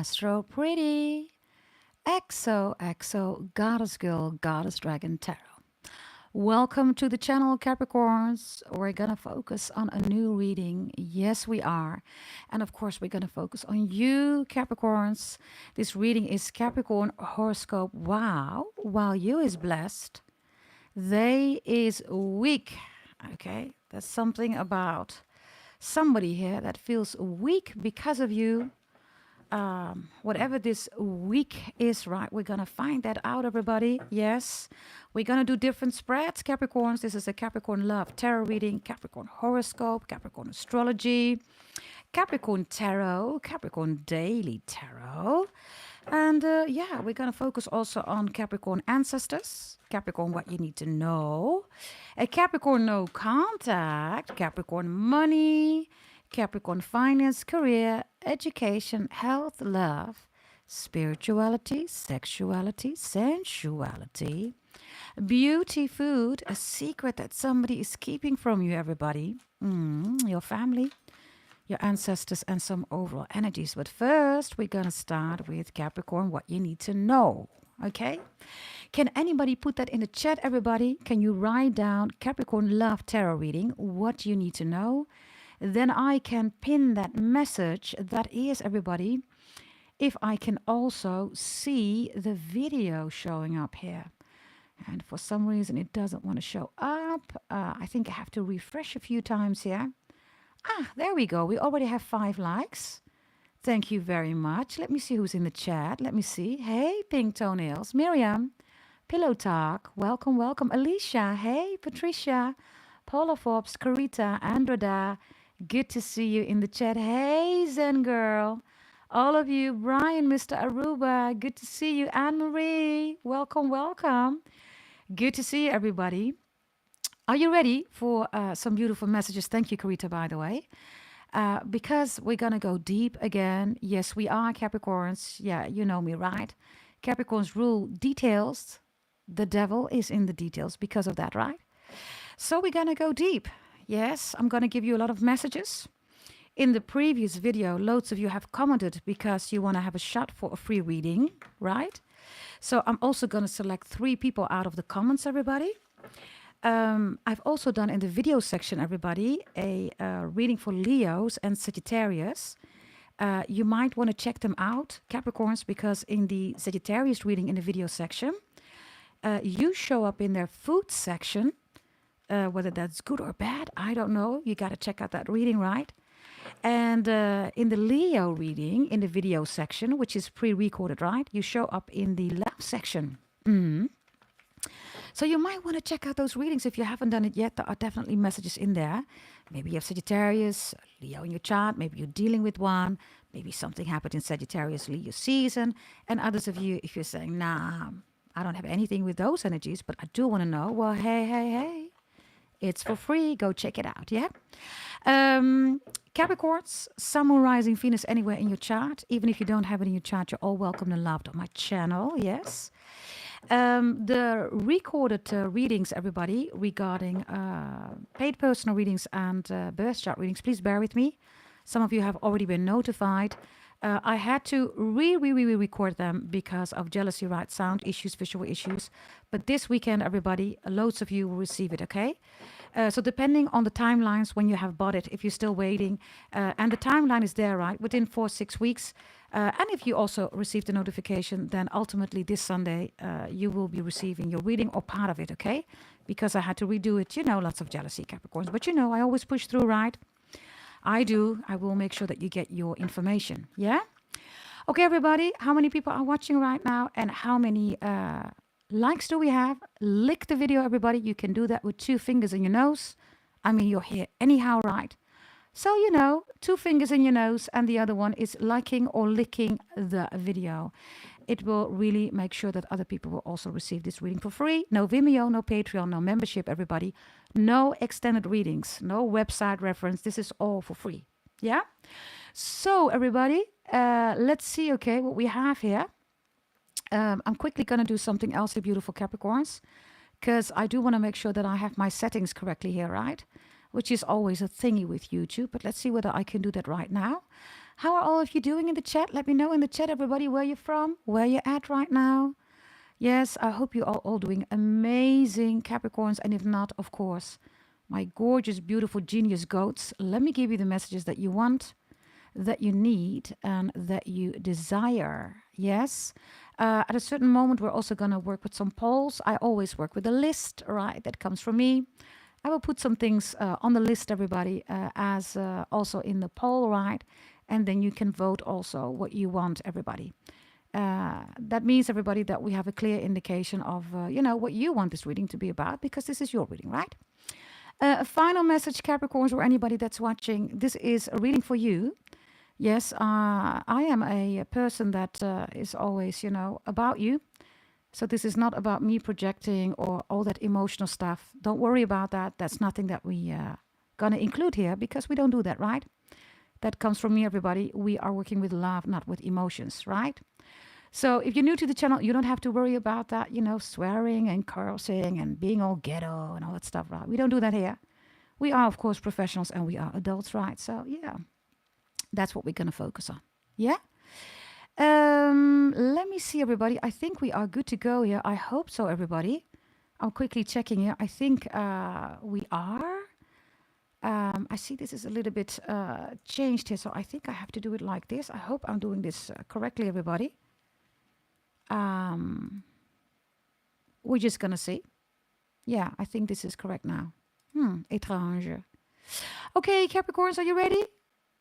Astro Pretty, XOXO, Goddess Girl, Goddess Dragon Tarot. Welcome to the channel, Capricorns. We're going to focus on a new reading. Yes, we are. And of course, we're going to focus on you, Capricorns. This reading is Capricorn horoscope. Wow. While you is blessed, they is weak. Okay. There's something about somebody here that feels weak because of you. Whatever this week is, right? We're going to find that out, everybody. Yes, we're going to do different spreads, Capricorns. This is a Capricorn love tarot reading, Capricorn horoscope, Capricorn astrology, Capricorn tarot, Capricorn daily tarot. And yeah, we're going to focus also on Capricorn ancestors, Capricorn what you need to know, a Capricorn no contact, Capricorn money, Capricorn finance, career, education, health, love, spirituality, sexuality, sensuality, beauty, food, a secret that somebody is keeping from you, everybody, your family, your ancestors, and some overall energies. But first, we're going to start with Capricorn, what you need to know, okay? Can anybody put that in the chat, everybody? Can you write down Capricorn love tarot reading, what you need to know? Then I can pin that message. That is, everybody, if I can also see the video showing up here. And for some reason, it doesn't want to show up. I think I have to refresh a few times here. There we go. We already have 5 likes. Thank you very much. Let me see who's in the chat. Let me see. Hey, Pink Toenails. Miriam. Pillow Talk. Welcome, welcome. Alicia. Hey, Patricia. Paula Forbes. Carita. Andreda. Good to see you in the chat. Hey, Zen Girl. All of you. Brian, Mr. Aruba. Good to see you. Anne-Marie. Welcome, welcome. Good to see you, everybody. Are you ready for some beautiful messages? Thank you, Carita, by the way. Because we're going to go deep again. Yes, we are Capricorns. Yeah, you know me, right? Capricorns rule details. The devil is in the details because of that, right? So we're going to go deep. Yes, I'm going to give you a lot of messages. In the previous video, loads of you have commented because you want to have a shot for a free reading, right? So I'm also going to select 3 people out of the comments, everybody. I've also done in the video section, everybody, a reading for Leos and Sagittarius. You might want to check them out, Capricorns, because in the Sagittarius reading in the video section, you show up in their food section. Whether that's good or bad, I don't know. You got to check out that reading, right? And in the Leo reading, in the video section, which is pre-recorded, right? You show up in the love section. So you might want to check out those readings if you haven't done it yet. There are definitely messages in there. Maybe you have Sagittarius, Leo in your chart. Maybe you're dealing with one. Maybe something happened in Sagittarius, Leo season. And others of you, if you're saying, nah, I don't have anything with those energies, but I do want to know. Well, hey. It's for free. Go check it out, yeah? Capricorns, Sun, Moon, Rising, Venus anywhere in your chart. Even if you don't have it in your chart, you're all welcome and loved on my channel, yes? The recorded readings, everybody, regarding paid personal readings and birth chart readings, please bear with me. Some of you have already been notified. I had to re-record them because of jealousy, right? Sound issues, visual issues. But this weekend, everybody, loads of you will receive it, okay? So depending on the timelines when you have bought it, if you're still waiting, and the timeline is there, right? Within 4-6 weeks. And if you also receive the notification, then ultimately this Sunday, you will be receiving your reading or part of it, okay? Because I had to redo it. You know, lots of jealousy, Capricorns. But you know, I always push through, right? I do. I will make sure that you get your information. Yeah? Okay, everybody. How many people are watching right now? And how many likes do we have? Lick the video, everybody. You can do that with 2 fingers in your nose. I mean, you're here anyhow, right? So, you know, 2 fingers in your nose and the other one is liking or licking the video. It will really make sure that other people will also receive this reading for free. No Vimeo, no Patreon, no membership, everybody. No extended readings, no website reference. This is all for free. Yeah? So, everybody, let's see, okay, what we have here. I'm quickly going to do something else, you beautiful Capricorns, because I do want to make sure that I have my settings correctly here, right? Which is always a thingy with YouTube. But let's see whether I can do that right now. How are all of you doing in the chat? Let me know in the chat, everybody, where you're from, where you're at right now. Yes, I hope you're all doing amazing, Capricorns. And if not, of course, my gorgeous, beautiful, genius goats, let me give you the messages that you want, that you need, and that you desire. Yes. At a certain moment, we're also going to work with some polls. I always work with a list, right? That comes from me. I will put some things on the list, everybody, as also in the poll, right? And then you can vote also what you want, everybody. That means, everybody, that we have a clear indication of, what you want this reading to be about, because this is your reading, right? A final message, Capricorns, or anybody that's watching. This is a reading for you. Yes, I am a person that is always, about you. So this is not about me projecting or all that emotional stuff. Don't worry about that. That's nothing that we gonna include here, because we don't do that, right? That comes from me, everybody. We are working with love, not with emotions, right? So if you're new to the channel, you don't have to worry about that, swearing and cursing and being all ghetto and all that stuff, right? We don't do that here. We are, of course, professionals, and we are adults, right? So yeah, that's what we're going to focus on. Yeah? Let me see, everybody. I think we are good to go here. I hope so, everybody. I'm quickly checking here. I think we are. I see this is a little bit changed here, so I think I have to do it like this. I hope I'm doing this correctly, everybody. We're just gonna see. Yeah, I think this is correct now. Étrange. Okay, Capricorns, are you ready?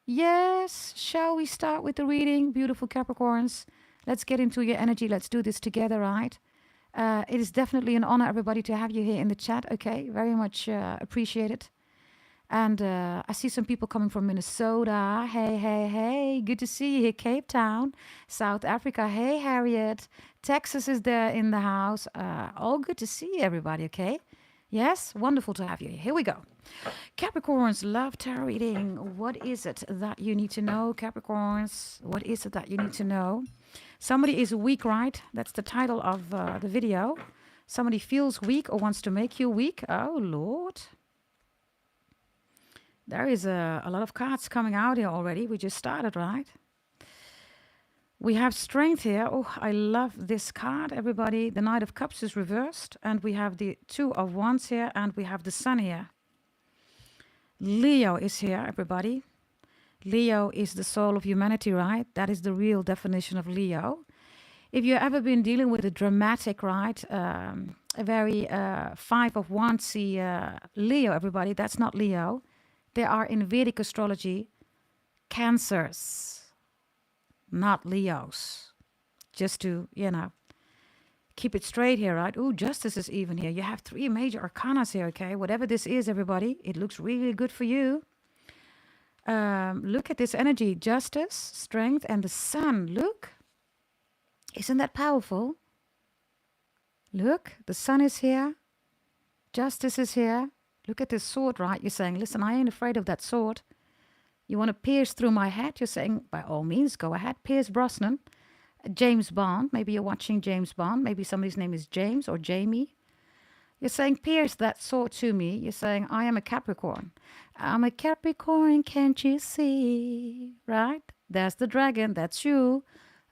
Yes. Shall we start with the reading? Beautiful Capricorns. Let's get into your energy. Let's do this together, right? It is definitely an honor, everybody, to have you here in the chat. Okay, very much appreciated. And I see some people coming from Minnesota. Hey, hey, hey. Good to see you here. Cape Town, South Africa. Hey, Harriet. Texas is there in the house. All good to see you, everybody, okay? Yes, wonderful to have you here. Here we go. Capricorns, love tarot reading. What is it that you need to know, Capricorns? What is it that you need to know? Somebody is weak, right? That's the title of the video. Somebody feels weak or wants to make you weak. Oh, Lord. There is a lot of cards coming out here already. We just started, right? We have strength here. Oh, I love this card, everybody. The Knight of Cups is reversed. And we have the Two of Wands here. And we have the Sun here. Leo is here, everybody. Leo is the soul of humanity, right? That is the real definition of Leo. If you've ever been dealing with a dramatic, right? A very Five of Wands Leo, everybody. That's not Leo. They are in Vedic astrology Cancers, not Leos. Just to, keep it straight here, right? Ooh, Justice is even here. You have 3 major arcanas here, okay? Whatever this is, everybody, it looks really good for you. Look at this energy. Justice, Strength, and the Sun. Look. Isn't that powerful? Look, the Sun is here. Justice is here. Look at this sword, right? You're saying, listen, I ain't afraid of that sword. You want to pierce through my head? You're saying, by all means, go ahead. Pierce Brosnan. James Bond. Maybe you're watching James Bond. Maybe somebody's name is James or Jamie. You're saying, pierce that sword to me. You're saying, I am a Capricorn. I'm a Capricorn, can't you see? Right? There's the dragon. That's you.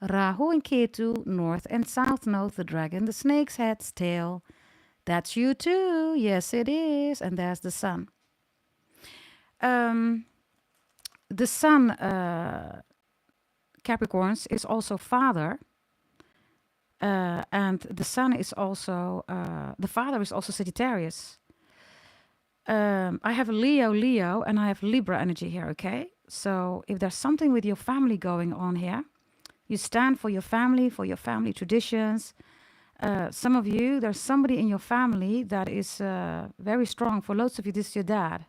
Rahu and Ketu, north and south node, the dragon, the snake's head's tail. That's you too. Yes, it is. And there's the Sun. The Sun, Capricorns, is also father. And the Sun is also, the father is also Sagittarius. I have Leo, and I have Libra energy here, okay? So if there's something with your family going on here, you stand for your family traditions. Some of you, there's somebody in your family that is very strong. For loads of you, this is your dad.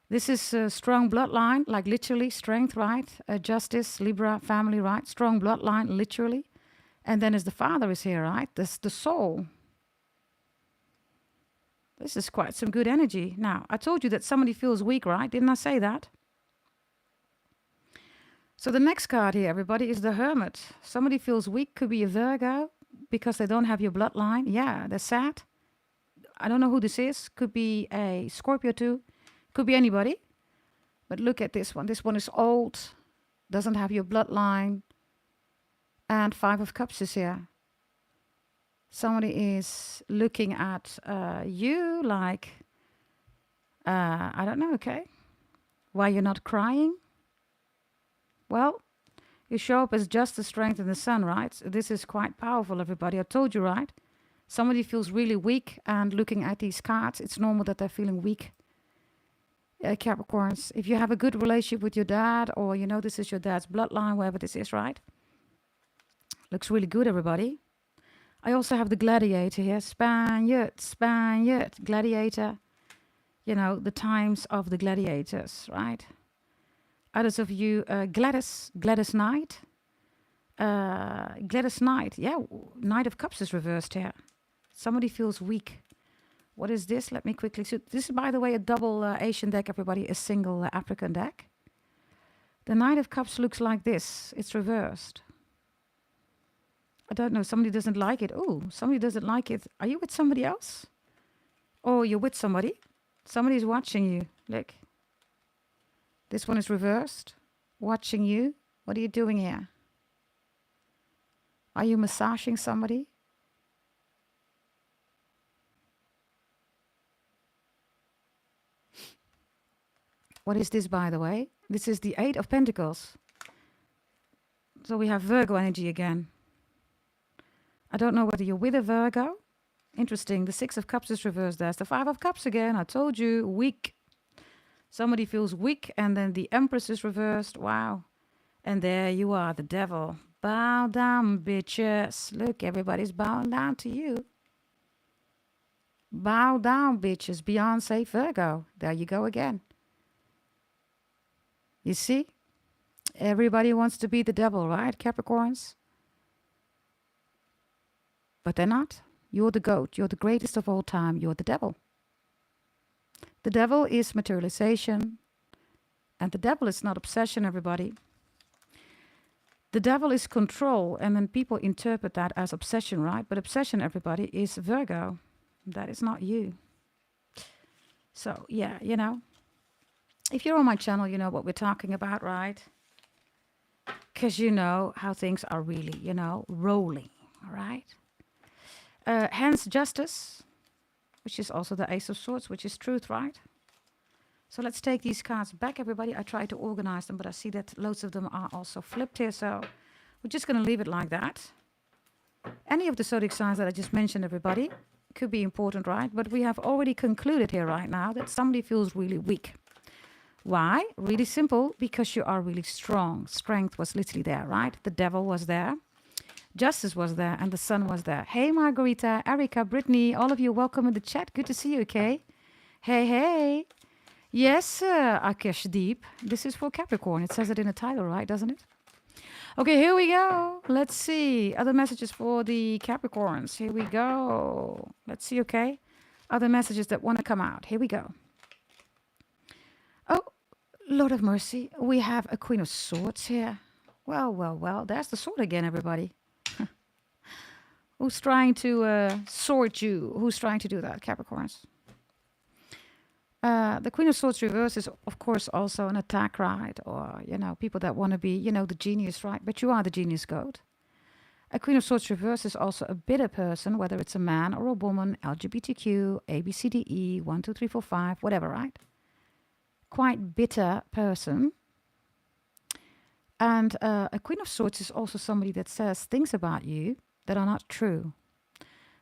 This is a strong bloodline, like literally strength, right? Justice, Libra, family, right? Strong bloodline, literally. And then as the father is here, right? This the soul. This is quite some good energy. Now, I told you that somebody feels weak, right? Didn't I say that? So the next card here, everybody, is the Hermit. Somebody feels weak, could be a Virgo, because they don't have your bloodline. Yeah, they're sad. I don't know who this is. Could be a Scorpio too. Could be anybody. But look at this one. This one is old. doesn't have your bloodline, and Five of Cups is here. Somebody is looking at you like, I don't know, okay? Why you're not crying? Well, you show up as just the strength in the sun, right? This is quite powerful, everybody. I told you, right? Somebody feels really weak, and looking at these cards, it's normal that they're feeling weak. Capricorns, if you have a good relationship with your dad, or you know this is your dad's bloodline, wherever this is, right? Looks really good, everybody. I also have the gladiator here. Spaniard, Spaniard, gladiator. You know, the times of the gladiators, right? Others of you, Gladys Knight. Gladys Knight, yeah, Knight of Cups is reversed here. Somebody feels weak. What is this? Let me quickly see. This is, by the way, a double Asian deck, everybody, a single African deck. The Knight of Cups looks like this. It's reversed. I don't know. Somebody doesn't like it. Oh, somebody doesn't like it. Are you with somebody else? Oh, you're with somebody? Somebody's watching you. Look. This one is reversed. Watching you. What are you doing here? Are you massaging somebody? What is this, by the way? This is the Eight of Pentacles. So we have Virgo energy again. I don't know whether you're with a Virgo. Interesting. The Six of Cups is reversed. There's the Five of Cups again. I told you, weak. Somebody feels weak, and then the Empress is reversed. Wow. And there you are, the Devil. Bow down, bitches. Look, everybody's bowing down to you. Bow down, bitches. Beyonce, Virgo. There you go again. You see? Everybody wants to be the devil, right, Capricorns? But they're not. You're the goat. You're the greatest of all time. You're the devil. The devil is materialization. And the devil is not obsession, everybody. The devil is control. And then people interpret that as obsession, right? But obsession, everybody, is Virgo. That is not you. So, yeah, you know. If you're on my channel, you know what we're talking about, right? Because you know how things are really, you know, rolling, all right? Hence justice, which is also the Ace of Swords, which is truth, right? So let's take these cards back, everybody. I tried to organize them, but I see that loads of them are also flipped here. So we're just going to leave it like that. Any of the zodiac signs that I just mentioned, everybody, could be important, right? But we have already concluded here right now that somebody feels really weak. Why? Really simple, because you are really strong. Strength was literally there, right? The devil was there. Justice was there, and the sun was there. Hey, Margarita, Erica, Brittany, all of you, welcome in the chat. Good to see you, okay? Hey, hey. Yes, Akash Deep. This is for Capricorn. It says it in the title, right? Doesn't it? Okay, here we go. Let's see. Other messages for the Capricorns. Here we go. Let's see, okay? Other messages that want to come out. Here we go. Oh, Lord of mercy. We have a Queen of Swords here. Well, well, well. There's the sword again, everybody. Who's trying to sword you? Who's trying to do that, Capricorns? The Queen of Swords reverse is, of course, also an attack, right? Or, you know, people that want to be, you know, the genius, right? But you are the genius goat. A Queen of Swords reverse is also a bitter person, whether it's a man or a woman, LGBTQ, A, B, C, D, E, 1, 2, 3, 4, 5, whatever, right? Quite bitter person. And a Queen of Swords is also somebody that says things about you that are not true.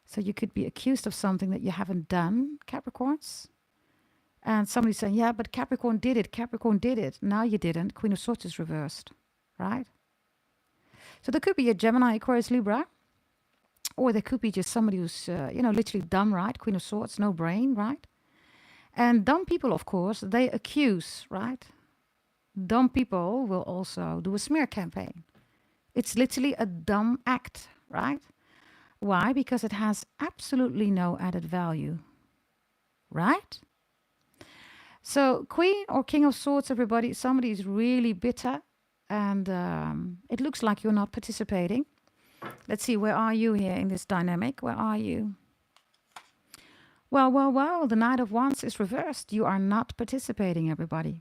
So you could be accused of something that you haven't done, Capricorns. And somebody saying, yeah, but Capricorn did it. Capricorn did it. No, you didn't. Queen of Swords is reversed, right? So there could be a Gemini, Aquarius, Libra. Or there could be just somebody who's, you know, literally dumb, right? Queen of Swords, no brain, right? And dumb people, of course, they accuse, right? Dumb people will also do a smear campaign. It's literally a dumb act, right? Why? Because it has absolutely no added value, right? So Queen or King of Swords, everybody, somebody is really bitter, and it looks like you're not participating. Let's see, where are you here in this dynamic? Where are you? Well, well, well, the Knight of Wands is reversed. You are not participating, everybody.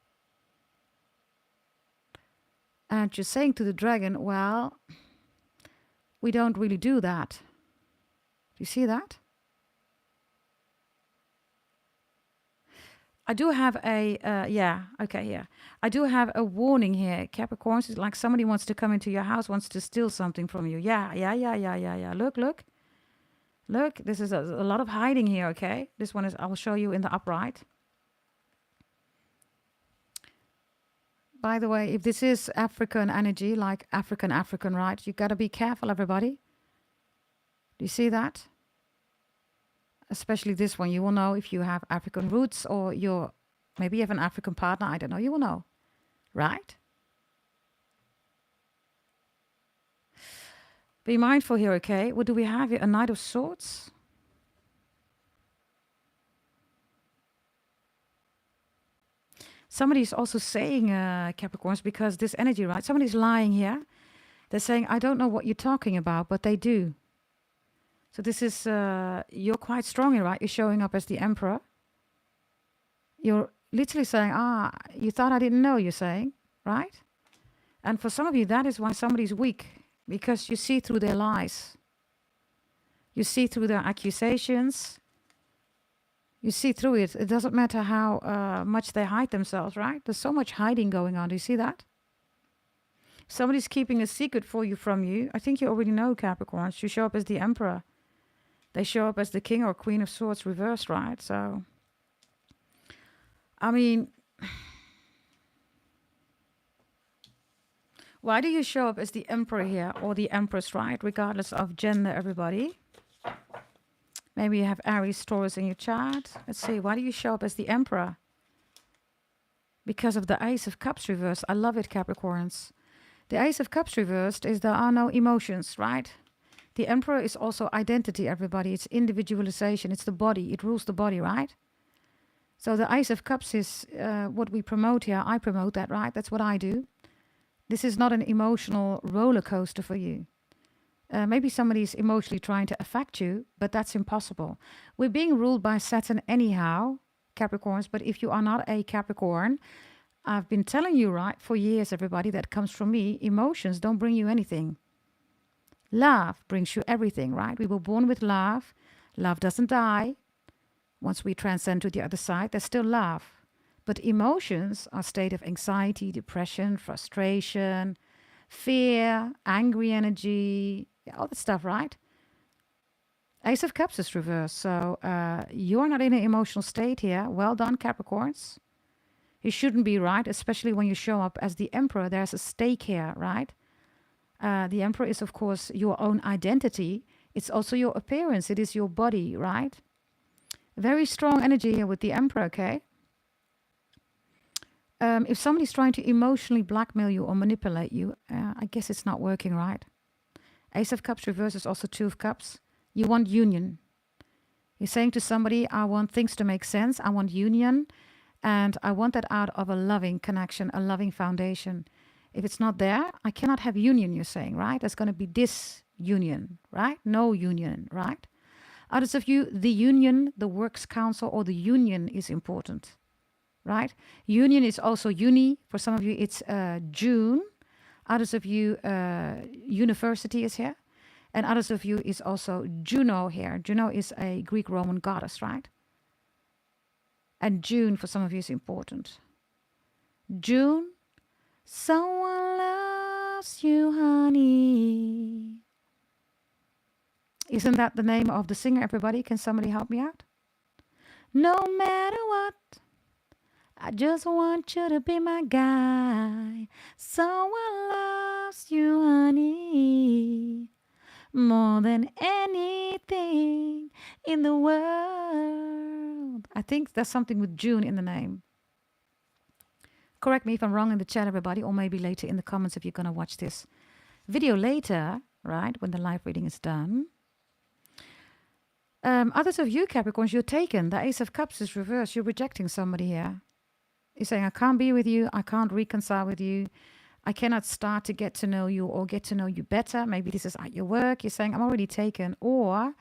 And you're saying to the dragon, well, we don't really do that. Do you see that? I do have a, I do have a warning here, Capricorns. It's like somebody wants to come into your house, wants to steal something from you. Yeah. Look. This is a lot of hiding here, okay? This one is, I will show you in the upright. By the way, if this is African energy, like African, right? You got to be careful, everybody. Do you see that? Especially this one, you will know if you have African roots or maybe you have an African partner. I don't know. You will know, right? Be mindful here, okay? What do we have here? A Knight of Swords. Somebody's also saying, Capricorns, because this energy, right? Somebody's lying here. They're saying, I don't know what you're talking about, but they do. So this is, you're quite strong here, right? You're showing up as the Emperor. You're literally saying, you thought I didn't know, you're saying, right? And for some of you, that is why somebody's weak, because you see through their lies. You see through their accusations. You see through it. It doesn't matter how much they hide themselves, right? There's so much hiding going on. Do you see that? Somebody's keeping a secret from you. I think you already know, Capricorns. You show up as the Emperor. They show up as the King or Queen of Swords reversed, right? So, I mean, why do you show up as the Emperor here or the Empress, right? Regardless of gender, everybody. Maybe you have Aries, Taurus in your chart. Let's see. Why do you show up as the Emperor? Because of the Ace of Cups reversed. I love it, Capricorns. The Ace of Cups reversed is there are no emotions, right? The Emperor is also identity, everybody. It's individualization. It's the body. It rules the body, right? So the Ace of Cups is what we promote here. I promote that, right? That's what I do. This is not an emotional roller coaster for you. Maybe somebody is emotionally trying to affect you, but that's impossible. We're being ruled by Saturn anyhow, Capricorns, but if you are not a Capricorn, I've been telling you, right, for years, everybody, that comes from me, emotions don't bring you anything. Love brings you everything, right? We were born with love. Love doesn't die. Once we transcend to the other side, there's still love. But emotions are a state of anxiety, depression, frustration, fear, angry energy, all that stuff, right? Ace of Cups is reversed. So you're not in an emotional state here. Well done, Capricorns. You shouldn't be, right? Especially when you show up as the Emperor. There's a stake here, right? The Emperor is, of course, your own identity. It's also your appearance. It is your body, right? Very strong energy here with the Emperor, okay? If somebody's trying to emotionally blackmail you or manipulate you, I guess it's not working, right? Ace of Cups reverse is also Two of Cups. You want union. You're saying to somebody, I want things to make sense. I want union. And I want that out of a loving connection, a loving foundation. If it's not there, I cannot have union, you're saying, right? There's going to be disunion, right? No union, right? Others of you, the union, the works council, or the union is important, right? Union is also uni. For some of you, it's June. Others of you, university is here. And others of you is also Juno here. Juno is a Greek-Roman goddess, right? And June, for some of you, is important. June, someone loves you, honey. Isn't that the name of the singer, everybody? Can somebody help me out? No matter what, I just want you to be my guy. Someone loves you, honey, more than anything in the world. I think there's something with June in the name. Correct me if I'm wrong in the chat, everybody, or maybe later in the comments if you're going to watch this video later, right, when the live reading is done. Others of you, Capricorns, you're taken. The Ace of Cups is reversed. You're rejecting somebody here. You're saying, I can't be with you. I can't reconcile with you. I cannot start to get to know you or get to know you better. Maybe this is at your work. You're saying, I'm already taken. Or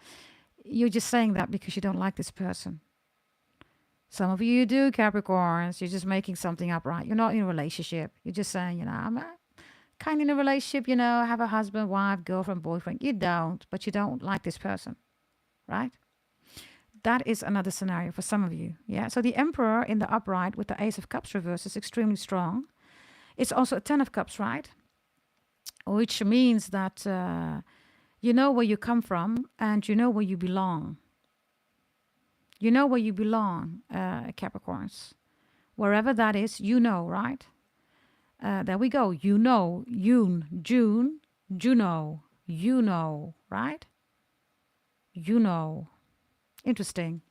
you're just saying that because you don't like this person. Some of you do, Capricorns. You're just making something up, right? You're not in a relationship. You're just saying, kind in a relationship, you know, have a husband, wife, girlfriend, boyfriend. You don't, but you don't like this person, right? That is another scenario for some of you. Yeah. So the Emperor in the upright with the Ace of Cups reverse is extremely strong. It's also a Ten of Cups, right? Which means that you know where you come from and you know where you belong. You know where you belong, Capricorns. Wherever that is, you know, right? There we go. You know, June, Juno, you know, right? You know. Interesting.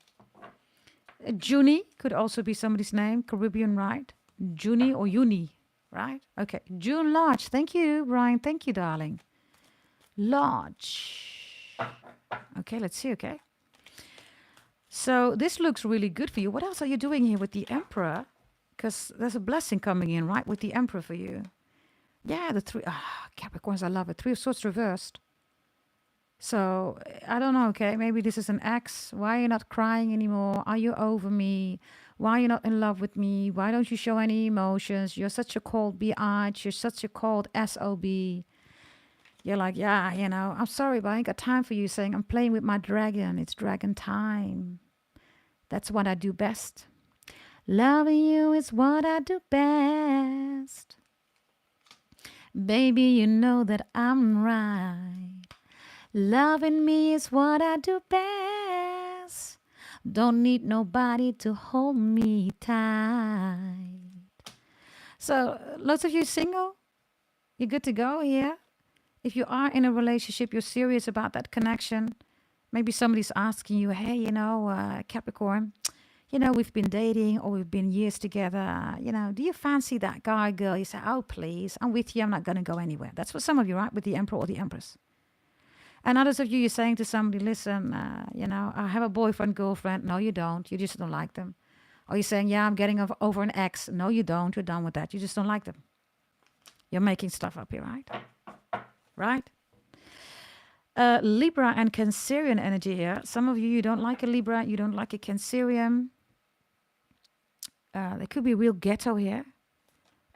Junie could also be somebody's name, Caribbean, right? Junie or Uni, right? Okay. June Lodge. Thank you, Brian. Thank you, darling. Lodge. Okay, let's see, okay? So this looks really good for you. What else are you doing here with the Emperor? Because there's a blessing coming in, right, with the Emperor for you. Yeah, the three. Capricorns, I love it. Three of Swords reversed. So I don't know, okay? Maybe this is an ex. Why are you not crying anymore? Are you over me? Why are you not in love with me? Why don't you show any emotions? You're such a cold bitch. You're such a cold SOB. You're like, yeah, you know, I'm sorry, but I ain't got time for you, saying I'm playing with my dragon. It's dragon time. That's what I do best. Loving you is what I do best. Baby, you know that I'm right. Loving me is what I do best. Don't need nobody to hold me tight. So, lots of you single? You're good to go here? If you are in a relationship, you're serious about that connection. Maybe somebody's asking you, hey, you know, Capricorn, you know, we've been dating or we've been years together. You know, do you fancy that guy, girl? You say, oh, please, I'm with you. I'm not going to go anywhere. That's for some of you, right? With the Emperor or the Empress. And others of you, you're saying to somebody, listen, you know, I have a boyfriend, girlfriend. No, you don't. You just don't like them. Or you're saying, yeah, I'm getting over an ex. No, you don't. You're done with that. You just don't like them. You're making stuff up here, right? Right? Libra and Cancerian energy here. Some of you, you don't like a Libra. You don't like a Cancerian. There could be real ghetto here.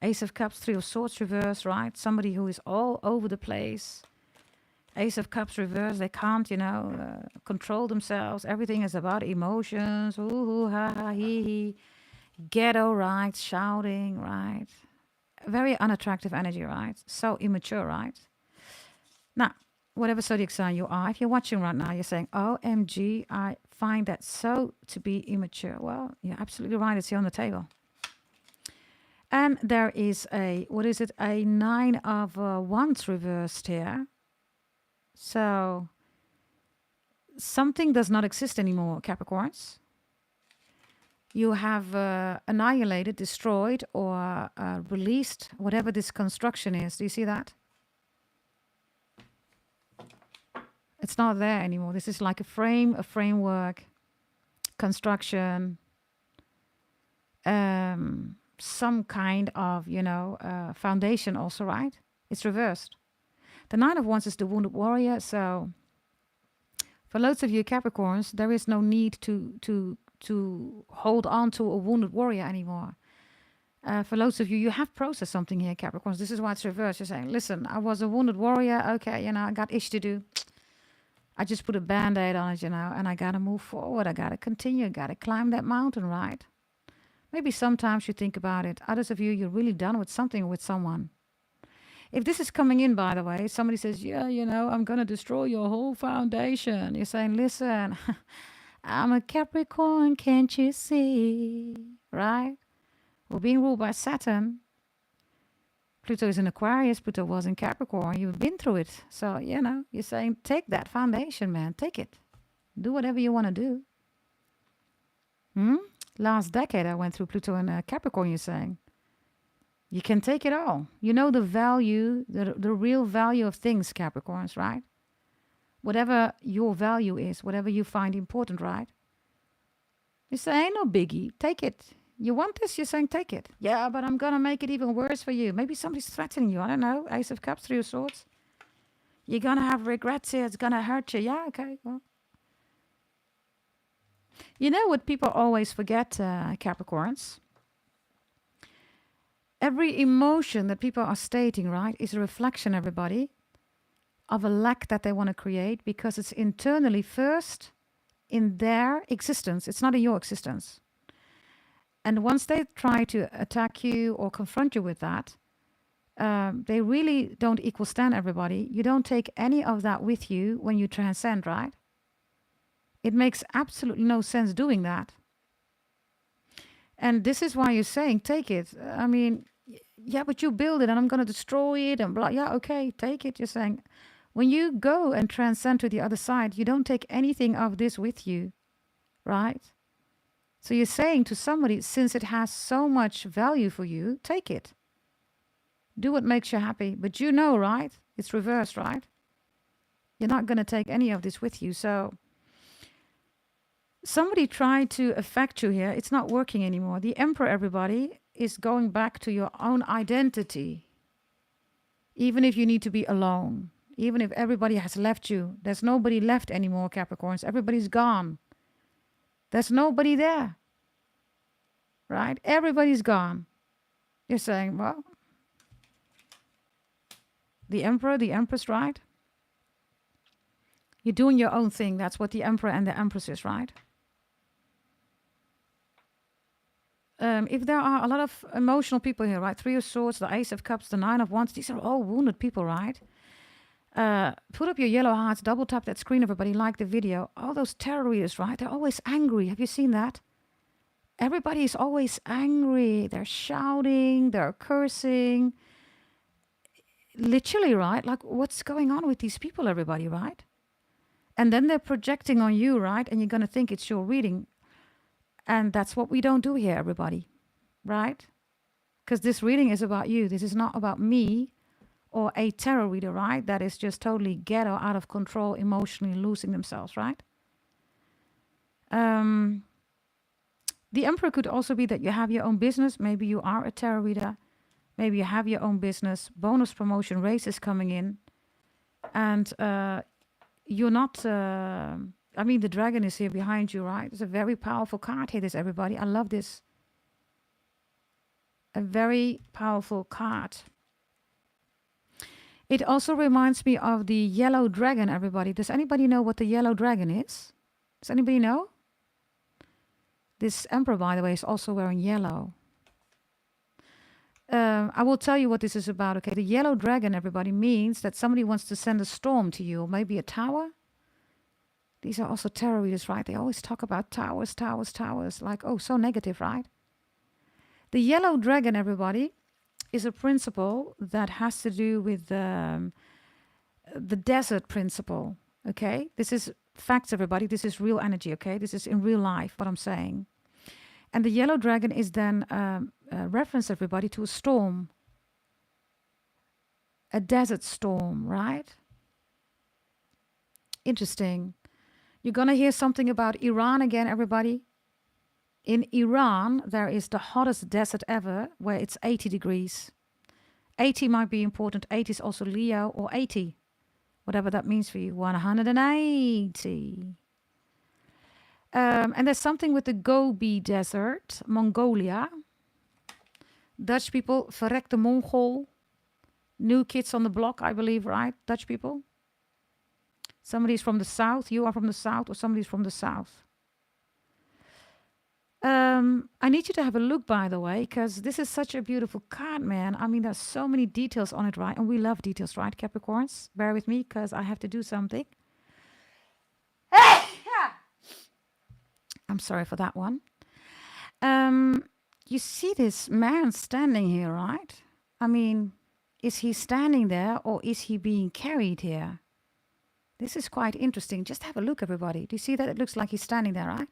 Ace of Cups, Three of Swords reverse, right? Somebody who is all over the place. Ace of Cups reverse, they can't, you know, control themselves. Everything is about emotions. Ooh, ha, ha, hee. Ghetto, right? Shouting, right? Very unattractive energy, right? So immature, right? Now, whatever zodiac sign you are, if you're watching right now, you're saying, OMG, I find that so to be immature. Well, you're absolutely right. It's here on the table. And there is a, what is it? A Nine of Wands reversed here. So something does not exist anymore, Capricorns. You have annihilated, destroyed, or released whatever this construction is. Do you see that? It's not there anymore. This is like a frame, a framework, construction, some kind of, you know, foundation also, right? It's reversed. The Nine of Wands is the wounded warrior. So for loads of you Capricorns, there is no need to hold on to a wounded warrior anymore. For loads of you, you have processed something here, Capricorns. This is why it's reversed. You're saying, listen, I was a wounded warrior. Okay, you know, I got ish to do. I just put a Band-Aid on it, you know, and I got to move forward. I got to continue. I got to climb that mountain, right? Maybe sometimes you think about it. Others of you, you're really done with something with someone. If this is coming in, by the way, somebody says, yeah, you know, I'm going to destroy your whole foundation. You're saying, listen, I'm a Capricorn, can't you see? Right? We're being ruled by Saturn. Pluto is in Aquarius. Pluto was in Capricorn. You've been through it. So, you know, you're saying, take that foundation, man. Take it. Do whatever you want to do. Last decade, I went through Pluto in Capricorn, you're saying. You can take it all. You know the value, the real value of things, Capricorns, right? Whatever your value is, whatever you find important, right? You say, ain't no biggie. Take it. You want this? You're saying, take it. Yeah, but I'm going to make it even worse for you. Maybe somebody's threatening you. I don't know. Ace of Cups, Three of Swords. You're going to have regrets here. It's going to hurt you. Yeah, okay. Well, you know what people always forget, Capricorns? Every emotion that people are stating, right, is a reflection, everybody, of a lack that they want to create because it's internally first in their existence. It's not in your existence. And once they try to attack you or confront you with that, they really don't equal stand, everybody. You don't take any of that with you when you transcend, right? It makes absolutely no sense doing that. And this is why you're saying, take it. I mean, yeah, but you build it and I'm going to destroy it and blah. Yeah, okay, take it. You're saying, when you go and transcend to the other side, you don't take anything of this with you, right? So you're saying to somebody, since it has so much value for you, take it. Do what makes you happy. But you know, right? It's reversed, right? You're not going to take any of this with you. So somebody tried to affect you here. It's not working anymore. The Emperor, everybody, is going back to your own identity. Even if you need to be alone. Even if everybody has left you. There's nobody left anymore, Capricorns. Everybody's gone. There's nobody there. Right? Everybody's gone. You're saying, well, the Emperor, the Empress, right? You're doing your own thing. That's what the Emperor and the Empress is, right? If there are a lot of emotional people here, right? Three of Swords, the Ace of Cups, the Nine of Wands. These are all wounded people, right? Put up your yellow hearts, double tap that screen, everybody, like the video. All those tarot readers, right? They're always angry. Have you seen that? Everybody is always angry. They're shouting, they're cursing. Literally, right? Like, what's going on with these people, everybody, right? And then they're projecting on you, right? And you're going to think it's your reading. And that's what we don't do here, everybody, right? Because this reading is about you. This is not about me or a tarot reader, right? That is just totally ghetto, out of control, emotionally losing themselves, right? The Emperor could also be that you have your own business. Maybe you are a tarot reader. Maybe you have your own business. Bonus promotion race is coming in. And you're not... I mean, the dragon is here behind you, right? It's a very powerful card here, this, everybody. I love this. A very powerful card. It also reminds me of the yellow dragon, everybody. Does anybody know what the yellow dragon is? Does anybody know? This Emperor, by the way, is also wearing yellow. I will tell you what this is about, okay? The yellow dragon, everybody, means that somebody wants to send a storm to you, or maybe a tower. These are also tarot readers, right? They always talk about towers, towers, towers. Like, oh, so negative, right? The yellow dragon, everybody, is a principle that has to do with the desert principle, okay? This is facts, everybody. This is real energy, okay? This is in real life, what I'm saying. And the yellow dragon is then reference, everybody, to a storm. A desert storm, right? Interesting. You're going to hear something about Iran again, everybody. In Iran, there is the hottest desert ever, where it's 80 degrees. 80 might be important. 80 is also Leo, or 80. Whatever that means for you. 180. And there's something with the Gobi Desert, Mongolia. Dutch people, verrekte Mongol. New kids on the block, I believe, right? Dutch people. Somebody's from the south, you are from the south, or somebody's from the south. I need you to have a look, by the way, because this is such a beautiful card, man. I mean, there's so many details on it, right? And we love details, right, Capricorns? Bear with me, because I have to do something. I'm sorry for that one. You see this man standing here, right? I mean, is he standing there, or is he being carried here? This is quite interesting. Just have a look, everybody. Do you see that? It looks like he's standing there, right?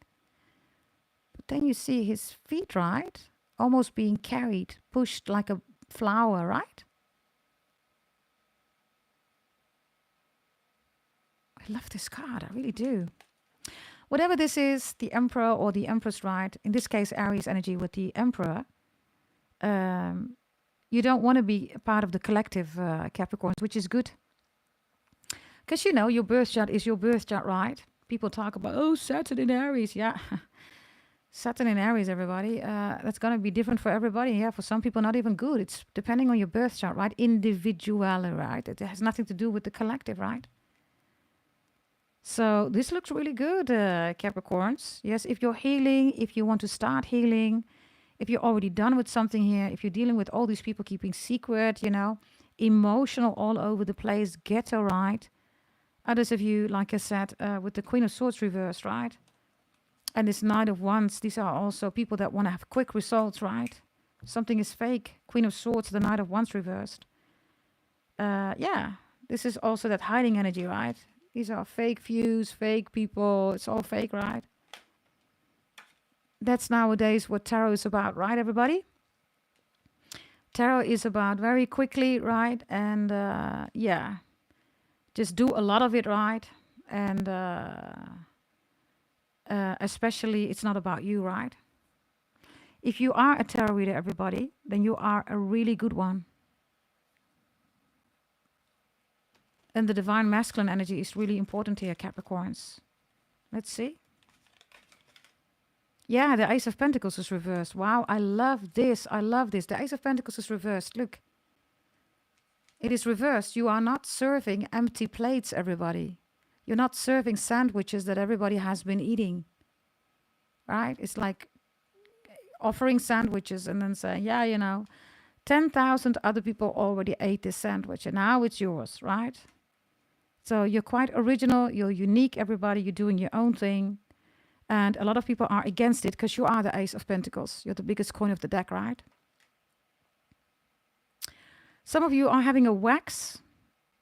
But then you see his feet, right? Almost being carried, pushed like a flower, right? I love this card. I really do. Whatever this is, the Emperor or the Empress, right? In this case, Aries energy with the Emperor. You don't want to be a part of the collective Capricorns, which is good. Because, you know, your birth chart is your birth chart, right? People talk about, oh, Saturn in Aries. Yeah. Saturn in Aries, everybody. That's going to be different for everybody. Yeah, for some people, not even good. It's depending on your birth chart, right? Individually, right? It has nothing to do with the collective, right? So this looks really good, Capricorns. Yes, if you're healing, if you want to start healing, if you're already done with something here, if you're dealing with all these people keeping secret, emotional all over the place, get a right. Others of you, like I said, with the Queen of Swords reversed, right? And this Knight of Wands, these are also people that want to have quick results, right? Something is fake. Queen of Swords, the Knight of Wands reversed. Yeah, this is also that hiding energy, right? These are fake views, fake people. It's all fake, right? That's nowadays what tarot is about, right, everybody? Tarot is about very quickly, right? And yeah, just do a lot of it, right? And especially, it's not about you, right? If you are a tarot reader, everybody, then you are a really good one. And the divine masculine energy is really important here, Capricorns. Let's see. Yeah, the Ace of Pentacles is reversed. Wow, I love this. I love this. The Ace of Pentacles is reversed. Look. It is reversed. You are not serving empty plates, everybody. You're not serving sandwiches that everybody has been eating. Right? It's like offering sandwiches and then saying, yeah, 10,000 other people already ate this sandwich and now it's yours, right? So you're quite original. You're unique, everybody. You're doing your own thing. And a lot of people are against it because you are the Ace of Pentacles. You're the biggest coin of the deck, right? Some of you are having a wax,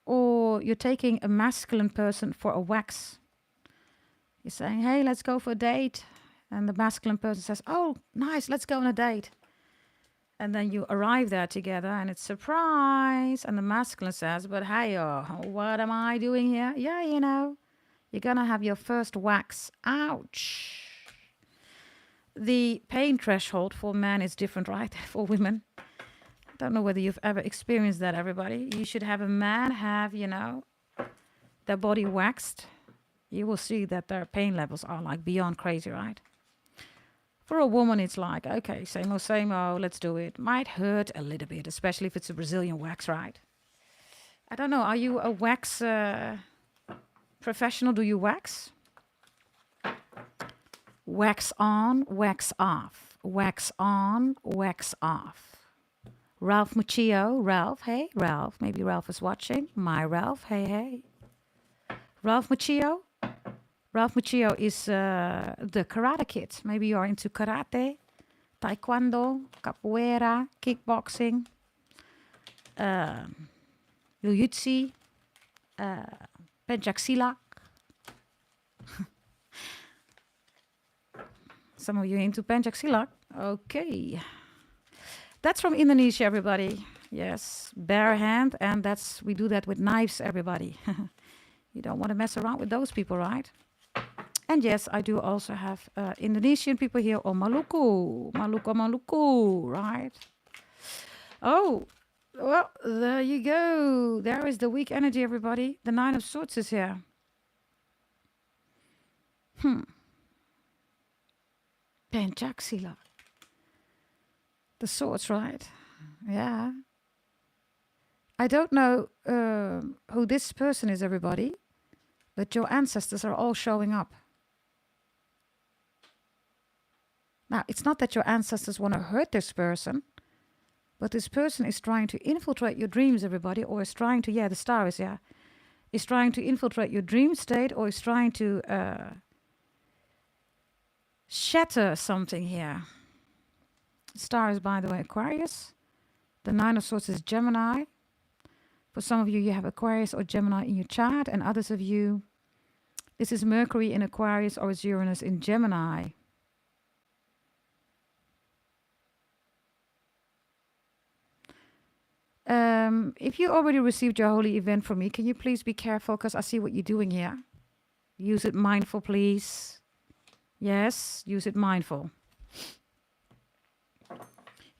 or you're taking a masculine person for a wax. You're saying, hey, let's go for a date. And the masculine person says, oh, nice, let's go on a date. And then you arrive there together and it's surprise. And the masculine says, but hey, what am I doing here? Yeah, you're going to have your first wax. Ouch. The pain threshold for men is different, right? For women. I don't know whether you've ever experienced that, everybody. You should have a man have, their body waxed. You will see that their pain levels are like beyond crazy, right? For a woman, it's like, okay, same old, let's do it. Might hurt a little bit, especially if it's a Brazilian wax, right? I don't know. Are you a wax professional? Do you wax? Wax on, wax off. Wax on, wax off. Ralph Macchio. Ralph, hey, Ralph. Maybe Ralph is watching. My Ralph, hey. Ralph Macchio. Ralph Macchio is the Karate Kid. Maybe you are into karate, taekwondo, capoeira, kickboxing, jiu-jitsu, pencaksilat. Some of you into pencaksilat. Okay. That's from Indonesia, everybody. Yes, bare hand, and we do that with knives, everybody. You don't want to mess around with those people, right? And yes, I do also have Indonesian people here, or Maluku, right? Oh, well, there you go. There is the weak energy, everybody. The Nine of Swords is here. Pencaksilat. The swords, right? Yeah. I don't know who this person is, everybody, but your ancestors are all showing up. Now, it's not that your ancestors want to hurt this person, but this person is trying to infiltrate your dreams, everybody, or is trying to, the star is, is trying to infiltrate your dream state, or is trying to shatter something here. Star is, by the way, Aquarius. The Nine of Swords is Gemini. For some of you, you have Aquarius or Gemini in your chart, and others of you, this is Mercury in Aquarius or it's Uranus in Gemini. If you already received your holy event from me, can you please be careful, because I see what you're doing here. Use it mindful, please. Yes, use it mindful.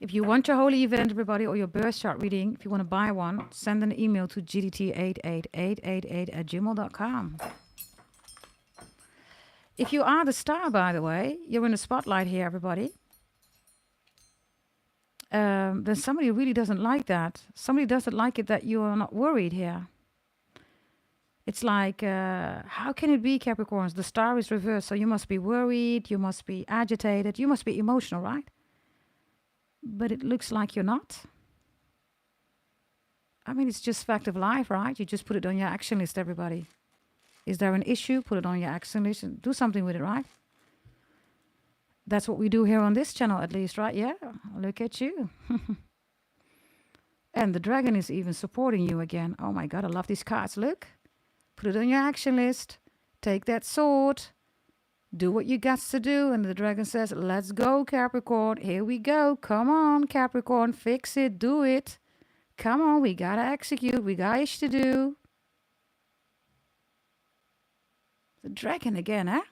If you want your holy event, everybody, or your birth chart reading, if you want to buy one, send an email to gdt88888@gmail.com. If you are the star, by the way, you're in the spotlight here, everybody. Then somebody really doesn't like that. Somebody doesn't like it that you are not worried here. It's like, how can it be, Capricorns? The star is reversed, so you must be worried, you must be agitated, you must be emotional, right? But it looks like you're not. I mean, it's just fact of life, right? You just put it on your action list, everybody. Is there an issue? Put it on your action list and do something with it, right? That's what we do here on this channel, at least, right? Yeah, look at you. And the dragon is even supporting you again. Oh my God, I love these cards. Look, put it on your action list. Take that sword. Do what you got to do. And the dragon says, let's go, Capricorn. Here we go. Come on, Capricorn. Fix it. Do it. Come on. We got to execute. We got ish to do. The dragon again, eh?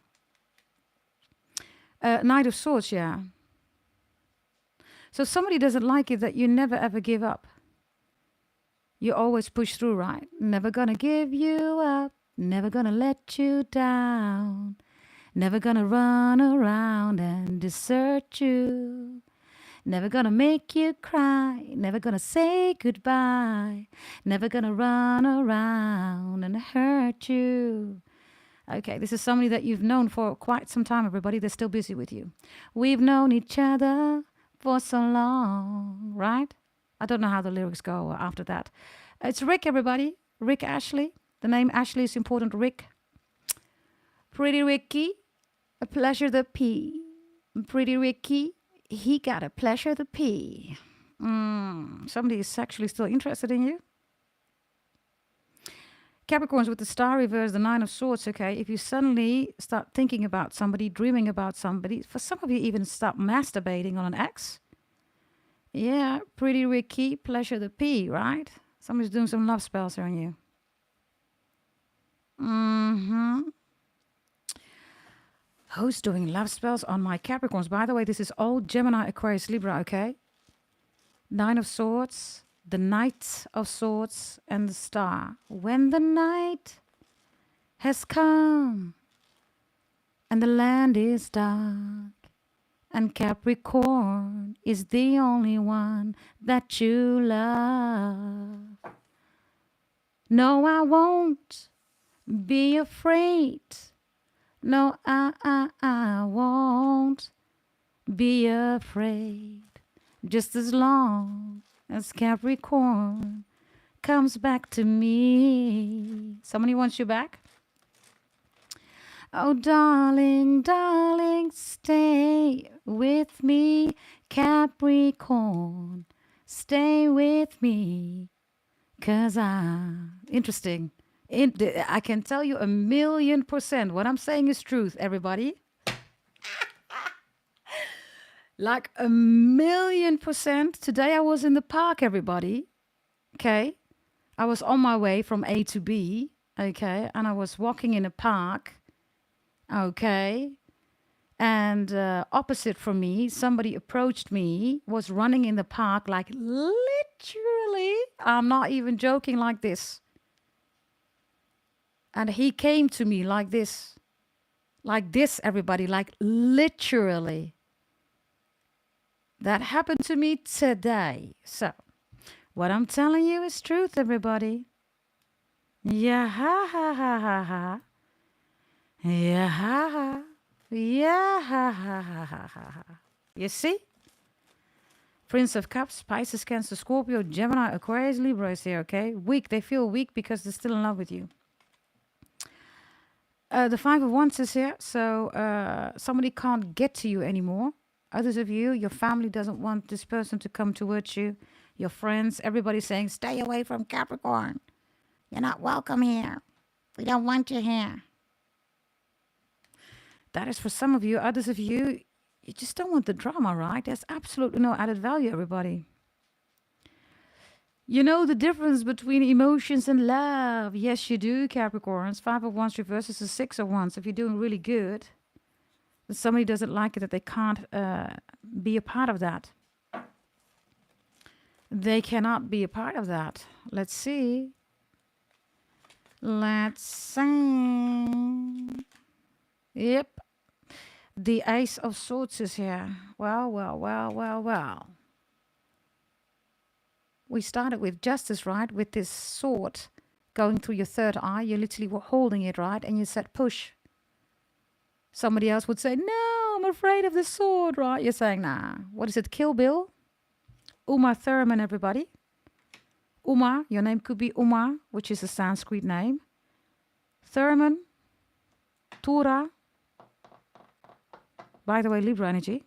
Knight of Swords, yeah. So somebody doesn't like it that you never ever give up. You always push through, right? Never gonna give you up. Never gonna let you down. Never gonna run around and desert you. Never gonna make you cry. Never gonna say goodbye. Never gonna run around and hurt you. Okay, this is somebody that you've known for quite some time, everybody. They're still busy with you. We've known each other for so long, right? I don't know how the lyrics go after that. It's Rick, everybody. Rick Ashley. The name Ashley is important. Rick. Pretty Ricky, a pleasure the P. Pretty Ricky, he got a pleasure the P. Somebody is sexually still interested in you. Capricorns with the star reverse, the 9 of Swords, okay? If you suddenly start thinking about somebody, dreaming about somebody, for some of you even start masturbating on an ex. Yeah, Pretty Ricky, pleasure the P, right? Somebody's doing some love spells here on you. Who's doing love spells on my Capricorns? By the way, this is all Gemini, Aquarius, Libra, okay? 9 of Swords, the Knight of Swords, and the Star. When the night has come and the land is dark and Capricorn is the only one that you love. No, I won't be afraid. No, I won't be afraid. Just as long as Capricorn comes back to me. Somebody wants you back? Oh, darling, darling, stay with me, Capricorn. Stay with me, 'cause interesting. I can tell you 1,000,000%. What I'm saying is truth, everybody. Like 1,000,000%. Today I was in the park, everybody. Okay. I was on my way from A to B. Okay. And I was walking in a park. Okay. And opposite from me, somebody approached me, was running in the park, like literally, I'm not even joking, like this. And he came to me like this, everybody, like literally. That happened to me today. So, what I'm telling you is truth, everybody. Yeah, ha, ha, ha, ha, ha. Yeah, ha, ha. Yeah, ha, ha, ha, ha, ha, ha. You see? Prince of Cups, Pisces, Cancer, Scorpio, Gemini, Aquarius, Libra is here, okay? Weak. They feel weak because they're still in love with you. The 5 of Wands is here, so somebody can't get to you anymore. Others of you, your family doesn't want this person to come towards you. Your friends, everybody's saying, stay away from Capricorn. You're not welcome here. We don't want you here. That is for some of you. Others of you, you just don't want the drama, right? There's absolutely no added value, everybody. You know the difference between emotions and love. Yes, you do, Capricorns. 5 of Wands reverses the 6 of Wands. If you're doing really good, but somebody doesn't like it, that they can't be a part of that. They cannot be a part of that. Let's see. Let's see. Yep. The Ace of Swords is here. Well, well, well, well, well. We started with justice, right? With this sword going through your third eye. You literally were holding it, right? And you said push. Somebody else would say, no, I'm afraid of the sword, right? You're saying, nah. What is it? Kill Bill? Uma Thurman, everybody. Uma, your name could be Uma, which is a Sanskrit name. Thurman, Tura. By the way, Libra energy.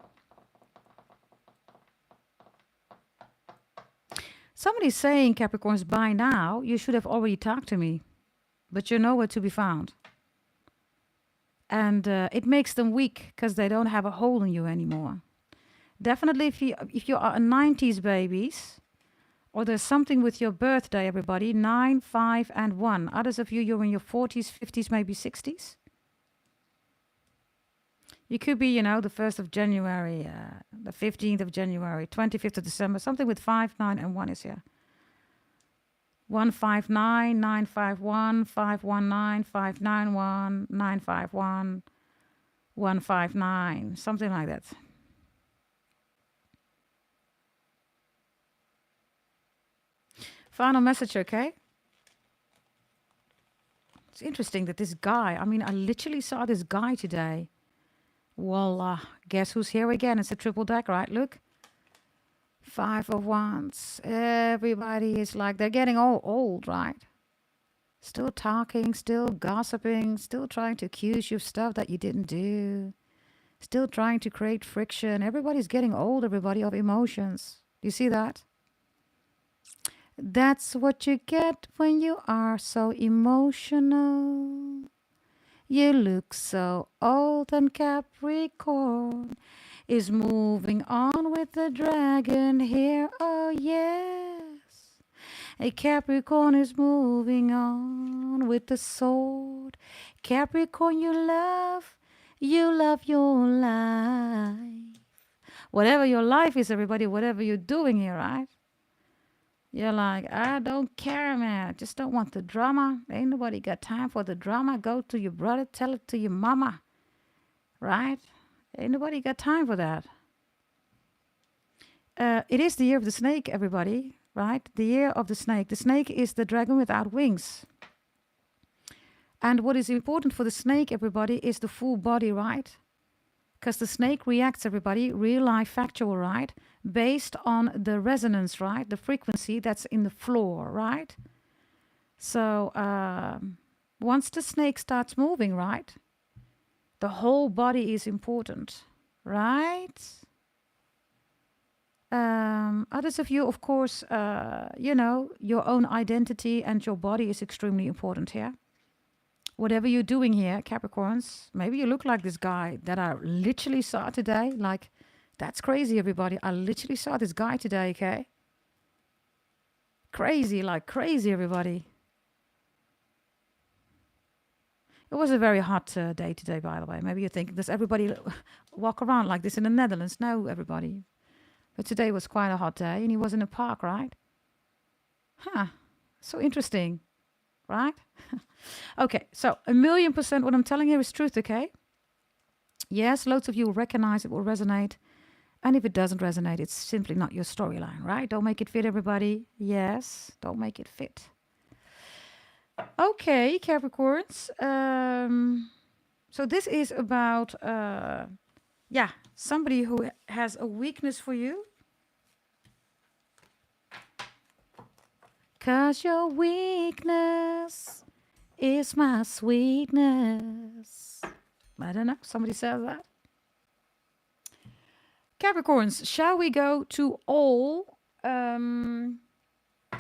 Somebody's saying, Capricorns, by now, you should have already talked to me. But you're nowhere to be found. And it makes them weak because they don't have a hold on you anymore. Definitely if you are a 90s babies, or there's something with your birthday, everybody, 9, 5, and 1. Others of you, you're in your 40s, 50s, maybe 60s. You could be, you know, the 1st of January, the 15th of January, 25th of December, something with 5, 9, and 1 is here. 159, 951, 519, 591, 951, 159, something like that. Final message, okay? It's interesting that this guy, I mean, I literally saw this guy today. Well, guess who's here again? It's a triple deck, right? Look. 5 of Wands. Everybody is like, they're getting all old, right? Still talking, still gossiping, still trying to accuse you of stuff that you didn't do. Still trying to create friction. Everybody's getting old, everybody, of emotions. Do you see that? That's what you get when you are so emotional. You look so old, and Capricorn is moving on with the dragon here. Oh, yes. A Capricorn is moving on with the sword. Capricorn, you love your life. Whatever your life is, everybody, whatever you're doing here, right? You're like, I don't care, man. I just don't want the drama. Ain't nobody got time for the drama. Go to your brother, tell it to your mama. Right? Ain't nobody got time for that. It is the year of the snake, everybody. Right? The year of the snake. The snake is the dragon without wings. And what is important for the snake, everybody, is the full body, right? Because the snake reacts, everybody, real life, factual, right? Based on the resonance, right? The frequency that's in the floor, right? So once the snake starts moving, right? The whole body is important, right? Others of you, of course, you know, your own identity and your body is extremely important here. Whatever you're doing here, Capricorns, maybe you look like this guy that I literally saw today. Like, that's crazy, everybody. I literally saw this guy today, okay? Crazy, like crazy, everybody. It was a very hot day today, by the way. Maybe you think, does everybody walk around like this in the Netherlands? No, everybody. But today was quite a hot day, and he was in a park, right? Huh. So interesting, right? Okay, so 1,000,000% what I'm telling you is truth, okay? Yes, loads of you will recognize it, will resonate. And if it doesn't resonate, it's simply not your storyline, right? Don't make it fit, everybody. Yes, don't make it fit. Okay, Capricorns. So this is about, somebody who has a weakness for you. 'Cause your weakness is my sweetness. I don't know, somebody says that. Capricorns, shall we go to all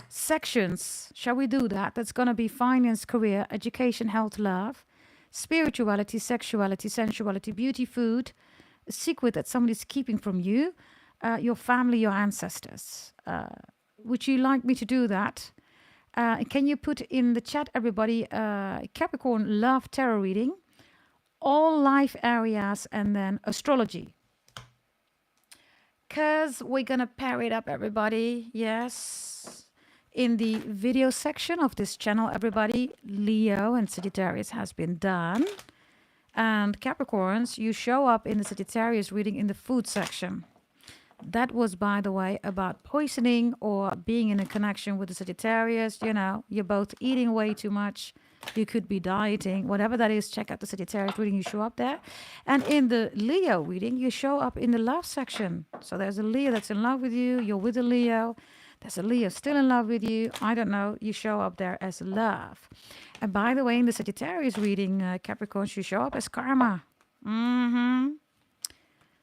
sections? Shall we do that? That's going to be finance, career, education, health, love, spirituality, sexuality, sensuality, beauty, food, a secret that somebody's keeping from you, your family, your ancestors. Would you like me to do that? Can you put in the chat, everybody, Capricorn love tarot reading, all life areas, and then astrology? Because we're going to pair it up, everybody. Yes. In the video section of this channel, everybody, Leo and Sagittarius has been done. And Capricorns, you show up in the Sagittarius reading in the food section. That was, by the way, about poisoning or being in a connection with the Sagittarius. You know, you're both eating way too much. You could be dieting, whatever that is. Check out the Sagittarius reading. You show up there. And in the Leo reading, you show up in the love section. So there's a Leo that's in love with you. You're with a Leo. There's a Leo still in love with you. I don't know. You show up there as love. And by the way, in the Sagittarius reading, Capricorns, you show up as karma.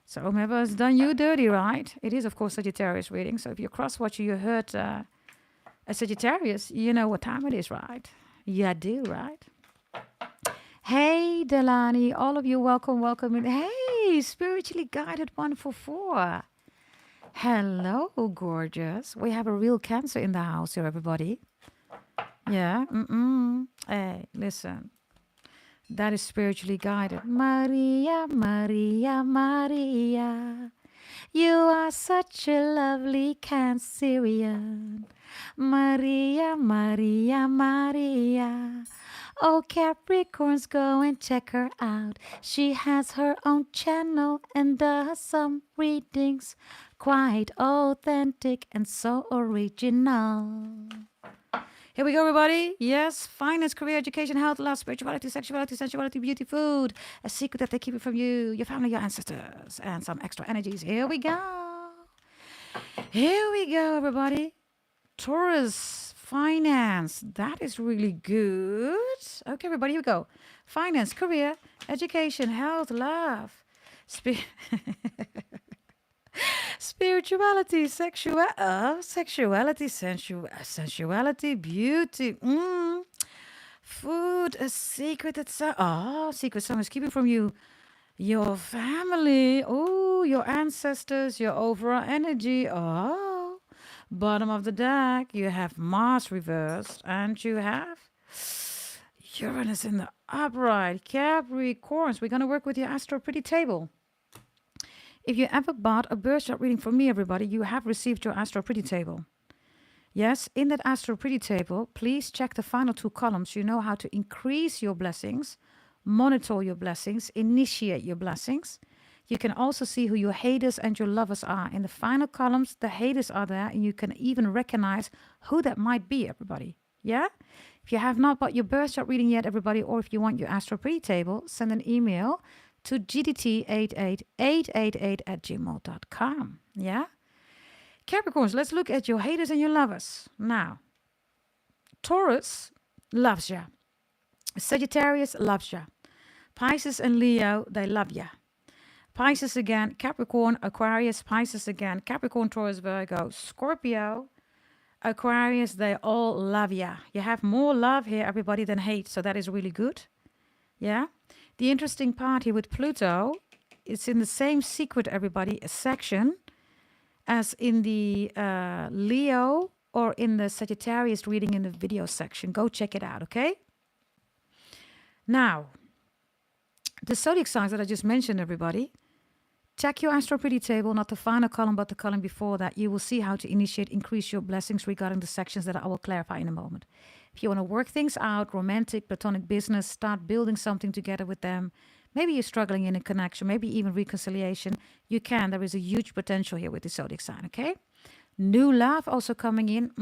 So whoever has done you dirty, right? It is, of course, Sagittarius reading. So if you cross-watch, you heard a Sagittarius, you know what time it is, right? Yeah, I do, right? Hey, Delani, all of you, welcome, welcome. Hey, spiritually guided 144. Hello, gorgeous. We have a real Cancer in the house here, everybody. Yeah, Hey, listen. That is spiritually guided. Maria, Maria, Maria. You are such a lovely Cancerian. Maria, Maria, Maria. Oh, Capricorns, go and check her out. She has her own channel and does some readings. Quite authentic and so original. Here we go, everybody. Yes, finance, career, education, health, love, spirituality, sexuality, sensuality, beauty, food. A secret that they keep it from you, your family, your ancestors, and some extra energies. Here we go. Here we go, everybody. Taurus, finance. That is really good. Okay, everybody, here we go. Finance, career, education, health, love. Spirituality, sexuality, sensuality, beauty, food, a secret that's secret someone is keeping from you, your family, your ancestors, your overall energy. Bottom of the deck, you have Mars reversed, and you have Uranus in the upright. Capricorns, we're gonna work with your Astro Pretty table. If you ever bought a birth chart reading from me, everybody, you have received your Astro Pretty table. Yes, in that Astro Pretty table, please check the final two columns. You know how to increase your blessings, monitor your blessings, initiate your blessings. You can also see who your haters and your lovers are. In the final columns, the haters are there, and you can even recognize who that might be, everybody. Yeah? If you have not bought your birth chart reading yet, everybody, or if you want your Astro Pretty table, send an email to gdt88888@gmail.com. Yeah? Capricorns, let's look at your haters and your lovers. Now, Taurus loves ya. Sagittarius loves ya. Pisces and Leo, they love ya. Pisces again, Capricorn, Aquarius, Pisces again, Capricorn, Taurus, Virgo, Scorpio, Aquarius, they all love ya. You have more love here, everybody, than hate, so that is really good. Yeah? The interesting part here with Pluto, it's in the same secret, everybody, a section as in the Leo or in the Sagittarius reading in the video section. Go check it out, okay? Now, the zodiac signs that I just mentioned, everybody, check your Astro Pretty table, not the final column, but the column before that. You will see how to initiate, increase your blessings regarding the sections that I will clarify in a moment. If you want to work things out, romantic, platonic business, start building something together with them. Maybe you're struggling in a connection, maybe even reconciliation. You can. There is a huge potential here with the zodiac sign, okay? New love also coming in.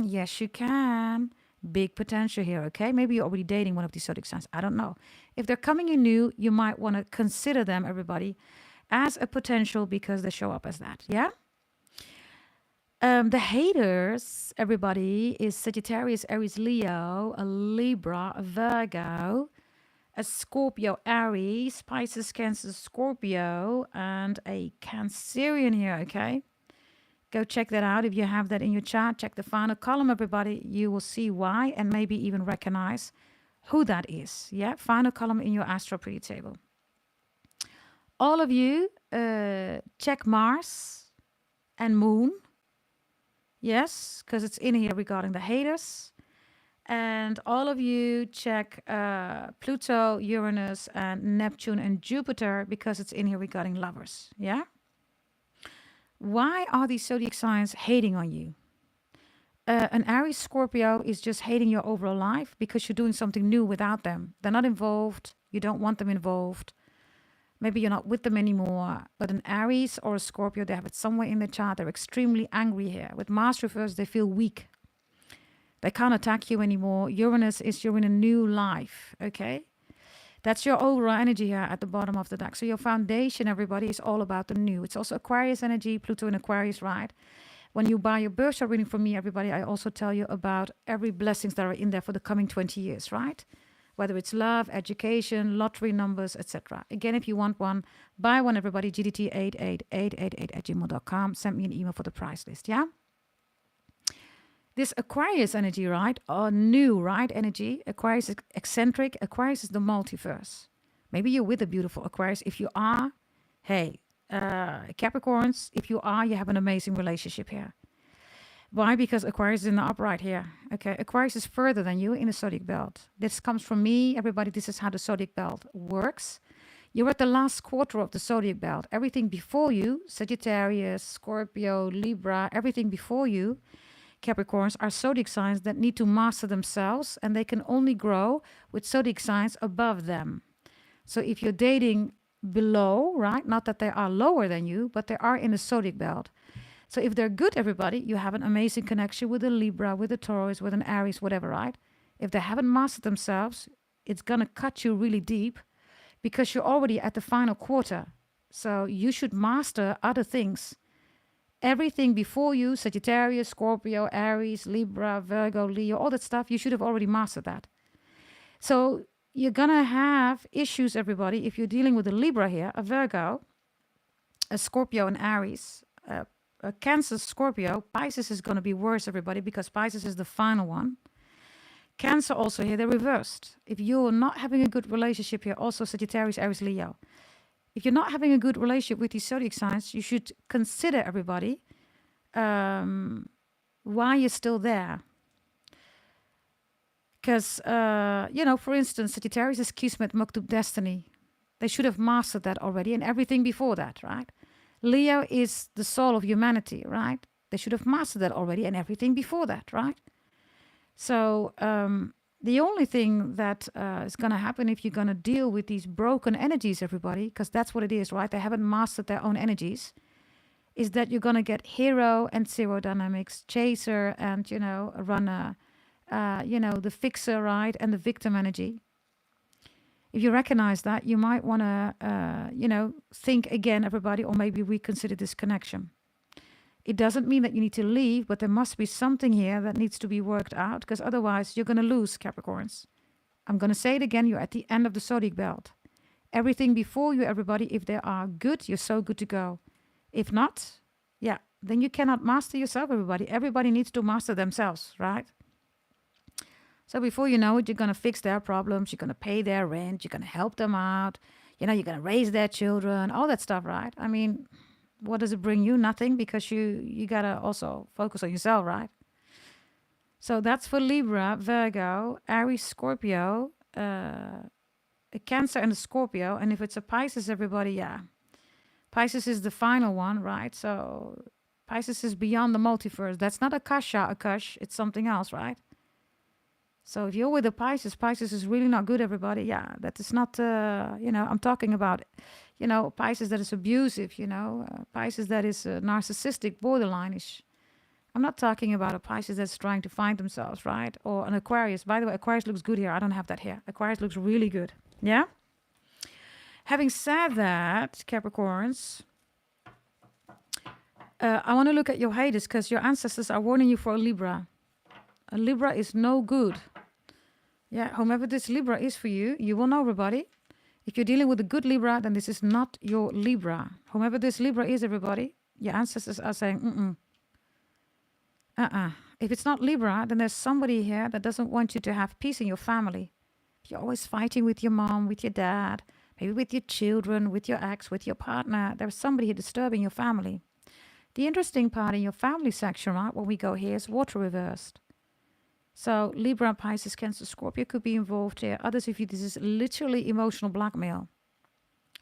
Yes, you can. Big potential here, okay? Maybe you're already dating one of these zodiac signs. I don't know. If they're coming in new, you might want to consider them, everybody, as a potential because they show up as that, yeah? The haters, everybody, is Sagittarius, Aries, Leo, a Libra, a Virgo, a Scorpio, Aries, Pisces, Cancer, Scorpio, and a Cancerian here, okay? Go check that out. If you have that in your chart, check the final column, everybody. You will see why and maybe even recognize who that is, yeah? Final column in your Astro Pretty table. All of you, check Mars and Moon. Yes, because it's in here regarding the haters. And all of you check Pluto, Uranus, and Neptune and Jupiter because it's in here regarding lovers. Yeah? Why are these zodiac signs hating on you? An Aries Scorpio is just hating your overall life because you're doing something new without them. They're not involved You don't want them involved. Maybe you're not with them anymore. But an Aries or a Scorpio, they have it somewhere in the chart. They're extremely angry here. With Mars reversed, they feel weak. They can't attack you anymore. Uranus is you're in a new life, okay? That's your overall energy here at the bottom of the deck. So your foundation, everybody, is all about the new. It's also Aquarius energy, Pluto in Aquarius, right? When you buy your birth chart reading from me, everybody, I also tell you about every blessings that are in there for the coming 20 years, right? Whether it's love, education, lottery numbers, etc. Again, if you want one, buy one, everybody, gdt88888@gmail.com. Send me an email for the price list, yeah? This Aquarius energy, right? Or new, right? Energy. Aquarius is eccentric. Aquarius is the multiverse. Maybe you're with a beautiful Aquarius. If you are, hey, Capricorns, if you are, you have an amazing relationship here. Why? Because Aquarius is in the upright here. Okay, Aquarius is further than you in the zodiac belt. This comes from me, everybody. This is how the zodiac belt works. You're at the last quarter of the zodiac belt. Everything before you, Sagittarius, Scorpio, Libra, everything before you, Capricorns, are zodiac signs that need to master themselves, and they can only grow with zodiac signs above them. So if you're dating below, right, not that they are lower than you, but they are in the zodiac belt. So if they're good, everybody, you have an amazing connection with a Libra, with a Taurus, with an Aries, whatever, right? If they haven't mastered themselves, it's going to cut you really deep because you're already at the final quarter. So you should master other things. Everything before you, Sagittarius, Scorpio, Aries, Libra, Virgo, Leo, all that stuff, you should have already mastered that. So you're going to have issues, everybody, if you're dealing with a Libra here, a Virgo, a Scorpio, and Aries, a Cancer, Scorpio. Pisces is going to be worse, everybody, because Pisces is the final one. Cancer also here, they're reversed. If you're not having a good relationship here, also Sagittarius, Aries, Leo. If you're not having a good relationship with these zodiac signs, you should consider, everybody, why you're still there. Because, for instance, Sagittarius is Kismet, Maktub, Destiny. They should have mastered that already and everything before that, right? Leo is the soul of humanity, right? They should have mastered that already and everything before that, right? So the only thing that is going to happen if you're going to deal with these broken energies, everybody, because that's what it is, right? They haven't mastered their own energies, is that you're going to get hero and zero dynamics, chaser and, a runner, the fixer, right? And the victim energy. If you recognize that, you might want to, think again, everybody, or maybe reconsider this connection. It doesn't mean that you need to leave, but there must be something here that needs to be worked out, because otherwise you're going to lose, Capricorns. I'm going to say it again, you're at the end of the zodiac belt. Everything before you, everybody, if they are good, you're so good to go. If not, then you cannot master yourself, everybody. Everybody needs to master themselves, right? So before you know it, you're going to fix their problems, you're going to pay their rent, you're going to help them out, you're going to raise their children, all that stuff, right? I mean, what does it bring you? Nothing, because you got to also focus on yourself, right? So that's for Libra, Virgo, Aries, Scorpio, a Cancer and a Scorpio. And if it's a Pisces, everybody, Pisces is the final one, right? So Pisces is beyond the multiverse. That's not a Kush, it's something else, right? So if you're with a Pisces is really not good, everybody. Yeah, that is not, I'm talking about, Pisces that is abusive, Pisces that is narcissistic, borderline-ish. I'm not talking about a Pisces that's trying to find themselves, right? Or an Aquarius. By the way, Aquarius looks good here. I don't have that here. Aquarius looks really good. Yeah? Having said that, Capricorns, I want to look at your haters because your ancestors are warning you for a Libra. A Libra is no good. Yeah, whomever this Libra is for you, you will know, everybody. If you're dealing with a good Libra, then this is not your Libra. Whomever this Libra is, everybody, your ancestors are saying, If it's not Libra, then there's somebody here that doesn't want you to have peace in your family. If you're always fighting with your mom, with your dad, maybe with your children, with your ex, with your partner, there's somebody here disturbing your family. The interesting part in your family section, right, when we go here, is water reversed. So Libra, Pisces, Cancer, Scorpio could be involved here. Others of you, this is literally emotional blackmail.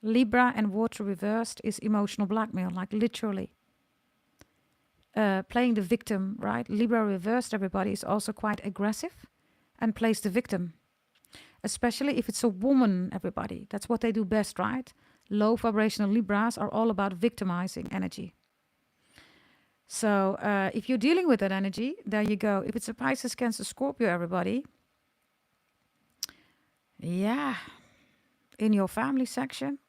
Libra and water reversed is emotional blackmail, like literally. Playing the victim, right? Libra reversed, everybody, is also quite aggressive and plays the victim. especially if it's a woman, everybody. That's what they do best, right? Low vibrational Libras are all about victimizing energy. So if you're dealing with that energy, there you go. If it's a Pisces, Cancer, Scorpio, everybody, yeah, in your family section,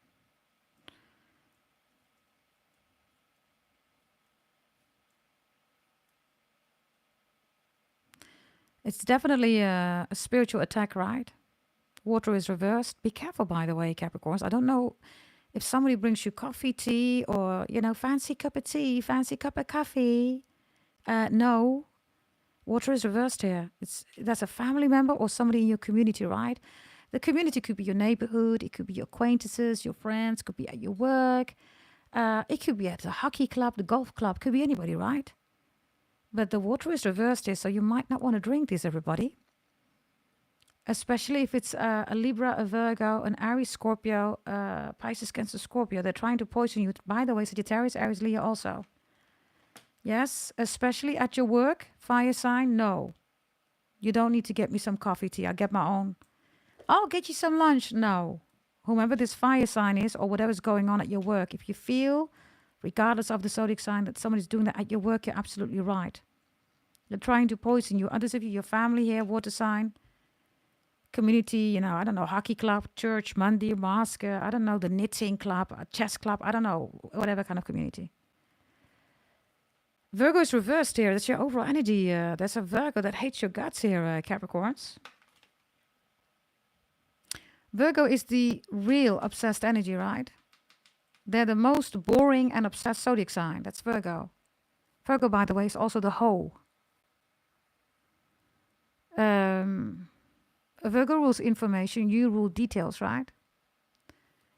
it's definitely a spiritual attack, right? Water is reversed. Be careful, by the way, Capricorns. I don't know if somebody brings you coffee, tea, or, fancy cup of tea, fancy cup of coffee. No, water is reversed here. That's a family member or somebody in your community, right? The community could be your neighborhood. It could be your acquaintances, your friends. Could be at your work. It could be at the hockey club, the golf club. Could be anybody, right? But the water is reversed here, so you might not want to drink this, everybody. Especially if it's a Libra, a Virgo, an Aries, Scorpio, Pisces, Cancer, Scorpio. They're trying to poison you. By the way, Sagittarius, Aries, Leo also. Yes, especially at your work, fire sign, no. You don't need to get me some coffee, tea. I'll get my own. I'll get you some lunch. No. Whomever this fire sign is or whatever's going on at your work, if you feel, regardless of the zodiac sign, that somebody's doing that at your work, you're absolutely right. They're trying to poison you. Others of you, your family here, water sign, community, I don't know, hockey club, church, Monday, mosque, I don't know, the knitting club, a chess club, I don't know, whatever kind of community. Virgo is reversed here. That's your overall energy. There's a Virgo that hates your guts here, Capricorns. Virgo is the real obsessed energy, right? They're the most boring and obsessed zodiac sign. That's Virgo. Virgo, by the way, is also the hoe. Virgo rules information. You rule details, right?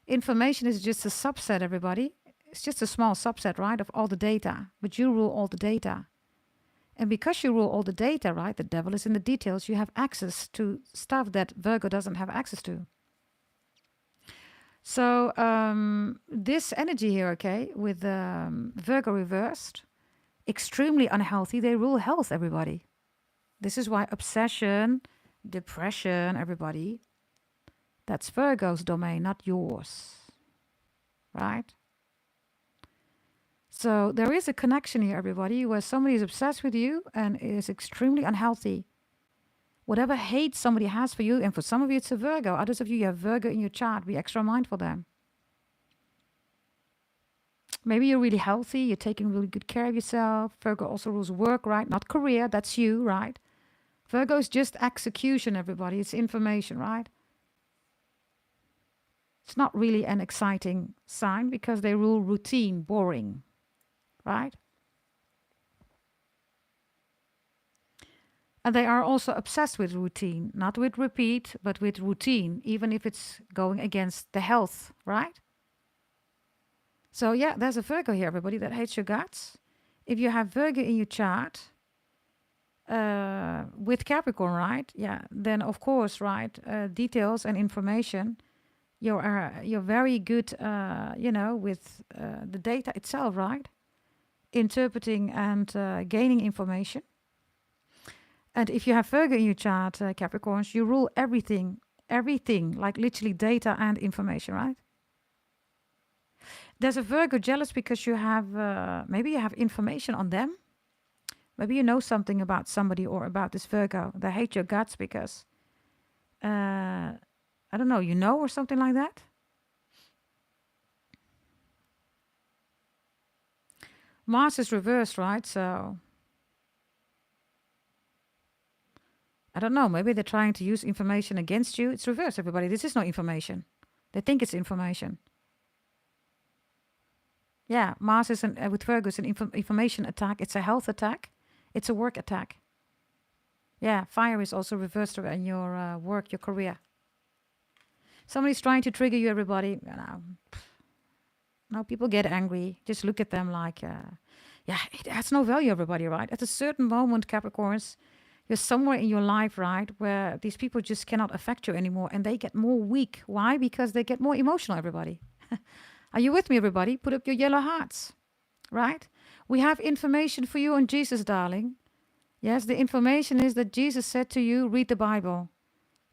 Information is just a subset, everybody. It's just a small subset, right, of all the data. But you rule all the data. And because you rule all the data, right, the devil is in the details, you have access to stuff that Virgo doesn't have access to. So this energy here, okay, with Virgo reversed, extremely unhealthy. They rule health, everybody. This is why obsession, depression, everybody, that's Virgo's domain, not yours, right? So there is a connection here, everybody, where somebody is obsessed with you and is extremely unhealthy. Whatever hate somebody has for you, and for some of you it's a Virgo, others of you have Virgo in your chart, be extra mindful then. Maybe you're really healthy, you're taking really good care of yourself. Virgo also rules work, right? Not career, that's you, right? Virgo is just execution, everybody. It's information, right? It's not really an exciting sign because they rule routine, boring, right? And they are also obsessed with routine, not with repeat, but with routine, even if it's going against the health, right? So yeah, there's a Virgo here, everybody, that hates your guts. If you have Virgo in your chart with Capricorn, right? Yeah, then of course, right, details and information. You're very good, with the data itself, right? Interpreting and gaining information. And if you have Virgo in your chart, Capricorns, you rule everything, like literally data and information, right? There's a Virgo jealous because you have, maybe you have information on them. Maybe you know something about somebody or about this Virgo. They hate your guts because, I don't know, or something like that. Mars is reversed, right? So I don't know. Maybe they're trying to use information against you. It's reversed, everybody. This is no information. They think it's information. Yeah, Mars is with Virgo is an information attack. It's a health attack. It's a work attack. Yeah, fire is also reversed in your work, your career. Somebody's trying to trigger you, everybody. Now people get angry. Just look at them like, it has no value, everybody, right? At a certain moment, Capricorns, you're somewhere in your life, right, where these people just cannot affect you anymore and they get more weak. Why? Because they get more emotional, everybody. Are you with me, everybody? Put up your yellow hearts, right? We have information for you on Jesus, darling. Yes, the information is that Jesus said to you, read the Bible.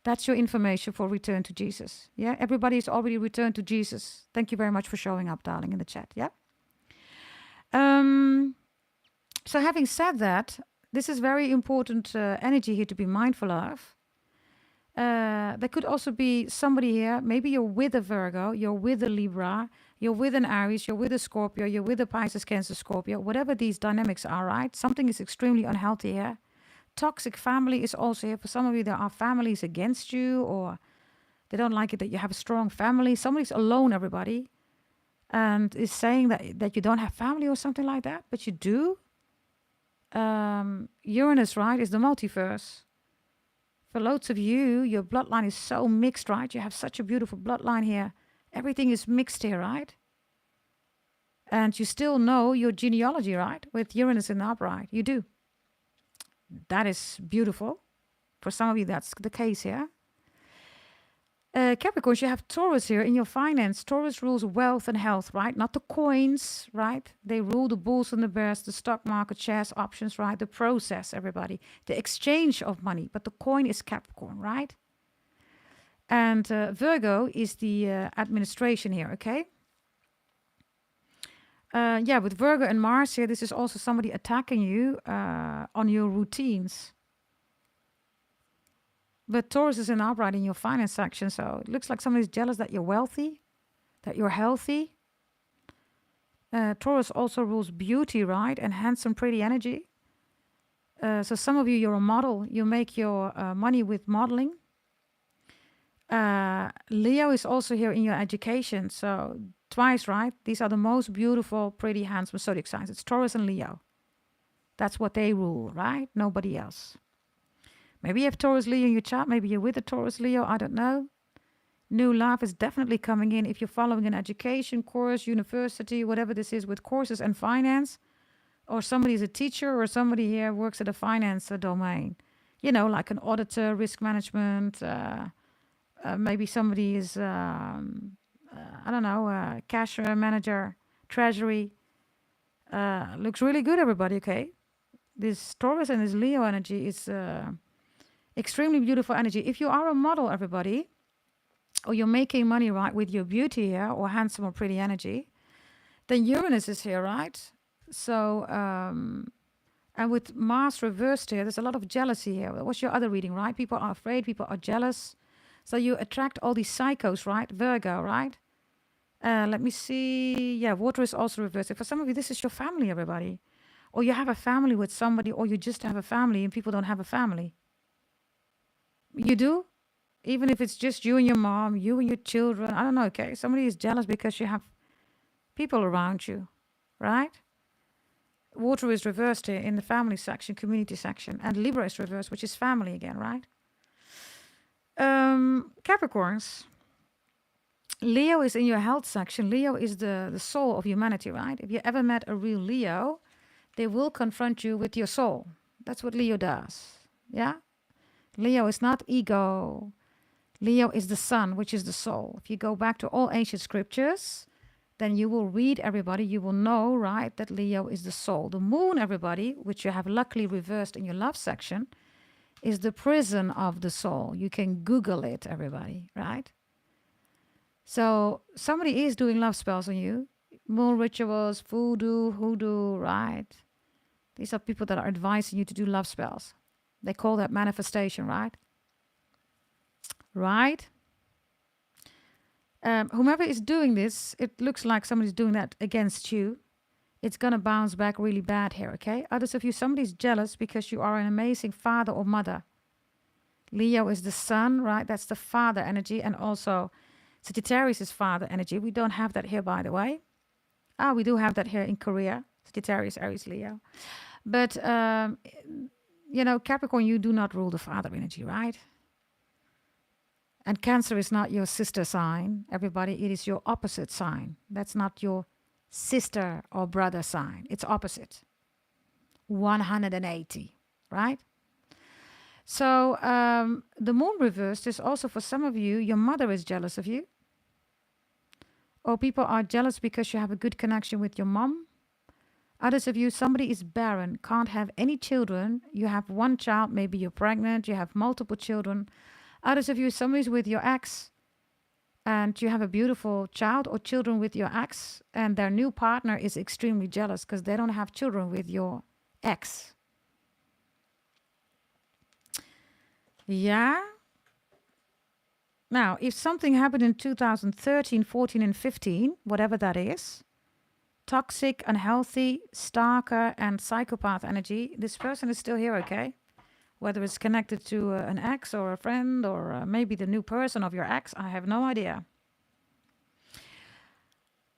That's your information for return to Jesus. Yeah, everybody's already returned to Jesus. Thank you very much for showing up, darling, in the chat. Yeah. Um, so having said that, this is very important energy here to be mindful of. There could also be somebody here. Maybe you're with a Virgo, you're with a Libra, you're with an Aries, you're with a Scorpio, you're with a Pisces, Cancer, Scorpio. Whatever these dynamics are, right? Something is extremely unhealthy here. Toxic family is also here. For some of you, there are families against you, or they don't like it that you have a strong family. Somebody's alone, everybody, and is saying that you don't have family or something like that, but you do. Uranus, right, is the multiverse. For loads of you, your bloodline is so mixed, right? You have such a beautiful bloodline here. Everything is mixed here, right? And you still know your genealogy, right? With Uranus in the upright. You do. That is beautiful. For some of you, that's the case here. Capricorns, you have Taurus here in your finance. Taurus rules wealth and health, right? Not the coins, right? They rule the bulls and the bears, the stock market, shares, options, right? The process, everybody. The exchange of money. But the coin is Capricorn, right? And Virgo is the administration here, okay? Yeah, with Virgo and Mars here, this is also somebody attacking you on your routines. But Taurus is in upright in your finance section, so it looks like somebody's jealous that you're wealthy, that you're healthy. Taurus also rules beauty, right? And handsome, pretty energy. So some of you, you're a model. You make your money with modeling. Leo is also here in your education, so twice, right? These are the most beautiful, pretty, handsome zodiac signs. It's Taurus and Leo. That's what they rule, right? Nobody else. Maybe you have Taurus Leo in your chart. Maybe you're with a Taurus Leo. I don't know. New love is definitely coming in if you're following an education course, university, whatever this is with courses and finance. Or somebody is a teacher or somebody here works at a finance domain. You know, like an auditor, risk management. Maybe somebody is, I don't know, cash manager, treasury. Looks really good, everybody, okay? This Taurus and this Leo energy is... extremely beautiful energy. If you are a model, everybody, or you're making money, right, with your beauty here, or handsome or pretty energy, then Uranus is here, right? So, and with Mars reversed here, there's a lot of jealousy here. What's your other reading, right? People are afraid, people are jealous. So you attract all these psychos, right? Virgo, right? Let me see. Yeah, water is also reversed. For some of you, this is your family, everybody. Or you have a family with somebody, or you just have a family and people don't have a family. You do? Even if it's just you and your mom, you and your children. I don't know, okay? Somebody is jealous because you have people around you, right? Water is reversed here in the family section, community section. And Libra is reversed, which is family again, right? Capricorns. Leo is in your health section. Leo is the soul of humanity, right? If you ever met a real Leo, they will confront you with your soul. That's what Leo does, yeah? Leo is not ego. Leo is the sun, which is the soul. If you go back to all ancient scriptures, then you will read, everybody, you will know, right, that Leo is the soul. The moon, everybody, which you have luckily reversed in your love section, is the prison of the soul. You can Google it, everybody, right? So somebody is doing love spells on you. Moon rituals, voodoo, hoodoo, right? These are people that are advising you to do love spells. They call that manifestation, right? Right? Whomever is doing this, it looks like somebody's doing that against you. It's going to bounce back really bad here, okay? Others of you, somebody's jealous because you are an amazing father or mother. Leo is the sun, right? That's the father energy. And also Sagittarius is father energy. We don't have that here, by the way. We do have that here in Korea. Sagittarius, Aries, Leo. But... you know, Capricorn, you do not rule the father energy, right? And Cancer is not your sister sign. Everybody, it is your opposite sign. That's not your sister or brother sign. It's opposite. 180, right? So the moon reversed is also for some of you, your mother is jealous of you. Or people are jealous because you have a good connection with your mom. Others of you, somebody is barren, can't have any children. You have one child, maybe you're pregnant, you have multiple children. Others of you, somebody's with your ex and you have a beautiful child or children with your ex, and their new partner is extremely jealous because they don't have children with your ex. Yeah. Now, if something happened in 2013, 14, and 15, whatever that is, toxic, unhealthy, stalker, and psychopath energy, this person is still here, okay? Whether it's connected to an ex or a friend or maybe the new person of your ex, I have no idea.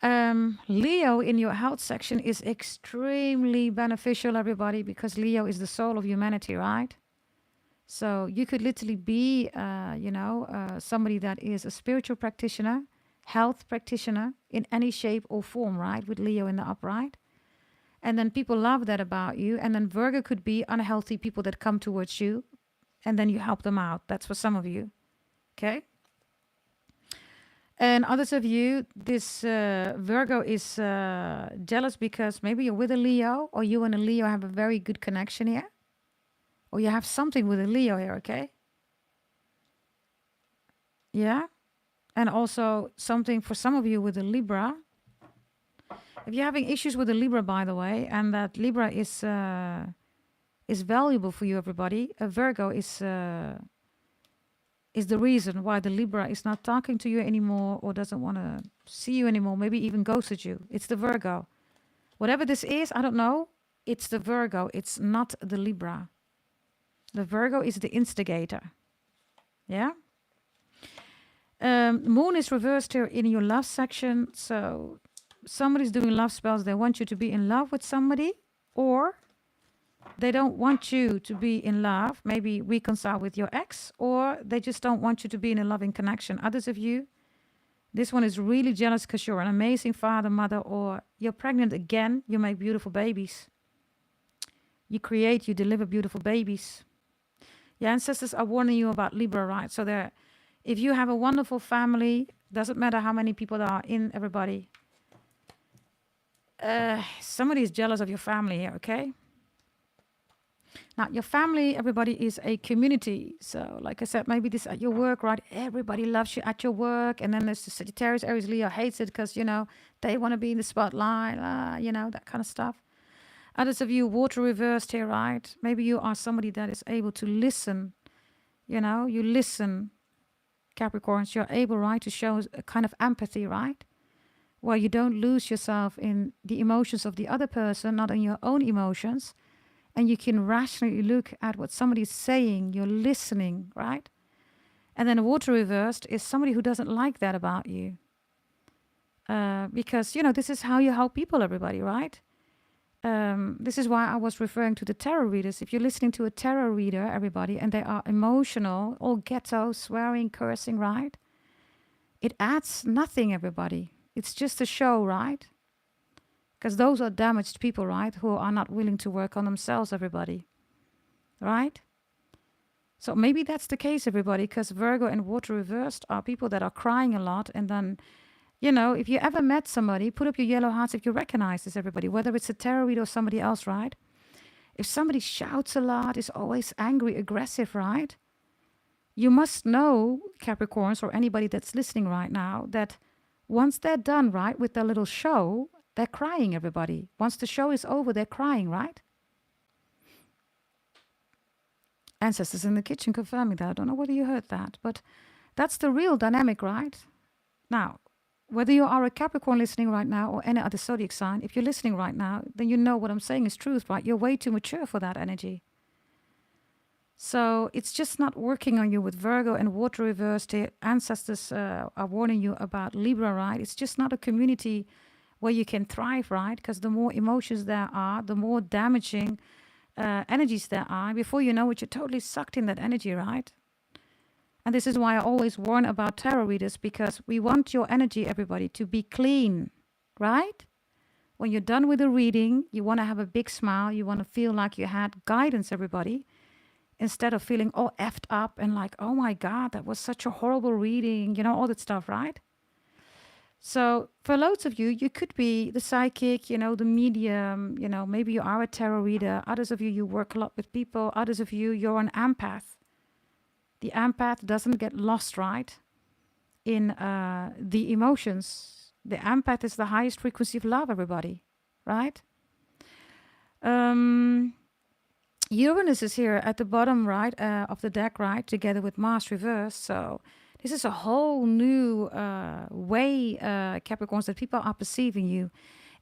Leo in your health section is extremely beneficial, everybody, because Leo is the soul of humanity, right? So you could literally be, somebody that is a spiritual practitioner, health practitioner in any shape or form, right? With Leo in the upright. And then people love that about you. And then Virgo could be unhealthy people that come towards you. And then you help them out. That's for some of you. Okay? And others of you, this Virgo is jealous because maybe you're with a Leo, or you and a Leo have a very good connection here. Or you have something with a Leo here, okay? Yeah? And also something for some of you with a Libra. If you're having issues with a Libra, by the way, and that Libra is valuable for you, everybody, a Virgo is the reason why the Libra is not talking to you anymore or doesn't want to see you anymore, maybe even ghosted you. It's the Virgo. Whatever this is, I don't know. It's the Virgo. It's not the Libra. The Virgo is the instigator. Yeah? Moon is reversed here in your love section. So somebody's doing love spells. They want you to be in love with somebody, or they don't want you to be in love, maybe reconcile with your ex, or they just don't want you to be in a loving connection. Others of you, this one is really jealous because you're an amazing father, mother, or you're pregnant again. You make beautiful babies. You create, you deliver beautiful babies. Your ancestors are warning you about Libra, right? So if you have a wonderful family, doesn't matter how many people there are in everybody, somebody is jealous of your family here, okay? Now, your family, everybody, is a community. So, like I said, maybe this at your work, right? Everybody loves you at your work. And then there's the Sagittarius, Aries, Leo hates it because, they want to be in the spotlight, that kind of stuff. Others of you, water reversed here, right? Maybe you are somebody that is able to listen. You listen, Capricorns. You're able, right, to show a kind of empathy, right? Where you don't lose yourself in the emotions of the other person, not in your own emotions. And you can rationally look at what somebody's saying. You're listening, right? And then water reversed is somebody who doesn't like that about you. Because, this is how you help people, everybody, right? This is why I was referring to the tarot readers. If you're listening to a tarot reader, everybody, and they are emotional, all ghetto, swearing, cursing, right? It adds nothing, everybody. It's just a show, right? Because those are damaged people, right? Who are not willing to work on themselves, everybody. Right? So maybe that's the case, everybody, because Virgo and water reversed are people that are crying a lot. And then, if you ever met somebody, put up your yellow hearts if you recognize this, everybody, whether it's a tarot reader or somebody else, right? If somebody shouts a lot, is always angry, aggressive, right? You must know, Capricorns, or anybody that's listening right now, that once they're done, right, with their little show, they're crying, everybody. Once the show is over, they're crying, right? Ancestors in the kitchen confirming that. I don't know whether you heard that, but that's the real dynamic, right? Now, whether you are a Capricorn listening right now or any other zodiac sign, if you're listening right now, then you know what I'm saying is truth, right? You're way too mature for that energy. So it's just not working on you with Virgo and water reversed. The ancestors are warning you about Libra, right? It's just not a community where you can thrive, right? Because the more emotions there are, the more damaging energies there are. Before you know it, you're totally sucked in that energy, right? And this is why I always warn about tarot readers, because we want your energy, everybody, to be clean, right? When you're done with a reading, you want to have a big smile. You want to feel like you had guidance, everybody, instead of feeling all effed up and like, oh my God, that was such a horrible reading, all that stuff, right? So for loads of you, you could be the psychic, the medium, maybe you are a tarot reader. Others of you, you work a lot with people. Others of you, you're an empath. The empath doesn't get lost, right, in the emotions. The empath is the highest frequency of love, everybody, right? Um, Uranus is here at the bottom right of the deck, right, together with Mars reverse. So this is a whole new way, Capricorns, that people are perceiving you.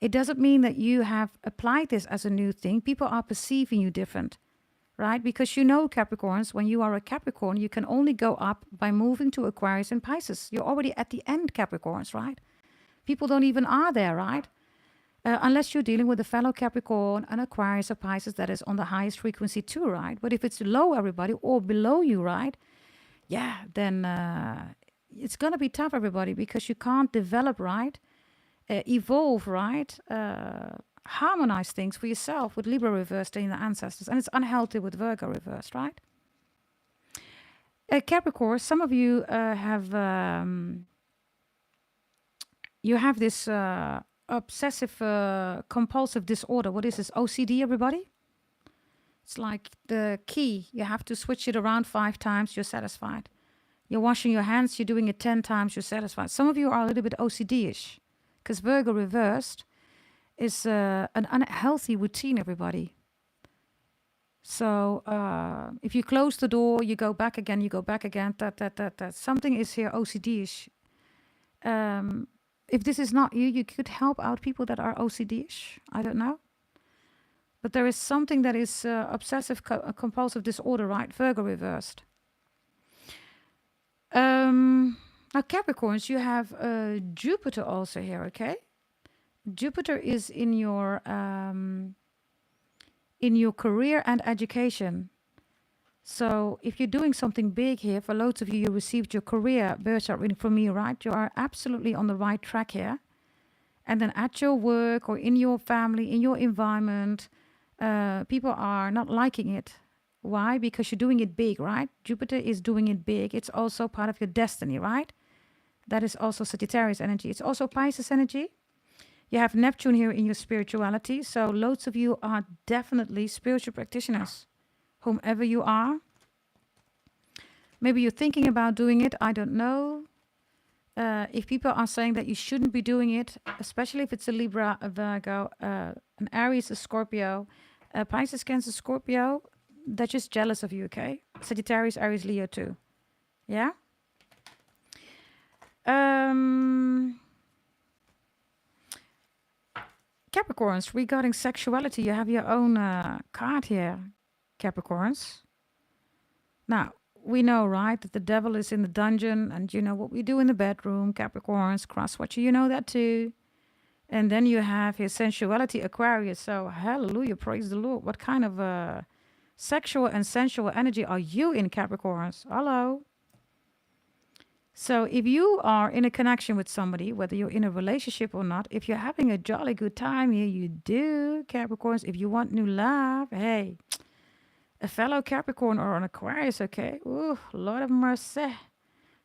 It doesn't mean that you have applied this as a new thing. People are perceiving you different, right? Because you know, Capricorns, when you are a Capricorn, you can only go up by moving to Aquarius and Pisces. You're already at the end, Capricorns, right? People don't even are there, right? Unless you're dealing with a fellow Capricorn, an Aquarius or Pisces that is on the highest frequency too, right? But if it's low, everybody, or below you, right? Yeah, then it's going to be tough, everybody, because you can't develop, right? Evolve, right? Harmonize things for yourself with Libra reversed in the ancestors. And it's unhealthy with Virgo reversed, right? Capricorn, some of you you have this obsessive compulsive disorder. What is this? OCD, everybody? It's like the key. You have to switch it around 5 times, you're satisfied. You're washing your hands, you're doing it 10 times, you're satisfied. Some of you are a little bit OCD-ish, because Virgo reversed is an unhealthy routine, everybody. So if you close the door, you go back again, you go back again. That. Something is here OCD-ish. If this is not you, you could help out people that are OCD-ish. I don't know. But there is something that is obsessive compulsive disorder, right? Virgo reversed. Now, Capricorns, you have Jupiter also here, okay? Jupiter is in your career and education. So if you're doing something big here, for loads of you, you received your career birth chart reading from me, right? You are absolutely on the right track here. And then at your work or in your family, in your environment, people are not liking it. Why? Because you're doing it big, right? Jupiter is doing it big. It's also part of your destiny, right? That is also Sagittarius energy. It's also Pisces energy. You have Neptune here in your spirituality. So loads of you are definitely spiritual practitioners. Whomever you are. Maybe you're thinking about doing it. I don't know. If people are saying that you shouldn't be doing it, especially if it's a Libra, a Virgo, an Aries, a Scorpio, Pisces, Cancer, Scorpio, they're just jealous of you, okay? Sagittarius, Aries, Leo too. Yeah? Capricorns, regarding sexuality, you have your own card here, Capricorns. Now, we know, right, that the devil is in the dungeon, and you know what we do in the bedroom, Capricorns, cross-watcher, you know that too. And then you have his sensuality, Aquarius. So, hallelujah, praise the Lord. What kind of sexual and sensual energy are you in, Capricorns? Hello. So if you are in a connection with somebody, whether you're in a relationship or not, if you're having a jolly good time here, you do, Capricorns. If you want new love, hey, a fellow Capricorn or an Aquarius, okay? Ooh, Lord of mercy.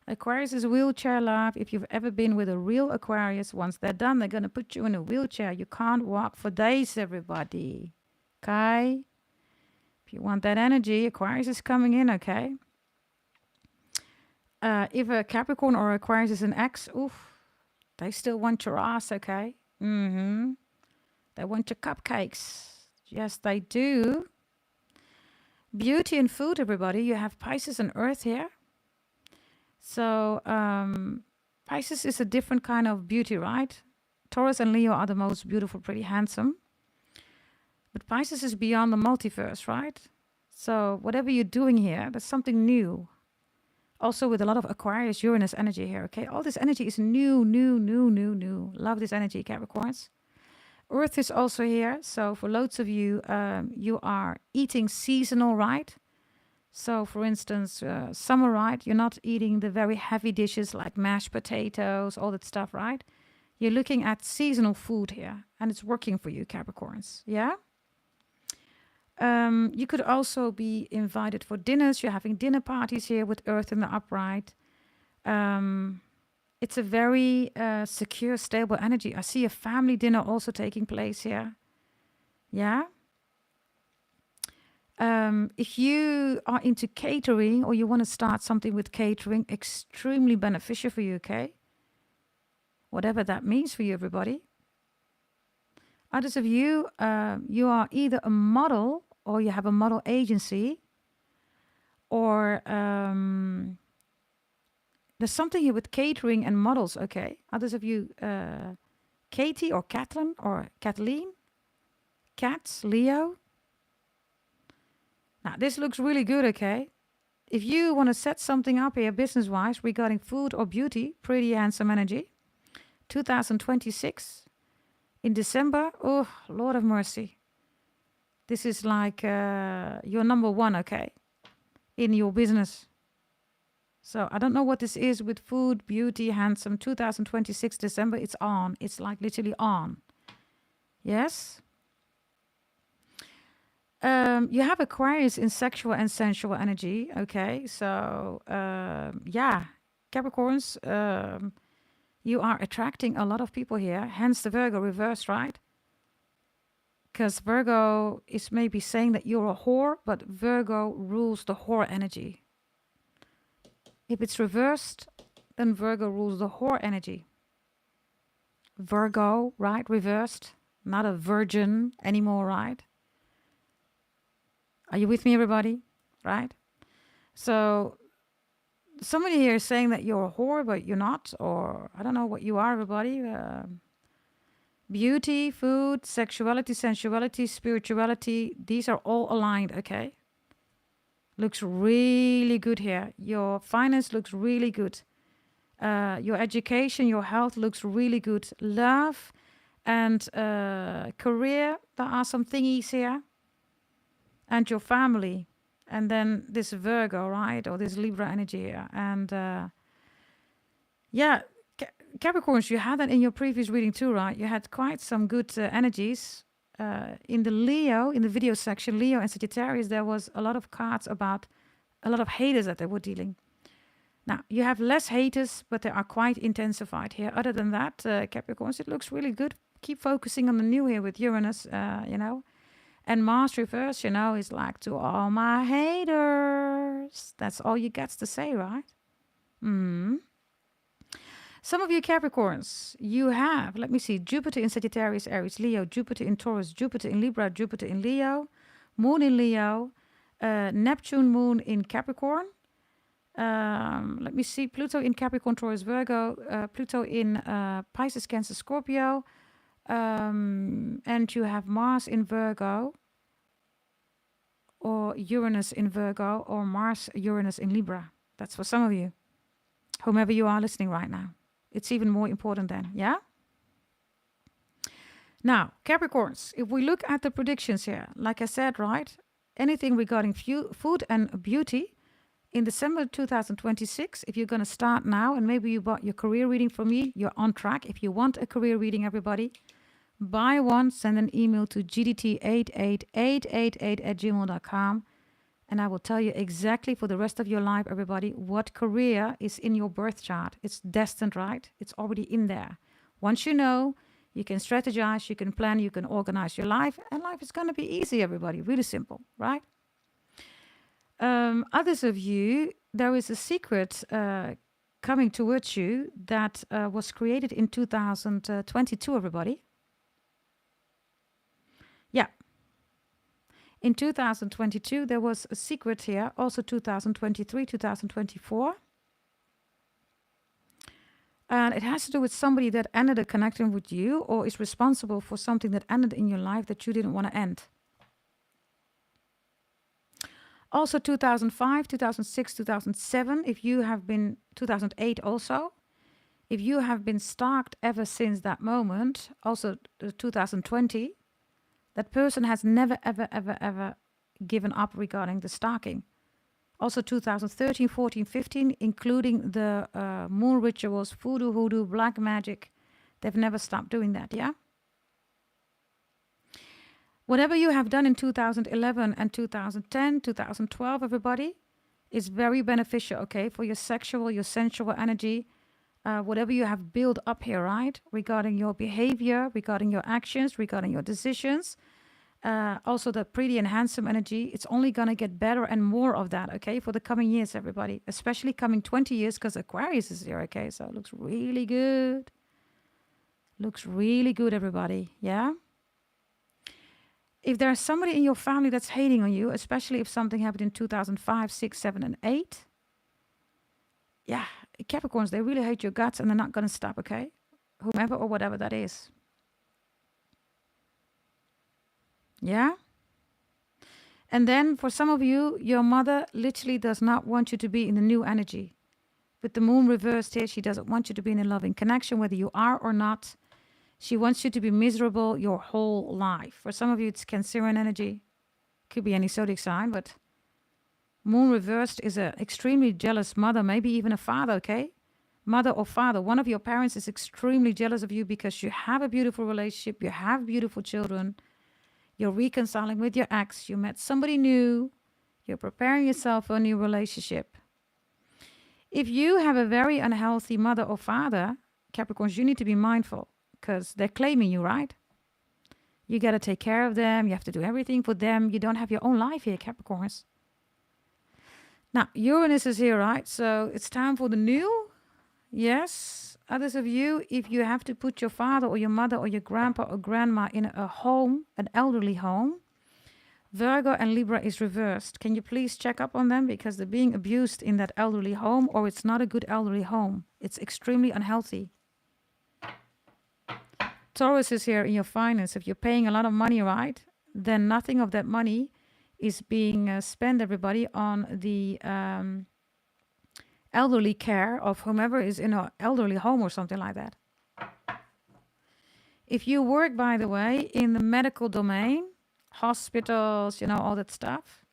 Aquarius is wheelchair love. If you've ever been with a real Aquarius, once they're done, they're going to put you in a wheelchair. You can't walk for days, everybody. Okay? If you want that energy, Aquarius is coming in, okay? If a Capricorn or Aquarius is an ex, oof, they still want your ass, okay? They want your cupcakes. Yes, they do. Beauty and food, everybody. You have Pisces and Earth here. So Pisces is a different kind of beauty, right? Taurus and Leo are the most beautiful, pretty handsome. But Pisces is beyond the multiverse, right? So whatever you're doing here, that's something new. Also with a lot of Aquarius, Uranus energy here, okay? All this energy is new. Love this energy, Capricorns. Earth is also here. So for loads of you, you are eating seasonal, right? So for instance, summer, right? You're not eating the very heavy dishes like mashed potatoes, all that stuff, right? You're looking at seasonal food here, and it's working for you, Capricorns. Yeah? You could also be invited for dinners. You're having dinner parties here with Earth in the upright. It's a very secure, stable energy. I see a family dinner also taking place here. Yeah? If you are into catering or you want to start something with catering, extremely beneficial for you, okay? Whatever that means for you, everybody. Others of you, you are either a model or you have a model agency, or there's something here with catering and models, okay? Others of you, Katie or Kathleen or Kathleen, Cats, Leo. Now, this looks really good, okay? If you want to set something up here business-wise regarding food or beauty, pretty handsome energy, 2026 in December, oh, Lord of mercy. This is like your number one, okay, in your business. So I don't know what this is with food, beauty, handsome, 2026 December, it's on. It's like literally on. Yes? You have Aquarius in sexual and sensual energy, okay? So, yeah, Capricorns, you are attracting a lot of people here, hence the Virgo reverse, right? Because Virgo is maybe saying that you're a whore, but Virgo rules the whore energy. If it's reversed, then Virgo rules the whore energy. Virgo, right? Reversed, not a virgin anymore, right? Are you with me, everybody? Right? So somebody here is saying that you're a whore, but you're not, or I don't know what you are, everybody. Beauty, food, sexuality, sensuality, spirituality, these are all aligned, okay? Looks really good here. Your finance looks really good. Your education, your health looks really good. Love and career, there are some thingies here. And your family. And then this Virgo, right? Or this Libra energy here. And yeah, Capricorns, you had that in your previous reading too, right? You had quite some good energies. In the Leo, in the video section, Leo and Sagittarius, there was a lot of cards about a lot of haters that they were dealing. Now, you have less haters, but they are quite intensified here. Other than that, Capricorns, it looks really good. Keep focusing on the new here with Uranus, you know. And Mars reverse, you know, is like, to all my haters. That's all you get to say, right? Some of you Capricorns, you have, let me see, Jupiter in Sagittarius, Aries, Leo, Jupiter in Taurus, Jupiter in Libra, Jupiter in Leo, Moon in Leo, Neptune Moon in Capricorn. Let me see, Pluto in Capricorn, Taurus, Virgo, Pluto in Pisces, Cancer, Scorpio. And you have Mars in Virgo, or Uranus in Virgo, or Mars, Uranus in Libra. That's for some of you, whomever you are listening right now. It's even more important then, yeah? Now, Capricorns, if we look at the predictions here, like I said, right, anything regarding food and beauty, in December 2026, if you're going to start now, and maybe you bought your career reading from me, you're on track. If you want a career reading, everybody, buy one, send an email to gdt88888@gmail.com, and I will tell you exactly for the rest of your life, everybody, what career is in your birth chart. It's destined, right? It's already in there. Once you know, you can strategize, you can plan, you can organize your life, and life is going to be easy, everybody. Really simple, right? Others of you, there is a secret coming towards you that was created in 2022, everybody. Yeah. In 2022, there was a secret here, also 2023, 2024. And it has to do with somebody that ended a connection with you or is responsible for something that ended in your life that you didn't want to end. Also 2005, 2006, 2007, if you have been, 2008 also, if you have been stalked ever since that moment, also 2020, that person has never, ever, ever, ever given up regarding the stalking. Also 2013, 14, 15, including the moon rituals, voodoo, hoodoo, black magic. They've never stopped doing that, yeah? Whatever you have done in 2011 and 2010, 2012, everybody, is very beneficial, okay, for your sexual, your sensual energy. Whatever you have built up here, right, regarding your behavior, regarding your actions, regarding your decisions, Also the pretty and handsome energy. It's only going to get better and more of that, okay, for the coming years, everybody. Especially coming 20 years because Aquarius is here, okay? So it looks really good. Looks really good, everybody. Yeah? If there's somebody in your family that's hating on you, especially if something happened in 2005, 6, 7, and 8, yeah, Capricorns, they really hate your guts and they're not going to stop, okay? Whomever or whatever that is. Yeah? And then for some of you, your mother literally does not want you to be in the new energy. With the moon reversed here, she doesn't want you to be in a loving connection, whether you are or not. She wants you to be miserable your whole life. For some of you, it's Cancerian energy. Could be any zodiac sign, but moon reversed is an extremely jealous mother, maybe even a father, okay? Mother or father, one of your parents is extremely jealous of you because you have a beautiful relationship, you have beautiful children, you're reconciling with your ex, you met somebody new, you're preparing yourself for a new relationship. If you have a very unhealthy mother or father, Capricorns, you need to be mindful because they're claiming you, right? You got to take care of them. You have to do everything for them. You don't have your own life here, Capricorns. Now, Uranus is here, right? So it's time for the new. Yes. Others of you, if you have to put your father or your mother or your grandpa or grandma in a home, an elderly home, Virgo and Libra is reversed. Can you please check up on them because they're being abused in that elderly home, or it's not a good elderly home. It's extremely unhealthy. Taurus is here in your finance. If you're paying a lot of money, right, then nothing of that money is being spent, everybody, on the elderly care of whomever is in an elderly home or something like that. If you work, by the way, in the medical domain, hospitals, you know, all that stuff,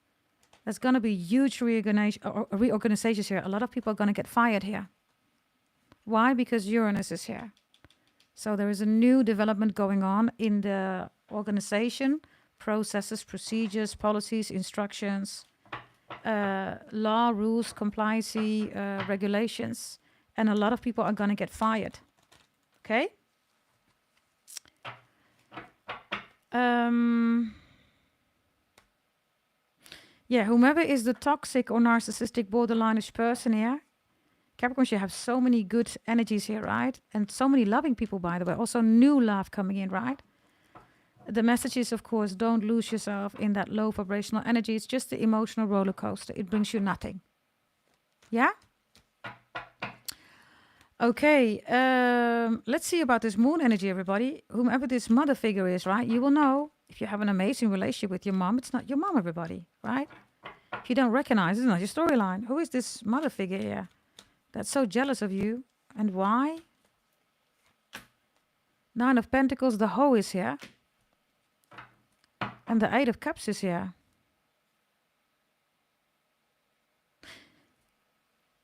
there's going to be huge reorganizations here. A lot of people are going to get fired here. Why? Because Uranus is here. So there is a new development going on in the organization, processes, procedures, policies, instructions, law, rules, compliance, regulations, and a lot of people are going to get fired. Okay? Yeah, whomever is the toxic or narcissistic borderline-ish person here, Capricorns, you have so many good energies here, right? And so many loving people, by the way. Also new love coming in, right? The message is, of course, don't lose yourself in that low vibrational energy. It's just the emotional roller coaster. It brings you nothing. Yeah? Okay. Let's see about this moon energy, everybody. Whomever this mother figure is, right? You will know if you have an amazing relationship with your mom, it's not your mom, everybody, right? If you don't recognize it, it's not your storyline. Who is this mother figure here that's so jealous of you, and why? Nine of Pentacles, the hoe is here. And the Eight of Cups is here.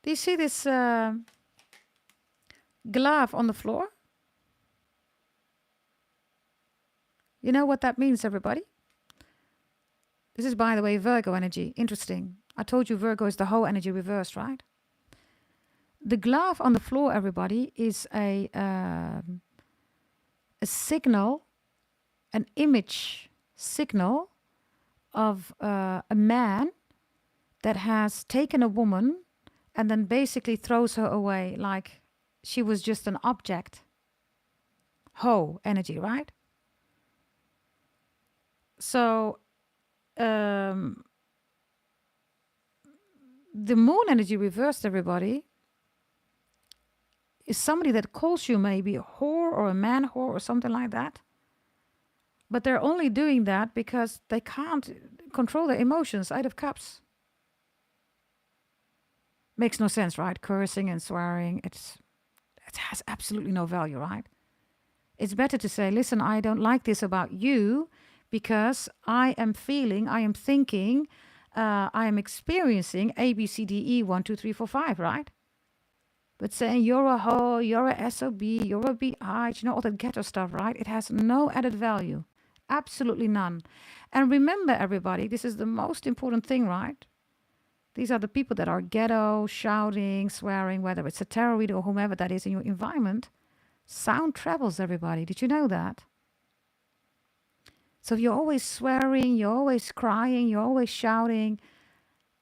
Do you see this glove on the floor? You know what that means, everybody? This is, by the way, Virgo energy. Interesting. I told you Virgo is the whole energy reversed, right? The glove on the floor, everybody, is a signal, an image signal of a man that has taken a woman and then basically throws her away like she was just an object. Ho energy, right? So the moon energy reversed, everybody, is somebody that calls you maybe a whore or a man whore or something like that. But they're only doing that because they can't control their emotions. Eight of Cups. Makes no sense, right? Cursing and swearing. It has absolutely no value, right? It's better to say, listen, I don't like this about you because I am feeling, I am thinking, I am experiencing A, B, C, D, E, 1, 2, 3, 4, 5, right? But saying you're a hoe, you're a SOB, you're a BI, you know, all that ghetto stuff, right? It has no added value. Absolutely none. And remember, everybody, this is the most important thing, right? These are the people that are ghetto, shouting, swearing, whether it's a tarot reader or whomever that is in your environment. Sound travels, everybody. Did you know that? So if you're always swearing, you're always crying, you're always shouting,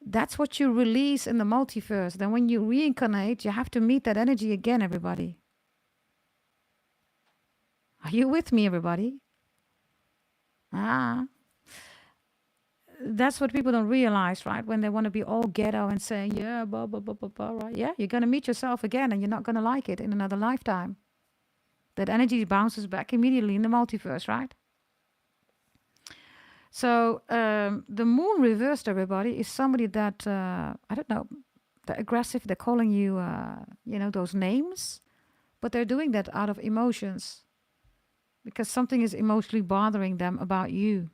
that's what you release in the multiverse. Then when you reincarnate, you have to meet that energy again, everybody. Are you with me, everybody? Ah, that's what people don't realize, right? When they want to be all ghetto and saying, yeah, blah, blah, blah, blah, blah, right? Yeah, you're going to meet yourself again and you're not going to like it in another lifetime. That energy bounces back immediately in the multiverse, right? So the moon reversed, everybody, is somebody that, I don't know, they're aggressive, they're calling you, those names, but they're doing that out of emotions because something is emotionally bothering them about you.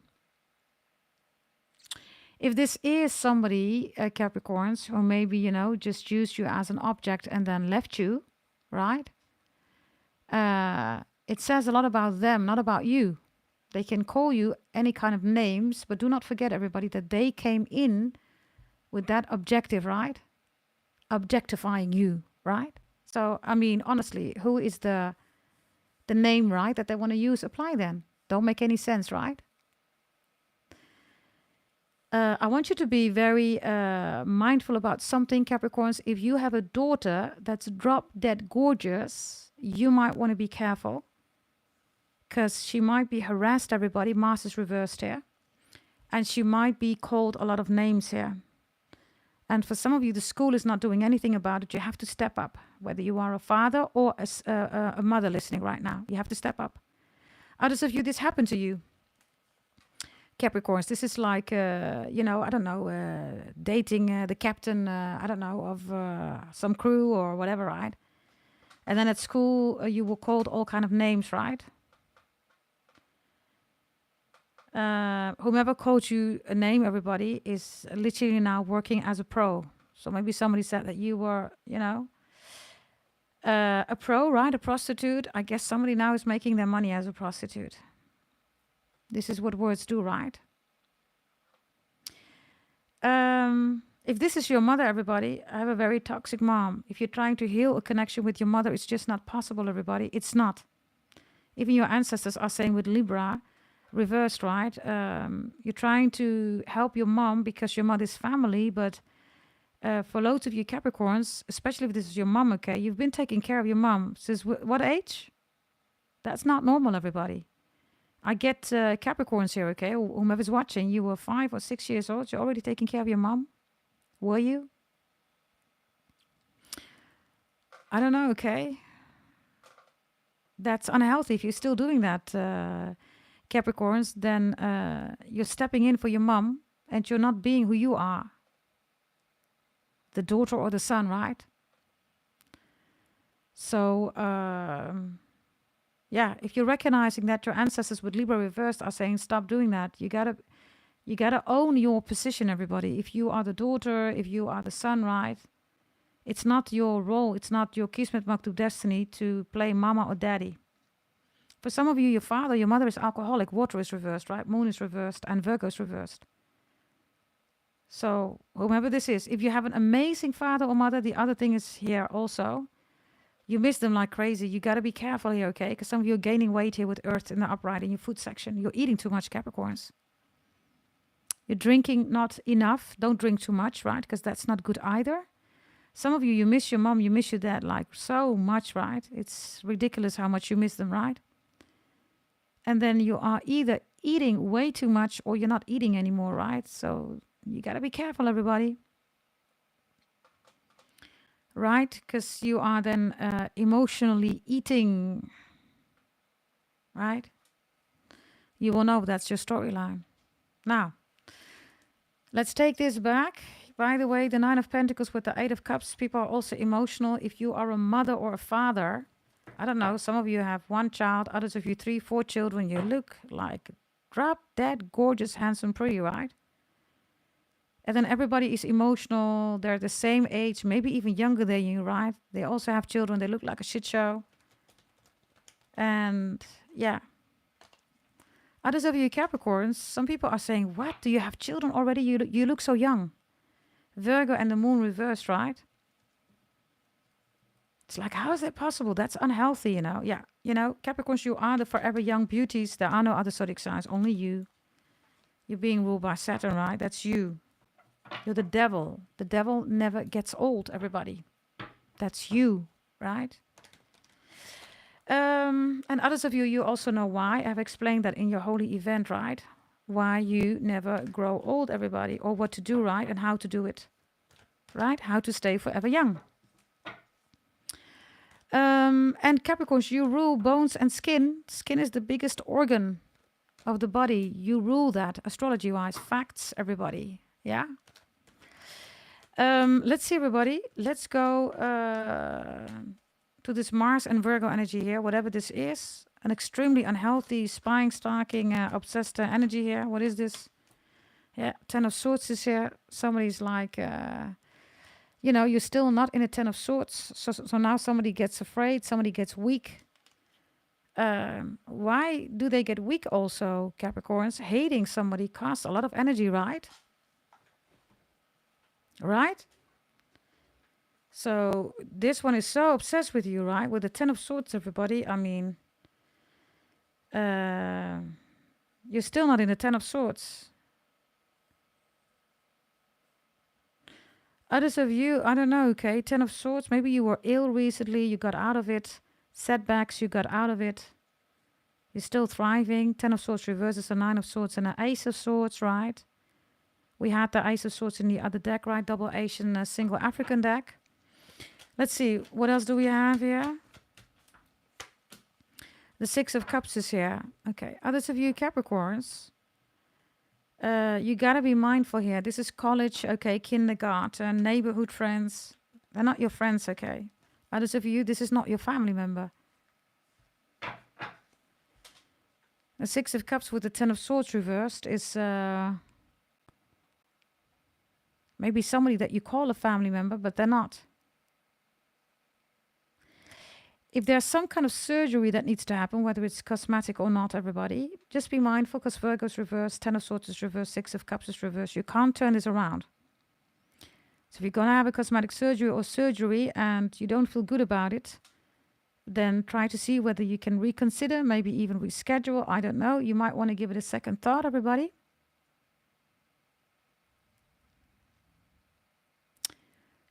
If this is somebody, Capricorns, who maybe, just used you as an object and then left you, right? It says a lot about them, not about you. They can call you any kind of names, but do not forget, everybody, that they came in with that objective, right? Objectifying you, right? So, I mean, honestly, who is the name, right, that they want to use? Apply then. Don't make any sense, right? I want you to be very mindful about something, Capricorns. If you have a daughter that's drop dead gorgeous, you might want to be careful because she might be harassed, everybody. Mars is reversed here. And she might be called a lot of names here. And for some of you, the school is not doing anything about it. You have to step up, whether you are a father or a mother listening right now. You have to step up. Others of you, this happened to you. Capricorns, this is like, I don't know, dating the captain, of some crew or whatever, right? And then at school, you were called all kind of names, right? Whomever called you a name, everybody, is literally now working as a pro. So maybe somebody said that you were, a pro, right? A prostitute. I guess somebody now is making their money as a prostitute. This is what words do, right? If this is your mother, everybody, I have a very toxic mom. If you're trying to heal a connection with your mother, it's just not possible, everybody. It's not. Even your ancestors are saying with Libra, reversed, right? You're trying to help your mom because your mother's family, but for loads of you Capricorns, especially if this is your mom, okay, you've been taking care of your mom since what age? That's not normal, everybody. I get Capricorns here, okay? Whomever's watching, you were 5 or 6 years old. You're already taking care of your mom? Were you? I don't know, okay? That's unhealthy. If you're still doing that, Capricorns, then you're stepping in for your mom and you're not being who you are. The daughter or the son, right? So, yeah, if you're recognizing that your ancestors with Libra reversed are saying stop doing that, you gotta own your position, everybody. If you are the daughter, if you are the son, right? It's not your role. It's not your Kismet Maktub destiny to play mama or daddy. For some of you, your father, your mother is alcoholic. Water is reversed, right? Moon is reversed and Virgo is reversed. So whomever this is, if you have an amazing father or mother, the other thing is here also. You miss them like crazy. You got to be careful here, okay? Because some of you are gaining weight here with Earth in the upright in your food section. You're eating too much, Capricorns. You're drinking not enough. Don't drink too much, right? Because that's not good either. Some of you, you miss your mom, you miss your dad like so much, right? It's ridiculous how much you miss them, right? And then you are either eating way too much or you're not eating anymore, right? So you got to be careful, everybody. Right? Because you are then emotionally eating, right? You will know that's your storyline. Now, let's take this back. By the way, the Nine of Pentacles with the Eight of Cups, people are also emotional. If you are a mother or a father, I don't know, some of you have one child, others of you 3, 4 children. You look like drop dead, gorgeous, handsome, pretty, right? And then everybody is emotional. They're the same age, maybe even younger than you, right? They also have children. They look like a shit show. And yeah. Others of you Capricorns, some people are saying, what? Do you have children already? You look so young. Virgo and the moon reversed, right? It's like, how is that possible? That's unhealthy, you know? Yeah, you know, Capricorns, you are the forever young beauties. There are no other zodiac signs, only you. You're being ruled by Saturn, right? That's you. You're the devil. The devil never gets old, everybody. That's you, right? And others of you, you also know why. I've explained that in your holy event, right? Why you never grow old, everybody, or what to do, right? And how to do it, right? How to stay forever young. And Capricorns, you rule bones and skin. Skin is the biggest organ of the body. You rule that, astrology-wise. Facts, everybody. Yeah? Let's see, everybody. Let's go to this Mars and Virgo energy here, whatever this is. An extremely unhealthy, spying, stalking, obsessed energy here. What is this? Yeah, Ten of Swords is here. Somebody's like, you know, you're still not in a Ten of Swords. So now somebody gets afraid, somebody gets weak. Why do they get weak also, Capricorns? Hating somebody costs a lot of energy, right? Right? So this one is so obsessed with you, right? With the Ten of Swords, everybody. I mean, you're still not in the Ten of Swords. Others of you, I don't know, okay? Ten of Swords, maybe you were ill recently, you got out of it. Setbacks, you got out of it. You're still thriving. Ten of Swords reverses a Nine of Swords and an Ace of Swords, right? We had the Ace of Swords in the other deck, right? Double Asian, single African deck. Let's see, what else do we have here? The Six of Cups is here. Okay, others of you Capricorns, you gotta be mindful here. This is college, okay, kindergarten, neighborhood friends. They're not your friends, okay? Others of you, this is not your family member. The Six of Cups with the Ten of Swords reversed is maybe somebody that you call a family member, but they're not. If there's some kind of surgery that needs to happen, whether it's cosmetic or not, everybody, just be mindful because Virgo's reversed, Ten of Swords is reversed, Six of Cups is reversed. You can't turn this around. So if you're going to have a cosmetic surgery and you don't feel good about it, then try to see whether you can reconsider, maybe even reschedule. I don't know. You might want to give it a second thought, everybody.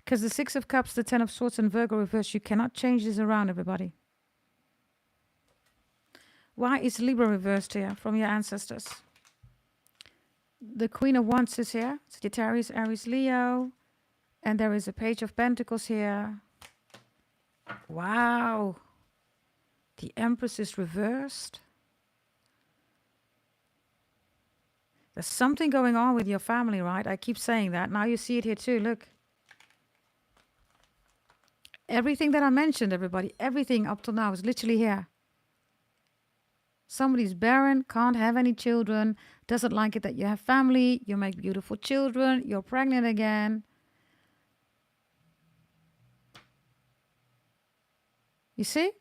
Because the Six of Cups, the Ten of Swords, and Virgo reverse, you cannot change this around, everybody. Why is Libra reversed here from your ancestors? The Queen of Wands is here. Sagittarius, Aries, Leo. And there is a Page of Pentacles here. Wow. The Empress is reversed. There's something going on with your family, right? I keep saying that. Now you see it here too. Look. Everything that I mentioned, everybody, everything up till now is literally here. Somebody's barren, can't have any children, doesn't like it that you have family, you make beautiful children, you're pregnant again. You see?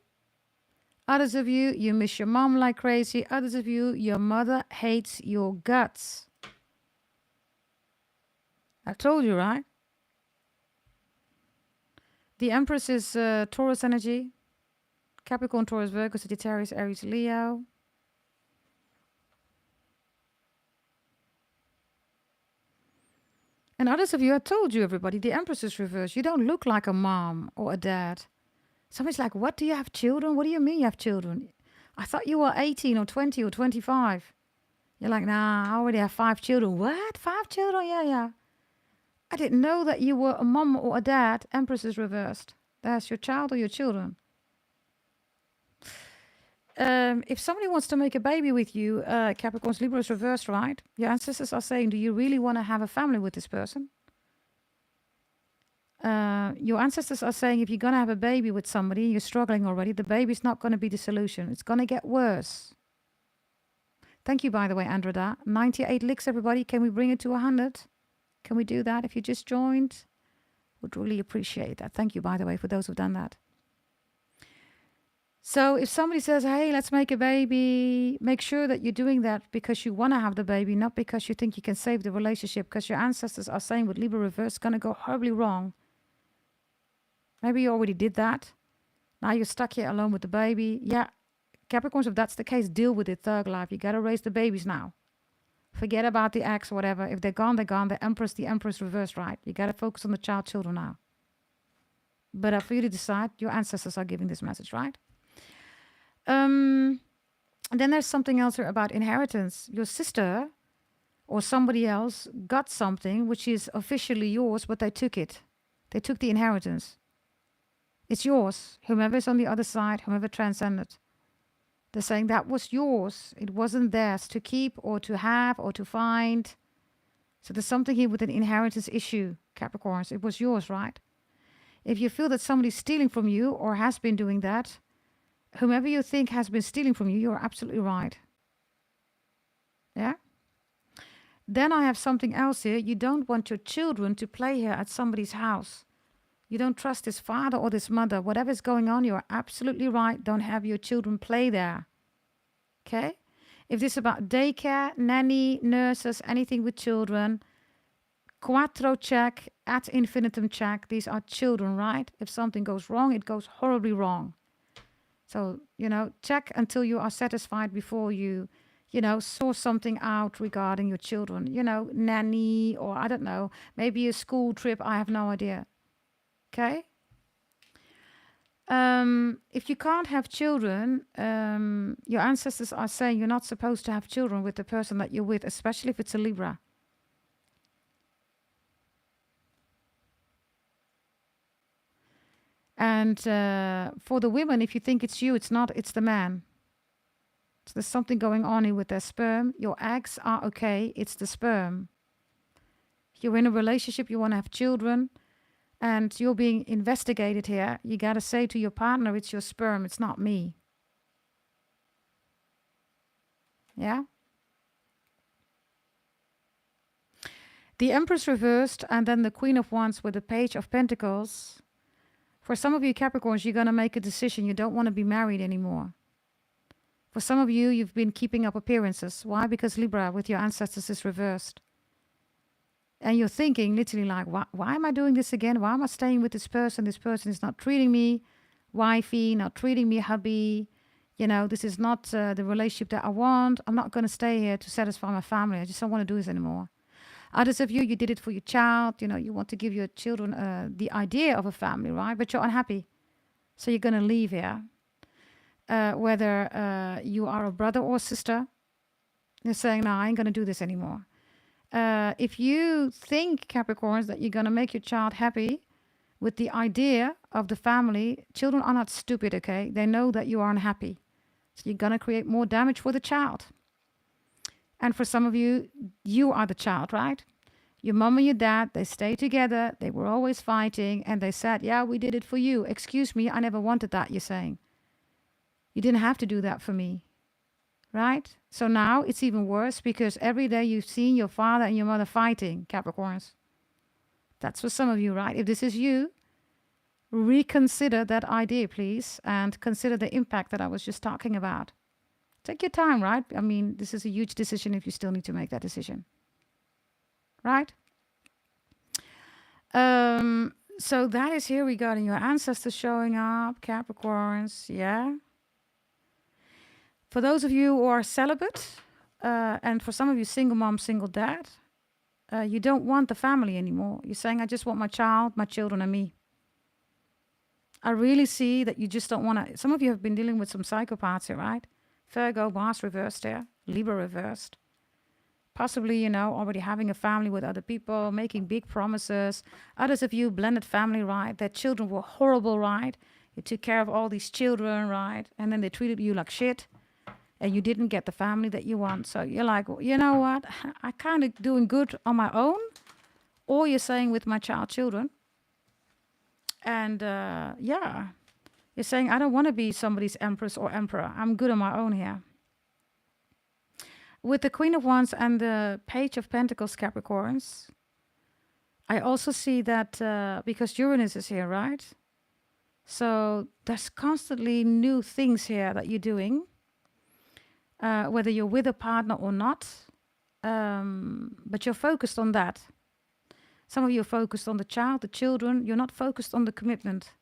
Others of you, you miss your mom like crazy. Others of you, your mother hates your guts. I told you, right? The Empress is Taurus energy. Capricorn, Taurus, Virgo, Sagittarius, Aries, Leo. And others of you, I told you, everybody, the Empress is reversed. You don't look like a mom or a dad. Somebody's like, what, do you have children? What do you mean you have children? I thought you were 18 or 20 or 25. You're like, nah, I already have 5 children. What? 5 children? Yeah. I didn't know that you were a mom or a dad. Empress is reversed. That's your child or your children. If somebody wants to make a baby with you, Capricorn's Libra is reversed, right? Your ancestors are saying, do you really want to have a family with this person? Your ancestors are saying, if you're going to have a baby with somebody, you're struggling already, the baby's not going to be the solution. It's going to get worse. Thank you, by the way, Andreda. 98 licks, everybody. Can we bring it to 100? Can we do that if you just joined? Would really appreciate that. Thank you, by the way, for those who've done that. So if somebody says, hey, let's make a baby, make sure that you're doing that because you want to have the baby, not because you think you can save the relationship, because your ancestors are saying with Libra reverse, it's going to go horribly wrong. Maybe you already did that. Now you're stuck here alone with the baby. Yeah, Capricorns, if that's the case, deal with it. Thug life. You got to raise the babies now. Forget about the ex, whatever. If they're gone, they're gone. The Empress reversed, right? You got to focus on the children now. But for you to decide, your ancestors are giving this message, right? And then there's something else here about inheritance. Your sister or somebody else got something which is officially yours, but they took it. They took the inheritance. It's yours. Whomever is on the other side, whomever transcended. They're saying that was yours. It wasn't theirs to keep or to have or to find. So there's something here with an inheritance issue, Capricorns. It was yours, right? If you feel that somebody's stealing from you or has been doing that, whomever you think has been stealing from you, you're absolutely right. Yeah? Then I have something else here. You don't want your children to play here at somebody's house. You don't trust this father or this mother. Whatever's going on, you're absolutely right. Don't have your children play there. Okay? If this is about daycare, nanny, nurses, anything with children, quattro check, ad infinitum check. These are children, right? If something goes wrong, it goes horribly wrong. So, check until you are satisfied before you, sort something out regarding your children. Nanny or I don't know, maybe a school trip. I have no idea. Okay? If you can't have children, your ancestors are saying you're not supposed to have children with the person that you're with, especially if it's a Libra. And for the women, if you think it's you, it's not, it's the man. So there's something going on here with their sperm. Your eggs are okay, it's the sperm. You're in a relationship, you want to have children, and you're being investigated here. You got to say to your partner, it's your sperm, it's not me. Yeah? The Empress reversed, and then the Queen of Wands with the Page of Pentacles. For some of you Capricorns, you're going to make a decision. You don't want to be married anymore. For some of you, you've been keeping up appearances. Why? Because Libra with your ancestors is reversed. And you're thinking literally like, why am I doing this again? Why am I staying with this person? This person is not treating me wifey, not treating me hubby. This is not the relationship that I want. I'm not going to stay here to satisfy my family. I just don't want to do this anymore. Others of you, you did it for your child. You want to give your children the idea of a family, right? But you're unhappy. So you're going to leave here. Whether you are a brother or sister, you're saying, no, I ain't going to do this anymore. If you think, Capricorns, that you're going to make your child happy with the idea of the family, children are not stupid, okay? They know that you are unhappy. So you're going to create more damage for the child. And for some of you, you are the child, right? Your mom and your dad, they stayed together. They were always fighting. And they said, yeah, we did it for you. Excuse me, I never wanted that, you're saying. You didn't have to do that for me, right? So now it's even worse because every day you've seen your father and your mother fighting, Capricorns. That's for some of you, right? If this is you, reconsider that idea, please, and consider the impact that I was just talking about. Take your time, right? I mean, this is a huge decision if you still need to make that decision. Right? So that is here regarding your ancestors showing up, Capricorns, yeah? For those of you who are celibate, and for some of you single mom, single dad, you don't want the family anymore. You're saying, I just want my child, my children, and me. I really see that you just don't want to. Some of you have been dealing with some psychopaths here, right? Virgo, Mars reversed there, Libra reversed. Possibly, already having a family with other people, making big promises. Others of you, blended family, right? Their children were horrible, right? You took care of all these children, right? And then they treated you like shit. And you didn't get the family that you want. So you're like, well, you know what? I kind of doing good on my own. Or you're saying with my children. And yeah. You're saying, I don't want to be somebody's empress or emperor. I'm good on my own here. With the Queen of Wands and the Page of Pentacles, Capricorns, I also see that because Uranus is here, right? So there's constantly new things here that you're doing, whether you're with a partner or not, but you're focused on that. Some of you are focused on the child, the children. You're not focused on the commitment.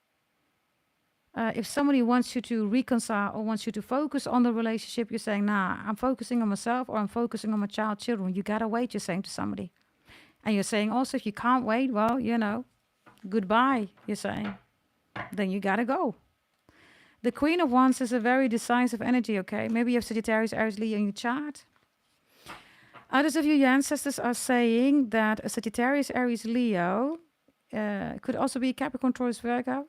If somebody wants you to reconcile or wants you to focus on the relationship, you're saying, nah, I'm focusing on myself or I'm focusing on my child, children. You got to wait, you're saying to somebody. And you're saying also, if you can't wait, well, you know, goodbye, you're saying. Then you got to go. The Queen of Wands is a very decisive energy, okay? Maybe you have Sagittarius, Aries, Leo in your chart. Others of you, your ancestors, are saying that a Sagittarius, Aries, Leo, could also be Capricorn, Taurus, Virgo,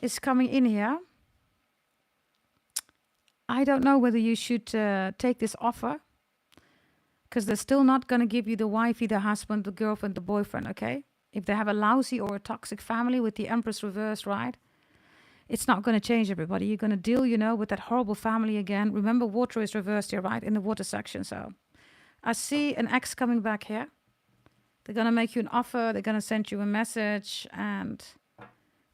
is coming in here. I don't know whether you should take this offer, because they're still not going to give you the wifey, the husband, the girlfriend, the boyfriend, okay? If they have a lousy or a toxic family with the Empress reversed, right? It's not going to change, everybody. You're going to deal, you know, with that horrible family again. Remember, water is reversed here, right? In the water section, so... I see an ex coming back here. They're going to make you an offer. They're going to send you a message. And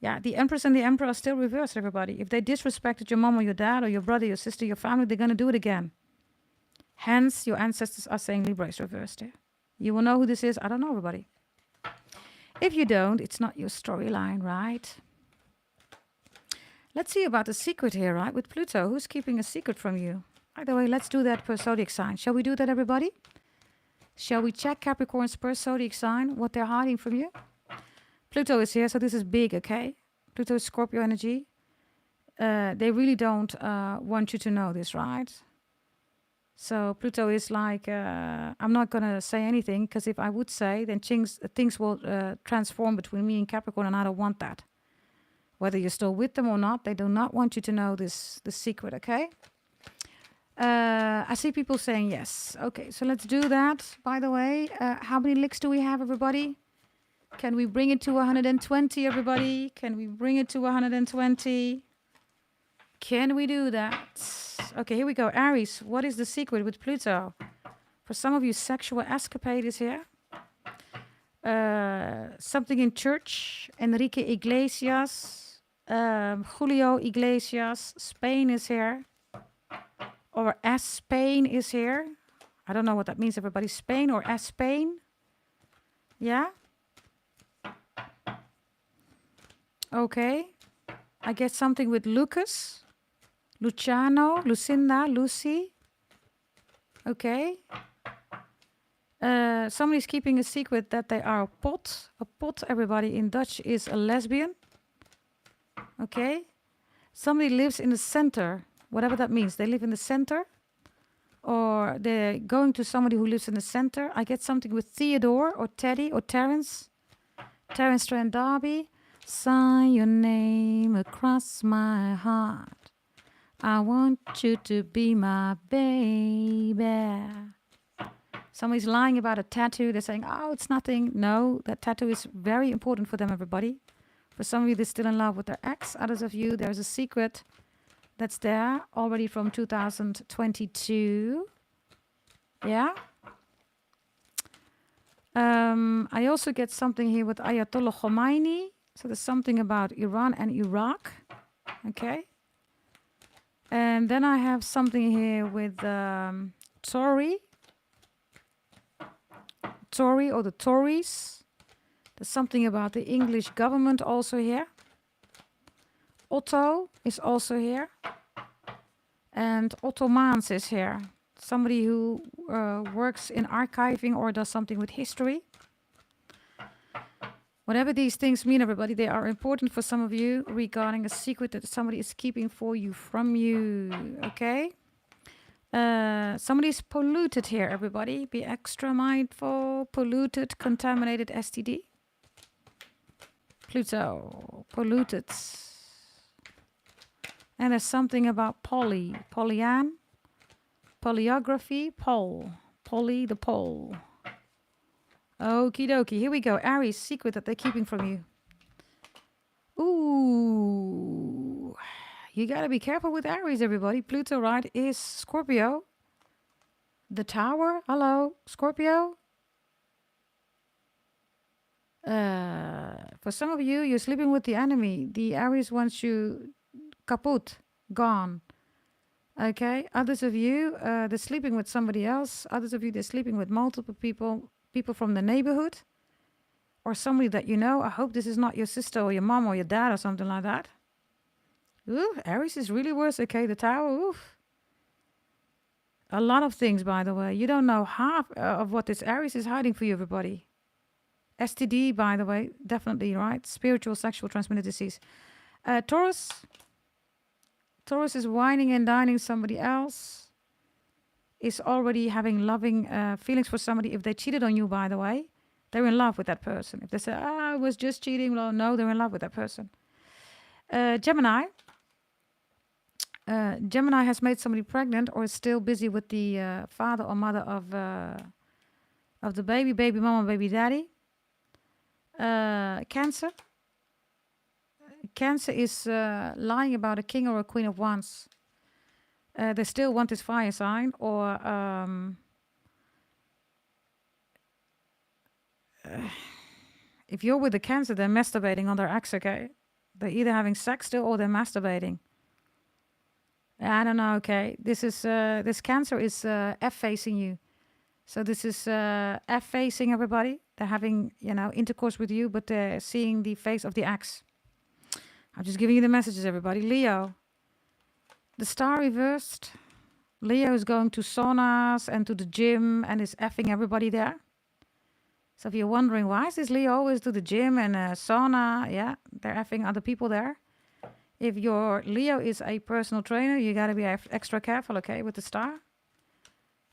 yeah, the Empress and the Emperor are still reversed, everybody. If they disrespected your mom or your dad or your brother, your sister, your family, they're going to do it again. Hence, your ancestors are saying Libra is reversed here. You will know who this is. I don't know, everybody. If you don't, it's not your storyline, right? Let's see about the secret here, right? With Pluto, who's keeping a secret from you? By the way, let's do that per zodiac sign. Shall we do that, everybody? Shall we check Capricorn's per zodiac sign, what they're hiding from you? Pluto is here, so this is big, okay? Pluto is Scorpio energy. They really don't want you to know this, right? So Pluto is like, I'm not going to say anything, because if I would say, then things will transform between me and Capricorn, and I don't want that. Whether you're still with them or not, they do not want you to know this secret, okay? I see people saying yes. Okay, so let's do that. By the way, how many licks do we have, everybody? Can we bring it to 120, everybody? Can we bring it to 120? Can we do that? Okay, here we go. Aries, what is the secret with Pluto? For some of you, sexual escapade is here. Something in church. Enrique Iglesias. Julio Iglesias. Spain is here. Or as Spain is here. I don't know what that means, everybody. Spain or as Spain. Yeah? Okay. I get something with Lucas. Luciano. Lucinda. Lucy. Okay. Somebody's keeping a secret that they are a pot. A pot, everybody, in Dutch is a lesbian. Okay. Somebody lives in the center. Whatever that means. They live in the center. Or they're going to somebody who lives in the center. I get something with Theodore or Teddy or Terence. Terence Trent D'Arby. Sign your name across my heart. I want you to be my baby. Somebody's lying about a tattoo. They're saying, oh, it's nothing. No, that tattoo is very important for them, everybody. For some of you, they're still in love with their ex. Others of you, there's a secret that's there already from 2022. Yeah. I also get something here with Ayatollah Khomeini. So there's something about Iran and Iraq. Okay. And then I have something here with Tory. Tory or the Tories. There's something about the English government also here. Otto is also here. And Ottomans is here. Somebody who works in archiving or does something with history. Whatever these things mean, everybody, they are important for some of you regarding a secret that somebody is keeping for you from you. Okay? Somebody's polluted here, everybody. Be extra mindful. Polluted, contaminated STD. Pluto. Polluted. And there's something about Polyan, polyography, pole, poly the pole. Okie dokie, here we go. Aries, secret that they're keeping from you. Ooh, you gotta be careful with Aries, everybody. Pluto, right, is Scorpio. The Tower, hello, Scorpio. For some of you, you're sleeping with the enemy. The Aries wants you kaput, gone. Okay, others of you, they're sleeping with somebody else. Others of you, they're sleeping with multiple people from the neighborhood or somebody that you know. I hope this is not your sister or your mom or your dad or something like that. Ooh, Aries is really worse. Okay, the Tower. Oof. A lot of things, by the way. You don't know half of what this Aries is hiding for you, everybody. STD, by the way, definitely, right? Spiritual, sexual transmitted disease. Taurus. Taurus is whining and dining somebody else. Is already having loving feelings for somebody. If they cheated on you, by the way, they're in love with that person. If they say, I was just cheating, well, no, they're in love with that person. Gemini. Gemini has made somebody pregnant or is still busy with the father or mother of the baby mama, baby daddy. Cancer. Cancer is lying about a king or a queen of wands. They still want this fire sign, or if you're with the Cancer, they're masturbating on their ex, okay? They're either having sex still or they're masturbating. I don't know, okay? This is this Cancer is F facing you. So this is F facing everybody. They're having, intercourse with you, but they're seeing the face of the ex. I'm just giving you the messages, everybody. Leo. The star reversed. Leo is going to saunas and to the gym and is effing everybody there. So if you're wondering, why is this Leo always to the gym and sauna? Yeah, they're effing other people there. If your Leo is a personal trainer, you got to be extra careful, okay, with the star.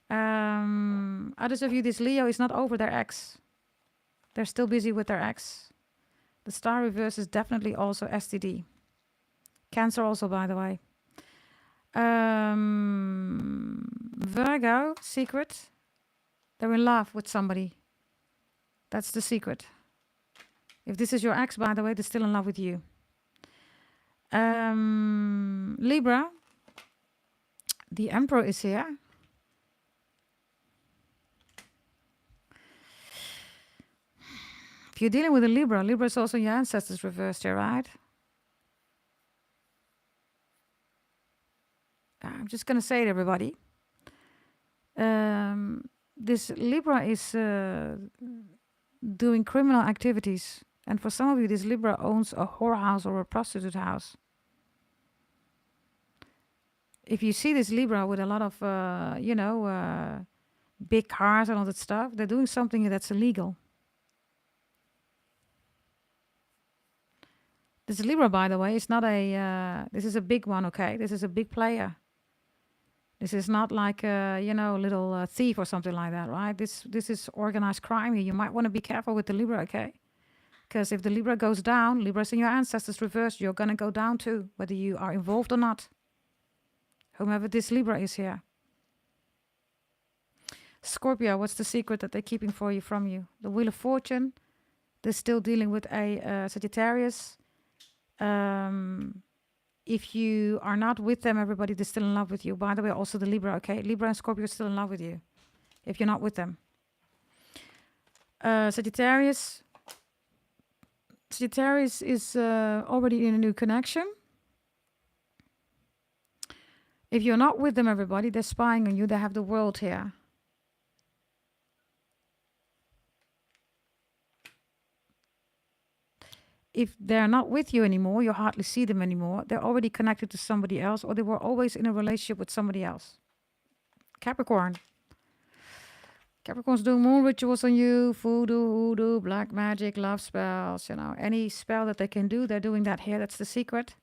Others of you, this Leo is not over their ex. They're still busy with their ex. The star reverse is definitely also STD. Cancer also, by the way. Virgo, secret. They're in love with somebody. That's the secret. If this is your ex, by the way, they're still in love with you. Libra. The Emperor is here. If you're dealing with a Libra, Libra is also your ancestors reversed here, right? I'm just going to say it, everybody. This Libra is doing criminal activities. And for some of you, this Libra owns a whorehouse or a prostitute house. If you see this Libra with a lot of, big cars and all that stuff, they're doing something that's illegal. This Libra, by the way, is not this is a big one, okay? This is a big player. This is not like a, little thief or something like that, right? This is organized crime here. You might want to be careful with the Libra, okay? Because if the Libra goes down, Libra's in your ancestors reversed, you're going to go down too, whether you are involved or not. Whomever this Libra is here. Scorpio, what's the secret that they're keeping from you? The Wheel of Fortune. They're still dealing with a Sagittarius. If you are not with them, everybody, they're still in love with you. By the way, also the Libra, okay? Libra and Scorpio are still in love with you. If you're not with them. Sagittarius. Sagittarius is already in a new connection. If you're not with them, everybody, they're spying on you. They have the world here. If they're not with you anymore, you hardly see them anymore. They're already connected to somebody else, or they were always in a relationship with somebody else. Capricorn. Capricorn's doing moon rituals on you, voodoo, hoodoo, black magic, love spells, any spell that they can do, they're doing that here. That's the secret.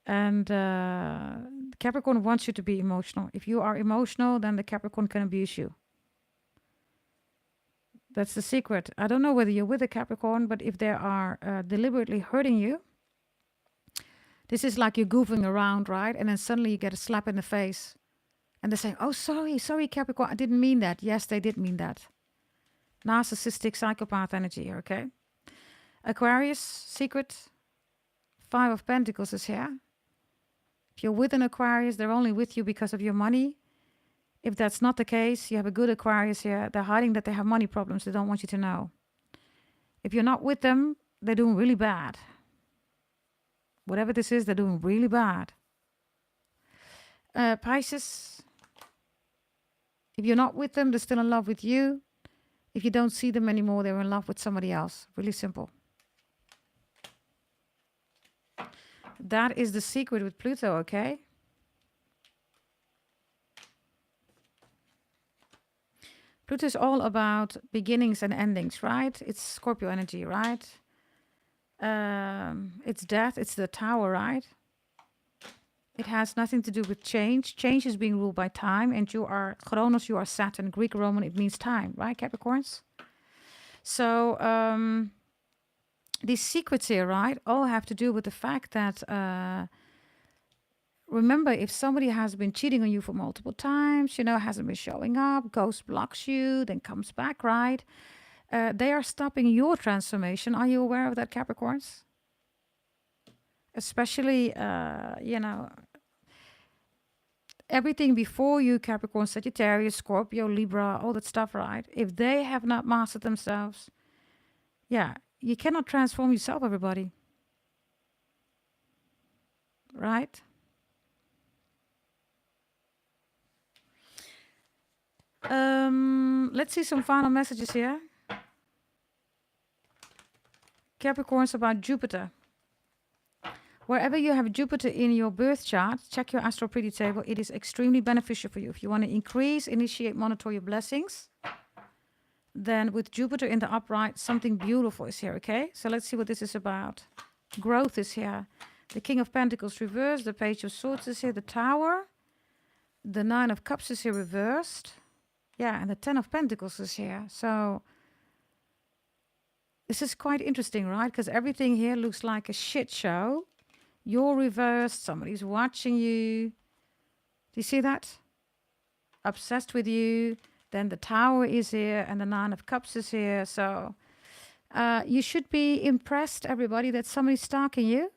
And Capricorn wants you to be emotional. If you are emotional, then the Capricorn can abuse you. That's the secret. I don't know whether you're with a Capricorn, but if they are deliberately hurting you, this is like you're goofing around, right? And then suddenly you get a slap in the face. And they say, oh, sorry, Capricorn, I didn't mean that. Yes, they did mean that. Narcissistic psychopath energy, okay? Aquarius, secret. 5 of Pentacles is here. If you're with an Aquarius, they're only with you because of your money. If that's not the case, you have a good Aquarius here. They're hiding that they have money problems. They don't want you to know. If you're not with them, they're doing really bad. Whatever this is, they're doing really bad. Pisces. If you're not with them, they're still in love with you. If you don't see them anymore, they're in love with somebody else. Really simple. That is the secret with Pluto, okay? Pluto is all about beginnings and endings, right? It's Scorpio energy, right? It's death, it's the tower, right? It has nothing to do with change. Change is being ruled by time, and you are Chronos, you are Saturn. Greek Roman, it means time, right, Capricorns? So these secrets here, right, all have to do with the fact that remember, if somebody has been cheating on you for multiple times, hasn't been showing up, ghost blocks you, then comes back, right? They are stopping your transformation. Are you aware of that, Capricorns? Especially, everything before you, Capricorn, Sagittarius, Scorpio, Libra, all that stuff, right? If they have not mastered themselves, you cannot transform yourself, everybody. Right? Let's see some final messages here. Capricorns, about Jupiter. Wherever you have Jupiter in your birth chart, check your astral pretty table. It is extremely beneficial for you. If you want to increase, initiate, monitor your blessings, then with Jupiter in the upright, something beautiful is here, okay? So let's see what this is about. Growth is here. The King of Pentacles reversed. The Page of Swords is here. The Tower. The Nine of Cups is here reversed. Yeah, and the Ten of Pentacles is here. So this is quite interesting, right? Because everything here looks like a shit show. You're reversed. Somebody's watching you. Do you see that? Obsessed with you. Then the Tower is here and the Nine of Cups is here. So you should be impressed, everybody, that somebody's stalking you.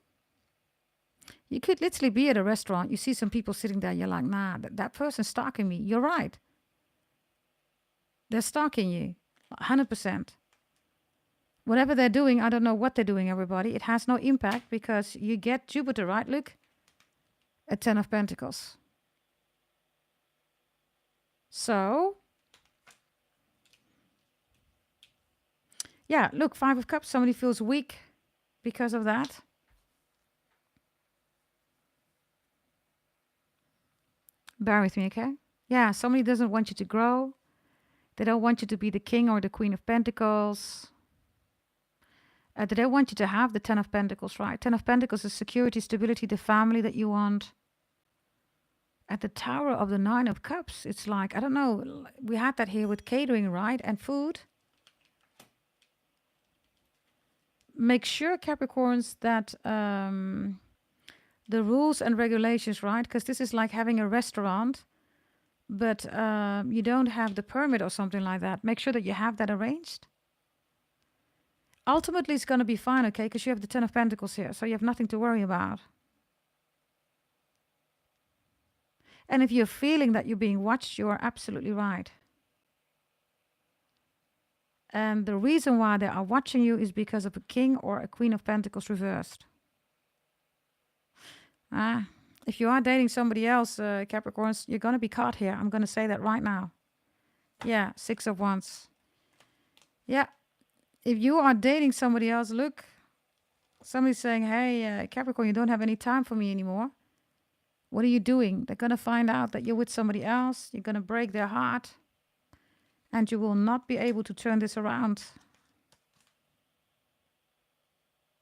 You could literally be at a restaurant. You see some people sitting there. You're like, nah, that person's stalking me. You're right. They're stalking you. 100%. Whatever they're doing, I don't know what they're doing, everybody. It has no impact because you get Jupiter, right? Look, a Ten of Pentacles. So, yeah, look, Five of Cups. Somebody feels weak because of that. Bear with me, okay? Yeah, somebody doesn't want you to grow. They don't want you to be the King or the Queen of Pentacles. They don't want you to have the Ten of Pentacles, right? Ten of Pentacles is security, stability, the family that you want. At the Tower of the Nine of Cups, it's like, I don't know, we had that here with catering, right? And food. Make sure, Capricorns, that the rules and regulations, right? Because this is like having a restaurant, but you don't have the permit or something like that. Make sure that you have that arranged. Ultimately, it's going to be fine, okay? Because you have the Ten of Pentacles here, so you have nothing to worry about. And if you're feeling that you're being watched, you are absolutely right. And the reason why they are watching you is because of a King or a Queen of Pentacles reversed. If you are dating somebody else, Capricorns, you're going to be caught here. I'm going to say that right now. Yeah, Six of Wands. Yeah. If you are dating somebody else, look, somebody's saying, hey, Capricorn, you don't have any time for me anymore. What are you doing? They're going to find out that you're with somebody else. You're going to break their heart. And you will not be able to turn this around.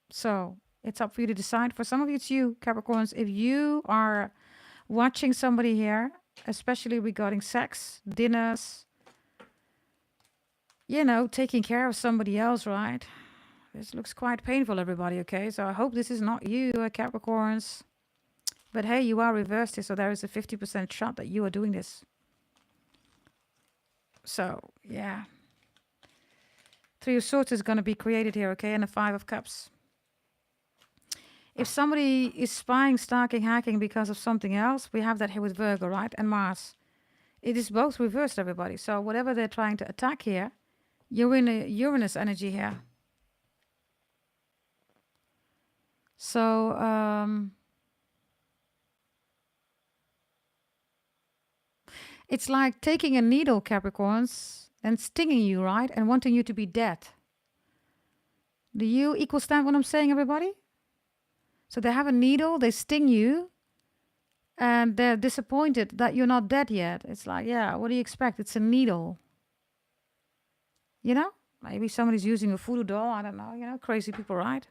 So it's up for you to decide. For some of you, it's you, Capricorns. If you are watching somebody here, especially regarding sex, dinners, taking care of somebody else, right? This looks quite painful, everybody, okay? So I hope this is not you, Capricorns. But hey, you are reversed here, so there is a 50% shot that you are doing this. So, yeah. Three of Swords is going to be created here, okay? And the Five of Cups. If somebody is spying, stalking, hacking because of something else, we have that here with Virgo, right? And Mars. It is both reversed, everybody. So whatever they're trying to attack here, you're in a Uranus energy here. So, it's like taking a needle, Capricorns, and stinging you, right? And wanting you to be dead. Do you stand what I'm saying, everybody? So they have a needle, they sting you, and they're disappointed that you're not dead yet. It's like, yeah, what do you expect? It's a needle. You know? Maybe somebody's using a voodoo doll. I don't know. You know, crazy people, right?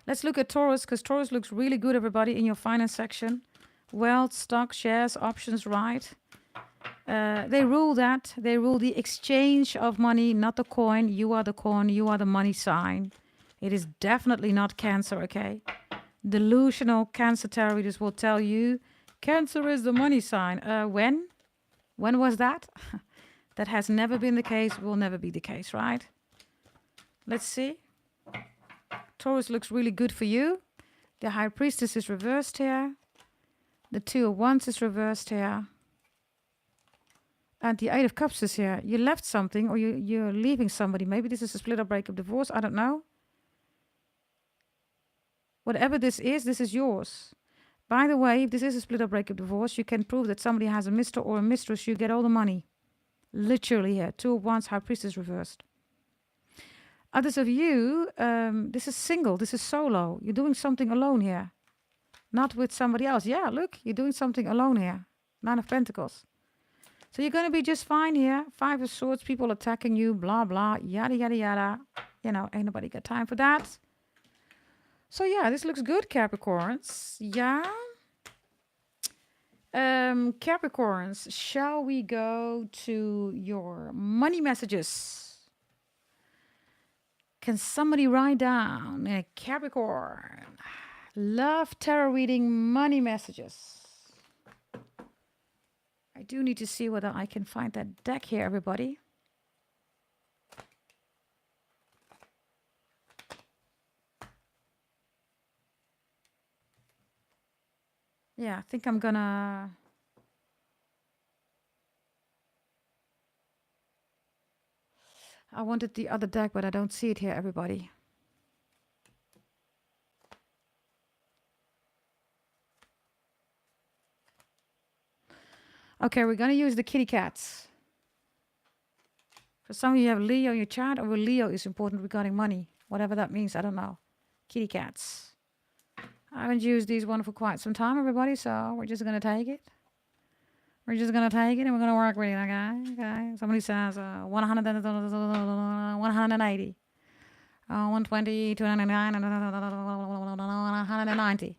Let's look at Taurus, because Taurus looks really good, everybody, in your finance section. Wealth, stock, shares, options, right? They rule that. They rule the exchange of money, not the coin. You are the coin. You are the money sign. It is definitely not Cancer, okay? Delusional Cancer tarot readers will tell you Cancer is the money sign. When? When was that? That has never been the case, will never be the case, right? Let's see. Taurus looks really good for you. The High Priestess is reversed here. The Two of Wands is reversed here. And the Eight of Cups is here. You left something, or you're leaving somebody. Maybe this is a split up, breakup, divorce. I don't know. Whatever this is yours. By the way, if this is a split up, breakup, divorce, you can prove that somebody has a Mr. or a mistress. You get all the money. Literally here. Two of Wands, High Priestess reversed. Others of you, this is single. This is solo. You're doing something alone here. Not with somebody else. Yeah, look, you're doing something alone here. Nine of Pentacles. So you're going to be just fine here. Five of Swords, people attacking you, blah, blah, yada, yada, yada. You know, ain't nobody got time for that. So yeah, this looks good, Capricorns. Yeah. Capricorns, shall we go to your money messages? Can somebody write down a Capricorn? Love tarot reading money messages. I do need to see whether I can find that deck here, everybody. Yeah, I think I'm gonna... I wanted the other deck, but I don't see it here, everybody. Okay, we're going to use the kitty cats. For some of you have Leo in your chart, or Leo is important regarding money. Whatever that means, I don't know. Kitty cats. I haven't used these one for quite some time, everybody, so we're just going to take it. We're just going to take it, and we're going to work with it, okay? Somebody says 180. 120, 299, 190.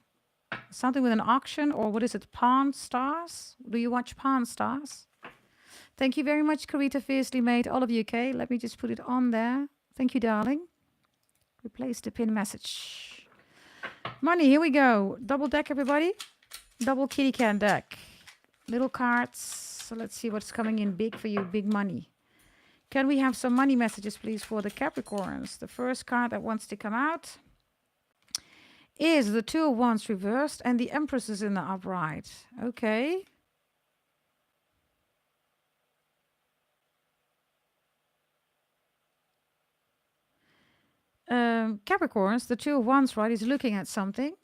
Something with an auction, or what is it? Pawn Stars? Do you watch Pawn Stars? Thank you very much, Karita Fiercely Made. All of you, okay? Let me just put it on there. Thank you, darling. Replace the pin message. Money, here we go. Double deck, everybody. Double kitty cat deck. Little cards. So let's see what's coming in big for you. Big money. Can we have some money messages, please, for the Capricorns? The first card that wants to come out is the Two of Wands reversed, and the Empress is in the upright. Okay. Capricorns, the Two of Wands, right, is looking at something.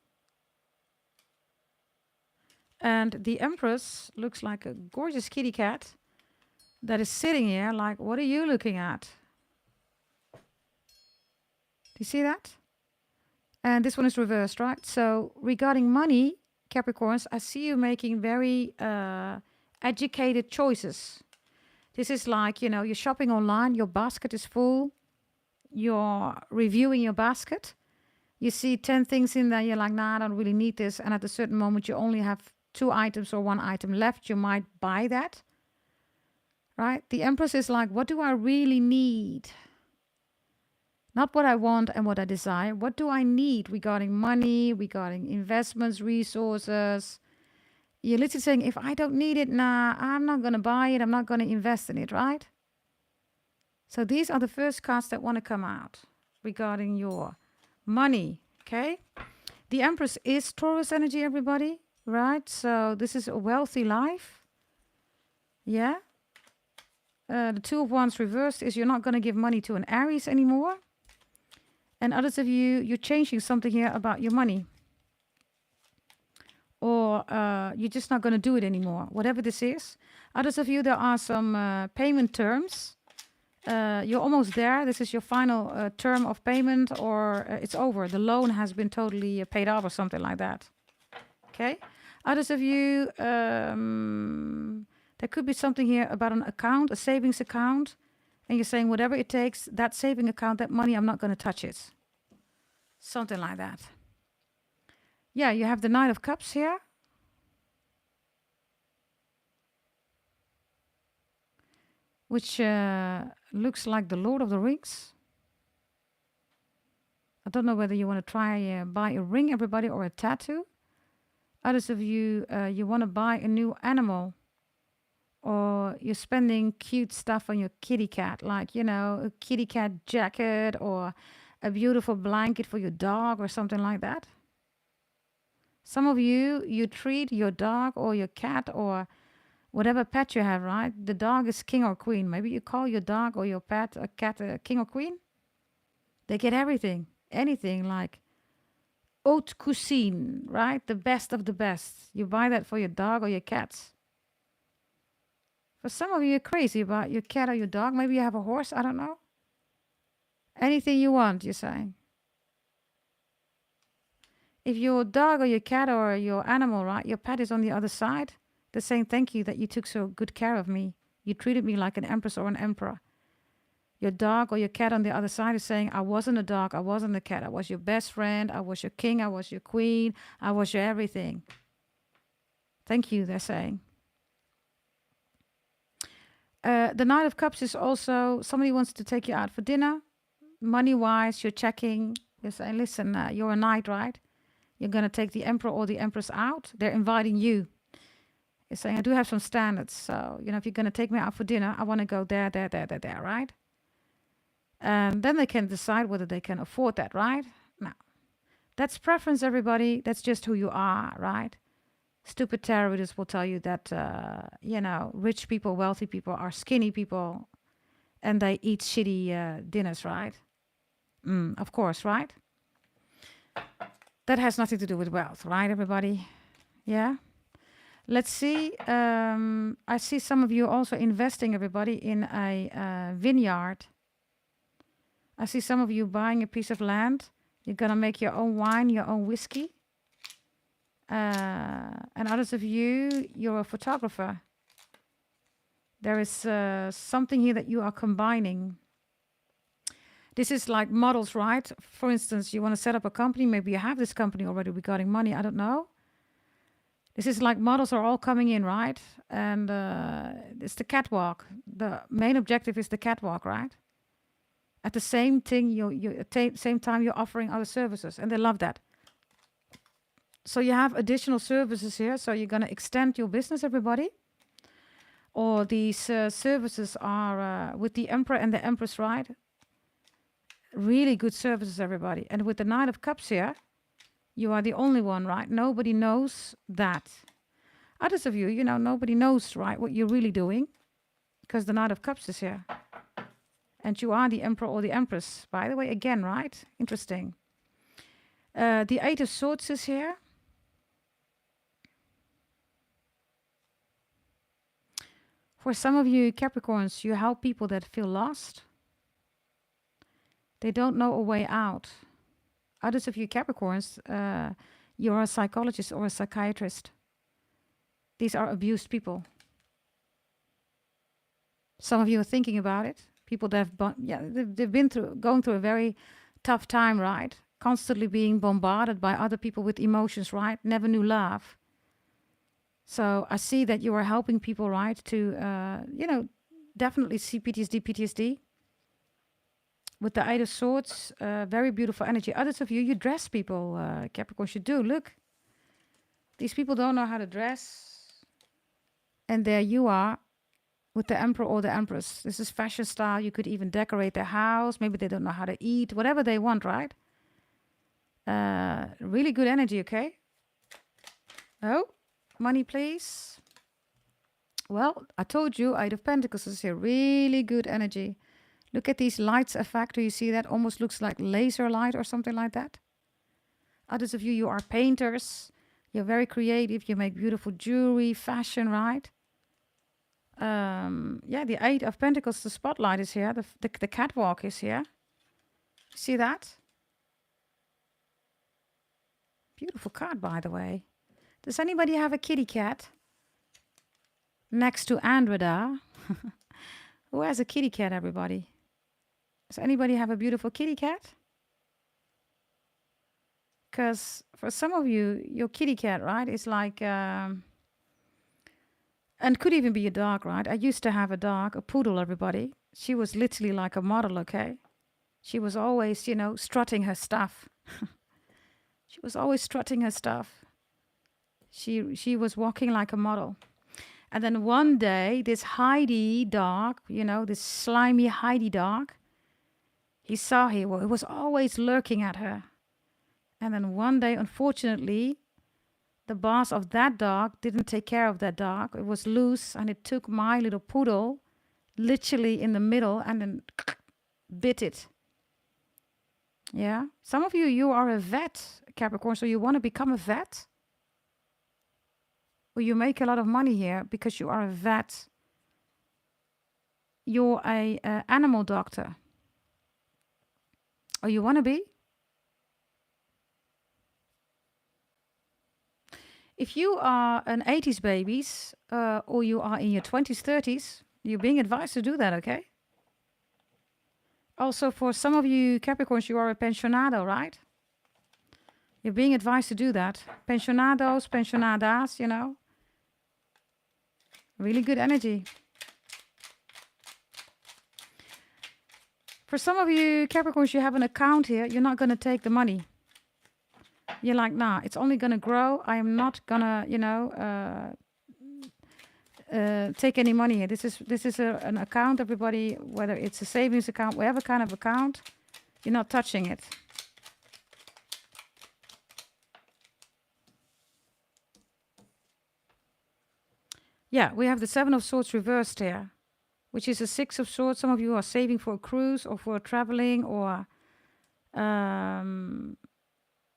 And the Empress looks like a gorgeous kitty cat that is sitting here like, what are you looking at? Do you see that? And this one is reversed, right? So regarding money, Capricorns, I see you making very educated choices. This is like, you know, you're shopping online, your basket is full, you're reviewing your basket, you see 10 things in there, you're like, nah, I don't really need this. And at a certain moment, you only have 2 items or 1 item left. You might buy that, right? The Empress is like, what do I really need? Not what I want and what I desire. What do I need regarding money, regarding investments, resources? You're literally saying, if I don't need it, nah, I'm not going to buy it. I'm not going to invest in it, right? So these are the first cards that want to come out regarding your money, okay? The Empress is Taurus energy, everybody, right? So this is a wealthy life. Yeah. The Two of Wands reversed is you're not going to give money to an Aries anymore. And others of you, you're changing something here about your money. Or you're just not going to do it anymore, whatever this is. Others of you, there are some payment terms You're almost there. This is your final term of payment, or it's over. The loan has been totally paid off or something like that. Okay. Others of you, there could be something here about an account, a savings account, and you're saying whatever it takes, that saving account, that money, I'm not going to touch it. Something like that. Yeah, you have the Knight of Cups here. Which looks like the Lord of the Rings. I don't know whether you want to try buy a ring, everybody, or a tattoo. Others of you, you want to buy a new animal, or you're spending cute stuff on your kitty cat, like, you know, a kitty cat jacket or a beautiful blanket for your dog or something like that. Some of you, you treat your dog or your cat or whatever pet you have, right? The dog is king or queen. Maybe you call your dog or your pet, a cat, a king or queen. They get everything, anything like haute cuisine, right? The best of the best. You buy that for your dog or your cats. For some of you, you're crazy about your cat or your dog. Maybe you have a horse, I don't know. Anything you want, you're saying. If your dog or your cat or your animal, right, your pet is on the other side, they're saying thank you that you took so good care of me. You treated me like an empress or an emperor. Your dog or your cat on the other side is saying, I wasn't a dog, I wasn't a cat. I was your best friend, I was your king, I was your queen, I was your everything. Thank you, they're saying. The Knight of Cups is also, somebody wants to take you out for dinner. Money-wise, you're checking. You're saying, listen, you're a knight, right? You're going to take the emperor or the empress out. They're inviting you. You're saying, I do have some standards. So, you know, if you're going to take me out for dinner, I want to go there, right? And then they can decide whether they can afford that, right? Now, that's preference, everybody. That's just who you are, right? Stupid terrorists will tell you that, you know, rich people, wealthy people are skinny people and they eat shitty dinners, right? Of course, right? That has nothing to do with wealth, right, everybody? Yeah? Let's see. I see some of you also investing, everybody, in a vineyard. I see some of you buying a piece of land. You're going to make your own wine, your own whiskey. And others of you, you're a photographer. There is something here that you are combining. This is like models, right? For instance, you want to set up a company. Maybe you have this company already regarding money. I don't know. This is like models are all coming in, right? And it's the catwalk. The main objective is the catwalk, right? At the same thing, same time you're offering other services, and they love that. So you have additional services here. So you're going to extend your business, everybody. Or these services are with the Emperor and the Empress, right? Really good services, everybody. And with the Knight of Cups here, you are the only one, right? Nobody knows that. Others of you, you know, nobody knows, right, what you're really doing. Because the Knight of Cups is here. And you are the Emperor or the Empress. By the way, again, right? Interesting. The Eight of Swords is here. For some of you Capricorns, you help people that feel lost. They don't know a way out. Others of you Capricorns, you're a psychologist or a psychiatrist. These are abused people. Some of you are thinking about it. People that have, they've been going through a very tough time, right? Constantly being bombarded by other people with emotions, right? Never knew love. So I see that you are helping people, right, to, you know, definitely CPTSD, PTSD. With the Eight of Swords, very beautiful energy. Others of you, you dress people, Capricorns, you do. Look, these people don't know how to dress. And there you are with the Emperor or the Empress. This is fashion style. You could even decorate their house. Maybe they don't know how to eat, whatever they want, right? Really good energy, okay? Oh. Money, please. Well, I told you, Eight of Pentacles is here. Really good energy. Look at these lights effect. Do you see that? Almost looks like laser light or something like that. Others of you, you are painters. You're very creative. You make beautiful jewelry, fashion, right? Yeah, the Eight of Pentacles, the spotlight is here. The catwalk is here. See that? Beautiful card, by the way. Does anybody have a kitty cat? Next to Andreda. Who has a kitty cat, everybody? Does anybody have a beautiful kitty cat? Because for some of you, your kitty cat, right, is like, and could even be a dog, right? I used to have a dog, a poodle, everybody. She was literally like a model, okay? She was always, you know, strutting her stuff. She was always strutting her stuff. She was walking like a model. And then one day, this Heidi dog, you know, this slimy Heidi dog, he saw her. Well, he was always lurking at her. And then one day, unfortunately, the boss of that dog didn't take care of that dog. It was loose, and it took my little poodle literally in the middle and then bit it. Yeah. Some of you, you are a vet, Capricorn, so you want to become a vet? Well, you make a lot of money here because you are a vet. You're a animal doctor. Or you want to be? If you are an 80s babies or you are in your 20s, 30s, you're being advised to do that, okay? Also, for some of you Capricorns, you are a pensionado, right? You're being advised to do that. Pensionados, pensionadas, you know. Really good energy. For some of you Capricorns, you have an account here. You're not going to take the money. You're like, nah, it's only going to grow. I am not going to, you know, take any money here. This is an account, everybody, whether it's a savings account, whatever kind of account, you're not touching it. Yeah, we have the Seven of Swords reversed here, which is a Six of Swords. Some of you are saving for a cruise or for traveling, or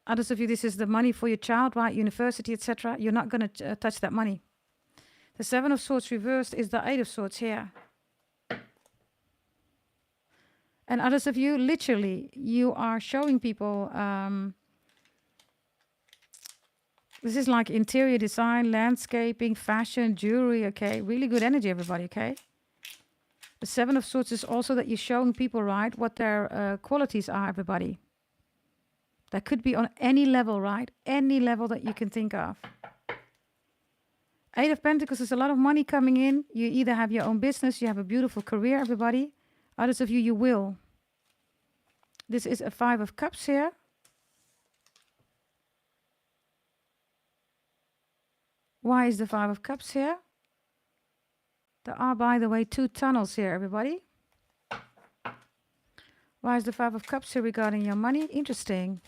others of you, this is the money for your child, right? University, etc. You're not going to touch that money. The Seven of Swords reversed is the Eight of Swords here. And others of you, literally, you are showing people, this is like interior design, landscaping, fashion, jewelry, okay? Really good energy, everybody, okay? The Seven of Swords is also that you're showing people, right, what their qualities are, everybody. That could be on any level, right? Any level that you can think of. Eight of Pentacles is a lot of money coming in. You either have your own business, you have a beautiful career, everybody. Others of you, you will. This is a Five of Cups here. Why is the Five of Cups here? There are, by the way, two tunnels here, everybody. Why is the Five of Cups here regarding your money? Interesting.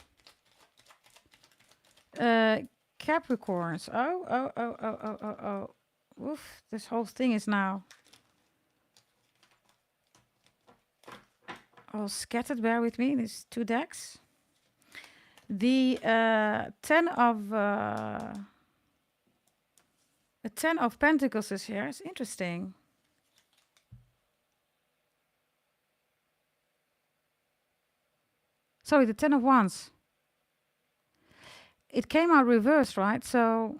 Capricorns. Oh. Oof, this whole thing is now all scattered. Bear with me. There's two decks. The Ten of Pentacles is here. It's interesting. Sorry, the Ten of Wands. It came out reversed, right? So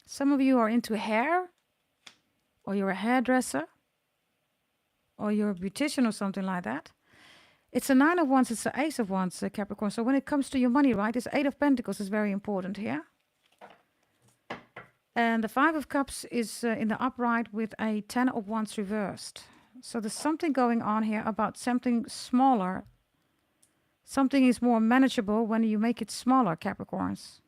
some of you are into hair, or you're a hairdresser, or you're a beautician or something like that. It's a Nine of Wands, it's an Ace of Wands, Capricorn. So when it comes to your money, right, this Eight of Pentacles is very important here. And the Five of Cups is in the upright with a Ten of Wands reversed. So there's something going on here about something smaller. Something is more manageable when you make it smaller, Capricorns.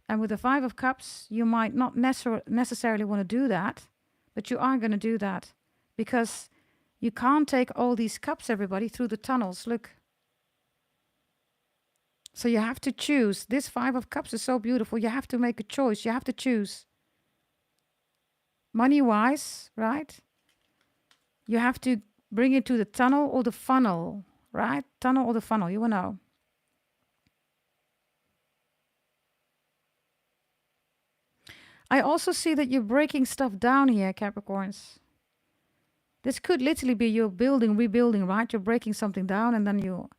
And with the Five of Cups, you might not necessarily want to do that, but you are going to do that because you can't take all these cups, everybody, through the tunnels. Look. So you have to choose. This Five of Cups is so beautiful. You have to make a choice. You have to choose. Money-wise, right? You have to bring it to the tunnel or the funnel. Right? Tunnel or the funnel, you will know. I also see that you're breaking stuff down here, Capricorns. This could literally be your building, rebuilding, right? You're breaking something down and then you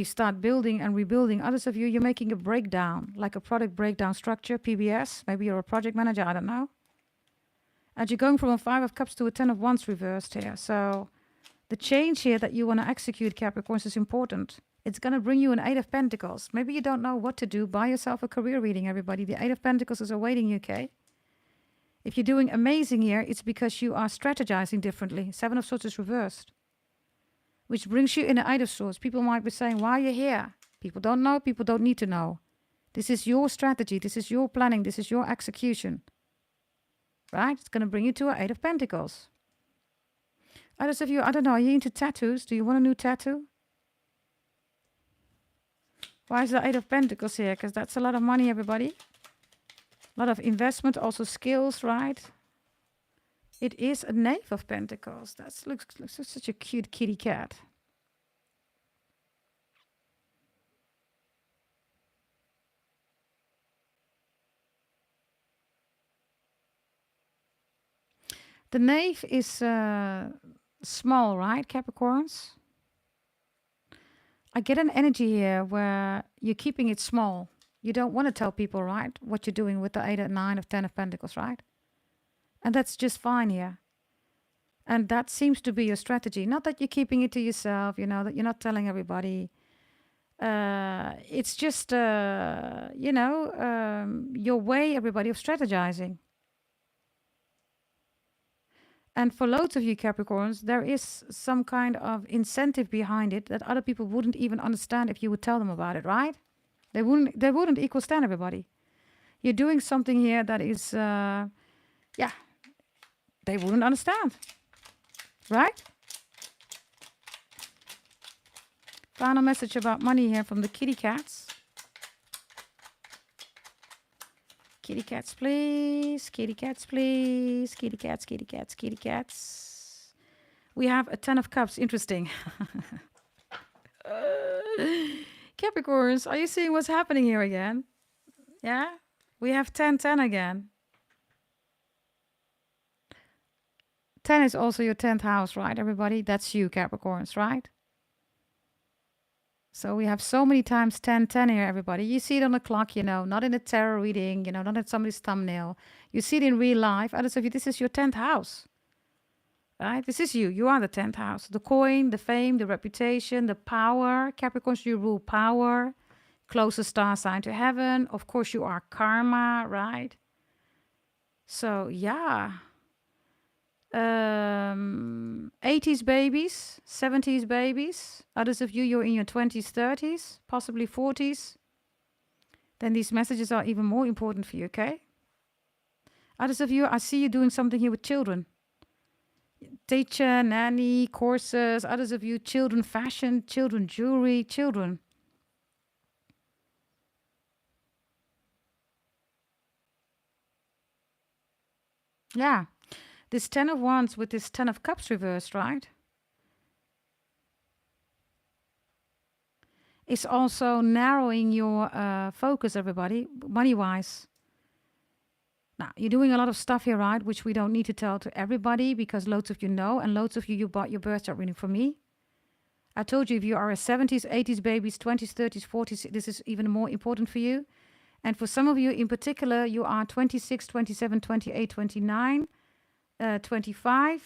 start building and rebuilding. Others of you, you're making a breakdown, like a product breakdown structure, PBS. Maybe you're a project manager, I don't know. And you're going from a 5 of Cups to a 10 of Wands reversed here. So the change here that you want to execute, Capricorns, is important. It's going to bring you an 8 of Pentacles. Maybe you don't know what to do. Buy yourself a career reading, everybody. The 8 of Pentacles is awaiting you, okay? If you're doing amazing here, it's because you are strategizing differently. 7 of Swords is reversed, which brings you in the 8 of Swords. People might be saying, why are you here? People don't know. People don't need to know. This is your strategy. This is your planning. This is your execution. Right? It's going to bring you to an 8 of Pentacles. Others of you, I don't know, are you into tattoos? Do you want a new tattoo? Why is the 8 of Pentacles here? Because that's a lot of money, everybody. A lot of investment, also skills, right? It is a Knave of Pentacles. That looks such a cute kitty cat. The Knave is small, right, Capricorns? I get an energy here where you're keeping it small. You don't want to tell people, right, what you're doing with the 8 and 9 of 10 of Pentacles, right? And that's just fine here. And that seems to be your strategy. Not that you're keeping it to yourself, you know, that you're not telling everybody. It's just, your way, everybody, of strategizing. And for loads of you Capricorns, there is some kind of incentive behind it that other people wouldn't even understand if you would tell them about it, right? They wouldn't equal stand, everybody. You're doing something here that is, they wouldn't understand, right? Final message about money here from the kitty cats. Kitty cats, please. Kitty cats, please. Kitty cats, kitty cats, kitty cats. We have a 10 of Cups. Interesting. Capricorns, are you seeing what's happening here again? Yeah? We have 10-10 again. 10 is also your 10th house, right, everybody? That's you, Capricorns, right? So we have so many times 10-10 here, everybody. You see it on the clock, you know, not in a tarot reading, you know, not in somebody's thumbnail. You see it in real life. Others of you, this is your 10th house, right? This is you. You are the 10th house. The coin, the fame, the reputation, the power. Capricorns, you rule power. Closest star sign to heaven. Of course, you are karma, right? So, yeah. 80s babies, 70s babies. Others of you, you're in your 20s, 30s, possibly 40s. Then these messages are even more important for you, okay? Others of you, I see you doing something here with children. Teacher, nanny, courses. Others of you, children fashion, children jewelry, children. Yeah. This 10 of Wands with this 10 of Cups reversed, right? It's also narrowing your focus, everybody, money-wise. Now, you're doing a lot of stuff here, right? Which we don't need to tell to everybody because loads of you know and loads of you bought your birth chart reading from me. I told you if you are a 70s, 80s babies, 20s, 30s, 40s, this is even more important for you. And for some of you in particular, you are 26, 27, 28, 29. 25.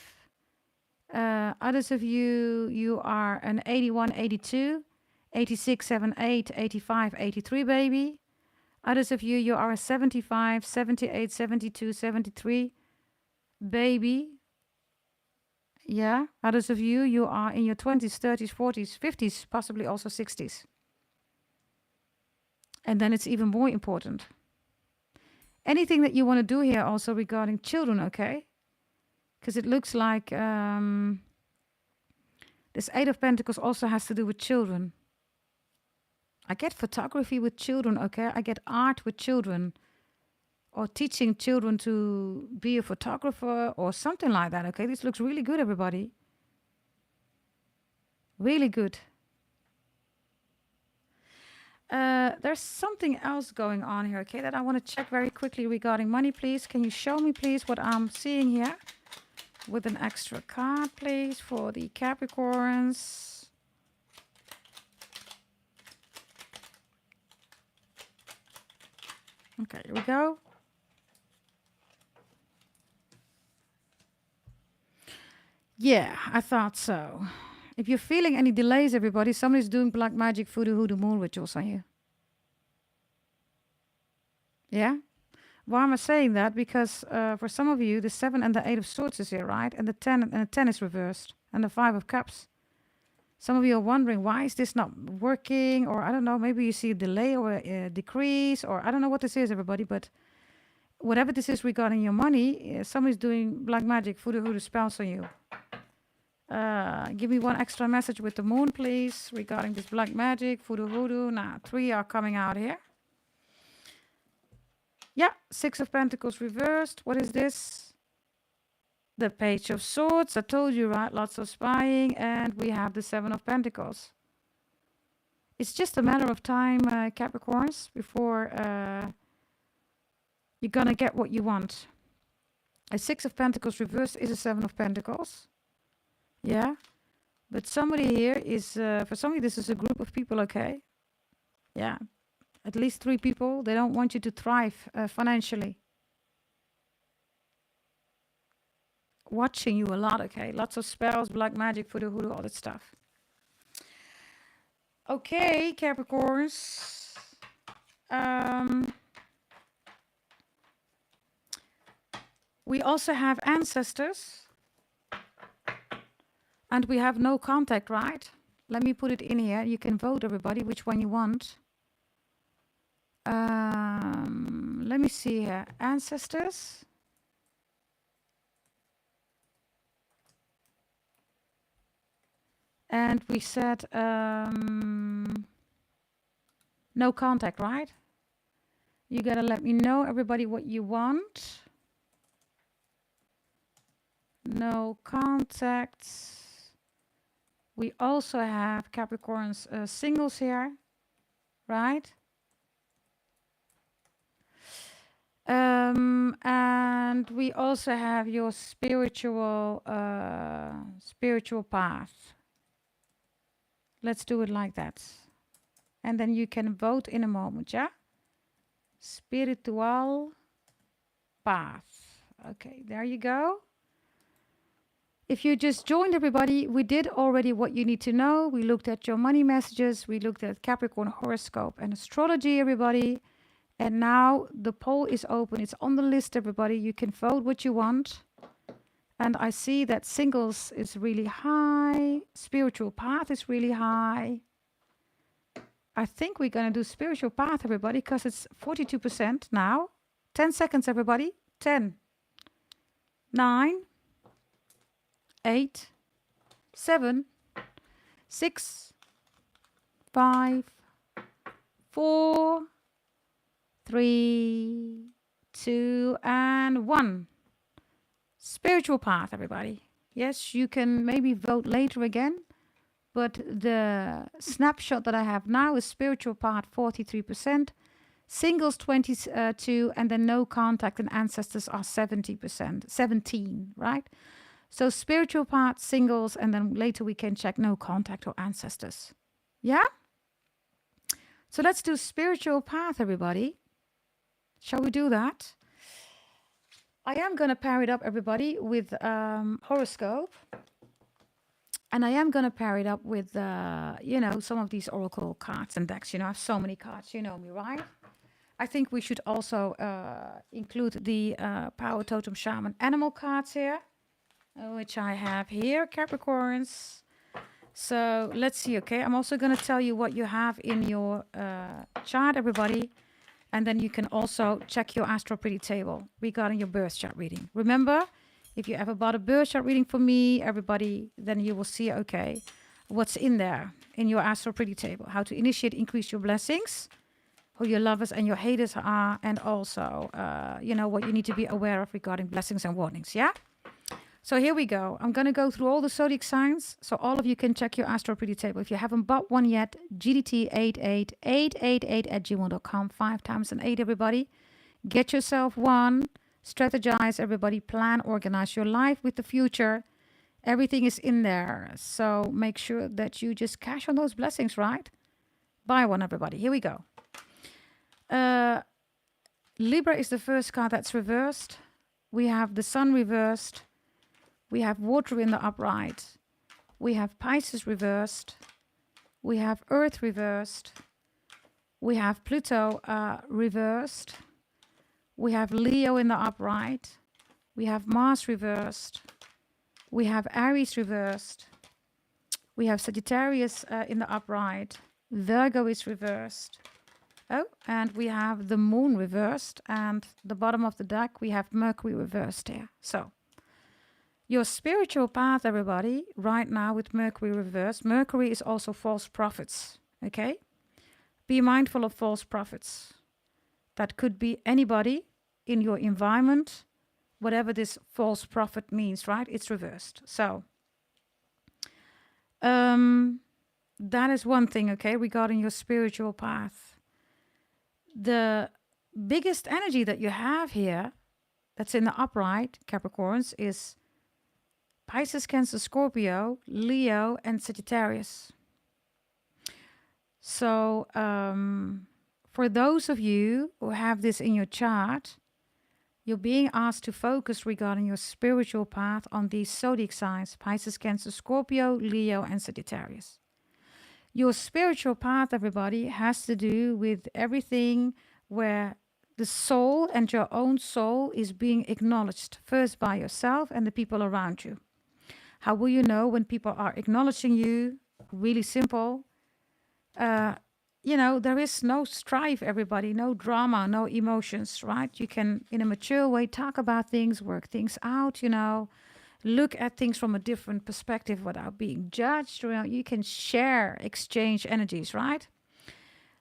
Others of you, you are an 81, 82, 86, 78, 85, 83 baby. Others of you, you are a 75, 78, 72, 73 baby. Yeah. Others of you, you are in your 20s, 30s, 40s, 50s, possibly also 60s. And then it's even more important. Anything that you want to do here also regarding children, okay? Because it looks like this 8 of Pentacles also has to do with children. I get photography with children, okay? I get art with children. Or teaching children to be a photographer or something like that, okay? This looks really good, everybody. Really good. there's something else going on here, okay, that I want to check very quickly regarding money, please. Can you show me, please, what I'm seeing here with an extra card, please, for the Capricorns? Okay, here we go. Yeah, I thought so. If you're feeling any delays, everybody, somebody's doing black magic, voodoo, hoodoo, moon rituals on you. Yeah? Why am I saying that? Because for some of you, the 7 and the 8 of swords is here, right? And the 10 is reversed. And the 5 of cups. Some of you are wondering, why is this not working? Or I don't know, maybe you see a delay or a decrease. Or I don't know what this is, everybody. But whatever this is regarding your money, somebody's doing black magic, voodoo, hoodoo spells on you. Give me one extra message with the moon, please, regarding this black magic, voodoo, hoodoo. Now, 3 are coming out here. Yeah, 6 of Pentacles reversed. What is this? The Page of Swords. I told you, right? Lots of spying. And we have the 7 of Pentacles. It's just a matter of time, Capricorns, before you're going to get what you want. A 6 of Pentacles reversed is a 7 of Pentacles. Yeah. But somebody here is, for somebody, this is a group of people, okay? Yeah. At least 3 people. They don't want you to thrive financially. Watching you a lot, okay? Lots of spells, black magic, voodoo, hoodoo, all that stuff. Okay, Capricorns. We also have ancestors. And we have no contact, right? Let me put it in here. You can vote, everybody, which one you want. Let me see here. Ancestors. And we said no contact, right? You gotta let me know, everybody, what you want. No contacts. We also have Capricorns singles here, right? And we also have your spiritual path. Let's do it like that. And then you can vote in a moment, yeah? Spiritual path. Okay, there you go. If you just joined, everybody, we did already what you need to know. We looked at your money messages. We looked at Capricorn horoscope and astrology, everybody. And now the poll is open. It's on the list, everybody. You can vote what you want. And I see that singles is really high. Spiritual path is really high. I think we're going to do spiritual path, everybody, because it's 42% now. 10 seconds, everybody. 10, 9, 8, 7, 6, 5, 4, 3, 2, and 1. Spiritual path, everybody. Yes, you can maybe vote later again, but the snapshot that I have now is spiritual path 43%, singles 22, and then no contact and ancestors are 70%, 17, right? So spiritual path, singles, and then later we can check no contact or ancestors. Yeah? So let's do spiritual path, everybody. Shall we do that? I am going to pair it up, everybody, with horoscope. And I am going to pair it up with, you know, some of these oracle cards and decks. You know, I have so many cards, you know me, right? I think we should also include the Power Totem Shaman Animal cards here, which I have here, Capricorns. So let's see, okay? I'm also going to tell you what you have in your chart, everybody. And then you can also check your Astro Pretty table regarding your birth chart reading. Remember, if you ever bought a birth chart reading for me, everybody, then you will see, okay, what's in there in your Astro Pretty table. How to initiate, increase your blessings, who your lovers and your haters are, and also, you know, what you need to be aware of regarding blessings and warnings, yeah? So here we go. I'm going to go through all the zodiac signs so all of you can check your astro pretty table. If you haven't bought one yet, gdt88888@gmail.com, 5 times an 8, everybody. Get yourself one. Strategize, everybody. Plan, organize your life with the future. Everything is in there. So make sure that you just cash on those blessings, right? Buy one, everybody. Here we go. Libra is the first card that's reversed. We have the Sun reversed. We have water in the upright. We have Pisces reversed. We have Earth reversed. We have Pluto reversed. We have Leo in the upright. We have Mars reversed. We have Aries reversed. We have Sagittarius in the upright. Virgo is reversed. Oh, and we have the Moon reversed. And the bottom of the deck, we have Mercury reversed here. So, your spiritual path, everybody, right now with Mercury reversed. Mercury is also false prophets, okay? Be mindful of false prophets. That could be anybody in your environment, whatever this false prophet means, right? It's reversed. So, that is one thing, okay, regarding your spiritual path. The biggest energy that you have here, that's in the upright, Capricorns, is Pisces, Cancer, Scorpio, Leo, and Sagittarius. So, for those of you who have this in your chart, you're being asked to focus regarding your spiritual path on these zodiac signs, Pisces, Cancer, Scorpio, Leo, and Sagittarius. Your spiritual path, everybody, has to do with everything where the soul and your own soul is being acknowledged, first by yourself and the people around you. How will you know when people are acknowledging you? Really simple. There is no strife, everybody, no drama, no emotions, right? You can, in a mature way, talk about things, work things out, look at things from a different perspective without being judged. You can share, exchange energies, right?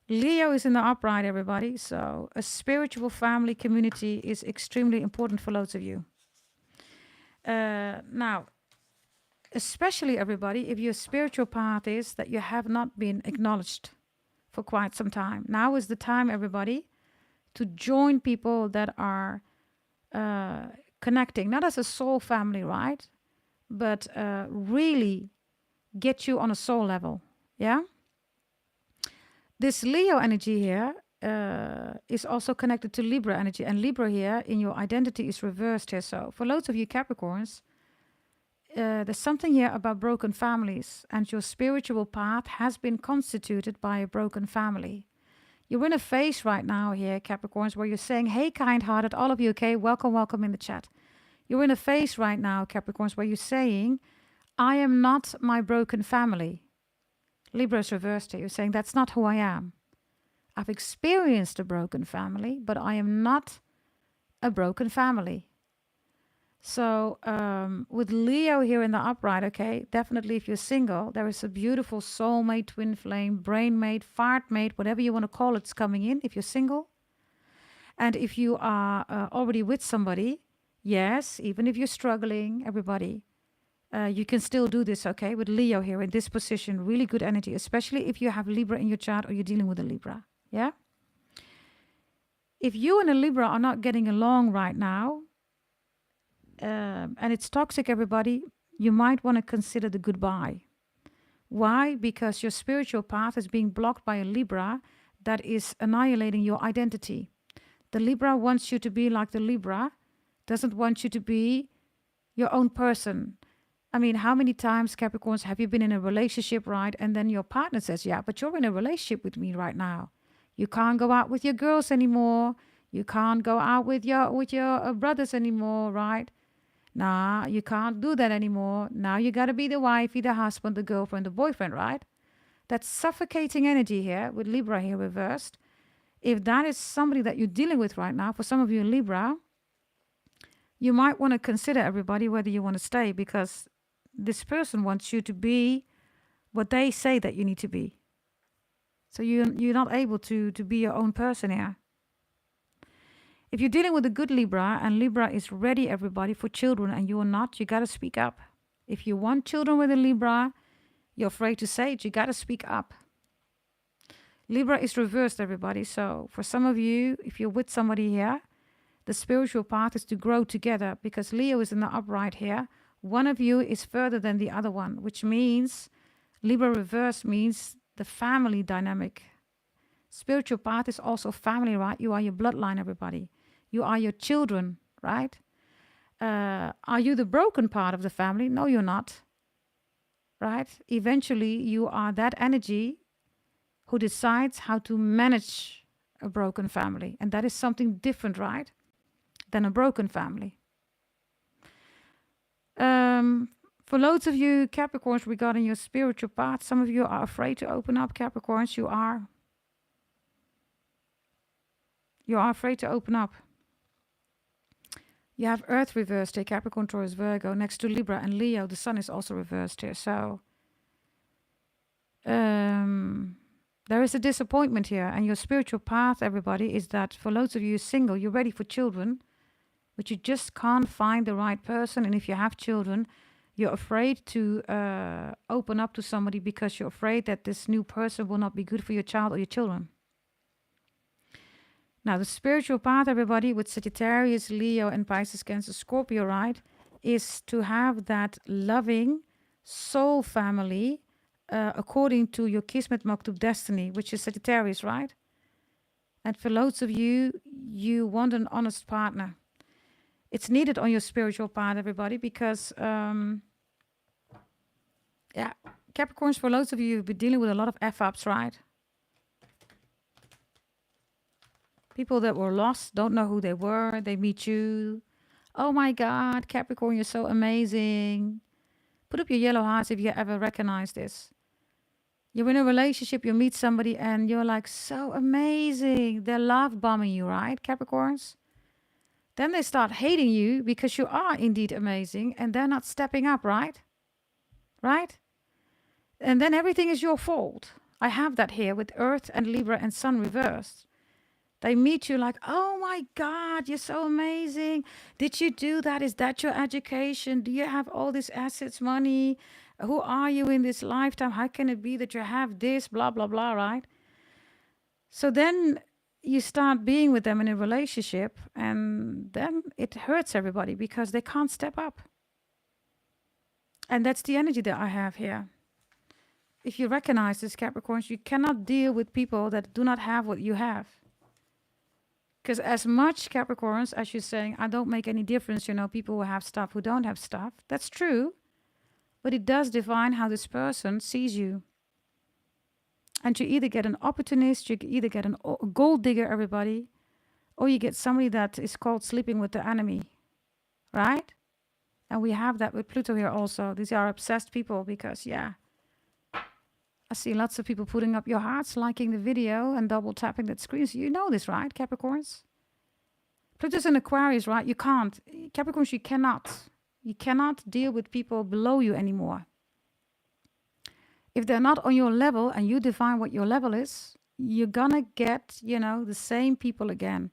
Leo is in the upright, everybody. So a spiritual family community is extremely important for loads of you. Now, especially everybody, if your spiritual path is that you have not been acknowledged for quite some time. Now is the time, everybody, to join people that are connecting, not as a soul family, right? But really get you on a soul level, yeah? This Leo energy here is also connected to Libra energy. And Libra here in your identity is reversed here. So for loads of you Capricorns, there's something here about broken families, and your spiritual path has been constituted by a broken family. You're in a phase right now here, Capricorns, where you're saying, hey, kind-hearted, all of you, okay, welcome in the chat. You're in a phase right now, Capricorns, where you're saying, I am not my broken family. Libra is reversed here. You're saying, that's not who I am. I've experienced a broken family, but I am not a broken family. So with Leo here in the upright, okay, definitely if you're single, there is a beautiful soulmate, twin flame, brain mate, fart mate, whatever you want to call it's coming in if you're single. And if you are already with somebody, yes, even if you're struggling, everybody, you can still do this, okay, with Leo here in this position, really good energy, especially if you have Libra in your chart or you're dealing with a Libra, yeah? If you and a Libra are not getting along right now, and it's toxic, everybody, you might want to consider the goodbye. Why? Because your spiritual path is being blocked by a Libra that is annihilating your identity. The Libra wants you to be like the Libra, doesn't want you to be your own person. I mean, how many times, Capricorns, have you been in a relationship, right? And then your partner says, yeah, but you're in a relationship with me right now. You can't go out with your girls anymore. You can't go out with your brothers anymore, right? Nah, you can't do that anymore. Now you got to be the wifey, the husband, the girlfriend, the boyfriend, right? That's suffocating energy here with Libra here reversed. If that is somebody that you're dealing with right now, for some of you in Libra, you might want to consider, everybody, whether you want to stay, because this person wants you to be what they say that you need to be. So you're not able to be your own person here. If you're dealing with a good Libra and Libra is ready, everybody, for children and you're not, you got to speak up. If you want children with a Libra, you're afraid to say it, you got to speak up. Libra is reversed, everybody. So for some of you, if you're with somebody here, the spiritual path is to grow together because Leo is in the upright here. One of you is further than the other one, which means Libra reverse means the family dynamic. Spiritual path is also family, right? You are your bloodline, everybody. You are your children, right? Are you the broken part of the family? No, you're not, right? Eventually, you are that energy who decides how to manage a broken family. And that is something different, right? Than a broken family. For loads of you Capricorns regarding your spiritual path, some of you are afraid to open up, Capricorns. You are afraid to open up. You have Earth reversed here, Capricorn, Taurus, Virgo, next to Libra and Leo. The Sun is also reversed here. So there is a disappointment here. And your spiritual path, everybody, is that for loads of you single, you're ready for children, but you just can't find the right person. And if you have children, you're afraid to open up to somebody because you're afraid that this new person will not be good for your child or your children. Now, the spiritual path, everybody, with Sagittarius, Leo, and Pisces, Cancer, Scorpio, right, is to have that loving soul family according to your Kismet Maktub destiny, which is Sagittarius, right? And for loads of you, you want an honest partner. It's needed on your spiritual path, everybody, because, Capricorns, for loads of you, you've been dealing with a lot of F-ups, right? People that were lost, don't know who they were. They meet you. Oh my God, Capricorn, you're so amazing. Put up your yellow hearts if you ever recognize this. You're in a relationship, you meet somebody and you're like, so amazing. They're love bombing you, right, Capricorns? Then they start hating you because you are indeed amazing and they're not stepping up, right? Right? And then everything is your fault. I have that here with Earth and Libra and Sun reversed. They meet you like, oh my God, you're so amazing. Did you do that? Is that your education? Do you have all these assets, money? Who are you in this lifetime? How can it be that you have this, blah, blah, blah, right? So then you start being with them in a relationship and then it hurts everybody because they can't step up. And that's the energy that I have here. If you recognize this, Capricorns, you cannot deal with people that do not have what you have. Because as much, Capricorns, as you're saying, I don't make any difference, you know, people who have stuff, who don't have stuff. That's true. But it does define how this person sees you. And you either get an opportunist, you either get a gold digger, everybody, or you get somebody that is called sleeping with the enemy. Right? And we have that with Pluto here also. These are obsessed people because, yeah, I see lots of people putting up your hearts, liking the video and double tapping that screen. So you know this, right, Capricorns? Pluto's in Aquarius, right? You can't. Capricorns, you cannot. You cannot deal with people below you anymore. If they're not on your level and you define what your level is, you're gonna get, you know, the same people again.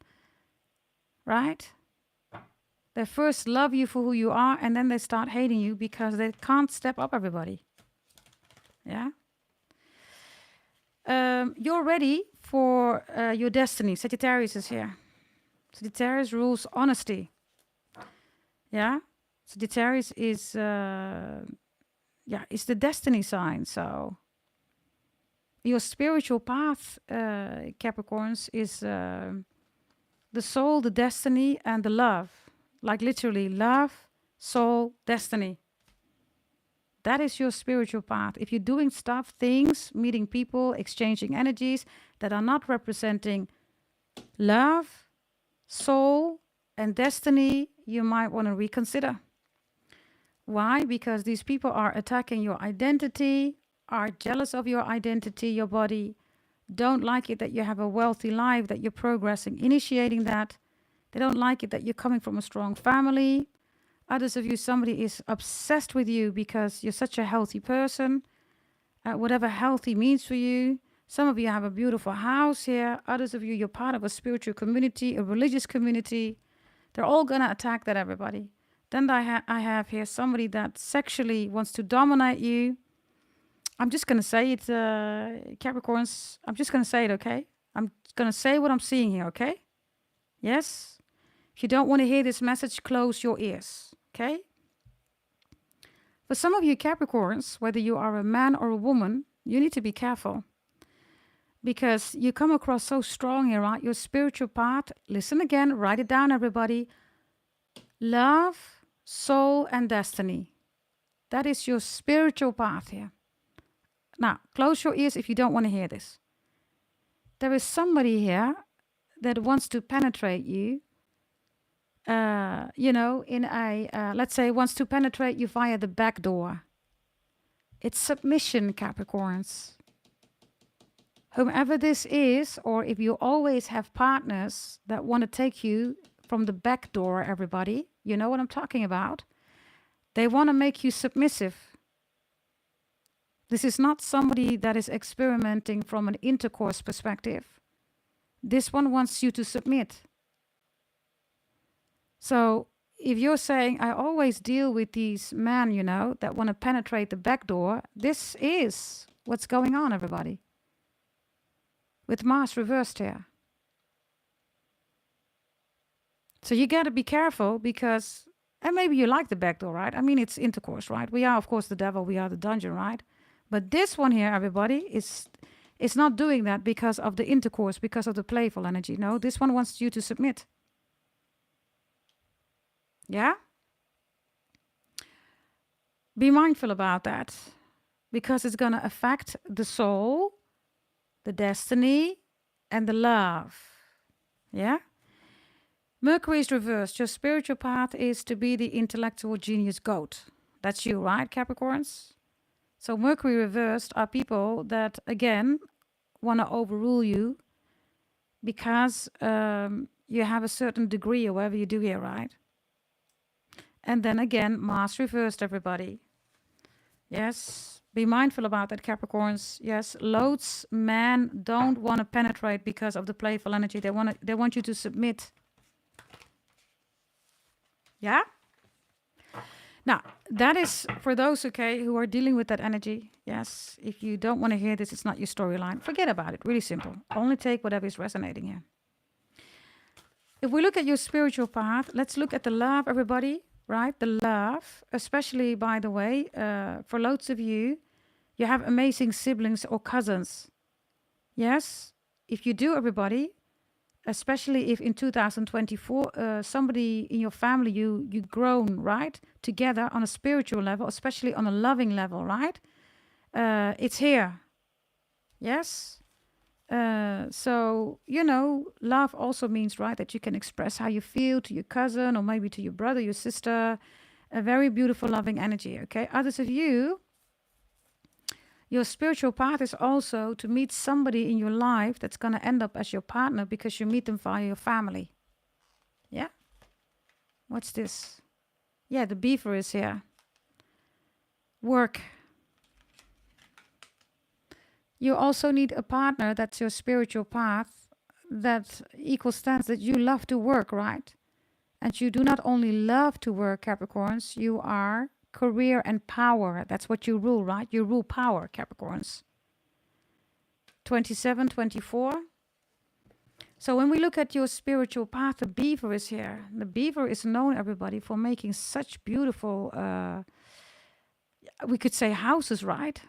Right? They first love you for who you are and then they start hating you because they can't step up, everybody. Yeah? You're ready for your destiny. Sagittarius is here. Sagittarius rules honesty. Yeah? Sagittarius is, is the destiny sign. So your spiritual path, Capricorns, is the soul, the destiny, and the love. Like literally love, soul, destiny. That is your spiritual path. If you're doing stuff, things, meeting people, exchanging energies that are not representing love, soul, and destiny, you might want to reconsider. Why? Because these people are attacking your identity, are jealous of your identity, your body, don't like it that you have a wealthy life, that you're progressing, initiating that. They don't like it that you're coming from a strong family. Others of you, somebody is obsessed with you because you're such a healthy person. Whatever healthy means for you. Some of you have a beautiful house here. Others of you, you're part of a spiritual community, a religious community. They're all going to attack that, everybody. Then I have here somebody that sexually wants to dominate you. I'm just going to say it, Capricorns. I'm just going to say it, okay? I'm going to say what I'm seeing here, okay? Yes? If you don't want to hear this message, close your ears, okay? For some of you Capricorns, whether you are a man or a woman, you need to be careful. Because you come across so strong here, right? Your spiritual part. Listen again, write it down, everybody. Love, soul, and destiny. That is your spiritual path here. Now, close your ears if you don't want to hear this. There is somebody here that wants to penetrate you, in a, let's say, wants to penetrate you via the back door. It's submission, Capricorns. Whomever this is, or if you always have partners that want to take you from the back door, everybody, you know what I'm talking about. They want to make you submissive. This is not somebody that is experimenting from an intercourse perspective. This one wants you to submit. So if you're saying, I always deal with these men, that want to penetrate the back door, this is what's going on, everybody. With Mars reversed here. So you got to be careful because, and maybe you like the back door, right? I mean, it's intercourse, right? We are, of course, the devil. We are the dungeon, right? But this one here, everybody, is not doing that because of the intercourse, because of the playful energy. No, this one wants you to submit. Yeah? Be mindful about that because it's going to affect the soul, the destiny, and the love. Yeah? Mercury is reversed. Your spiritual path is to be the intellectual genius goat. That's you, right, Capricorns? So Mercury reversed are people that, again, want to overrule you because you have a certain degree or whatever you do here, right? And then again, Mars reversed, everybody. Yes, be mindful about that, Capricorns. Yes, loads men don't want to penetrate because of the playful energy. They want you to submit. Yeah? Now, that is for those, okay, who are dealing with that energy. Yes, if you don't want to hear this, it's not your storyline. Forget about it. Really simple. Only take whatever is resonating here. If we look at your spiritual path, let's look at the love, everybody, right? The love, especially, by the way, for loads of you, you have amazing siblings or cousins. Yes, if you do, everybody, especially if in 2024 somebody in your family you grown right together on a spiritual level, especially on a loving level, right? It's here. Yes. So love also means, right, that you can express how you feel to your cousin or maybe to your brother, your sister. A very beautiful, loving energy. Okay. Others of you, your spiritual path is also to meet somebody in your life that's going to end up as your partner because you meet them via your family. Yeah? What's this? Yeah, the beaver is here. Work. You also need a partner that's your spiritual path that equals stands that you love to work, right? And you do not only love to work, Capricorns, you are career and power. That's what you rule, right? You rule power, Capricorns. 27, 24. So when we look at your spiritual path, the beaver is here. The beaver is known, everybody, for making such beautiful, we could say houses, right?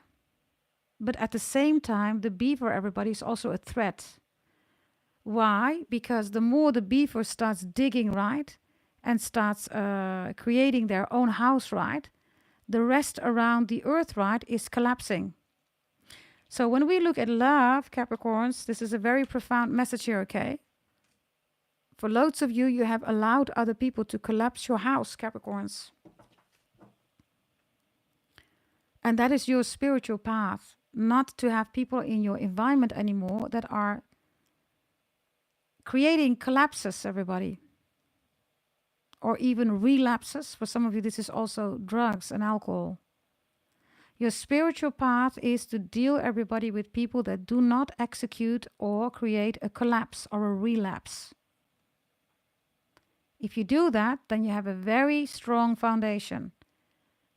But at the same time, the beaver, everybody, is also a threat. Why? Because the more the beaver starts digging, right, and starts creating their own house, right, the rest around the earth, right, is collapsing. So when we look at love, Capricorns, this is a very profound message here, okay? For loads of you, you have allowed other people to collapse your house, Capricorns. And that is your spiritual path, not to have people in your environment anymore that are creating collapses, everybody. Or even relapses. For some of you, this is also drugs and alcohol. Your spiritual path is to deal everybody with people that do not execute or create a collapse or a relapse. If you do that, then you have a very strong foundation.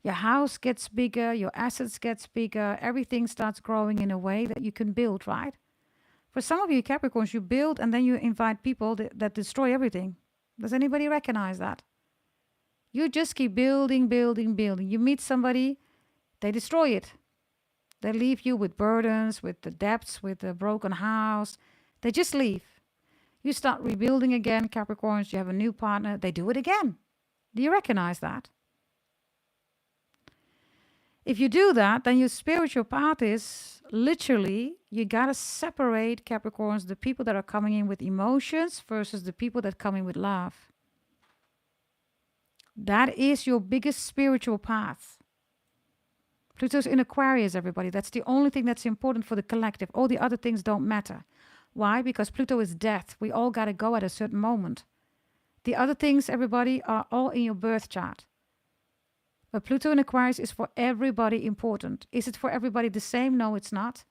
Your house gets bigger, your assets gets bigger, everything starts growing in a way that you can build, right? For some of you Capricorns, you build and then you invite people that destroy everything. Does anybody recognize that? You just keep building, building, building. You meet somebody, they destroy it. They leave you with burdens, with the debts, with the broken house. They just leave. You start rebuilding again, Capricorns. You have a new partner. They do it again. Do you recognize that? If you do that, then your spiritual path is literally, you got to separate, Capricorns, the people that are coming in with emotions versus the people that come in with love. That is your biggest spiritual path. Pluto's in Aquarius, everybody. That's the only thing that's important for the collective. All the other things don't matter. Why? Because Pluto is death. We all got to go at a certain moment. The other things, everybody, are all in your birth chart. But Pluto in Aquarius is for everybody important. Is it for everybody the same? No, it's not.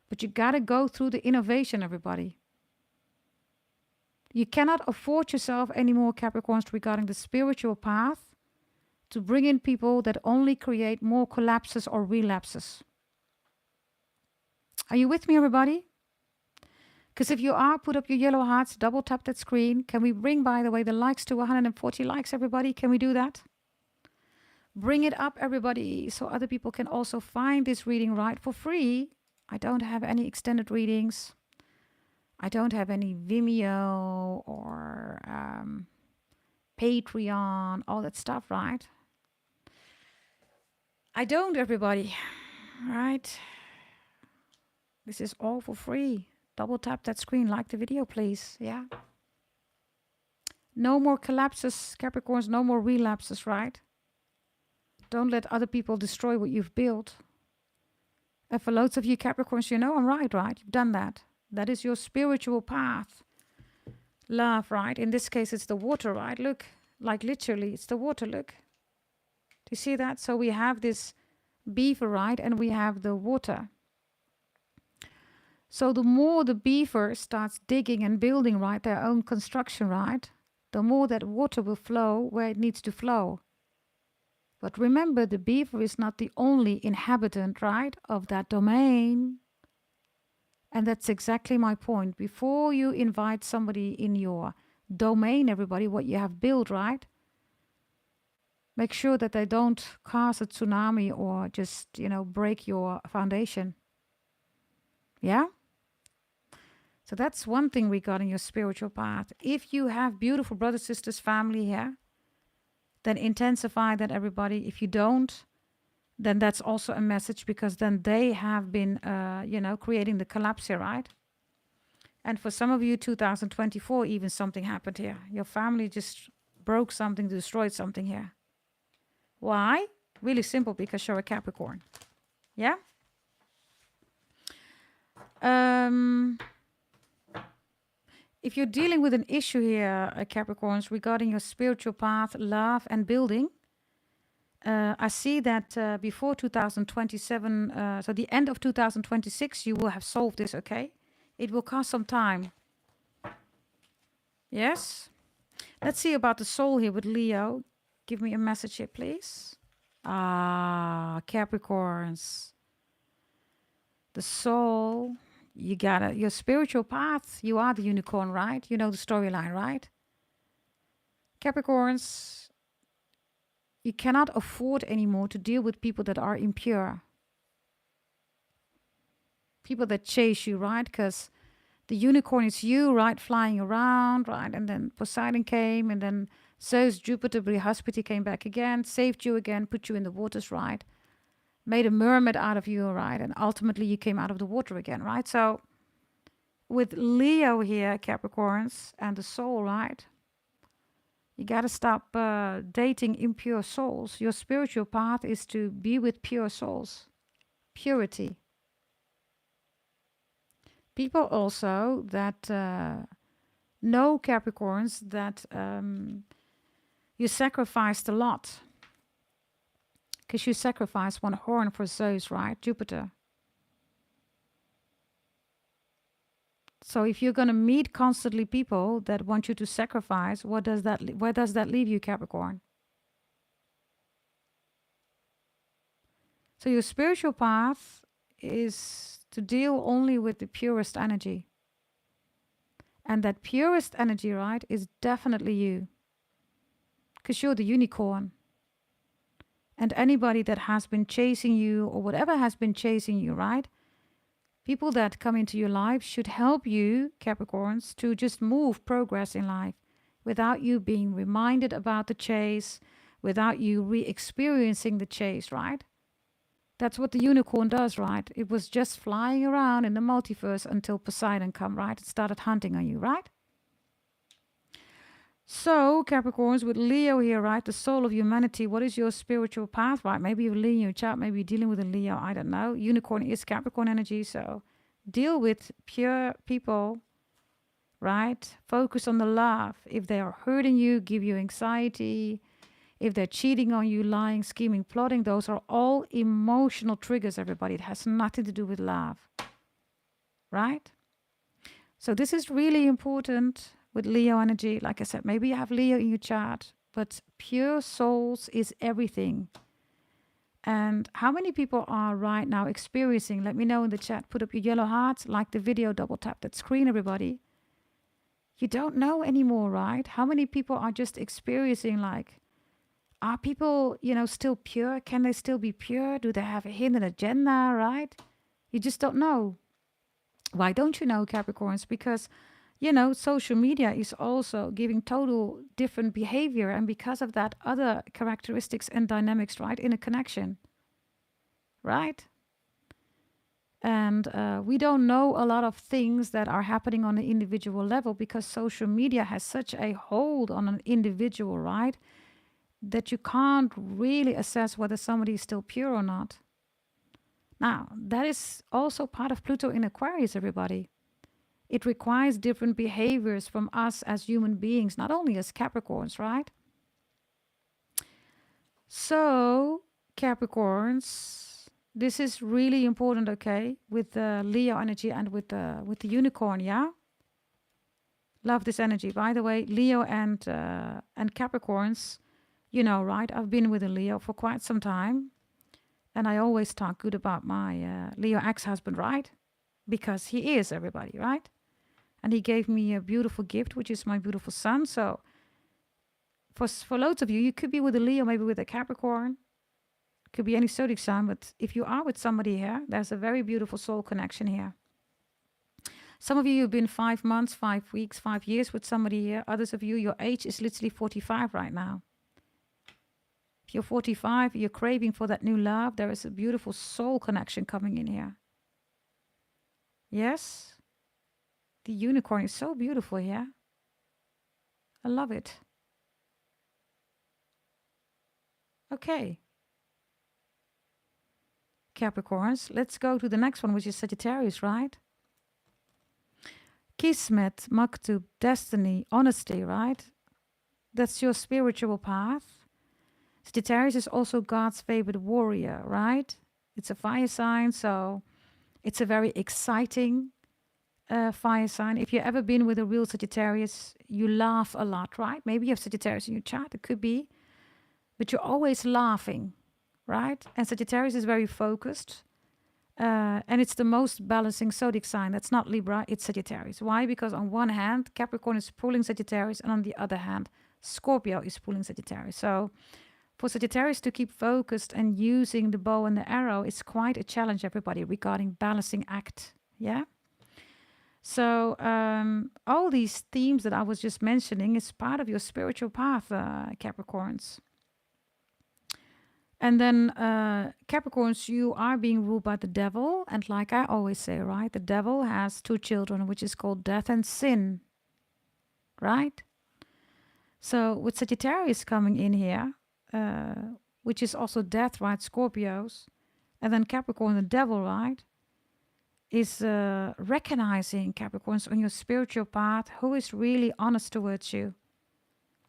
But you got to go through the innovation, everybody. You cannot afford yourself anymore, Capricorns, regarding the spiritual path to bring in people that only create more collapses or relapses. Are you with me, everybody? Because if you are, put up your yellow hearts, double tap that screen. Can we bring, by the way, the likes to 140 likes, everybody? Can we do that? Bring it up, everybody, so other people can also find this reading right for free. I don't have any extended readings. I don't have any Vimeo or Patreon, all that stuff, right? I don't, everybody, right? This is all for free. Double tap that screen, like the video, please. Yeah. No more collapses, Capricorns, no more relapses, right? Don't let other people destroy what you've built. And for loads of you Capricorns, you know I'm right? You've done that. That is your spiritual path. Love, right? In this case, it's the water, right? Look, like literally, it's the water, look. Do you see that? So we have this beaver, right? And we have the water. So the more the beaver starts digging and building, right, their own construction, right, the more that water will flow where it needs to flow. But remember, the beaver is not the only inhabitant, right, of that domain. And that's exactly my point. Before you invite somebody in your domain, everybody, what you have built, right, make sure that they don't cause a tsunami or just, break your foundation. Yeah? So that's one thing regarding your spiritual path. If you have beautiful brothers, sisters, family here, then intensify that, everybody. If you don't, then that's also a message, because then they have been, creating the collapse here, right? And for some of you, 2024, even something happened here. Your family just broke something, destroyed something here. Why? Really simple, because you're a Capricorn. Yeah? If you're dealing with an issue here, Capricorns, regarding your spiritual path, love, and building, I see that before 2027, so the end of 2026, you will have solved this, okay? It will cost some time. Yes? Let's see about the soul here with Leo. Give me a message here, please. Capricorns. The soul, you gotta, your spiritual path, you are the unicorn, right? You know the storyline, right? Capricorns, you cannot afford anymore to deal with people that are impure. People that chase you, right? Because the unicorn is you, right? Flying around, right? And then Poseidon came, and then Zeus, Jupiter, Brihaspati came back again, saved you again, put you in the waters, right? Made a mermaid out of you, right? And ultimately you came out of the water again, right? So with Leo here, Capricorns, and the soul, right? You got to stop dating impure souls. Your spiritual path is to be with pure souls. Purity. People also that know, Capricorns, that you sacrificed a lot. Because you sacrifice one horn for Zeus, right? Jupiter. So if you're going to meet constantly people that want you to sacrifice, where does that leave you, Capricorn? So your spiritual path is to deal only with the purest energy. And that purest energy, right, is definitely you. Because you're the unicorn. And anybody that has been chasing you or whatever has been chasing you, right? People that come into your life should help you, Capricorns, to just move progress in life without you being reminded about the chase, without you re-experiencing the chase, right? That's what the unicorn does, right? It was just flying around in the multiverse until Poseidon come, right? It started hunting on you, right? So, Capricorns, with Leo here, right? The soul of humanity. What is your spiritual path, right? Maybe you're Leo in your chart. Maybe you're dealing with a Leo. I don't know. Unicorn is Capricorn energy. So, deal with pure people, right? Focus on the love. If they are hurting you, give you anxiety. If they're cheating on you, lying, scheming, plotting, those are all emotional triggers, everybody. It has nothing to do with love, right? So, this is really important. With Leo energy, like I said, maybe you have Leo in your chart, but pure souls is everything. And how many people are right now experiencing? Let me know in the chat. Put up your yellow hearts, like the video, double tap that screen, everybody. You don't know anymore, right? How many people are just experiencing like, are people, still pure? Can they still be pure? Do they have a hidden agenda, right? You just don't know. Why don't you know, Capricorns? Because social media is also giving total different behavior. And because of that, other characteristics and dynamics, right, in a connection, right? And we don't know a lot of things that are happening on an individual level because social media has such a hold on an individual, right? That you can't really assess whether somebody is still pure or not. Now, that is also part of Pluto in Aquarius, everybody. It requires different behaviors from us as human beings, not only as Capricorns, right? So, Capricorns, this is really important, okay? With the Leo energy and with the unicorn, yeah? Love this energy. By the way, Leo and Capricorns, right? I've been with a Leo for quite some time. And I always talk good about my Leo ex-husband, right? Because he is everybody, right? And he gave me a beautiful gift, which is my beautiful son. So for loads of you, you could be with a Leo, maybe with a Capricorn. Could be any zodiac sign. But if you are with somebody here, there's a very beautiful soul connection here. Some of you have been 5 months, 5 weeks, 5 years with somebody here. Others of you, your age is literally 45 right now. If you're 45, you're craving for that new love. There is a beautiful soul connection coming in here. Yes? The unicorn is so beautiful here. I love it. Okay. Capricorns, let's go to the next one, which is Sagittarius, right? Kismet, Maktub, destiny, honesty, right? That's your spiritual path. Sagittarius is also God's favorite warrior, right? It's a fire sign, so it's a very exciting fire sign. If you've ever been with a real Sagittarius, you laugh a lot, right? Maybe you have Sagittarius in your chart, it could be. But you're always laughing, right? And Sagittarius is very focused. And it's the most balancing zodiac sign. That's not Libra, it's Sagittarius. Why? Because on one hand, Capricorn is pulling Sagittarius, and on the other hand, Scorpio is pulling Sagittarius. So for Sagittarius to keep focused and using the bow and the arrow is quite a challenge, everybody, regarding balancing act. Yeah? So all these themes that I was just mentioning is part of your spiritual path, Capricorns. And then Capricorns, you are being ruled by the devil. And like I always say, right, the devil has 2 children, which is called death and sin, right? So with Sagittarius coming in here, which is also death, right, Scorpios, and then Capricorn, the devil, right, is recognizing, Capricorns, on your spiritual path, who is really honest towards you,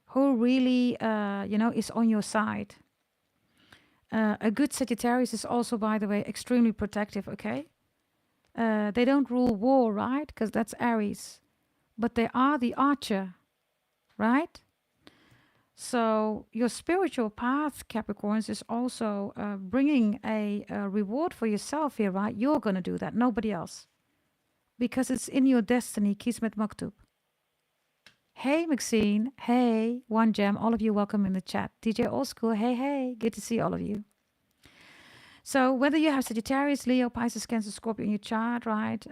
who really, is on your side. A good Sagittarius is also, by the way, extremely protective, okay? They don't rule war, right? Because that's Aries. But they are the archer, right? So your spiritual path, Capricorns, is also bringing a reward for yourself here, right? You're going to do that, nobody else. Because it's in your destiny, Kismet Maktub. Hey, Maxine. Hey, One Gem. All of you, welcome in the chat. DJ Old School. Hey, hey. Good to see all of you. So whether you have Sagittarius, Leo, Pisces, Cancer, Scorpio in your chart, right?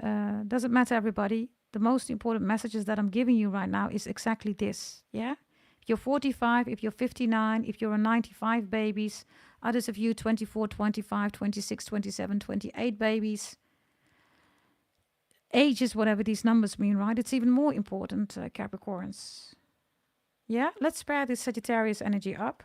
Doesn't matter, everybody. The most important messages that I'm giving you right now is exactly this, yeah? If you're 45, if you're 59, if you're a 95 babies, others of you 24, 25, 26, 27, 28 babies, ages, whatever these numbers mean, right? It's even more important, Capricorns. Yeah, let's pair this Sagittarius energy up.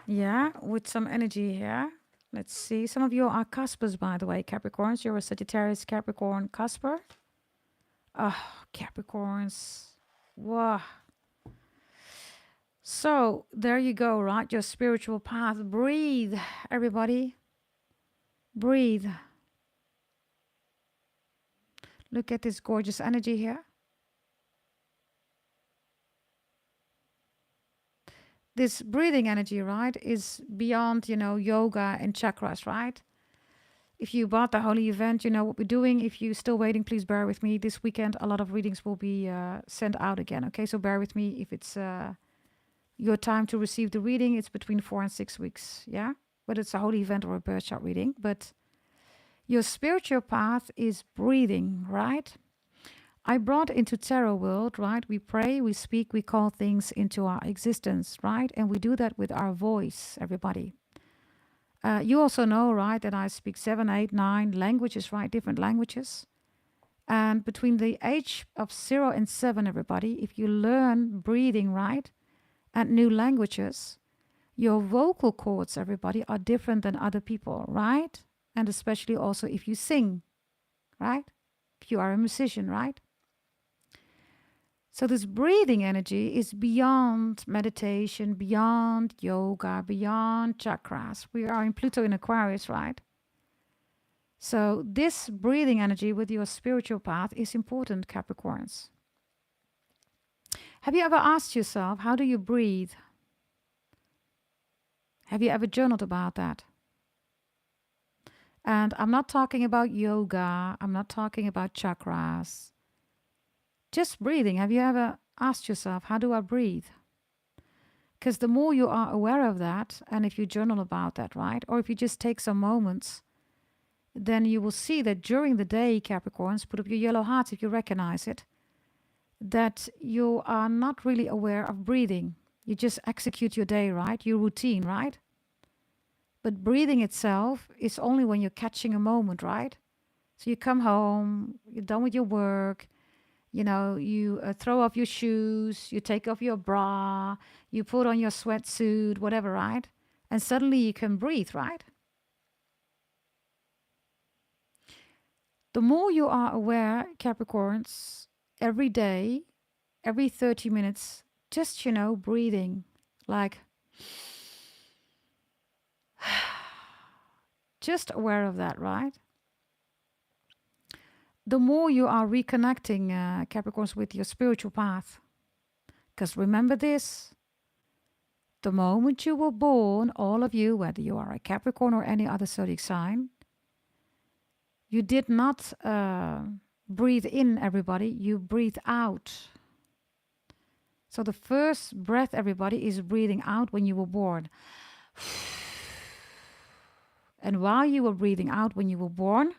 Yeah, with some energy here. Let's see. Some of you are cuspers, by the way, Capricorns. You're a Sagittarius, Capricorn, cusper. Oh, Capricorns. Wow. So there you go, right? Your spiritual path. Breathe, everybody. Breathe. Look at this gorgeous energy here. This breathing energy, right, is beyond, yoga and chakras, right? If you bought the holy event, you know what we're doing. If you're still waiting, please bear with me. This weekend, a lot of readings will be sent out again, okay? So bear with me. If it's your time to receive the reading, it's between 4 and 6 weeks, yeah? Whether it's a holy event or a birth chart reading. But your spiritual path is breathing, right? I brought into tarot world, right? We pray, we speak, we call things into our existence, right? And we do that with our voice, everybody. You also know, right, that I speak 7, 8, 9 languages, right? Different languages. And between the age of 0 and 7, everybody, if you learn breathing, right, and new languages, your vocal cords, everybody, are different than other people, right? And especially also if you sing, right? If you are a musician, right? So this breathing energy is beyond meditation, beyond yoga, beyond chakras. We are in Pluto in Aquarius, right? So this breathing energy with your spiritual path is important, Capricorns. Have you ever asked yourself, how do you breathe? Have you ever journaled about that? And I'm not talking about yoga. I'm not talking about chakras. Just breathing. Have you ever asked yourself, how do I breathe? Because the more you are aware of that, and if you journal about that, right? Or if you just take some moments, then you will see that during the day, Capricorns, put up your yellow hearts if you recognize it, that you are not really aware of breathing. You just execute your day, right? Your routine, right? But breathing itself is only when you're catching a moment, right? So you come home, you're done with your work, you throw off your shoes, you take off your bra, you put on your sweatsuit, whatever, right? And suddenly you can breathe, right? The more you are aware, Capricorns, every day, every 30 minutes, just, breathing, like, just aware of that, right? The more you are reconnecting, Capricorns, with your spiritual path. Because remember this, the moment you were born, all of you, whether you are a Capricorn or any other zodiac sign, you did not breathe in, everybody, you breathe out. So the first breath, everybody, is breathing out when you were born. And while you were breathing out when you were born,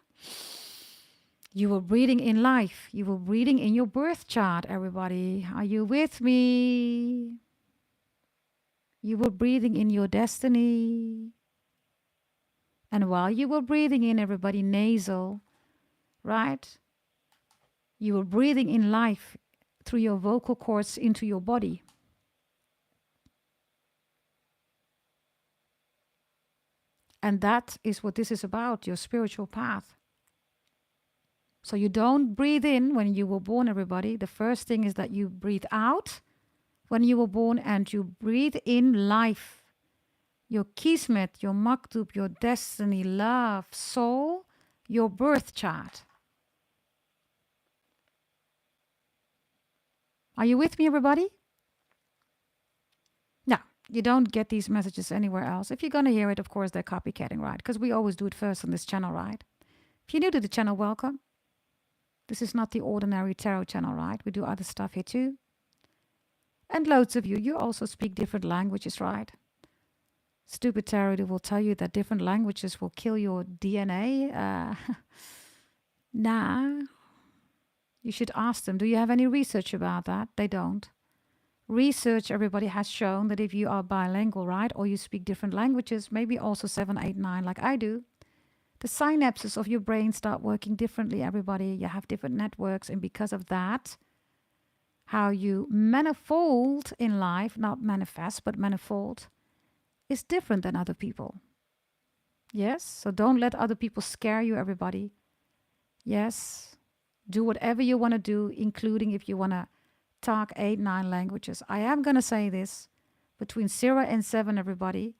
you were breathing in life. You were breathing in your birth chart, everybody. Are you with me? You were breathing in your destiny. And while you were breathing in, everybody, nasal, right? You were breathing in life through your vocal cords into your body. And that is what this is about, your spiritual path. So you don't breathe in when you were born, everybody. The first thing is that you breathe out when you were born, and you breathe in life your kismet, your maktub, your destiny, love, soul, your birth chart. Are you with me, everybody? No, you don't get these messages anywhere else. If you're going to hear it, of course, they're copycatting, right? Because we always do it first on this channel, right? If you're new to the channel, welcome. This is not the ordinary tarot channel, right? We do other stuff here too. And loads of you also speak different languages, right? Stupid tarot will tell you that different languages will kill your DNA. Nah. You should ask them, do you have any research about that? They don't. Research, everybody has shown that if you are bilingual, right, or you speak different languages, maybe also 7, 8, 9, like I do, the synapses of your brain start working differently, everybody. You have different networks, and because of that, how you manifold in life, not manifest, but manifold, is different than other people. Yes, so don't let other people scare you, everybody. Yes, do whatever you want to do, including if you want to talk 8, 9 languages. I am going to say this, between 0 and 7, everybody,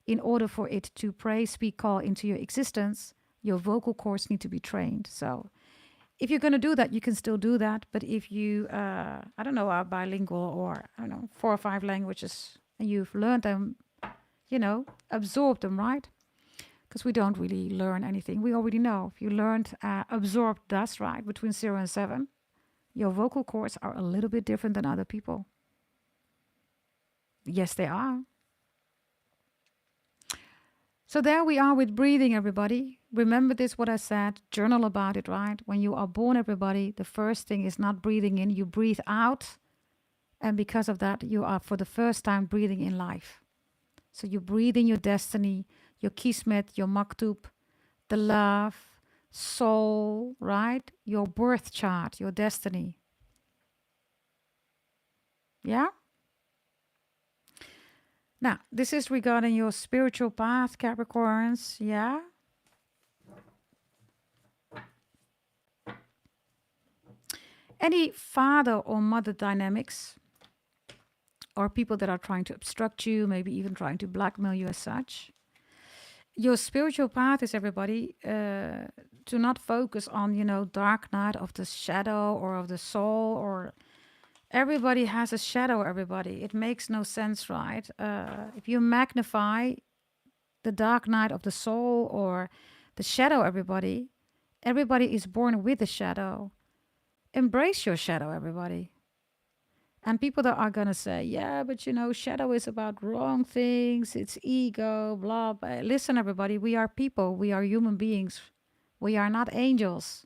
in order for it to pray, speak, call into your existence, your vocal cords need to be trained. So if you're going to do that, you can still do that. But if you, I don't know, are bilingual or, I don't know, 4 or 5 languages, and you've learned them, you know, absorb them, right? Because we don't really learn anything. We already know. If you learned absorbed dust, right, between 0 and 7, your vocal cords are a little bit different than other people. Yes, they are. So there we are with breathing, everybody. Remember this, what I said. Journal about it, right? When you are born, everybody, the first thing is not breathing in. You breathe out. And because of that, you are for the first time breathing in life. So you breathe in your destiny, your kismet, your maktub, the love, soul, right? Your birth chart, your destiny. Yeah? Now, this is regarding your spiritual path, Capricorns. Yeah? Any father or mother dynamics, or people that are trying to obstruct you, maybe even trying to blackmail you as such. Your spiritual path is, everybody, to not focus on, you know, dark night of the shadow or of the soul, or everybody has a shadow, everybody. It makes no sense, right? If you magnify the dark night of the soul or the shadow, everybody is born with a shadow. Embrace your shadow, everybody. And people that are going to say, yeah, but you know, shadow is about wrong things. It's ego, blah, blah. Listen, everybody, we are people. We are human beings. We are not angels.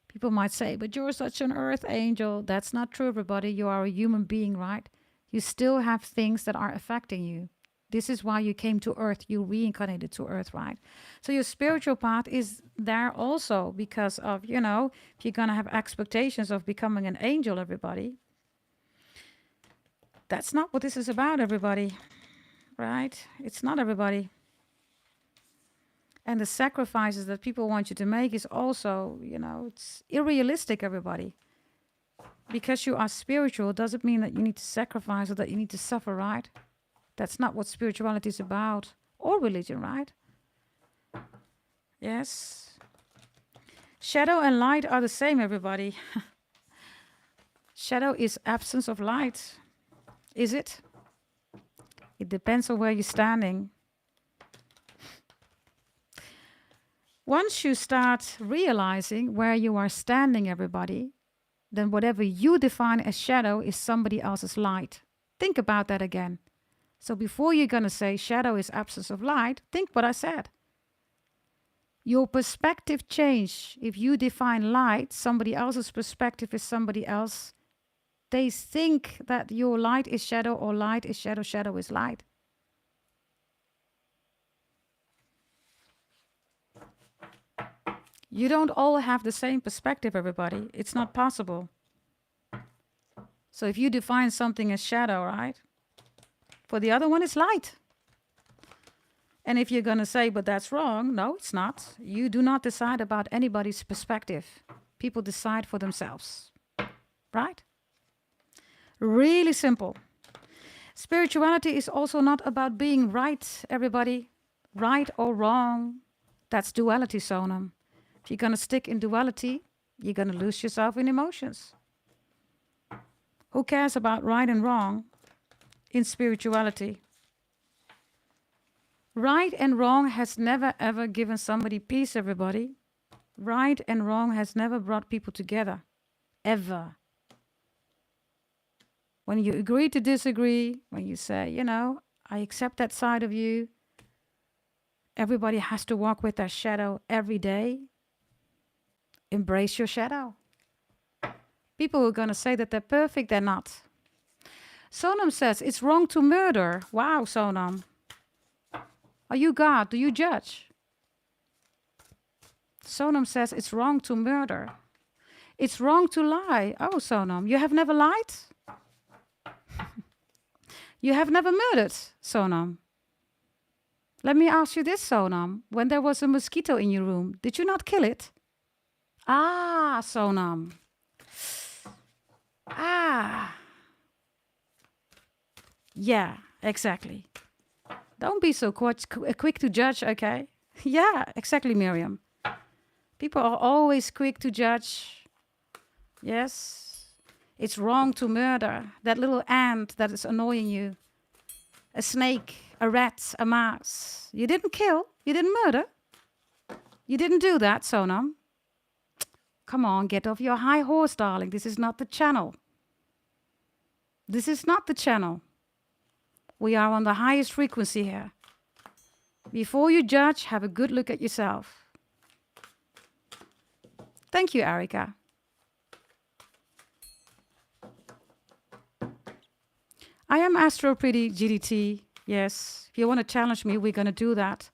People might say, but you're such an earth angel. That's not true, everybody. You are a human being, right? You still have things that are affecting you. This is why you came to earth. You reincarnated to earth, right? So your spiritual path is there also because of, you know, if you're going to have expectations of becoming an angel, everybody, that's not what this is about, everybody, right? It's not, everybody. And the sacrifices that people want you to make is also, you know, it's unrealistic, everybody. Because you are spiritual doesn't mean that you need to sacrifice or that you need to suffer, right? That's not what spirituality is about, or religion, right? Yes. Shadow and light are the same, everybody. Shadow is absence of light. Is it? It depends on where you're standing. Once you start realizing where you are standing, everybody, then whatever you define as shadow is somebody else's light. Think about that again. So before you're going to say shadow is absence of light, think what I said. Your perspective change. If you define light, somebody else's perspective is somebody else. They think that your light is shadow or light is shadow, shadow is light. You don't all have the same perspective, everybody. It's not possible. So if you define something as shadow, right? For the other one, it's light. And if you're going to say, but that's wrong, no, it's not. You do not decide about anybody's perspective. People decide for themselves, right? Really simple. Spirituality is also not about being right, everybody. Right or wrong. That's duality, Sonam. If you're going to stick in duality, you're going to lose yourself in emotions. Who cares about right and wrong in spirituality? Right and wrong has never ever given somebody peace, everybody. Right and wrong has never brought people together. Ever. When you agree to disagree, when you say, you know, I accept that side of you, everybody has to walk with their shadow every day. Embrace your shadow. People who are going to say that they're perfect, they're not. Sonam says it's wrong to murder. Wow, Sonam. Are you God? Do you judge? Sonam says it's wrong to murder. It's wrong to lie. Oh, Sonam, you have never lied? You have never murdered, Sonam. Let me ask you this, Sonam. When there was a mosquito in your room, did you not kill it? Ah, Sonam. Ah. Yeah, exactly. Don't be so quick to judge, okay? Yeah, exactly, Miriam. People are always quick to judge. Yes. It's wrong to murder that little ant that is annoying you. A snake, a rat, a mouse. You didn't kill. You didn't murder. You didn't do that, Sonam. Come on, get off your high horse, darling. This is not the channel. This is not the channel. We are on the highest frequency here. Before you judge, have a good look at yourself. Thank you, Erica. I am Astro Pretty GDT. Yes, if you want to challenge me, we're going to do that.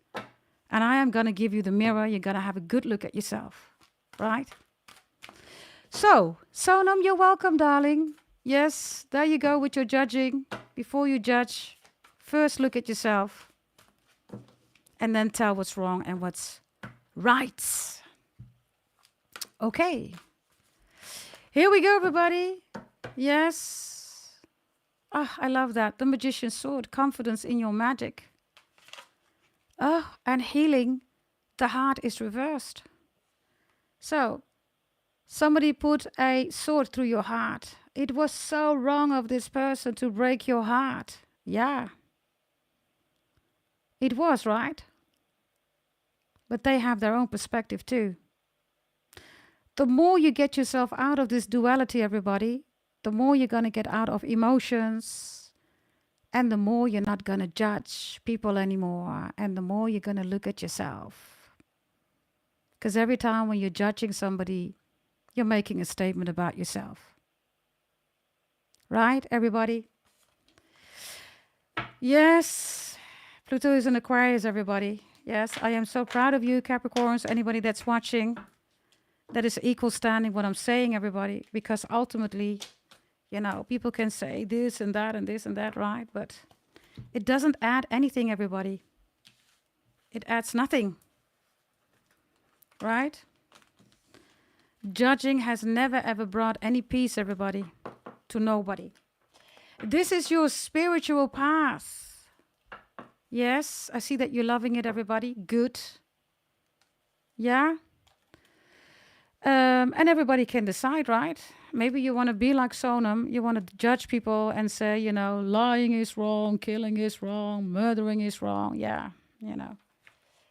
And I am going to give you the mirror. You're going to have a good look at yourself. Right? So, Sonam, you're welcome, darling. Yes, there you go with your judging. Before you judge, first look at yourself. And then tell what's wrong and what's right. Okay. Here we go, everybody. Yes. Ah, I love that. The Magician's Sword. Confidence in your magic. Oh, and healing. The heart is reversed. So, somebody put a sword through your heart. It was so wrong of this person to break your heart. Yeah. It was, right? But they have their own perspective too. The more you get yourself out of this duality, everybody, the more you're going to get out of emotions, and the more you're not going to judge people anymore, and the more you're going to look at yourself. Because every time when you're judging somebody, you're making a statement about yourself. Right, everybody? Yes, Pluto is in Aquarius, everybody. Yes, I am so proud of you, Capricorns, anybody that's watching. That is equal standing what I'm saying, everybody, because ultimately, you know, people can say this and that, right? But it doesn't add anything, everybody. It adds nothing, right? Judging has never, ever brought any peace, everybody, to nobody. This is your spiritual path. Yes, I see that you're loving it, everybody. Good. Yeah. And everybody can decide, right? Maybe you want to be like Sonam. You want to judge people and say, you know, lying is wrong, killing is wrong, murdering is wrong. Yeah, you know.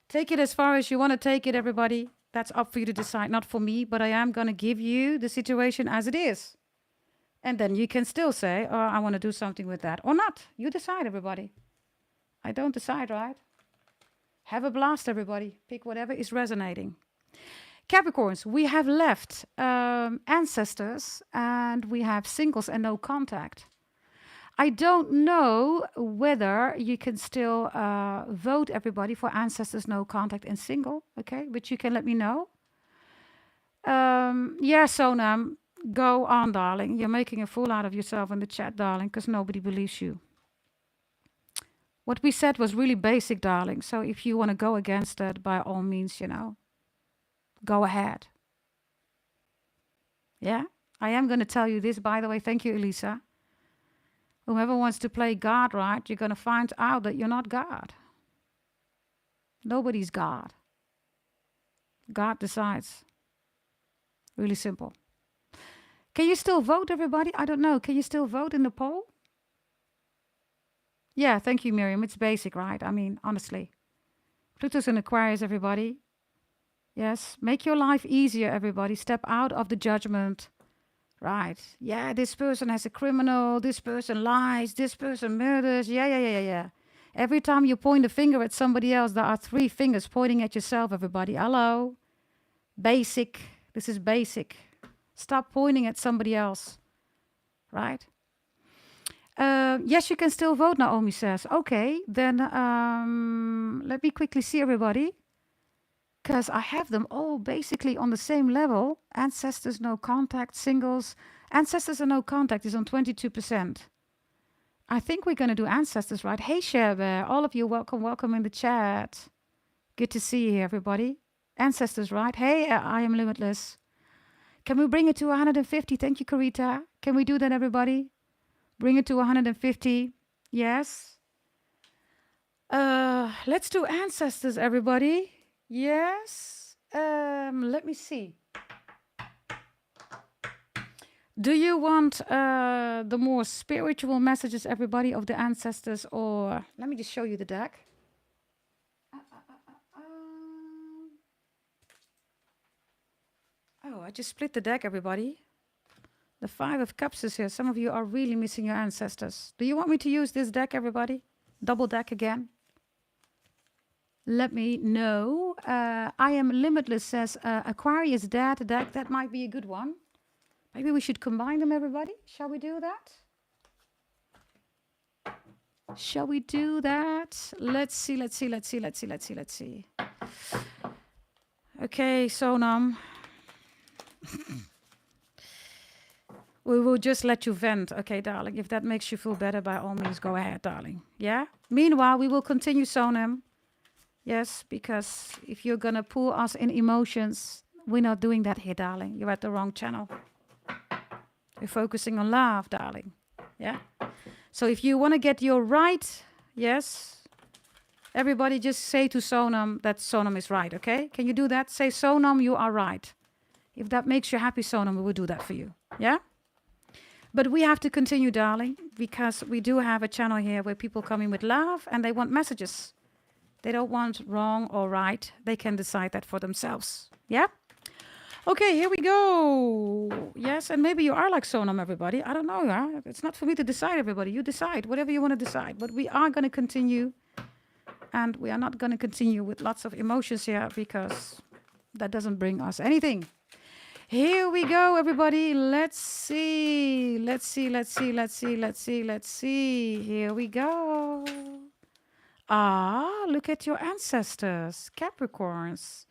Take it as far as you want to take it, everybody. That's up for you to decide, not for me. But I am going to give you the situation as it is. And then you can still say, oh, I want to do something with that. Or not. You decide, everybody. I don't decide, right? Have a blast, everybody. Pick whatever is resonating. Capricorns, we have left ancestors and we have singles and no contact. I don't know whether you can still vote, everybody, for ancestors, no contact and single. Okay, but you can let me know. Yeah, Sonam, go on, darling. You're making a fool out of yourself in the chat, darling, because nobody believes you. What we said was really basic, darling. So if you want to go against that, by all means, you know. Go ahead. Yeah, I am going to tell you this, by the way. Thank you, Elisa. Whoever wants to play God, right, you're going to find out that you're not God. Nobody's God. God decides. Really simple. Can you still vote, everybody? I don't know. Can you still vote in the poll? Yeah, thank you, Miriam. It's basic, right? I mean, honestly. Pluto's in Aquarius, everybody. Yes, make your life easier, everybody. Step out of the judgment. Right. Yeah, this person has a criminal. This person lies. This person murders. Yeah. Every time you point a finger at somebody else, there are 3 fingers pointing at yourself, everybody. Hello. Basic. This is basic. Stop pointing at somebody else. Right? Yes, you can still vote, Naomi says. Okay, then let me quickly see everybody. Because I have them all basically on the same level. Ancestors, no contact, singles. Ancestors and no contact is on 22%. I think we're going to do ancestors, right? Hey, Sherber, all of you, welcome in the chat. Good to see you, everybody. Ancestors, right? Hey, I am limitless. Can we bring it to 150? Thank you, Karita. Can we do that, everybody? Bring it to 150. Yes. Let's do ancestors, everybody. Yes. Let me see. Do you want the more spiritual messages, everybody, of the ancestors, or let me just show you the deck. Oh, I just split the deck, everybody. The 5 of Cups is here. Some of you are really missing your ancestors. Do you want me to use this deck, everybody? Double deck again? Let me know. I am limitless says Aquarius deck. That might be a good one. Maybe we should combine them, everybody. Shall we do that? Shall we do that? Let's see. Okay, Sonam. We will just let you vent, okay, darling? If that makes you feel better, by all means, go ahead, darling. Yeah? Meanwhile, we will continue, Sonam. Yes, because if you're going to pull us in emotions, we're not doing that here, darling. You're at the wrong channel. We're focusing on love, darling. Yeah? So if you want to get your right, yes, everybody just say to Sonam that Sonam is right, okay? Can you do that? Say, Sonam, you are right. If that makes you happy, Sonam, we will do that for you. Yeah? But we have to continue, darling, because we do have a channel here where people come in with love and they want messages. They don't want wrong or right. They can decide that for themselves. Yeah? Okay, here we go. Yes, and maybe you are like Sonam, everybody. I don't know. Huh? It's not for me to decide, everybody. You decide, whatever you want to decide. But we are going to continue. And we are not going to continue with lots of emotions here because that doesn't bring us anything. Here we go, everybody. Let's see. Here we go. Ah, look at your ancestors, Capricorns.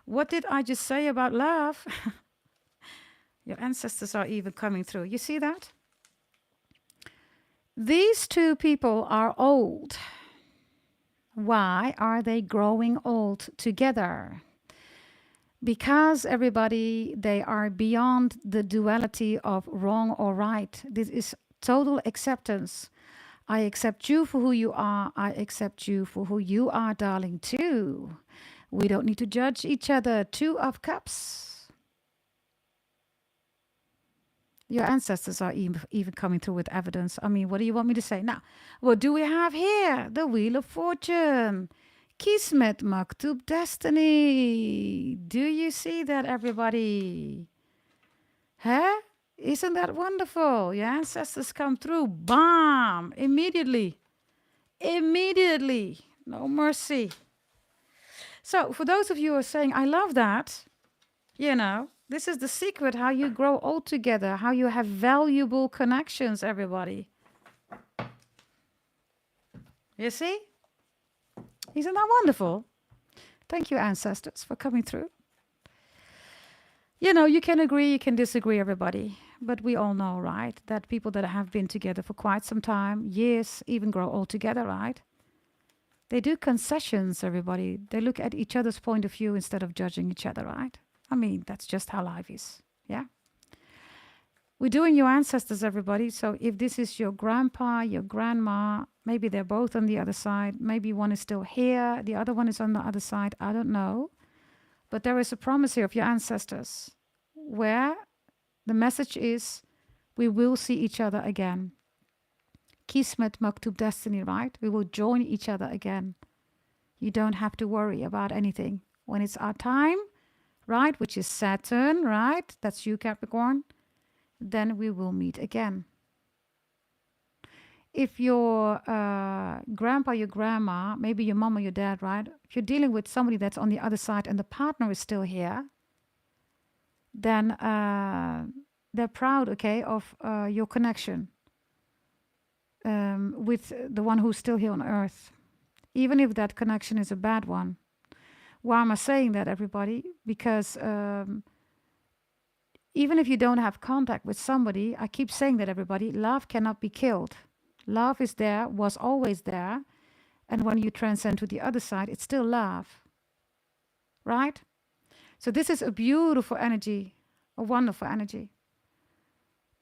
What did I just say about love? Your ancestors are even coming through. You see that? These 2 people are old. Why are they growing old together? Because, everybody, they are beyond the duality of wrong or right. This is total acceptance. I accept you for who you are. I accept you for who you are, darling, too. We don't need to judge each other. 2 of Cups. Your ancestors are even coming through with evidence. I mean, what do you want me to say? Now, what do we have here? The Wheel of Fortune. Kismet, Maktub, Destiny. Do you see that, everybody? Huh? Isn't that wonderful? Your ancestors come through. Bam! Immediately. No mercy. So, for those of you who are saying, I love that, you know, this is the secret how you grow old together, how you have valuable connections, everybody. You see? Isn't that wonderful? Thank you, ancestors, for coming through. You know, you can agree, you can disagree, everybody. But we all know, right, that people that have been together for quite some time, years, even grow old together, right? They do concessions, everybody. They look at each other's point of view instead of judging each other, right? I mean, that's just how life is, yeah? We're doing your ancestors, everybody. So if this is your grandpa, your grandma, maybe they're both on the other side. Maybe one is still here, the other one is on the other side. I don't know. But there is a promise here of your ancestors where the message is we will see each other again. Kismet Maktub destiny, right? We will join each other again. You don't have to worry about anything. When it's our time, right, which is Saturn, right? That's you, Capricorn. Then we will meet again. If your grandpa, your grandma, maybe your mom or your dad, right? If you're dealing with somebody that's on the other side and the partner is still here, then they're proud, okay, of your connection with the one who's still here on earth. Even if that connection is a bad one. Why am I saying that, everybody? Because even if you don't have contact with somebody, I keep saying that, everybody, love cannot be killed. Love is there, was always there. And when you transcend to the other side, it's still love. Right? So this is a beautiful energy, a wonderful energy.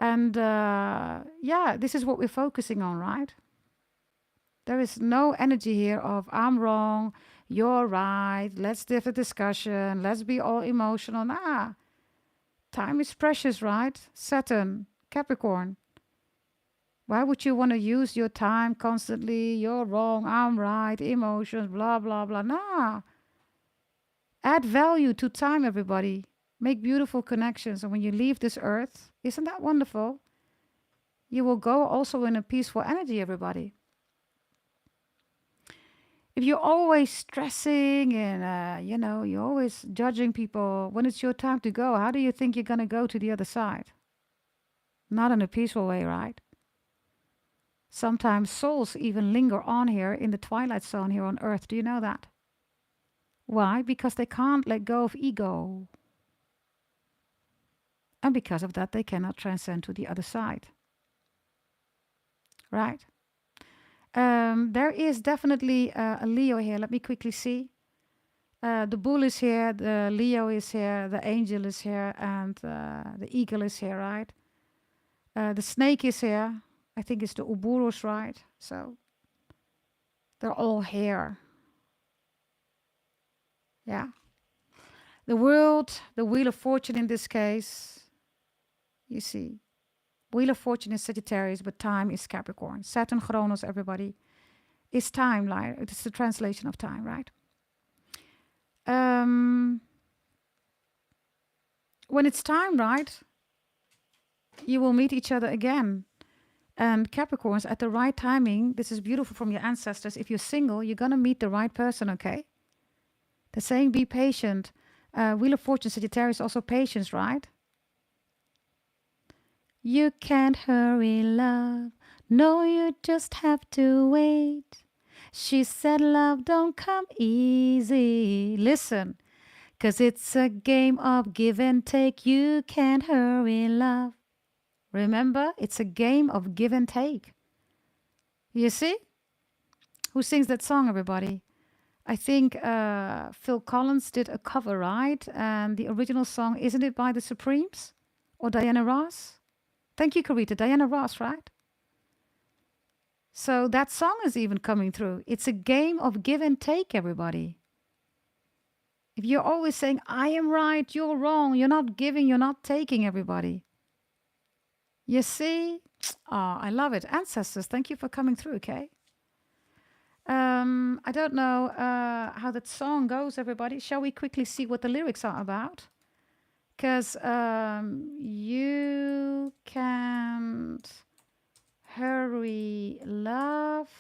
And yeah, this is what we're focusing on, right? There is no energy here of I'm wrong, you're right, let's have a discussion, let's be all emotional. Nah, time is precious, right? Saturn, Capricorn. Why would you want to use your time constantly? You're wrong, I'm right, emotions, blah, blah, blah. Nah. Add value to time, everybody. Make beautiful connections. And when you leave this earth, isn't that wonderful? You will go also in a peaceful energy, everybody. If you're always stressing and, you're always judging people, when it's your time to go, how do you think you're going to go to the other side? Not in a peaceful way, right? Sometimes souls even linger on here in the twilight zone here on Earth. Do you know that? Why? Because they can't let go of ego. And because of that, they cannot transcend to the other side. Right? There is definitely a Leo here. Let me quickly see. The bull is here, the Leo is here, the angel is here, and the eagle is here, right? The snake is here. I think it's the Ouroboros, right? So they're all here. Yeah. The world, the Wheel of Fortune in this case, you see. Wheel of Fortune is Sagittarius, but time is Capricorn. Saturn, Chronos, everybody, is time. Like, it's the translation of time, right? When it's time, right, you will meet each other again. And Capricorns, at the right timing, this is beautiful from your ancestors. If you're single, you're going to meet the right person, okay? They're saying be patient. Wheel of Fortune, Sagittarius, also patience, right? You can't hurry, love. No, you just have to wait. She said love don't come easy. Listen, 'cause it's a game of give and take. You can't hurry, love. Remember, it's a game of give and take. You see? Who sings that song, everybody? I think Phil Collins did a cover, right? And the original song, isn't it by the Supremes? Or Diana Ross? Thank you, Karita. Diana Ross, right? So that song is even coming through. It's a game of give and take, everybody. If you're always saying, I am right, you're wrong, you're not giving, you're not taking, everybody. You see? Oh, I love it. Ancestors, thank you for coming through, okay? I don't know how that song goes, everybody. Shall we quickly see what the lyrics are about? Because you can't hurry, love.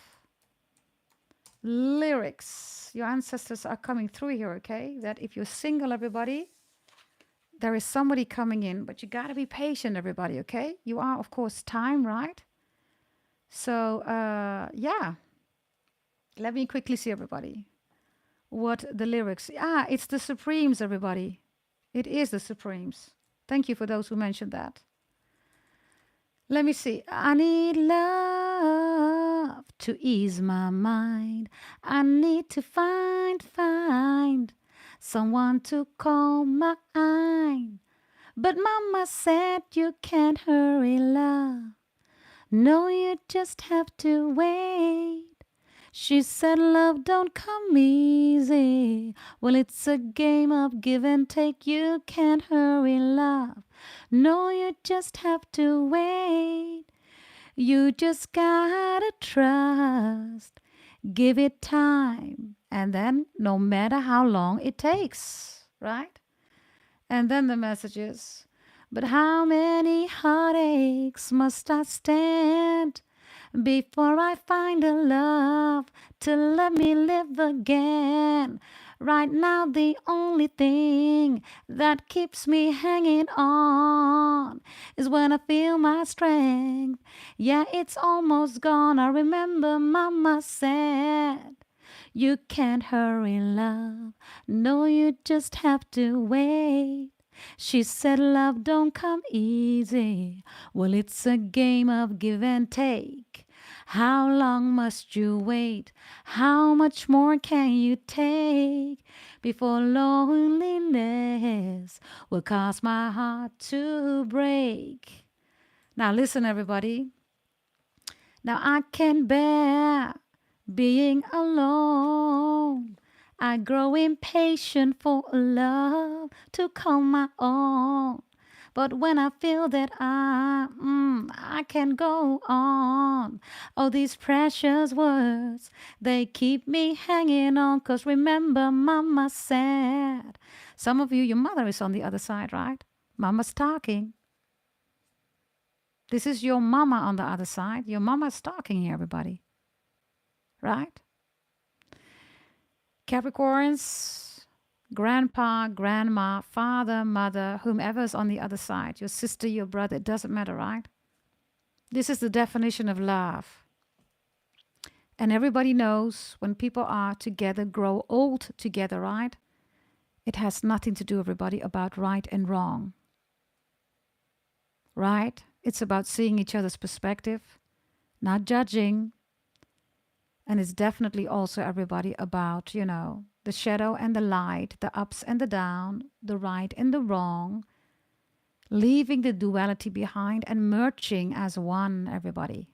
Lyrics. Your ancestors are coming through here, okay? That if you're single, everybody, there is somebody coming in, but you got to be patient, everybody, okay? You are, of course, time, right? So, yeah. Let me quickly see, everybody, what the lyrics... Ah, it's the Supremes, everybody. It is the Supremes. Thank you for those who mentioned that. Let me see. I need love to ease my mind. I need to find someone to calm my mind. But mama said you can't hurry love. No, you just have to wait. She said love don't come easy. Well, it's a game of give and take. You can't hurry love. No, you just have to wait. You just gotta trust. Give it time. And then no matter how long it takes, right? And then the message is, but how many heartaches must I stand before I find a love to let me live again? Right now, the only thing that keeps me hanging on is when I feel my strength. Yeah, it's almost gone. I remember Mama said, you can't hurry love. No, you just have to wait. She said love don't come easy. Well, it's a game of give and take. How long must you wait? How much more can you take before loneliness will cause my heart to break? Now listen, everybody. Now I can bear being alone. I grow impatient for a love to call my own. But when I feel that I can go on, all these precious words, they keep me hanging on. 'Cause remember, Mama said, some of you, your mother is on the other side, right? Mama's talking. This is your mama on the other side. Your mama's talking here, everybody. Right? Capricorns, grandpa, grandma, father, mother, whomever's on the other side, your sister, your brother, it doesn't matter, right? This is the definition of love. And everybody knows when people are together, grow old together, right? It has nothing to do, everybody, about right and wrong. Right? It's about seeing each other's perspective, not judging. And it's definitely also, everybody, about, you know, the shadow and the light, the ups and the down, the right and the wrong, leaving the duality behind and merging as one, everybody.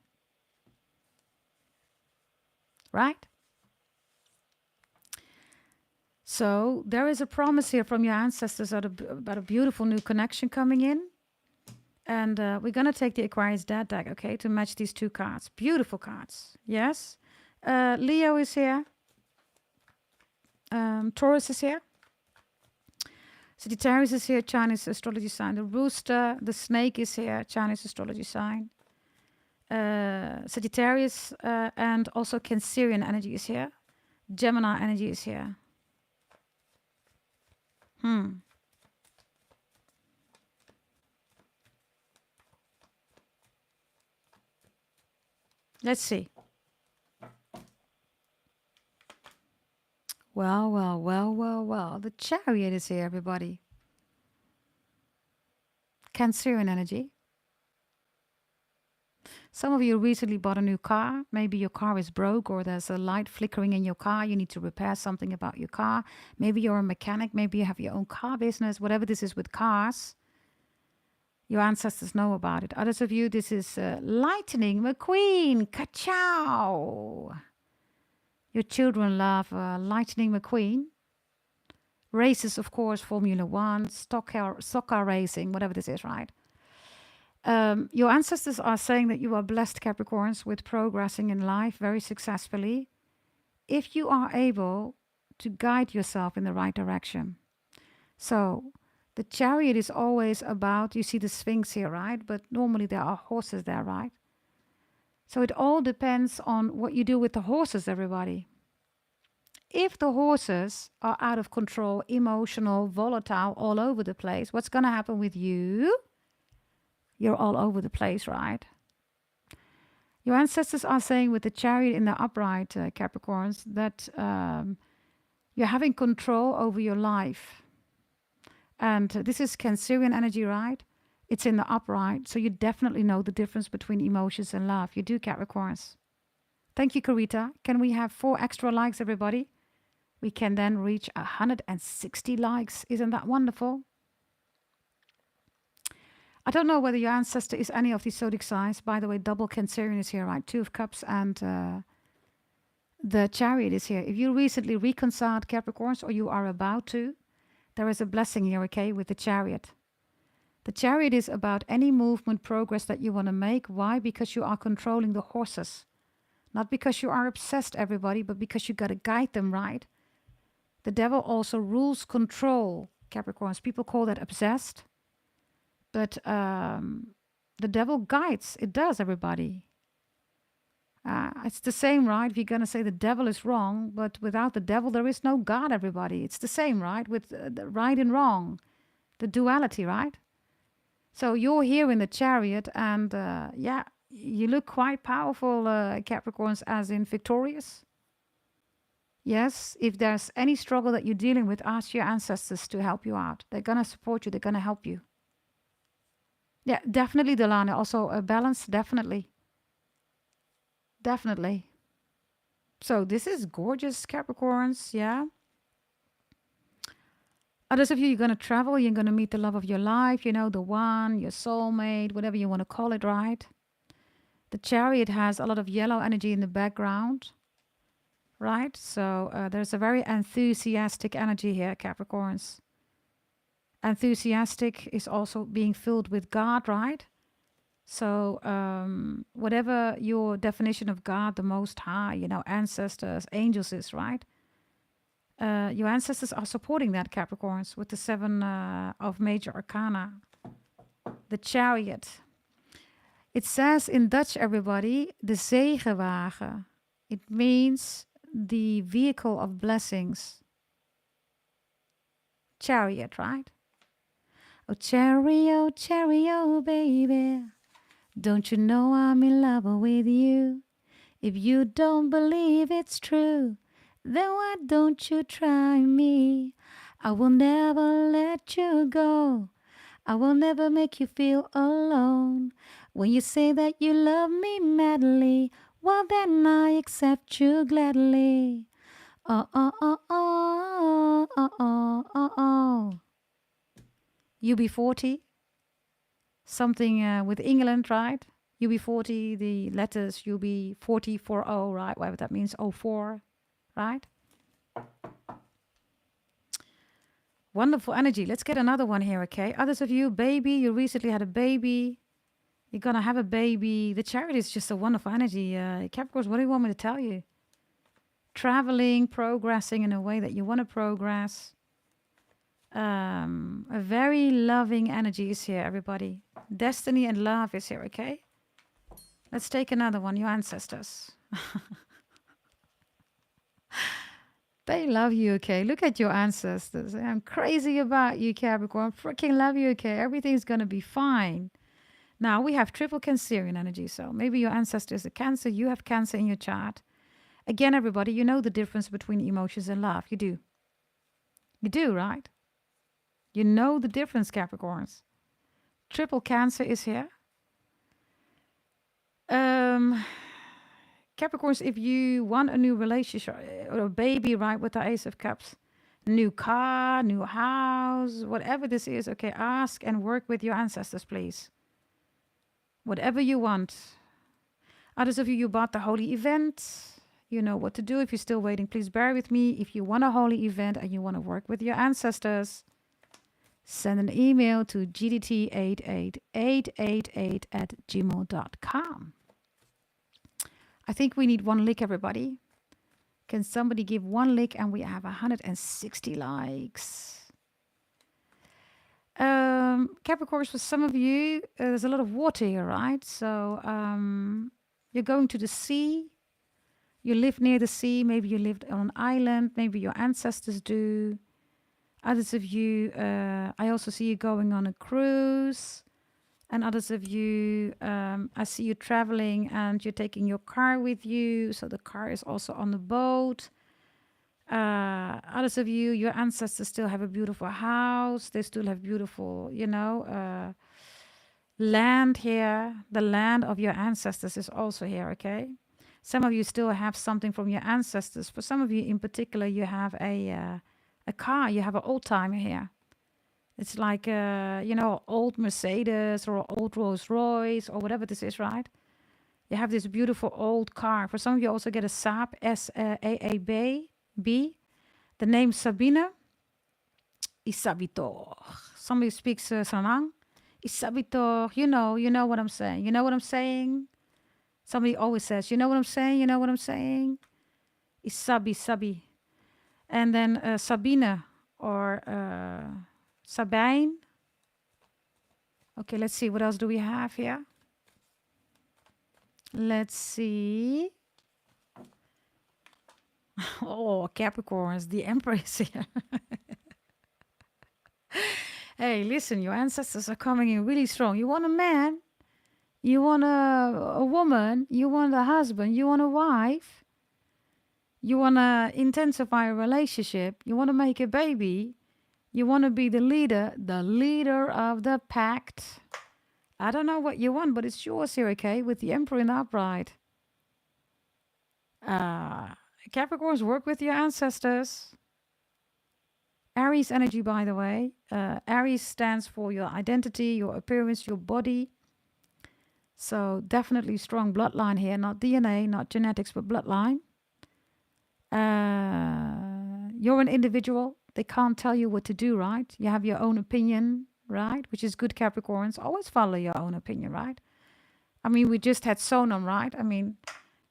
Right? So there is a promise here from your ancestors about a beautiful new connection coming in. And we're going to take the Aquarius Dad deck, okay, to match these two cards. Beautiful cards. Yes. Leo is here. Taurus is here. Sagittarius is here, Chinese astrology sign. The rooster, the snake is here, Chinese astrology sign. Sagittarius and also Cancerian energy is here. Gemini energy is here. Let's see. Well, well, well, well, well. The Chariot is here, everybody. Cancerian energy. Some of you recently bought a new car. Maybe your car is broke or there's a light flickering in your car. You need to repair something about your car. Maybe you're a mechanic. Maybe you have your own car business. Whatever this is with cars, your ancestors know about it. Others of you, this is Lightning McQueen. Ka-chow. Your children love Lightning McQueen. Races, of course, Formula One, stock car racing, whatever this is, right? Your ancestors are saying that you are blessed, Capricorns, with progressing in life very successfully if you are able to guide yourself in the right direction. So the Chariot is always about, you see the Sphinx here, right? But normally there are horses there, right? So it all depends on what you do with the horses, everybody. If the horses are out of control, emotional, volatile, all over the place, what's going to happen with you? You're all over the place, right? Your ancestors are saying with the Chariot in the upright, Capricorns, that you're having control over your life. And this is Cancerian energy, right? It's in the upright. So you definitely know the difference between emotions and love. You do, Capricorns. Thank you, Karita. Can we have 4 extra likes, everybody? We can then reach 160 likes. Isn't that wonderful? I don't know whether your ancestor is any of these zodiac signs. By the way, double Cancerian is here, right? Two of Cups and the Chariot is here. If you recently reconciled Capricorns or you are about to, there is a blessing here, okay, with the Chariot. The Chariot is about any movement, progress that you want to make. Why? Because you are controlling the horses. Not because you are obsessed, everybody, but because you got to guide them, right? The devil also rules control, Capricorns. People call that obsessed. But the devil guides. It does, everybody. It's the same, right? If you're going to say the devil is wrong, but without the devil, there is no God, everybody. It's the same, right? With the right and wrong, the duality, right? So you're here in the Chariot, and yeah, you look quite powerful, Capricorns, as in victorious. Yes, if there's any struggle that you're dealing with, ask your ancestors to help you out. They're going to support you. They're going to help you. Yeah, definitely, Delana. Also, a balance, definitely. Definitely. So this is gorgeous, Capricorns, yeah. Others of you, you're going to travel. You're going to meet the love of your life, you know, the one, your soulmate, whatever you want to call it, right? The Chariot has a lot of yellow energy in the background, right? So there's a very enthusiastic energy here, Capricorns. Enthusiastic is also being filled with God, right? So whatever your definition of God, the Most High, you know, ancestors, angels is, right? Your ancestors are supporting that, Capricorns, with the 7 of major arcana. The Chariot. It says in Dutch, everybody, de zegenwagen. It means the vehicle of blessings. Chariot, right? Oh, chariot, baby. Don't you know I'm in love with you? If you don't believe it's true, then why don't you try me? I will never let you go. I will never make you feel alone. When you say that you love me madly, well then I accept you gladly. Oh, oh, oh, oh, oh, oh, oh, oh. UB40, something with England, right? UB40, the letters UB4040, right? Whatever that means, 04, right? Wonderful energy. Let's get another one here, okay? Others of you, baby, you recently had a baby. You're going to have a baby. The Chariot is just a wonderful energy. Capricorns, what do you want me to tell you? Traveling, progressing in a way that you want to progress. A very loving energy is here, everybody. Destiny and love is here, okay? Let's take another one, your ancestors. They love you, okay? Look at your ancestors. I'm crazy about you, Capricorn. Freaking love you, okay? Everything's going to be fine. Now, we have triple Cancerian energy. So maybe your ancestor is a Cancer. You have Cancer in your chart. Again, everybody, you know the difference between emotions and love. You do. You do, right? You know the difference, Capricorns. Triple Cancer is here. Capricorns, if you want a new relationship or a baby, right, with the Ace of Cups, new car, new house, whatever this is, okay, ask and work with your ancestors, please. Whatever you want. Others of you, you bought the holy event. You know what to do. If you're still waiting, please bear with me. If you want a holy event and you want to work with your ancestors, send an email to gdt88888@gmail.com. I think we need one lick, everybody. Can somebody give one lick? And we have 160 likes. Capricorns, for some of you, there's a lot of water here, right? So you're going to the sea. You live near the sea. Maybe you lived on an island. Maybe your ancestors do. Others of you, I also see you going on a cruise. And others of you, I see you traveling and you're taking your car with you. So the car is also on the boat. Others of you, your ancestors still have a beautiful house. They still have beautiful, you know, land here. The land of your ancestors is also here, okay? Some of you still have something from your ancestors. For some of you in particular, you have a car. You have an old timer here. It's like, old Mercedes or old Rolls Royce or whatever this is, right? You have this beautiful old car. For some of you also get a Saab, S-A-A-B. The name Sabine, Isabitor. Somebody speaks Sanang. Isabitor, you know what I'm saying. You know what I'm saying? Somebody always says, you know what I'm saying? You know what I'm saying? Sabi. And then Sabine or Sabine. Okay, let's see. What else do we have here? Let's see. Oh, Capricorns, the Empress here. Hey, listen, your ancestors are coming in really strong. You want a man, you want a woman, you want a husband, you want a wife, you want to intensify a relationship, you want to make a baby, you want to be the leader of the pact. I don't know what you want, but it's yours here, okay? With the Emperor in the upright. Capricorns, work with your ancestors. Aries energy, by the way. Aries stands for your identity, your appearance, your body. So definitely strong bloodline here, not DNA, not genetics, but bloodline. You're an individual. They can't tell you what to do, right? You have your own opinion, right? Which is good, Capricorns. Always follow your own opinion, right? I mean, we just had Sonam, right? I mean,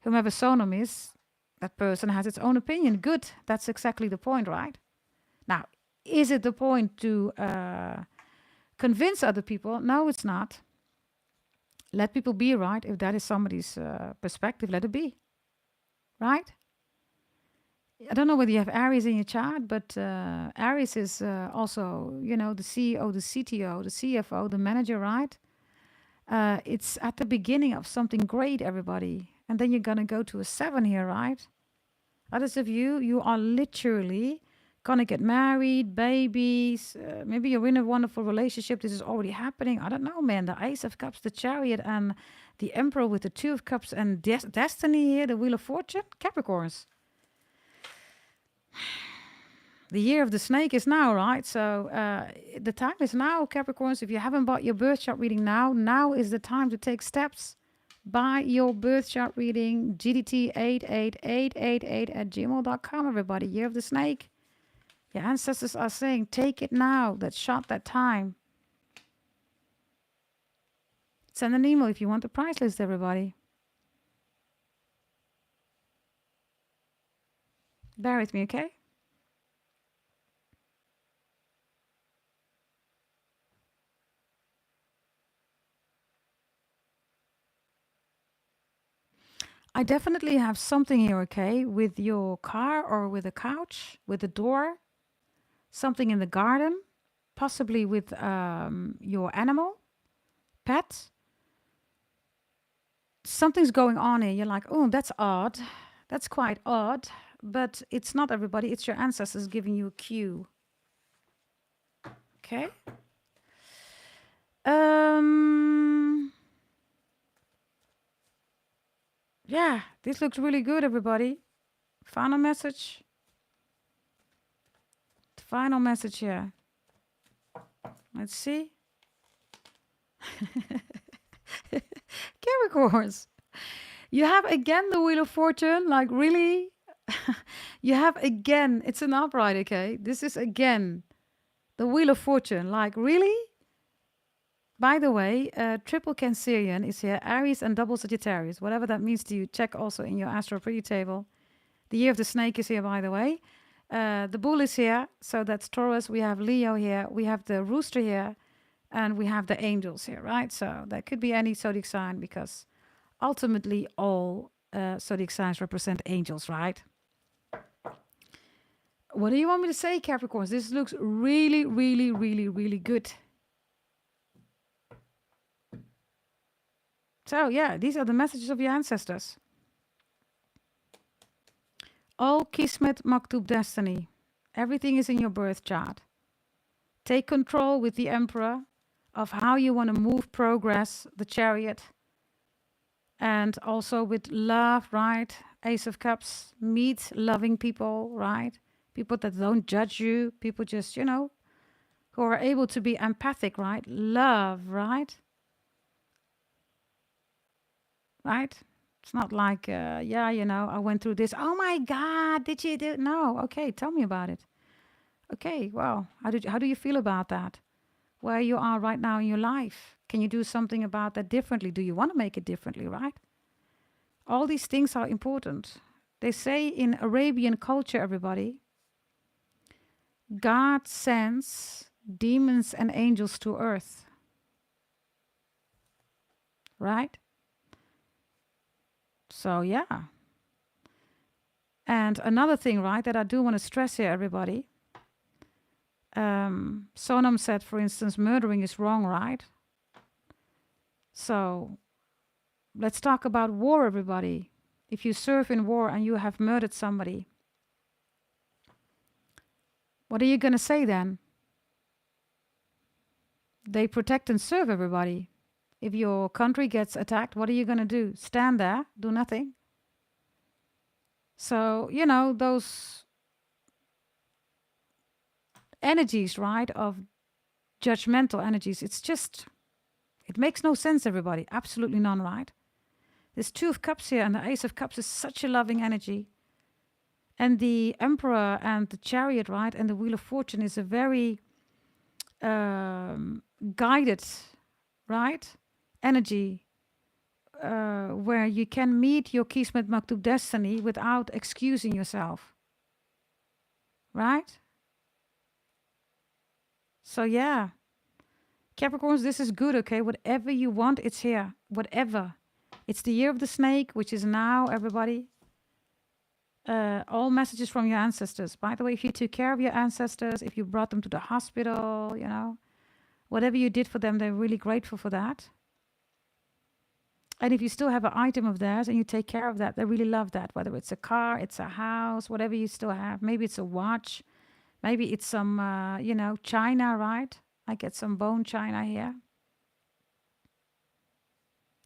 whomever Sonam is, that person has its own opinion. Good. That's exactly the point, right? Now, is it the point to convince other people? No, it's not. Let people be, right? If that is somebody's perspective, let it be, right? I don't know whether you have Aries in your chart, but Aries is also, the CEO, the CTO, the CFO, the manager, right? It's at the beginning of something great, everybody. And then you're going to go to a 7 here, right? Others of you are literally going to get married, babies. Maybe you're in a wonderful relationship. This is already happening. I don't know, man. The Ace of Cups, the Chariot, and the Emperor with the Two of Cups and Destiny here, the Wheel of Fortune. Capricorns. The year of the snake is now, right? So the time is now, Capricorns. If you haven't bought your birth chart reading now is the time to take steps. Buy your birth chart reading, gdt88888 at gmail.com, everybody. Year of the snake. Your ancestors are saying, take it now. That shot, that time. Send an email if you want the price list, everybody. Bear with me, okay? I definitely have something here, okay? With your car or with a couch, with a door, something in the garden, possibly with your animal, pet. Something's going on here. You're like, oh, that's odd. That's quite odd. But it's not everybody. It's your ancestors giving you a cue. Okay? Yeah, this looks really good, everybody. Final message. The final message here. Let's see. Capricorns. You have again the Wheel of Fortune. Like, really? You have again. It's an upright, okay? This is again the Wheel of Fortune. Like, really? By the way, triple Cancerian is here, Aries and double Sagittarius. Whatever that means to you, check also in your astro pretty table. The year of the snake is here, by the way. The bull is here, so that's Taurus. We have Leo here. We have the rooster here. And we have the angels here, right? So that could be any zodiac sign because ultimately all zodiac signs represent angels, right? What do you want me to say, Capricorns? This looks really, really, really, really good. So yeah, these are the messages of your ancestors. All Kismet Maktub destiny. Everything is in your birth chart. Take control with the Emperor of how you want to move, progress, the Chariot. And also with love, right? Ace of Cups. Meet loving people, right? People that don't judge you. People just, who who are able to be empathic, right? Love, right? Right? It's not like, yeah, you know, I went through this. Oh my God, did you do? No, okay, tell me about it. Okay, well, how do you feel about that? Where you are right now in your life? Can you do something about that differently? Do you want to make it differently, right? All these things are important. They say in Arabian culture, everybody, God sends demons and angels to earth, right? So, yeah. And another thing, right, that I do want to stress here, everybody. Sonam said, for instance, murdering is wrong, right? So, let's talk about war, everybody. If you serve in war and you have murdered somebody, what are you going to say then? They protect and serve everybody. If your country gets attacked, what are you going to do? Stand there, do nothing? So, you know, those energies, right, of judgmental energies, it makes no sense, everybody. Absolutely none, right? This Two of Cups here and the Ace of Cups is such a loving energy. And the Emperor and the Chariot, right, and the Wheel of Fortune is a very guided, right, energy where you can meet your Kismet Maktub destiny without excusing yourself, right? So yeah, Capricorns, this is good, okay? Whatever you want, it's here. Whatever. It's the year of the snake, which is now, everybody. All messages from your ancestors. By the way, if you took care of your ancestors, if you brought them to the hospital, you know, whatever you did for them, they're really grateful for that. And if you still have an item of theirs and you take care of that, they really love that. Whether it's a car, it's a house, whatever you still have. Maybe it's a watch. Maybe it's some, you know, china, right? I get some bone china here.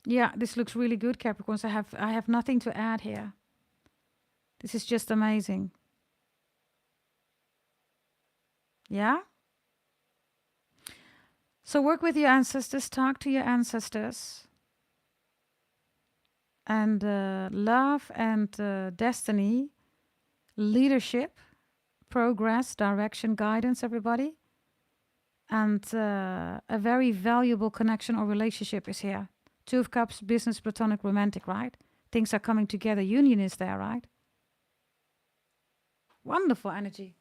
Yeah, this looks really good, Capricorns. I have nothing to add here. This is just amazing. Yeah? So work with your ancestors, talk to your ancestors. And love and destiny, leadership, progress, direction, guidance, everybody. And a very valuable connection or relationship is here. Two of Cups, business, platonic, romantic, right? Things are coming together. Union is there, right? Wonderful energy.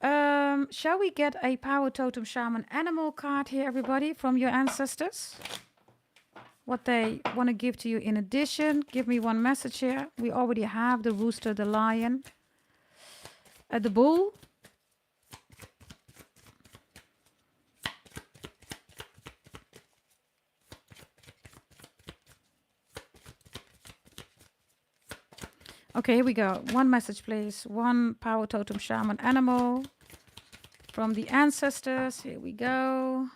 Shall we get a power totem shaman animal card here, everybody, from your ancestors? What they want to give to you in addition. Give me one message here. We already have the rooster, the lion, the bull. Okay, here we go. One message, please. One power totem shaman animal from the ancestors. Here we go.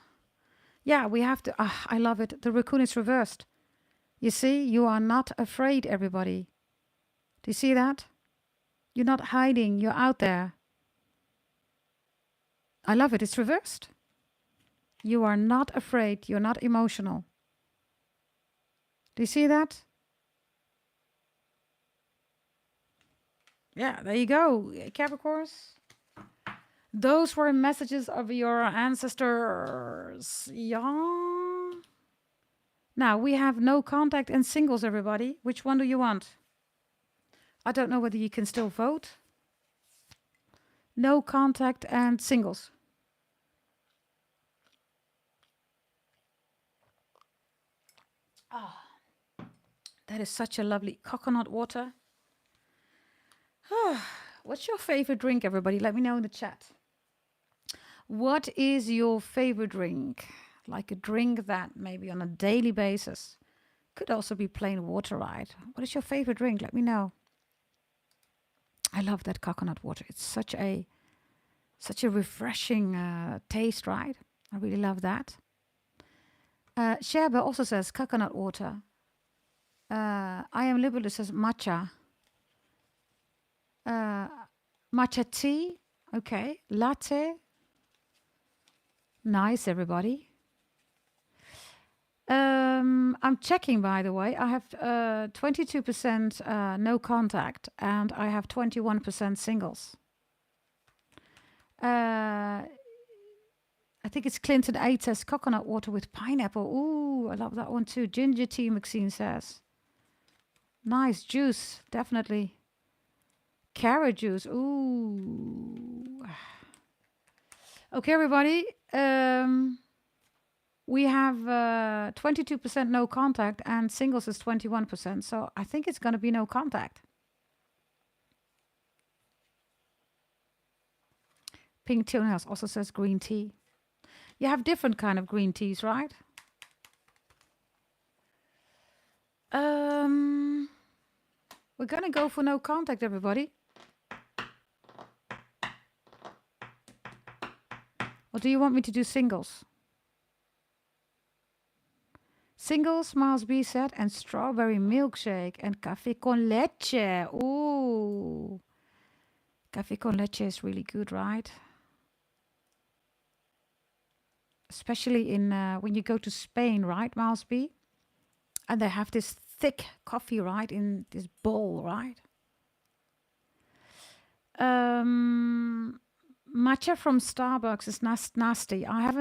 Yeah, we have to. I love it. The raccoon is reversed. You see, you are not afraid, everybody. Do you see that? You're not hiding. You're out there. I love it. It's reversed. You are not afraid. You're not emotional. Do you see that? Yeah, there you go, Capricorns. Those were messages of your ancestors. Yeah. Now, we have no contact and singles, everybody. Which one do you want? I don't know whether you can still vote. No contact and singles. Ah, that is such a lovely coconut water. What's your favorite drink, everybody? Let me know in the chat. What is your favorite drink? Like a drink that maybe on a daily basis. Could also be plain water, right? What is your favorite drink? Let me know. I love that coconut water. It's such a refreshing taste, right? I really love that. Sherba also says coconut water. I am liberal says matcha. Matcha tea. Okay. Latte. Nice, everybody. I'm checking, by the way. I have 22% no contact, and I have 21% singles. I think it's Clinton 8 says coconut water with pineapple. Ooh, I love that one too. Ginger tea, Maxine says. Nice juice, definitely. Carrot juice. Ooh. Okay, everybody. We have 22% no contact and singles is 21%. So I think it's going to be no contact. Pink Toenails also says green tea. You have different kind of green teas, right? We're going to go for no contact, everybody. Or do you want me to do singles? Singles, Miles B said, and strawberry milkshake and café con leche. Ooh. Café con leche is really good, right? Especially in when you go to Spain, right, Miles B? And they have this thick coffee, right, in this bowl, right? Matcha from Starbucks is nasty. I have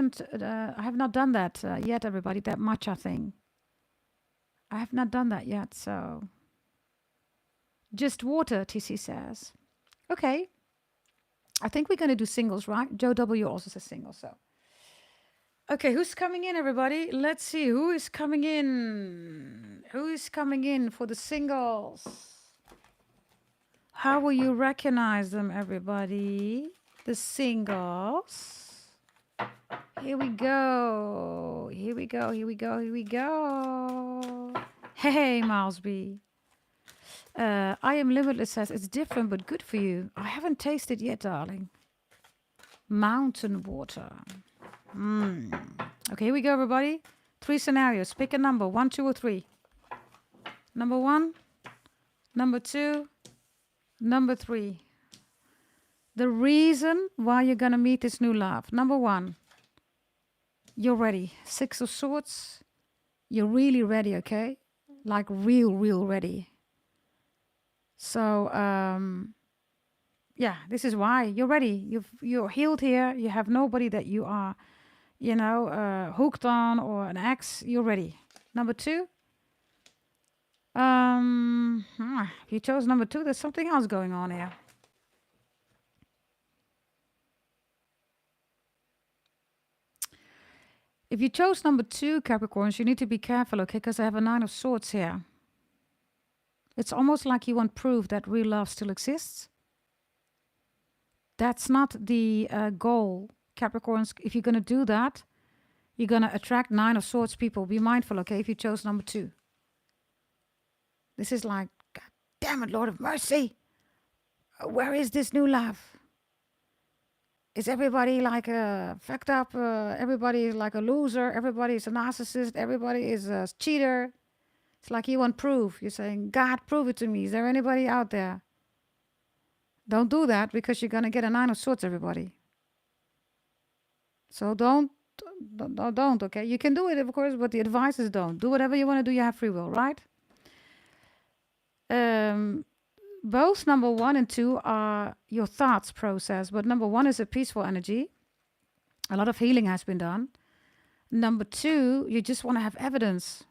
not done that yet, everybody, that matcha thing. I have not done that yet, so. Just water, TC says. Okay. I think we're going to do singles, right? Joe W. also says singles, so. Okay, who's coming in, everybody? Let's see. Who is coming in? Who is coming in for the singles? How will you recognize them, everybody? The singles. Here we go. Here we go. Here we go. Here we go. Hey, Miles B. I Am Limitless says it's different but good for you. I haven't tasted yet, darling. Mountain water. Okay, here we go, everybody. 3 scenarios. Pick a number. 1, 2, or 3. Number 1. Number 2. Number 3. The reason why you're going to meet this new love. Number 1. You're ready. 6 of Swords. You're really ready, okay? Like real ready. So, yeah, this is why. You're ready. You're healed here. You have nobody that you are, hooked on or an ex. You're ready. Number 2. If you chose number 2, there's something else going on here. If you chose number 2, Capricorns, you need to be careful, okay? Because I have a 9 of Swords here. It's almost like you want proof that real love still exists. That's not the goal, Capricorns. If you're going to do that, you're going to attract 9 of Swords people. Be mindful, okay, if you chose number 2. This is like, God damn it, Lord of mercy. Where is this new love? Is everybody like fucked up? Everybody is like a loser. Everybody is a narcissist. Everybody is a cheater. It's like you want proof. You're saying, God, prove it to me. Is there anybody out there? Don't do that because you're going to get a 9 of Swords, everybody. So don't, okay? You can do it, of course, but the advice is don't. Do whatever you want to do. You have free will, right? Both number 1 and 2 are your thoughts process, but number 1 is a peaceful energy. A lot of healing has been done. Number 2, you just want to have evidence.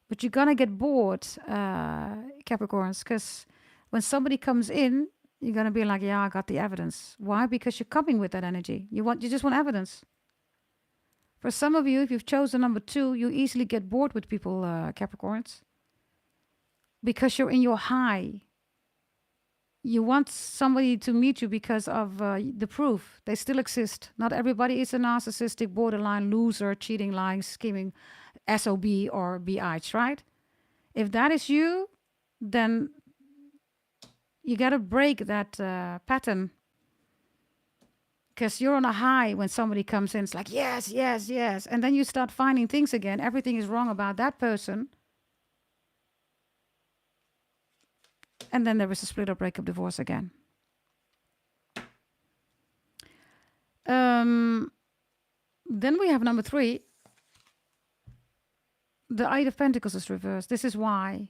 But you're going to get bored, Capricorns, because when somebody comes in, you're going to be like, yeah, I got the evidence. Why? Because you're coming with that energy. You just want evidence. For some of you, if you've chosen number 2, you easily get bored with people, Capricorns. Because you're in your high. You want somebody to meet you because of the proof. They still exist. Not everybody is a narcissistic, borderline, loser, cheating, lying, scheming, SOB or BH, right? If that is you, then you got to break that pattern. Because you're on a high when somebody comes in. It's like, yes, yes, yes. And then you start finding things again. Everything is wrong about that person. And then there is a split or breakup, divorce again. Then we have number 3. The Eight of Pentacles is reversed. This is why.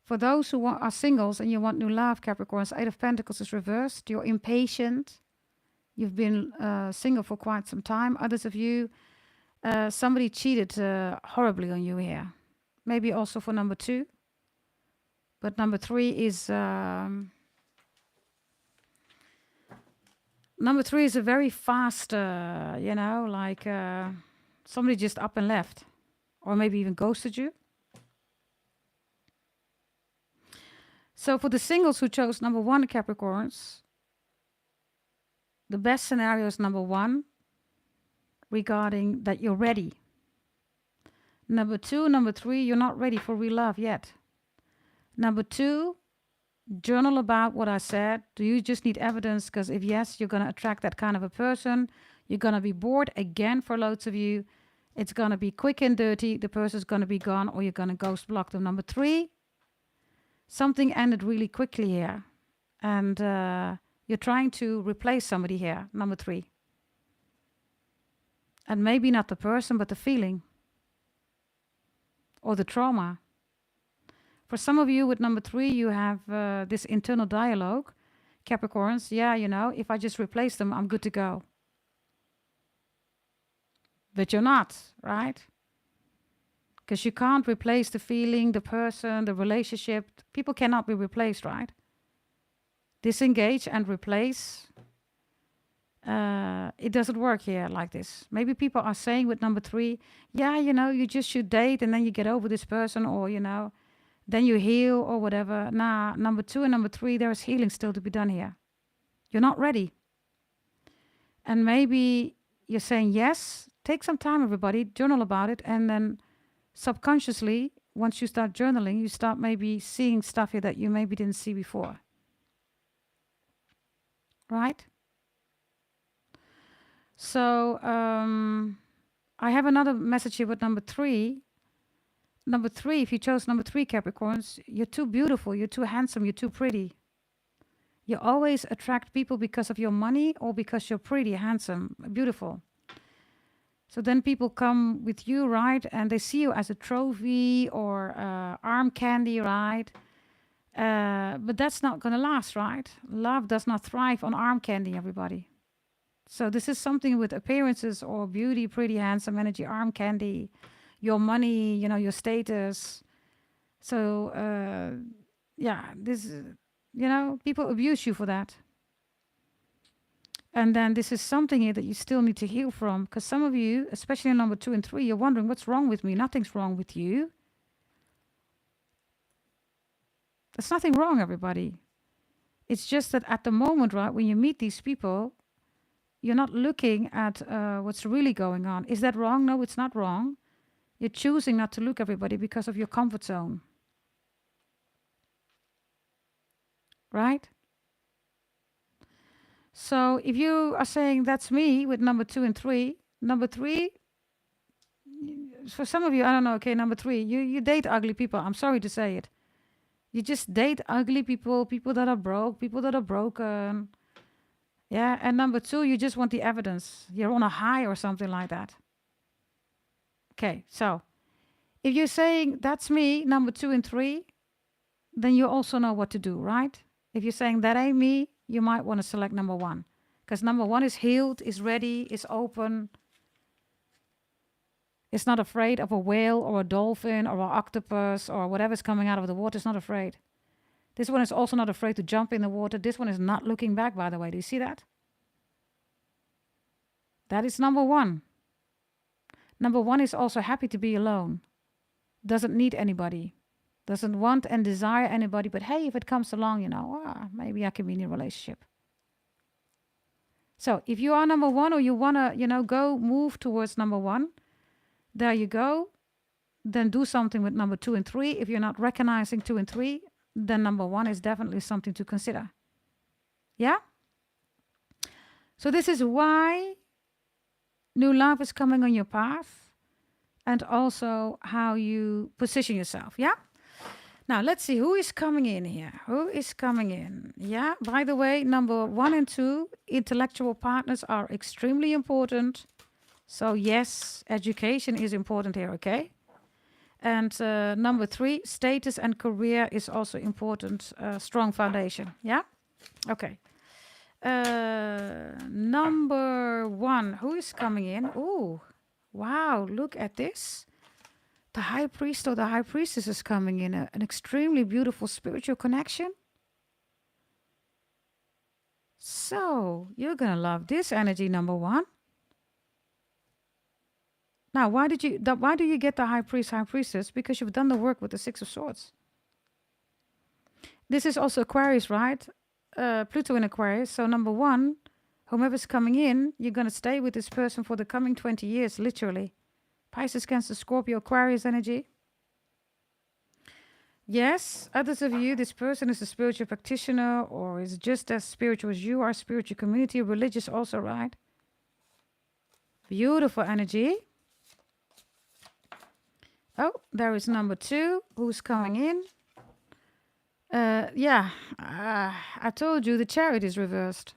For those who are singles and you want new love, Capricorns, Eight of Pentacles is reversed. You're impatient. You've been single for quite some time. Others of you, somebody cheated horribly on you here. Maybe also for number 2. But number 3 is... number 3 is a very fast, like somebody just up and left. Or maybe even ghosted you. So for the singles who chose number 1, Capricorns, the best scenario is number 1, regarding that you're ready. Number 2, number 3, you're not ready for real love yet. Number 2, journal about what I said. Do you just need evidence? Because if yes, you're going to attract that kind of a person. You're going to be bored again for loads of you. It's going to be quick and dirty. The person's going to be gone, or you're going to ghost block them. Number 3, something ended really quickly here. And you're trying to replace somebody here. Number 3. And maybe not the person, but the feeling. Or the trauma. For some of you with number 3, you have this internal dialogue. Capricorns, yeah, if I just replace them, I'm good to go. But you're not, right? Because you can't replace the feeling, the person, the relationship. People cannot be replaced, right? Disengage and replace. It doesn't work here like this. Maybe people are saying with number 3, yeah, you just should date and then you get over this person, or, then you heal or whatever. Nah, number 2 and number 3, there's healing still to be done here. You're not ready. And maybe you're saying yes. Take some time, everybody. Journal about it. And then subconsciously, once you start journaling, you start maybe seeing stuff here that you maybe didn't see before. Right? So I have another message here with number 3. Number 3, if you chose number 3, Capricorns, you're too beautiful, you're too handsome, you're too pretty. You always attract people because of your money or because you're pretty, handsome, beautiful. So then people come with you, right? And they see you as a trophy or arm candy, right? But that's not going to last, right? Love does not thrive on arm candy, everybody. So this is something with appearances or beauty, pretty, handsome, energy, arm candy, your money, your status. So, this, people abuse you for that. And then this is something here that you still need to heal from. Because some of you, especially in number 2 and 3, you're wondering, what's wrong with me? Nothing's wrong with you. There's nothing wrong, everybody. It's just that at the moment, right, when you meet these people, you're not looking at what's really going on. Is that wrong? No, it's not wrong. You're choosing not to look, everybody, because of your comfort zone. Right? So if you are saying that's me with number 2 and 3, number 3, for some of you, I don't know, okay, number 3, you date ugly people. I'm sorry to say it. You just date ugly people, people that are broke, people that are broken. Yeah, and number 2, you just want the evidence. You're on a high or something like that. Okay, so if you're saying that's me, number 2 and 3, then you also know what to do, right? If you're saying that ain't me, you might want to select number 1. Because number 1 is healed, is ready, is open. It's not afraid of a whale or a dolphin or an octopus or whatever's coming out of the water. It's not afraid. This one is also not afraid to jump in the water. This one is not looking back, by the way. Do you see that? That is number 1. Number 1 is also happy to be alone. Doesn't need anybody. Doesn't want and desire anybody. But hey, if it comes along, maybe I can be in a relationship. So if you are number 1 or you want to, move towards number 1, there you go. Then do something with number 2 and 3. If you're not recognizing 2 and 3, then number 1 is definitely something to consider. Yeah? So this is why new love is coming on your path, and also how you position yourself. Yeah? Now, let's see who is coming in here. Who is coming in? Yeah, by the way, number 1 and 2, intellectual partners are extremely important. So, yes, education is important here, okay? And number 3, status and career is also important. Strong foundation. Yeah? Okay. Number 1, who is coming in? Oh, wow, look at this. The high priest or the high priestess is coming in, an extremely beautiful spiritual connection. So you're gonna love this energy, number 1. Now, why do you get the high priest, high priestess? Because you've done the work with the 6 of Swords. This is also Aquarius, right? Pluto in Aquarius. So number 1, whomever's coming in, you're gonna stay with this person for the coming 20 years, literally. Pisces, Cancer, Scorpio, Aquarius energy. Yes, others of you, this person is a spiritual practitioner or is just as spiritual as you are, spiritual community, religious also, right? Beautiful energy. Oh, there is number 2 who's coming in. I told you the Chariot is reversed.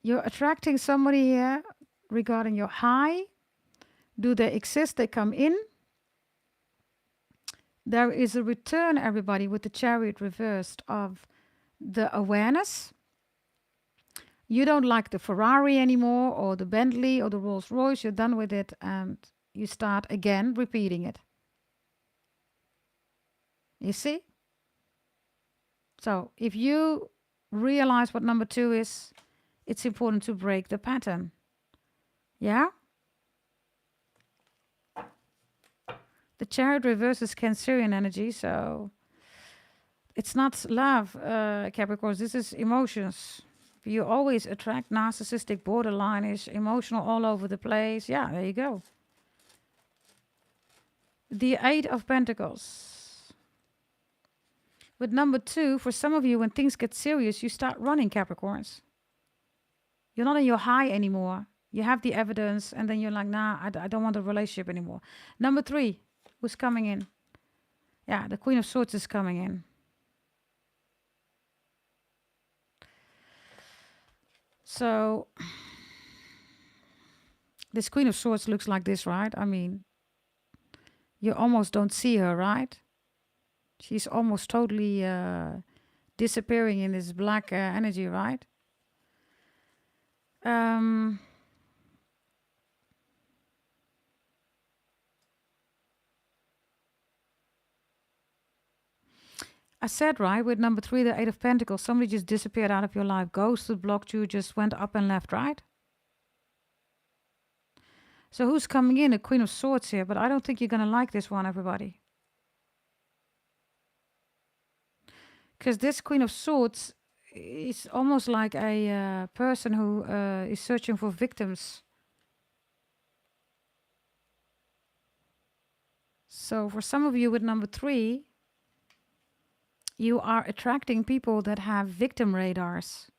You're attracting somebody here regarding your high. Do they exist? They come in. There is a return, everybody, with the Chariot reversed of the awareness. You don't like the Ferrari anymore or the Bentley or the Rolls Royce. You're done with it and you start again repeating it. You see? So if you realize what number 2 is, it's important to break the pattern. Yeah? The Chariot reverses Cancerian energy, so it's not love, Capricorns. This is emotions. You always attract narcissistic, borderline-ish, emotional all over the place. Yeah, there you go. The 8 of Pentacles. With number 2, for some of you, when things get serious, you start running, Capricorns. You're not in your high anymore. You have the evidence, and then you're like, nah, I don't want a relationship anymore. Number 3. Who's coming in? Yeah, the Queen of Swords is coming in. So, this Queen of Swords looks like this, right? I mean, you almost don't see her, right? She's almost totally disappearing in this black energy, right? I said, right, with number 3, the 8 of Pentacles, somebody just disappeared out of your life, ghosted, blocked you, just went up and left, right? So who's coming in? A Queen of Swords here, but I don't think you're going to like this one, everybody. Because this Queen of Swords is almost like a person who is searching for victims. So for some of you with number 3, you are attracting people that have victim radars.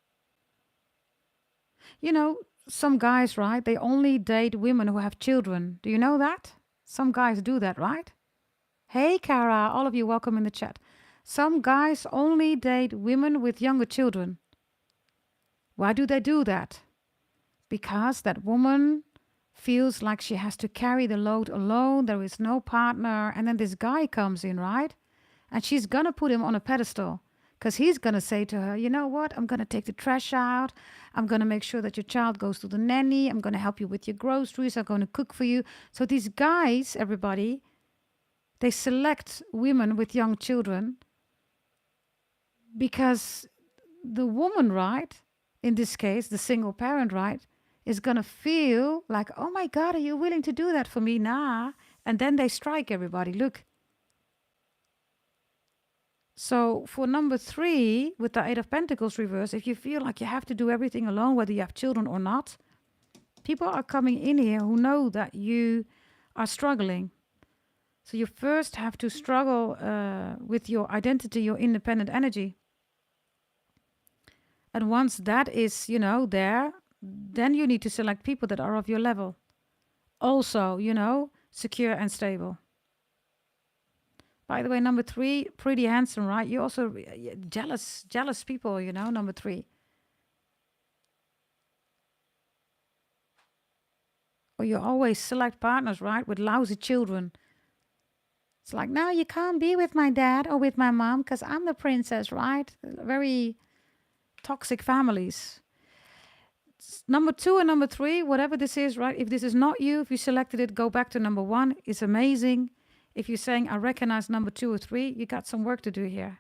You know, some guys, right, they only date women who have children. Do you know that? Some guys do that, right? Hey, Kara, all of you, welcome in the chat. Some guys only date women with younger children. Why do they do that? Because that woman feels like she has to carry the load alone. There is no partner. And then this guy comes in, right? And she's going to put him on a pedestal because he's going to say to her, you know what? I'm going to take the trash out. I'm going to make sure that your child goes to the nanny. I'm going to help you with your groceries. I'm going to cook for you. So these guys, everybody, they select women with young children because the woman, right, in this case, the single parent, right, is going to feel like, oh my God, are you willing to do that for me? Nah. And then they strike everybody. Look. So for number 3, with the 8 of Pentacles reverse, if you feel like you have to do everything alone, whether you have children or not, people are coming in here who know that you are struggling. So you first have to struggle with your identity, your independent energy. And once that is, you know, there, then you need to select people that are of your level. Also, you know, secure and stable. By the way, number 3, pretty handsome, right? You also jealous people, you know, number 3. Or you always select partners, right, with lousy children. It's like, no, you can't be with my dad or with my mom because I'm the princess, right? Very toxic families. Number 2 and number 3, whatever this is, right? If this is not you, if you selected it, go back to number 1. It's amazing. If you're saying, I recognize number 2 or 3, you got some work to do here.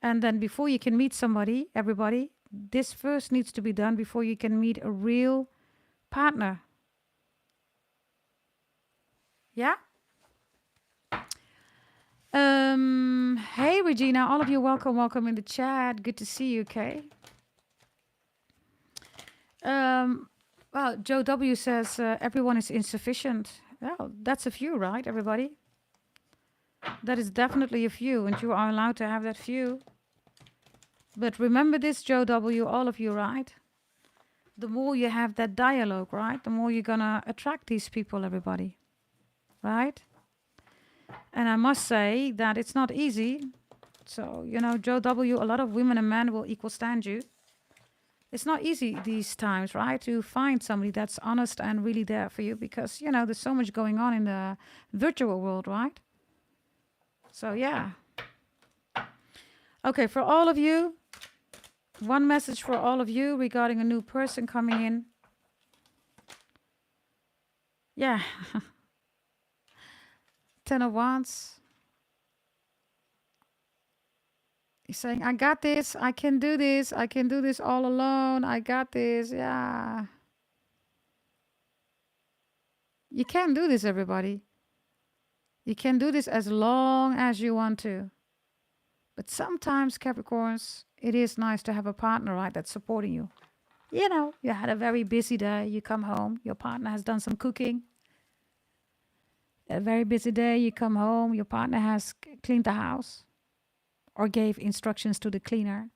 And then before you can meet somebody, everybody, this first needs to be done before you can meet a real partner. Yeah? Hey, Regina, all of you, welcome in the chat. Good to see you, okay? Well, Joe W says everyone is insufficient. Well, that's a few, right, everybody? That is definitely a few, and you are allowed to have that few. But remember this, Joe W, all of you, right? The more you have that dialogue, right, the more you're gonna attract these people, everybody, right? And I must say that it's not easy. So, you know, Joe W, a lot of women and men will equal stand you. It's not easy these times, right, to find somebody that's honest and really there for you because, you know, there's so much going on in the virtual world, right? So, yeah. Okay, for all of you, one message for all of you regarding a new person coming in. Yeah. 10 of Wands. He's saying, I got this. I can do this. I can do this all alone. I got this. Yeah. You can do this, everybody. You can do this as long as you want to. But sometimes, Capricorns, it is nice to have a partner, right, that's supporting you. You know, you had a very busy day. You come home. Your partner has done some cooking. A very busy day. You come home. Your partner has cleaned the house or gave instructions to the cleaner.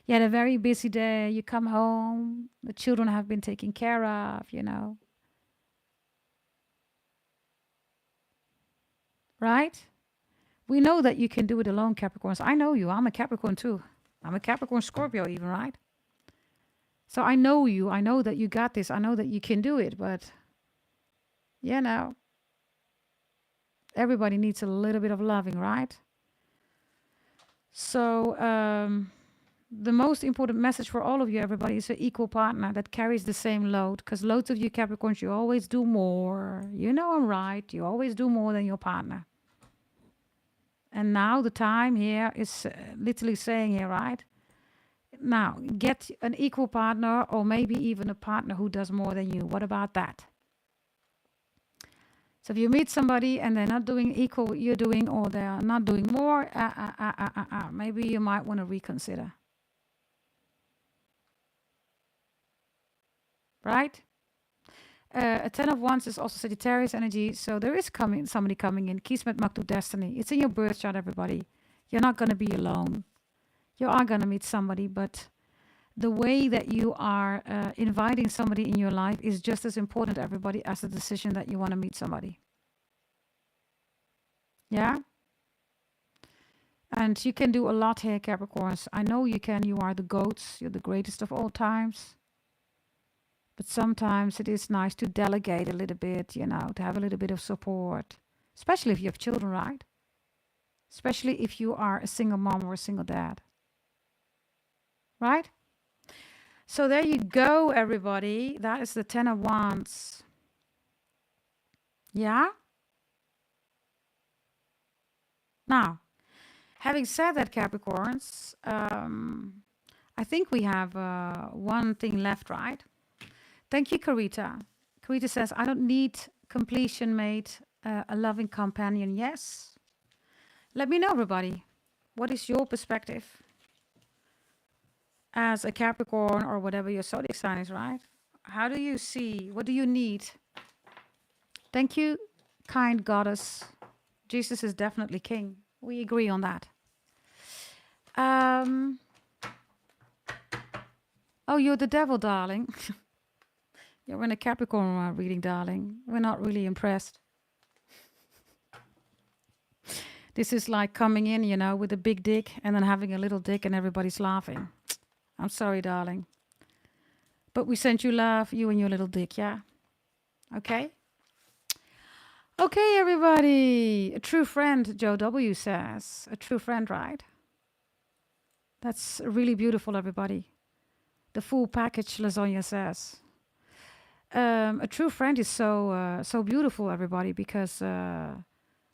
You had a very busy day. You come home. The children have been taken care of, you know. Right? We know that you can do it alone, Capricorns. I know you. I'm a Capricorn too. I'm a Capricorn Scorpio even, right? So I know you. I know that you got this. I know that you can do it. But, you know, everybody needs a little bit of loving, right? So the most important message for all of you, everybody, is an equal partner that carries the same load. Because loads of you Capricorns, you always do more. You know I'm right. You always do more than your partner. And now the time here is literally saying here, right? Now, get an equal partner or maybe even a partner who does more than you. What about that? So if you meet somebody and they're not doing equal what you're doing or they're not doing more, maybe you might want to reconsider. Right? A 10 of Wands is also Sagittarius energy. So there is somebody coming in. Kismet Maktub Destiny. It's in your birth chart, everybody. You're not going to be alone. You are going to meet somebody, but the way that you are inviting somebody in your life is just as important, everybody, as the decision that you want to meet somebody. Yeah? And you can do a lot here, Capricorns. I know you can. You are the goats. You're the greatest of all times. But sometimes it is nice to delegate a little bit, you know, to have a little bit of support. Especially if you have children, right? Especially if you are a single mom or a single dad. Right? So there you go, everybody. That is the 10 of Wands. Yeah? Now, having said that, Capricorns, I think we have one thing left, right? Thank you, Karita. Karita says, I don't need completion mate, a loving companion. Yes. Let me know, everybody. What is your perspective? As a Capricorn or whatever your zodiac sign is, right? How do you see? What do you need? Thank you, kind goddess. Jesus is definitely king. We agree on that. Oh, you're the devil, darling. You're in a Capricorn reading, darling. We're not really impressed. This is like coming in, you know, with a big dick and then having a little dick and everybody's laughing. I'm sorry, darling. But we sent you love, you and your little dick, yeah? Okay? Okay, everybody. A true friend, Joe W. says. A true friend, right? That's really beautiful, everybody. The full package, Lasagna says. A true friend is so beautiful, everybody, because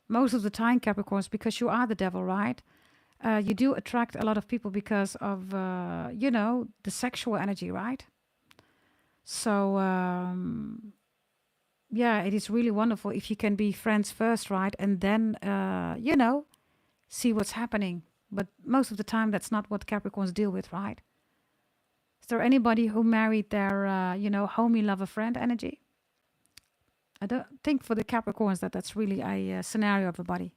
most of the time, Capricorns, because you are the devil, right? You do attract a lot of people because of, you know, the sexual energy, right? So, yeah, it is really wonderful if you can be friends first, right? And then, you know, see what's happening. But most of the time, that's not what Capricorns deal with, right? Is there anybody who married their, you know, homie, lover, friend energy? I don't think for the Capricorns that that's really a scenario, everybody.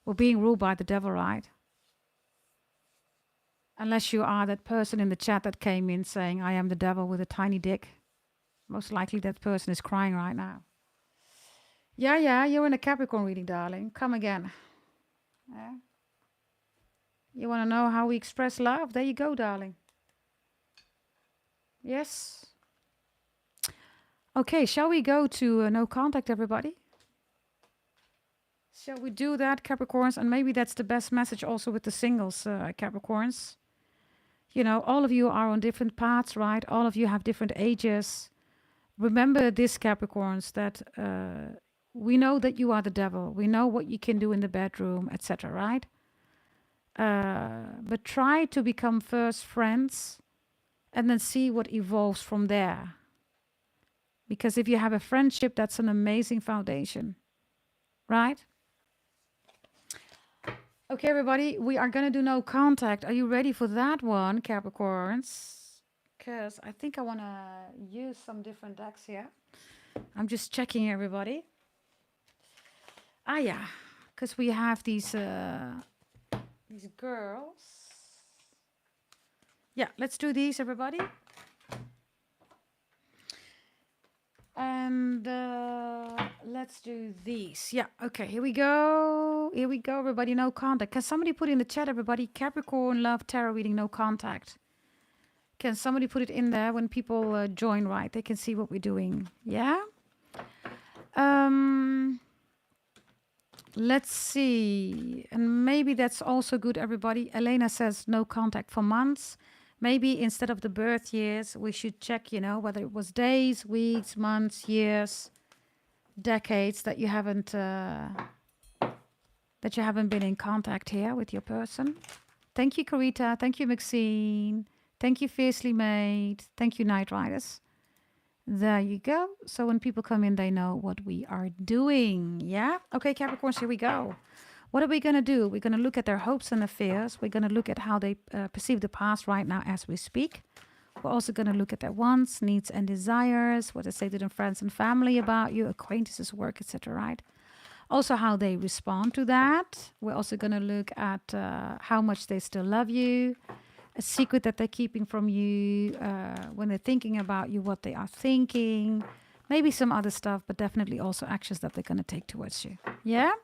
We're being ruled by the devil, right? Unless you are that person in the chat that came in saying, I am the devil with a tiny dick. Most likely that person is crying right now. Yeah, you're in a Capricorn reading, darling. Come again. Yeah. You want to know how we express love? There you go, darling. Yes. Okay, shall we go to no contact, everybody? Shall we do that, Capricorns? And maybe that's the best message also with the singles, Capricorns. You know, all of you are on different paths, right? All of you have different ages. Remember this, Capricorns, that we know that you are the devil. We know what you can do in the bedroom, etc., right? But try to become first friends and then see what evolves from there. Because if you have a friendship, that's an amazing foundation, right? Okay, everybody, we are going to do no contact. Are you ready for that one, Capricorns? Because I think I want to use some different decks here. I'm just checking, everybody. Ah, yeah, because we have these girls. Yeah, let's do these, everybody. And let's do these. Yeah, okay, here we go. Here we go, everybody. No contact. Can somebody put in the chat, everybody? Capricorn love tarot reading, no contact. Can somebody put it in there when people join, right? They can see what we're doing. Yeah? Let's see. And maybe that's also good, everybody. Elena says no contact for months. Maybe instead of the birth years, we should check, you know, whether it was days, weeks, months, years, decades that you haven't been in contact here with your person. Thank you, Carita. Thank you, Maxine. Thank you, Fiercely Made. Thank you, Night Riders. There you go. So when people come in, they know what we are doing. Yeah? Okay, Capricorns, here we go. What are we going to do? We're going to look at their hopes and fears. We're going to look at how they perceive the past right now as we speak. We're also going to look at their wants, needs, and desires, what they say to their friends and family about you, acquaintances, work, etc., right? Also how they respond to that. We're also going to look at how much they still love you, a secret that they're keeping from you, when they're thinking about you, what they are thinking, maybe some other stuff, but definitely also actions that they're going to take towards you. Yeah?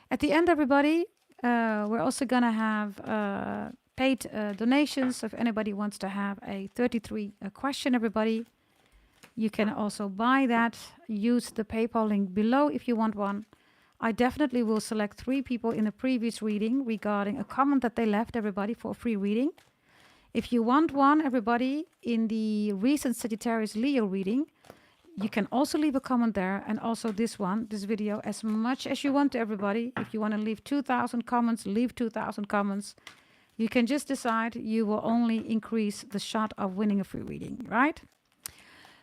At the end, everybody, we're also going to have paid donations. So if anybody wants to have a 33 question, everybody, you can also buy that. Use the PayPal link below if you want one. I definitely will select 3 people in the previous reading regarding a comment that they left, everybody, for a free reading. If you want one, everybody, in the recent Sagittarius Leo reading, you can also leave a comment there, and also this video, as much as you want to, everybody. If you want to leave 2,000 comments, leave 2,000 comments. You can just decide you will only increase the shot of winning a free reading, right?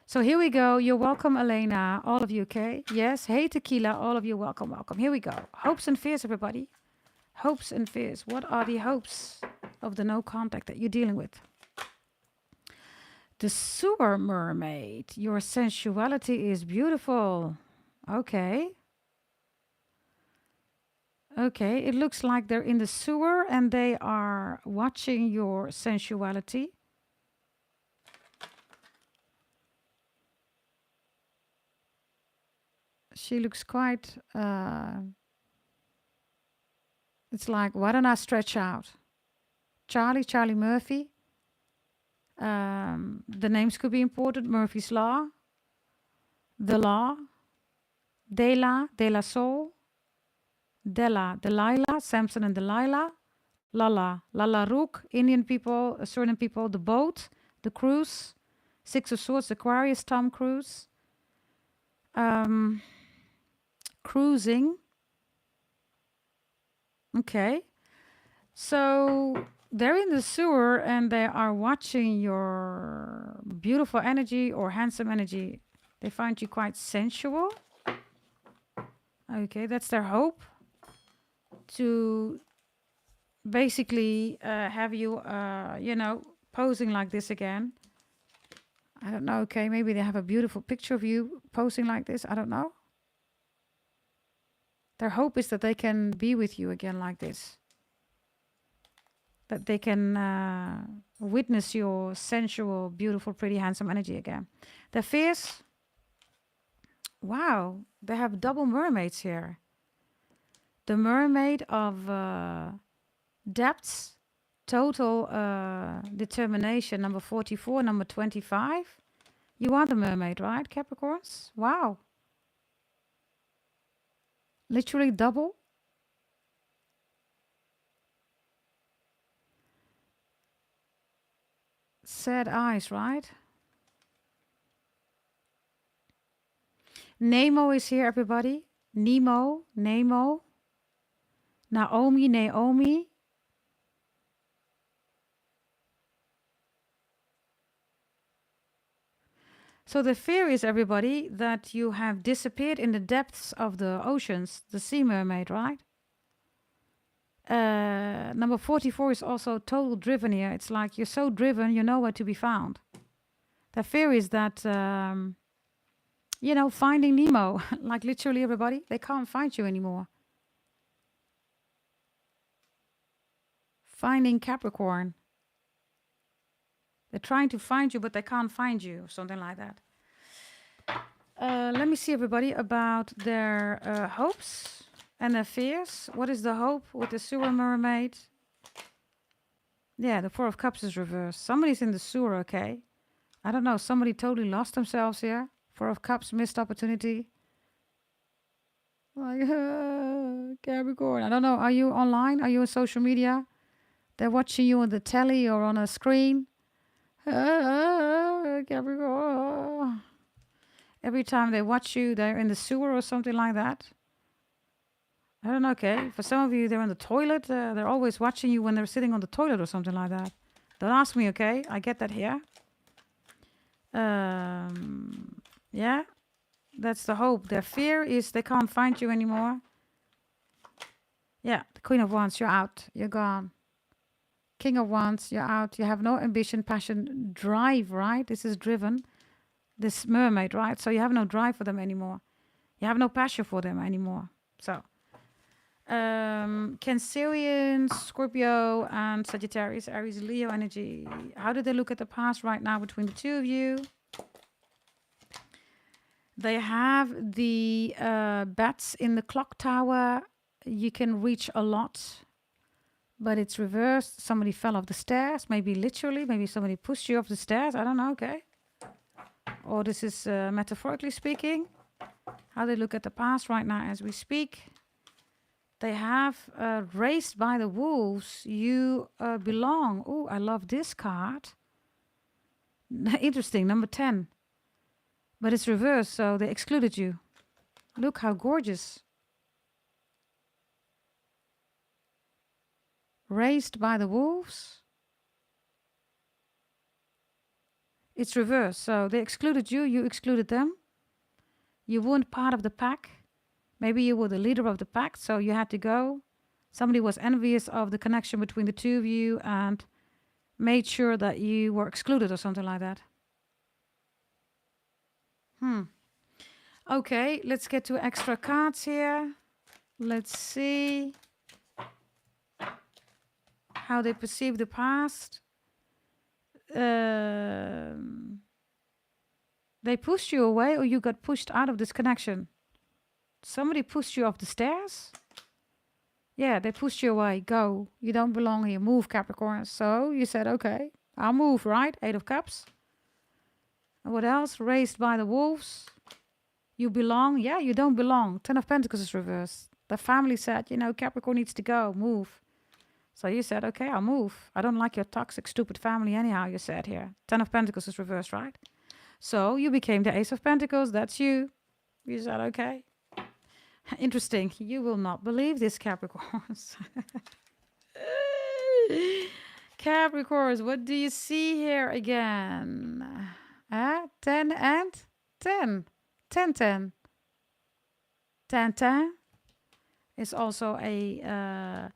So here we go. You're welcome, Elena. All of you, okay? Yes. Hey, Tequila. All of you, welcome, welcome. Here we go. Hopes and fears, everybody. Hopes and fears. What are the hopes of the no contact that you're dealing with? The sewer mermaid. Your sensuality is beautiful. Okay. Okay, it looks like they're in the sewer and they are watching your sensuality. She looks quite It's like, why don't I stretch out? Charlie Murphy. The names could be important. Murphy's Law, The Law, De La Soul, Delilah, Samson and Delilah, Lala Rook, Indian people, certain people, The Boat, The Cruise, Six of Swords, Aquarius, Tom Cruise, Cruising. Okay. So they're in the sewer and they are watching your beautiful energy or handsome energy. They find you quite sensual. Okay, that's their hope. To basically have you, posing like this again. I don't know, okay, maybe they have a beautiful picture of you posing like this. I don't know. Their hope is that they can be with you again like this. That they can witness your sensual, beautiful, pretty, handsome energy again. Their fears, wow, they have double mermaids here. The mermaid of depths, total determination, number 44, number 25. You are the mermaid, right, Capricorns? Wow. Literally double. Sad eyes, right? Nemo is here, everybody. Nemo. Naomi. So the fear is, everybody, that you have disappeared in the depths of the oceans, the sea mermaid, right? Number 44 is also total driven here. It's like you're so driven, you're nowhere to be found. The fear is that, finding Nemo, like literally everybody, they can't find you anymore. Finding Capricorn. They're trying to find you, but they can't find you, something like that. Let me see, everybody, about their hopes and their fears. What is the hope with the sewer mermaid? Yeah, the Four of Cups is reversed. Somebody's in the sewer, okay? I don't know. Somebody totally lost themselves here. Four of Cups, missed opportunity. Like, Capricorn. I don't know. Are you online? Are you on social media? They're watching you on the telly or on a screen. Capricorn. Every time they watch you, they're in the sewer or something like that. I don't know, okay. For some of you, they're in the toilet. They're always watching you when they're sitting on the toilet or something like that. Don't ask me, okay? I get that here. Yeah, that's the hope. Their fear is they can't find you anymore. Yeah, the Queen of Wands, you're out. You're gone. King of Wands, you're out. You have no ambition, passion, drive, right? This is driven. This mermaid, right? So you have no drive for them anymore. You have no passion for them anymore. So, Cancerian, Scorpio, and Sagittarius, Aries, Leo energy. How do they look at the past right now between the two of you? They have the bats in the clock tower. You can reach a lot, but it's reversed. Somebody fell off the stairs, maybe literally. Maybe somebody pushed you off the stairs. I don't know, okay? Or this is metaphorically speaking. How they look at the past right now as we speak. They have raised by the wolves. You belong. Oh, I love this card. Interesting, number 10. But it's reversed, so they excluded you. Look how gorgeous. Raised by the wolves. It's reversed, so they excluded you, you excluded them. You weren't part of the pack. Maybe you were the leader of the pack, so you had to go. Somebody was envious of the connection between the two of you and made sure that you were excluded or something like that. Okay, let's get to extra cards here. Let's see how they perceive the past. They pushed you away or you got pushed out of this connection. Somebody pushed you off the stairs. Yeah, they pushed you away. Go. You don't belong here. Move, Capricorn. So you said, okay, I'll move, right? Eight of Cups. And what else? Raised by the wolves. You belong. Yeah, you don't belong. Ten of Pentacles is reversed. The family said, you know, Capricorn needs to go. Move. So you said, okay, I'll move. I don't like your toxic, stupid family anyhow, you said here. Ten of Pentacles is reversed, right? So you became the Ace of Pentacles. That's you. You said, okay. Interesting. You will not believe this, Capricorns. Capricorns, what do you see here again? 10 and 10. 10, 10. 10, 10 is also a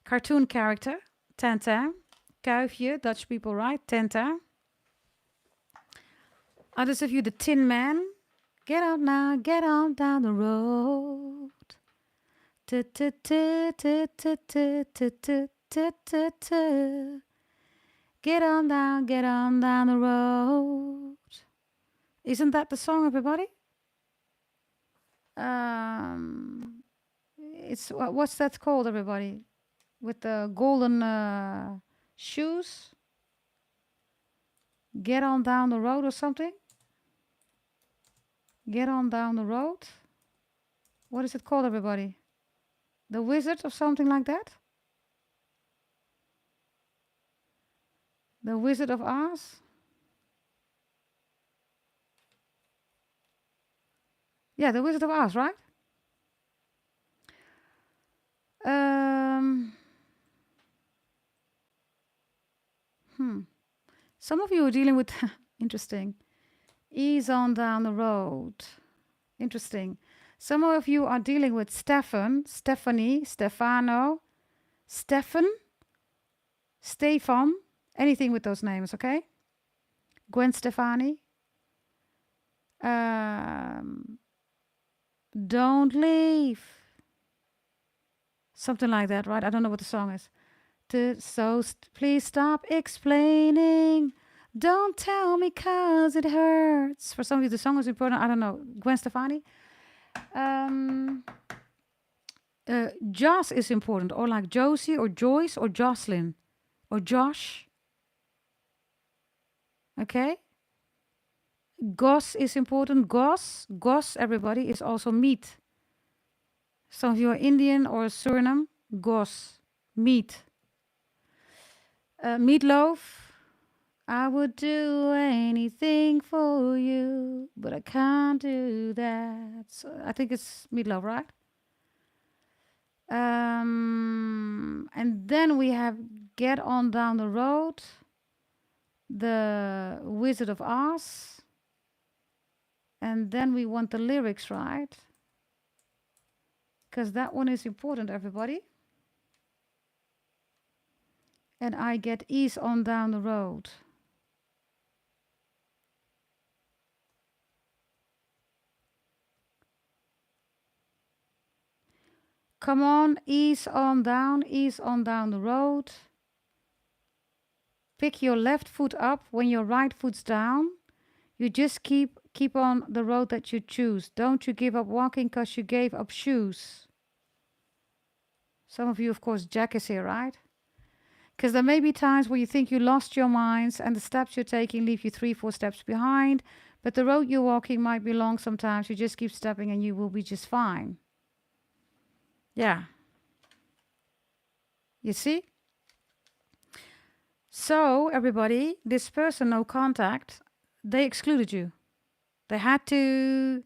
cartoon character. 10, 10. Kuifje, Dutch people, right? 10, 10. Others of you, the Tin Man. Get out now, get on down the road. Get on down the road. Isn't that the song, everybody? It's what's that called, everybody? With the golden shoes. Get on down the road or something. Get on down the road. What is it called, everybody? The Wizard or something like that? The Wizard of Oz? Yeah, the Wizard of Oz, right? Some of you are dealing with interesting. Ease on down the road. Interesting. Some of you are dealing with Stefan, Stephanie, Stefano, Stefan, Stefan, anything with those names, okay? Gwen Stefani. Don't leave. Something like that, right? I don't know what the song is. Please stop explaining. Don't tell me 'cause it hurts. For some of you, the song is important. I don't know. Gwen Stefani. Joss is important. Or like Josie or Joyce or Jocelyn. Or Josh. Okay? Goss is important. Goss, everybody, is also meat. Some of you are Indian or Suriname. Goss. Meat. Meatloaf. I would do anything for you, but I can't do that. So I think it's Meatloaf, right? And then we have Get On Down the Road, the Wizard of Oz. And then we want the lyrics, right? Because that one is important, everybody. And I get ease on down the road. Come on, ease on down the road. Pick your left foot up when your right foot's down. You just keep on the road that you choose. Don't you give up walking because you gave up shoes. Some of you, of course, Jack is here, right? Because there may be times where you think you lost your minds and the steps you're taking leave you 3-4 steps behind. But the road you're walking might be long sometimes. You just keep stepping and you will be just fine. Yeah. You see? So, everybody, this person, no contact, they excluded you. They had to,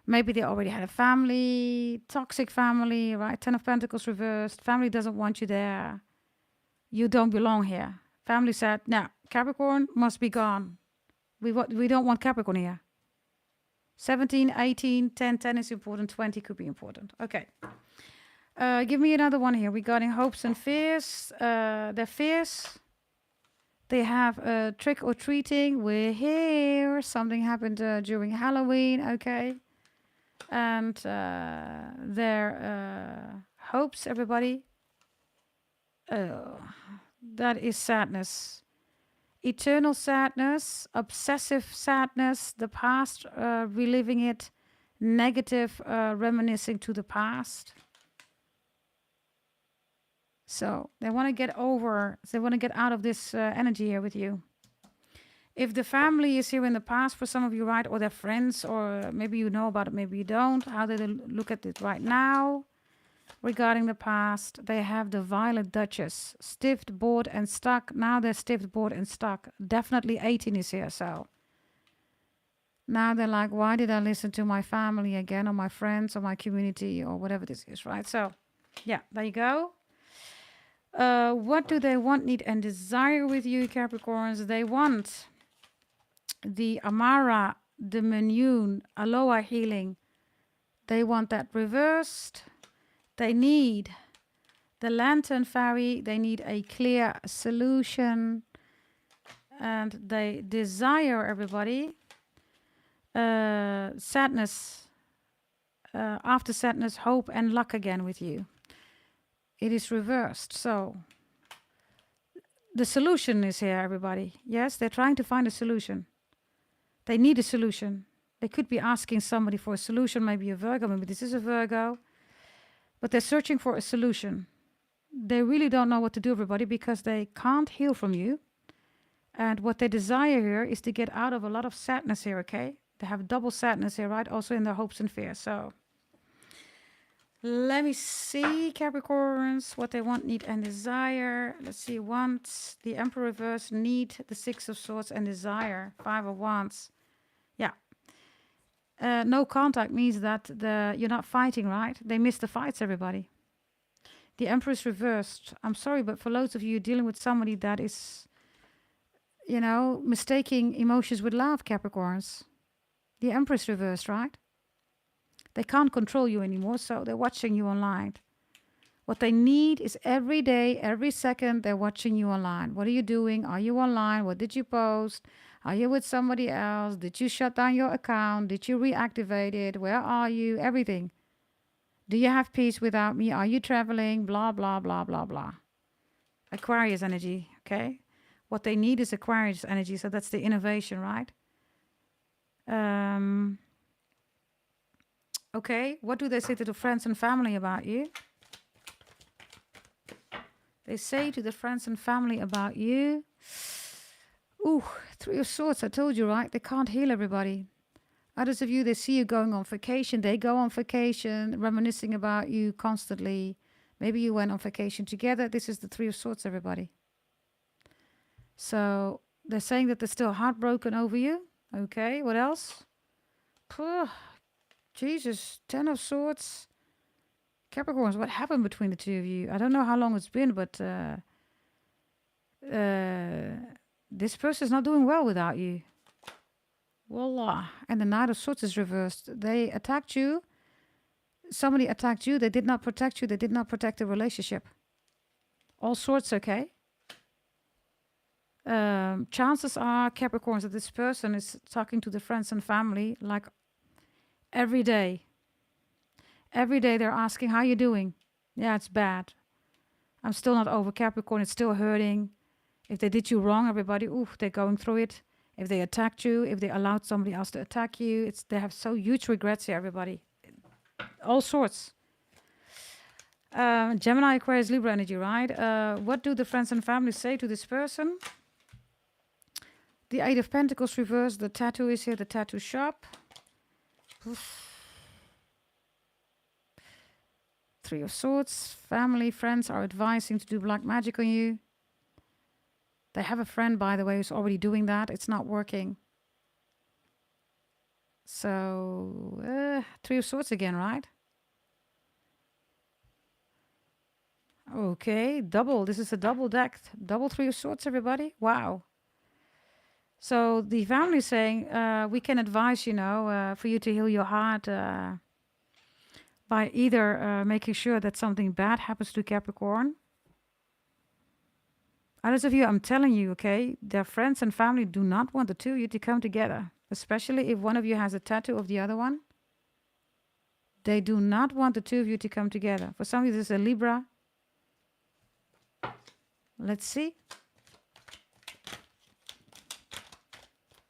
maybe they already had a family, toxic family, right? 10 of Pentacles reversed. Family doesn't want you there. You don't belong here. Family said, no, Capricorn must be gone. We don't want Capricorn here. 17, 18, 10, 10 is important. 20 could be important. Okay. Give me another one here regarding hopes and fears. Their fears. They have trick or treating. We're here. Something happened during Halloween. Okay. And their hopes, everybody. That is sadness. Eternal sadness, obsessive sadness, the past, reliving it, negative, reminiscing to the past. So they want to get over, they want to get out of this energy here with you. If the family is here in the past for some of you, right, or their friends, or maybe you know about it, maybe you don't, how do they look at it right now regarding the past? They have the Violet Duchess, stiffed, bored, and stuck. Now they're stiffed, bored, and stuck. Definitely 18 is here, so. Now they're like, why did I listen to my family again, or my friends, or my community, or whatever this is, right? So, yeah, there you go. What do they want, need, and desire with you, Capricorns? They want the Amara, the Moon, Aloha healing. They want that reversed. They need the Lantern Fairy. They need a clear solution. And they desire, everybody, sadness, after sadness, hope and luck again with you. It is reversed. So the solution is here, everybody. Yes, they're trying to find a solution. They need a solution. They could be asking somebody for a solution, maybe a Virgo, maybe this is a Virgo. But they're searching for a solution. They really don't know what to do, everybody, because they can't heal from you. And what they desire here is to get out of a lot of sadness here, okay? They have double sadness here, right? Also in their hopes and fears. So let me see, Capricorns, what they want, need, and desire. Let's see, want, the Emperor reverse, need, the Six of Swords, and desire, Five of Wands. Yeah. No contact means that you're not fighting, right? They miss the fights, everybody. The Emperor is reversed. I'm sorry, but for loads of you dealing with somebody that is, you know, mistaking emotions with love, Capricorns. The Emperor is reversed, right? They can't control you anymore, so they're watching you online. What they need is every day, every second, they're watching you online. What are you doing? Are you online? What did you post? Are you with somebody else? Did you shut down your account? Did you reactivate it? Where are you? Everything. Do you have peace without me? Are you traveling? Blah, blah, blah, blah, blah. Aquarius energy, okay? What they need is Aquarius energy, so that's the innovation, right? Okay, what do they say to the friends and family about you? They say to the friends and family about you. Ooh, Three of Swords, I told you, right? They can't heal everybody. Others of you, they see you going on vacation. They go on vacation, reminiscing about you constantly. Maybe you went on vacation together. This is the Three of Swords, everybody. So they're saying that they're still heartbroken over you. Okay, what else? Jesus, Ten of Swords. Capricorns, what happened between the two of you? I don't know how long it's been, but this person is not doing well without you. Voila. And the Knight of Swords is reversed. They attacked you. Somebody attacked you. They did not protect you. They did not protect the relationship. All sorts, okay? Chances are, Capricorns, that this person is talking to the friends and family like every day. Every day they're asking, how you doing? Yeah, it's bad. I'm still not over, Capricorn. It's still hurting. If they did you wrong, everybody, they're going through it. If they attacked you, if they allowed somebody else to attack you, they have so huge regrets here, everybody. All sorts. Gemini, Aquarius, Libra energy, right? What do the friends and family say to this person? The Eight of Pentacles reversed. The tattoo is here, the tattoo shop. Three of Swords. Family, friends are advising to do black magic on you. They have a friend, by the way, who's already doing that. It's not working. So, Three of Swords again, right? Okay, double. This is a double deck. Double Three of Swords, everybody. Wow. So the family is saying, we can advise, for you to heal your heart by either making sure that something bad happens to Capricorn. Others of you, I'm telling you, okay, their friends and family do not want the two of you to come together, especially if one of you has a tattoo of the other one. They do not want the two of you to come together. For some of you, this is a Libra. Let's see.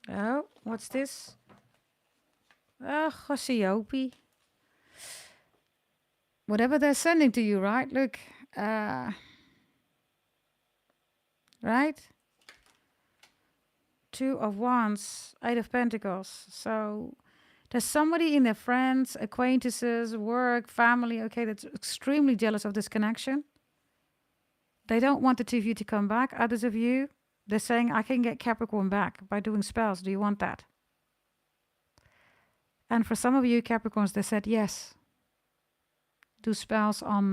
Oh, what's this? Oh, Chosiopi. Whatever they're sending to you, right? Look, right? Two of Wands, Eight of Pentacles. So there's somebody in their friends, acquaintances, work, family, okay, that's extremely jealous of this connection. They don't want the two of you to come back. Others of you, they're saying, I can get Capricorn back by doing spells. Do you want that? And for some of you Capricorns, they said yes. Do spells on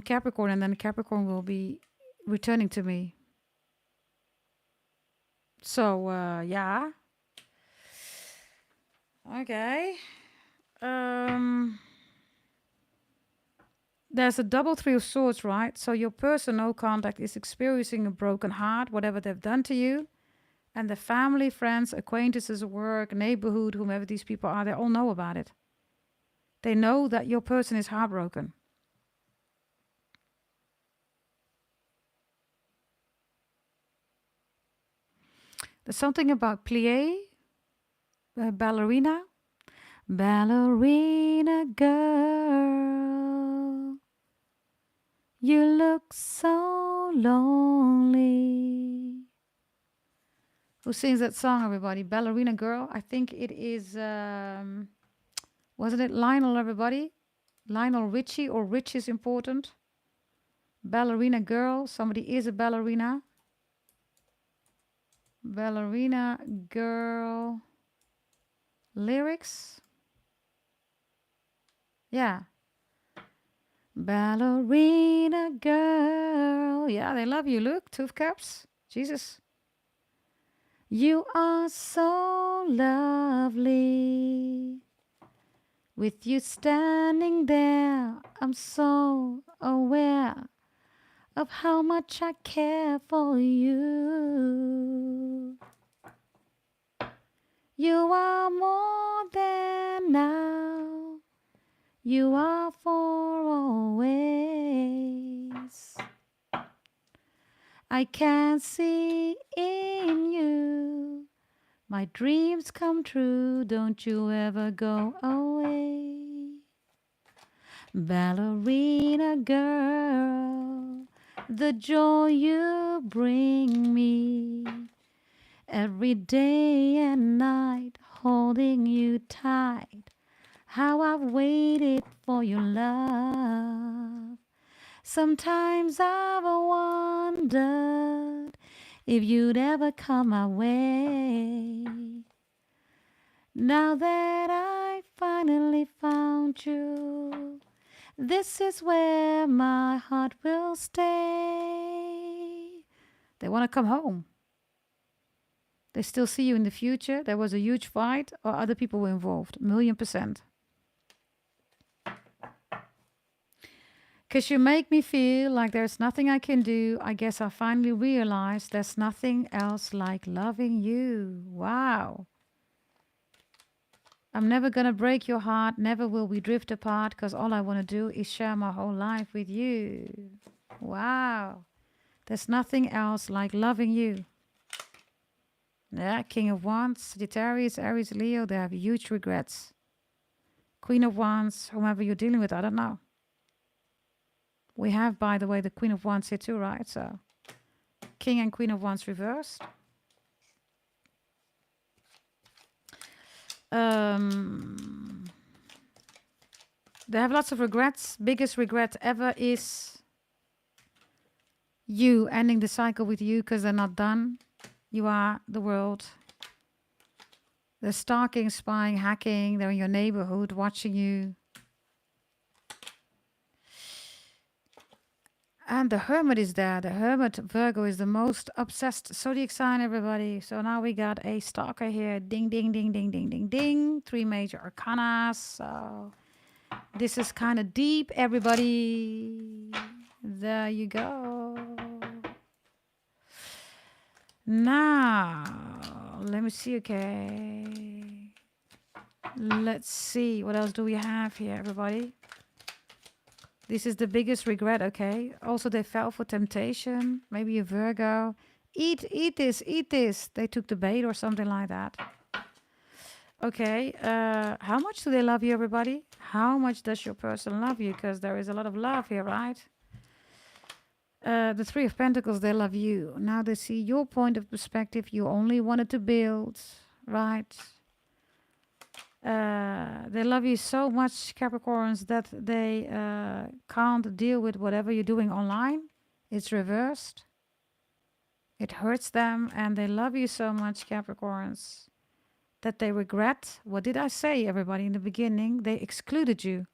Capricorn, and then Capricorn will be returning to me. So, yeah. Okay. There's a double Three of Swords, right? So your person, no contact, is experiencing a broken heart, whatever they've done to you. And the family, friends, acquaintances, work, neighborhood, whomever these people are, they all know about it. They know that your person is heartbroken. There's something about plie, ballerina. Ballerina girl, you look so lonely. Who sings that song, everybody? Ballerina girl. I think it is, wasn't it Lionel, everybody? Lionel Richie, or Rich is important. Ballerina girl. Somebody is a ballerina. Ballerina girl. Lyrics. Yeah. Ballerina girl. Yeah, they love you. Look, Two of Cups. Jesus. You are so lovely. With you standing there, I'm so aware of how much I care for you. You are more than now. You are for always. I can see in you my dreams come true. Don't you ever go away. Ballerina girl, the joy you bring me. Every day and night, holding you tight. How I've waited for your love. Sometimes I've wondered if you'd ever come my way. Now that I finally found you, this is where my heart will stay. They want to come home. They still see you in the future. There was a huge fight, or other people were involved. 1,000,000%. Because you make me feel like there's nothing I can do. I guess I finally realized there's nothing else like loving you. Wow. I'm never going to break your heart. Never will we drift apart, because all I want to do is share my whole life with you. Wow. There's nothing else like loving you. Yeah, King of Wands, Sagittarius, Aries, Leo, they have huge regrets. Queen of Wands, whomever you're dealing with, I don't know. We have, by the way, the Queen of Wands here too, right? So, King and Queen of Wands reversed. They have lots of regrets. Biggest regret ever is you ending the cycle with you, because they're not done. You are the world. They're stalking, spying, hacking. They're in your neighborhood watching you. And the Hermit is there. The Hermit, Virgo, is the most obsessed zodiac sign, everybody. So now we got a stalker here. Ding, ding, ding, ding, ding, ding, ding. 3 major arcana. So this is kind of deep, everybody. There you go. Now, let me see, okay. Let's see. What else do we have here, everybody? This is the biggest regret, okay. Also, they fell for temptation. Maybe a Virgo. Eat this, eat this. They took the bait or something like that. Okay, how much do they love you, everybody? How much does your person love you? Because there is a lot of love here, right? The Three of Pentacles, they love you. Now they see your point of perspective. You only wanted to build, right? They love you so much, Capricorns, that they can't deal with whatever you're doing online. It's reversed. It hurts them, and they love you so much, Capricorns, that they regret. What did I say, everybody, in the beginning? They excluded you.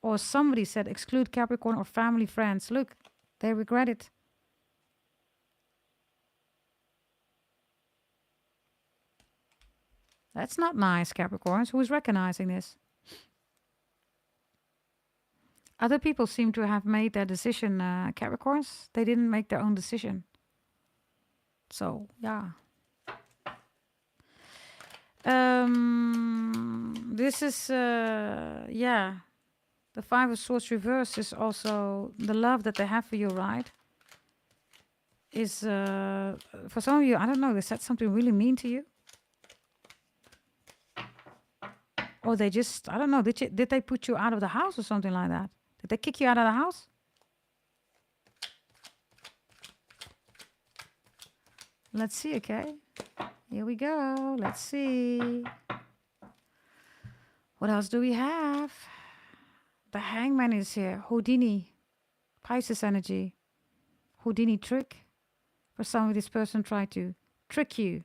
Or somebody said exclude Capricorn or family, friends. Look, they regret it. That's not nice, Capricorns. Who is recognizing this? Other people seem to have made their decision, Capricorns. They didn't make their own decision. So, yeah. This is, yeah. The Five of Swords reverse is also the love that they have for you, right? Is, for some of you, I don't know, they said something really mean to you. Or they just, I don't know, did they put you out of the house or something like that? Did they kick you out of the house? Let's see, okay? Here we go. Let's see. What else do we have? The Hangman is here. Houdini. Pisces energy. Houdini trick. For some of this person tried to trick you.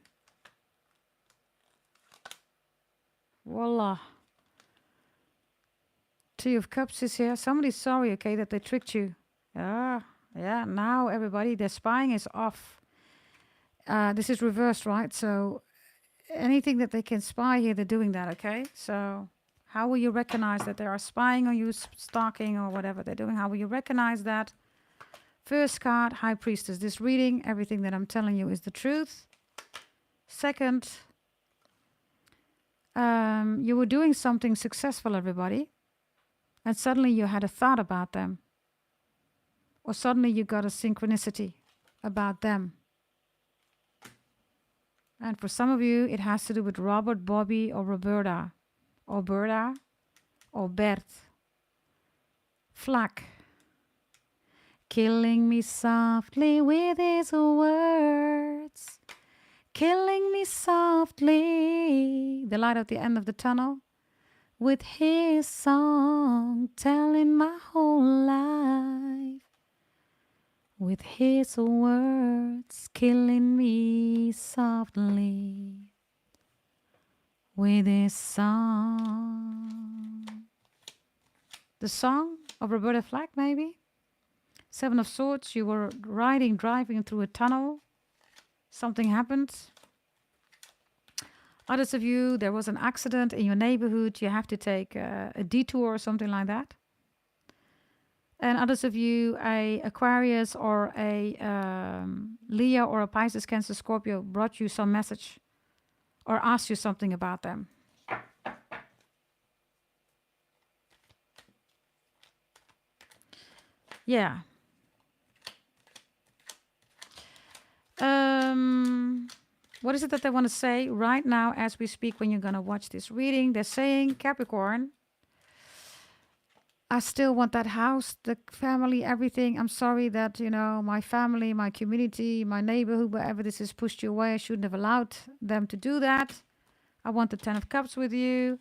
Voila. Two of Cups is here. Somebody's sorry, okay, that they tricked you. Yeah, now everybody, their spying is off. This is reversed, right? So anything that they can spy here, they're doing that, okay? So how will you recognize that they are spying on you, stalking or whatever they're doing? How will you recognize that? First card, High Priestess. This reading, everything that I'm telling you is the truth. Second, you were doing something successful, everybody, and suddenly you had a thought about them. Or suddenly you got a synchronicity about them. And for some of you, it has to do with Robert, Bobby, or Roberta, or Berta, or Bert. Flack. Killing me softly with his words. Killing me softly. The light at the end of the tunnel. With his song, telling my whole life. With his words, killing me softly. With his song. The song of Roberta Flack, maybe? Seven of Swords, you were driving through a tunnel. Something happened. Others of you, there was an accident in your neighborhood. You have to take a detour or something like that. And others of you, a Aquarius or a Leo or a Pisces, Cancer, Scorpio brought you some message or asked you something about them. Yeah. What is it that they want to say right now as we speak when you're going to watch this reading? They're saying, Capricorn, I still want that house, the family, everything. I'm sorry that, you know, my family, my community, my neighborhood, wherever this has pushed you away, I shouldn't have allowed them to do that. I want the 10 of Cups with you.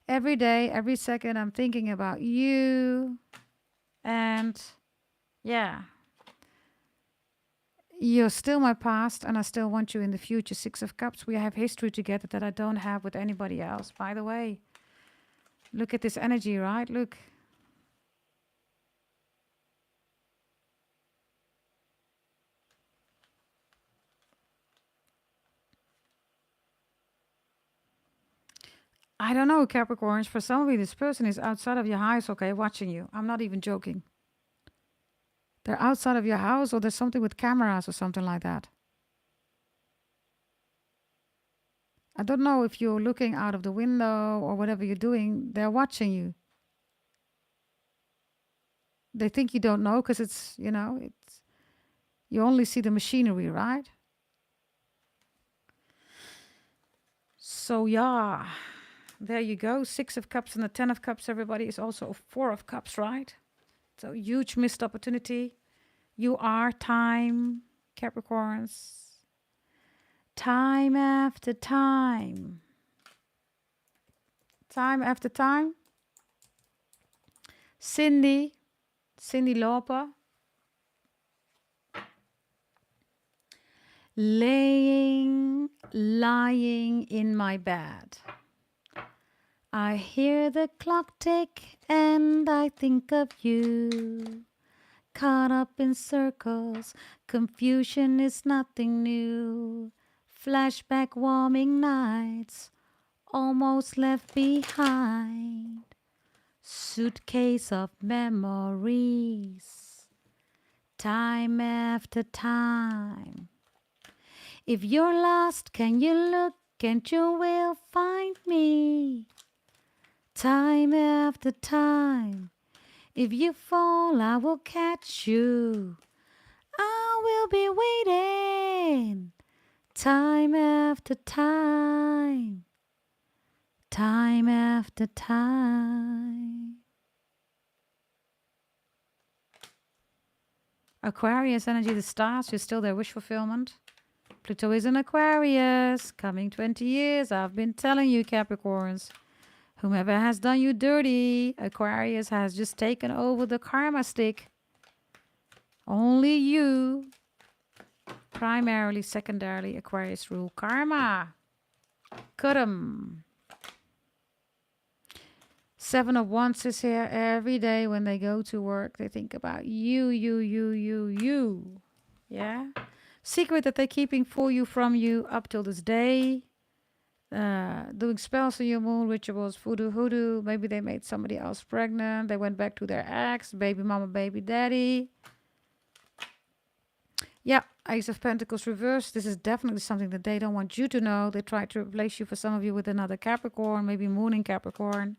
Every day, every second, I'm thinking about you. And yeah. You're still my past, and I still want you in the future. 6 of Cups. We have history together that I don't have with anybody else. By the way, look at this energy, right? Look. I don't know, Capricorns. For some of you, this person is outside of your house, okay, watching you. I'm not even joking. They're outside of your house, or there's something with cameras or something like that. I don't know if you're looking out of the window or whatever you're doing. They're watching you. They think you don't know because it's, you know, it's you only see the machinery, right? So, yeah, there you go. 6 of Cups and the 10 of Cups, everybody, is also 4 of Cups, right? So, huge missed opportunity. You are time, Capricorns. Time after time. Time after time. Cindy Lauper. Lying in my bed. I hear the clock tick and I think of you. Caught up in circles, confusion is nothing new. Flashback warming nights, almost left behind. Suitcase of memories, time after time. If you're lost, can you look and you will find me? Time after time. If you fall, I will catch you. I will be waiting. Time after time. Time after time. Aquarius energy, the stars, you're still there, wish fulfillment. Pluto is in Aquarius, coming 20 years. I've been telling you, Capricorns. Whomever has done you dirty, Aquarius has just taken over the karma stick. Only you, primarily, secondarily, Aquarius rule karma. Cut 'em. 7 of Wands is here every day when they go to work. They think about you. Yeah? Secret that they're keeping for you, from you, up till this day. Doing spells on your moon, rituals, voodoo, hoodoo. Maybe they made somebody else pregnant. They went back to their ex, baby mama, baby daddy. Yeah, Ace of Pentacles reversed. This is definitely something that they don't want you to know. They tried to replace you, for some of you, with another Capricorn, maybe Mourning Capricorn.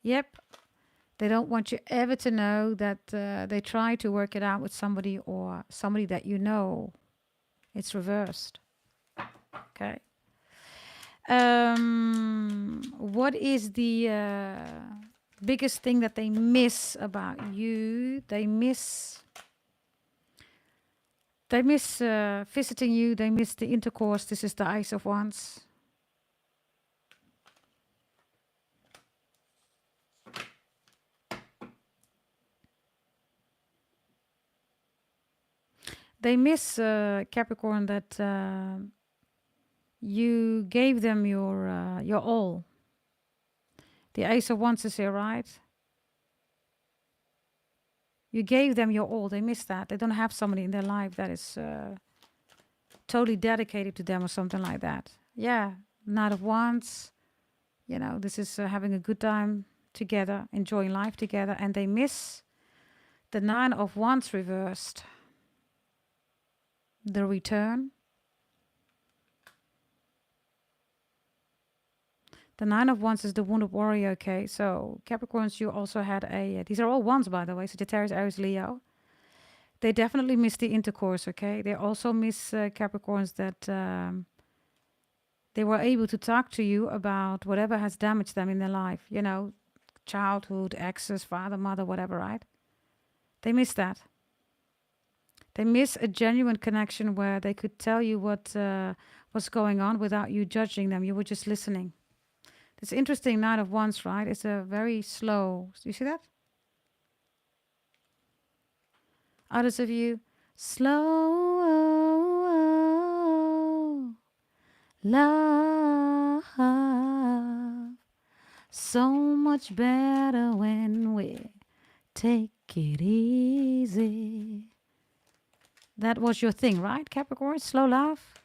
Yep. They don't want you ever to know that they try to work it out with somebody, or somebody that you know. It's reversed. Okay. What is the biggest thing that they miss about you? They miss visiting you. They miss the intercourse. This is the Ace of Wands. They miss, Capricorn, that you gave them your all. The Ace of Wands is here, right? You gave them your all. They miss that. They don't have somebody in their life that is totally dedicated to them or something like that. Yeah, Knight of Wands. You know, this is having a good time together, enjoying life together. And they miss the 9 of Wands reversed. The return. The 9 of Wands is the wounded warrior, okay? So, Capricorns, you also had a... these are all Wands, by the way. Sagittarius, Aries, Leo. They definitely miss the intercourse, okay? They also miss, Capricorns, that they were able to talk to you about whatever has damaged them in their life. You know, childhood, exes, father, mother, whatever, right? They miss that. They miss a genuine connection where they could tell you what was going on without you judging them. You were just listening. It's interesting, 9 of Wands, right? It's a very slow... Do you see that? Others of you, slow love, so much better when we take it easy. That was your thing, right, Capricorn? Slow love.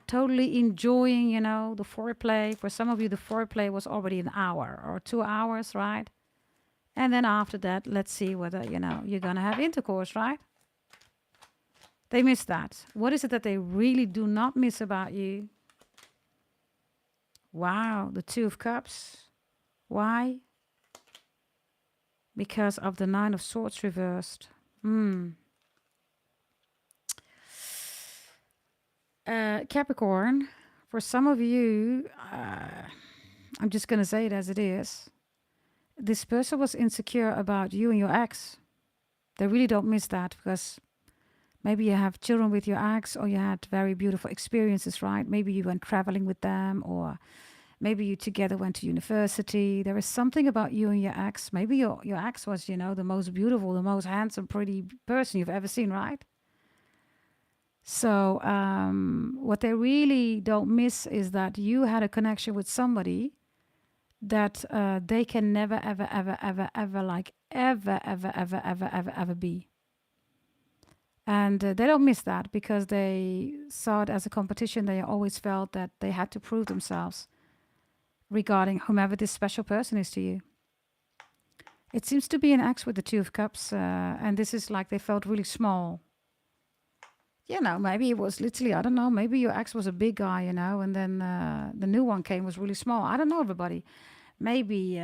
Totally enjoying, you know, the foreplay. For some of you, the foreplay was already an hour or 2 hours, right? And then after that, let's see whether, you know, you're going to have intercourse, right? They miss that. What is it that they really do not miss about you? Wow, the 2 of Cups. Why? Because of the 9 of Swords reversed. Capricorn, for some of you, I'm just going to say it as it is. This person was insecure about you and your ex. They really don't miss that because maybe you have children with your ex, or you had very beautiful experiences, right? Maybe you went traveling with them, or maybe you together went to university. There is something about you and your ex. Maybe your ex was, the most beautiful, the most handsome, pretty person you've ever seen, right? So what they really don't miss is that you had a connection with somebody that they can never, ever, ever, ever, ever, like ever, ever, ever, ever, ever, ever be. And they don't miss that because they saw it as a competition. They always felt that they had to prove themselves regarding whomever this special person is to you. It seems to be an ex with the Two of Cups, and this is like they felt really small. Maybe it was literally, I don't know, maybe your ex was a big guy, and then the new one came, was really small. I don't know, everybody. Maybe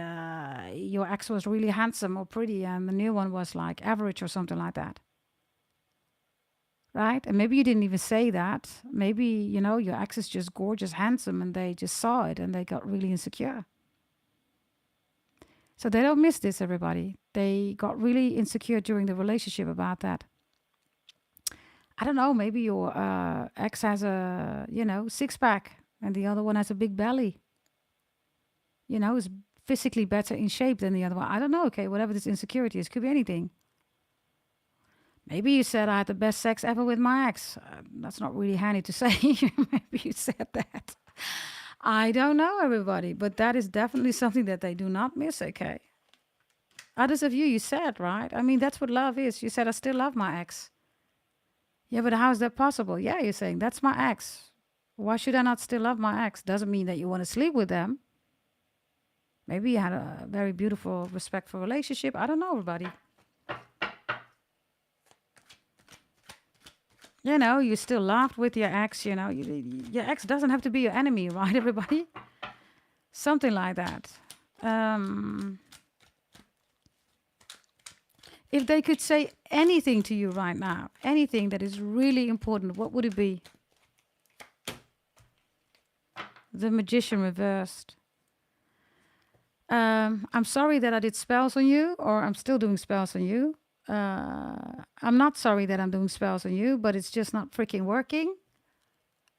your ex was really handsome or pretty, and the new one was like average or something like that. Right? And maybe you didn't even say that. Maybe, your ex is just gorgeous, handsome, and they just saw it and they got really insecure. So they don't miss this, everybody. They got really insecure during the relationship about that. I don't know, maybe your ex has a, six-pack and the other one has a big belly. Is physically better in shape than the other one. I don't know, okay, whatever this insecurity is, could be anything. Maybe you said I had the best sex ever with my ex. That's not really handy to say. Maybe you said that. I don't know, everybody, but that is definitely something that they do not miss, okay? Others of you said, right? I mean, that's what love is. You said, I still love my ex. Yeah, but how is that possible? Yeah, you're saying, that's my ex. Why should I not still love my ex? Doesn't mean that you want to sleep with them. Maybe you had a very beautiful, respectful relationship. I don't know, everybody. You still laughed with your ex, your ex doesn't have to be your enemy, right, everybody? Something like that. If they could say anything to you right now, anything that is really important, what would it be? The Magician reversed. I'm sorry that I did spells on you, or I'm still doing spells on you. I'm not sorry that I'm doing spells on you, but it's just not freaking working.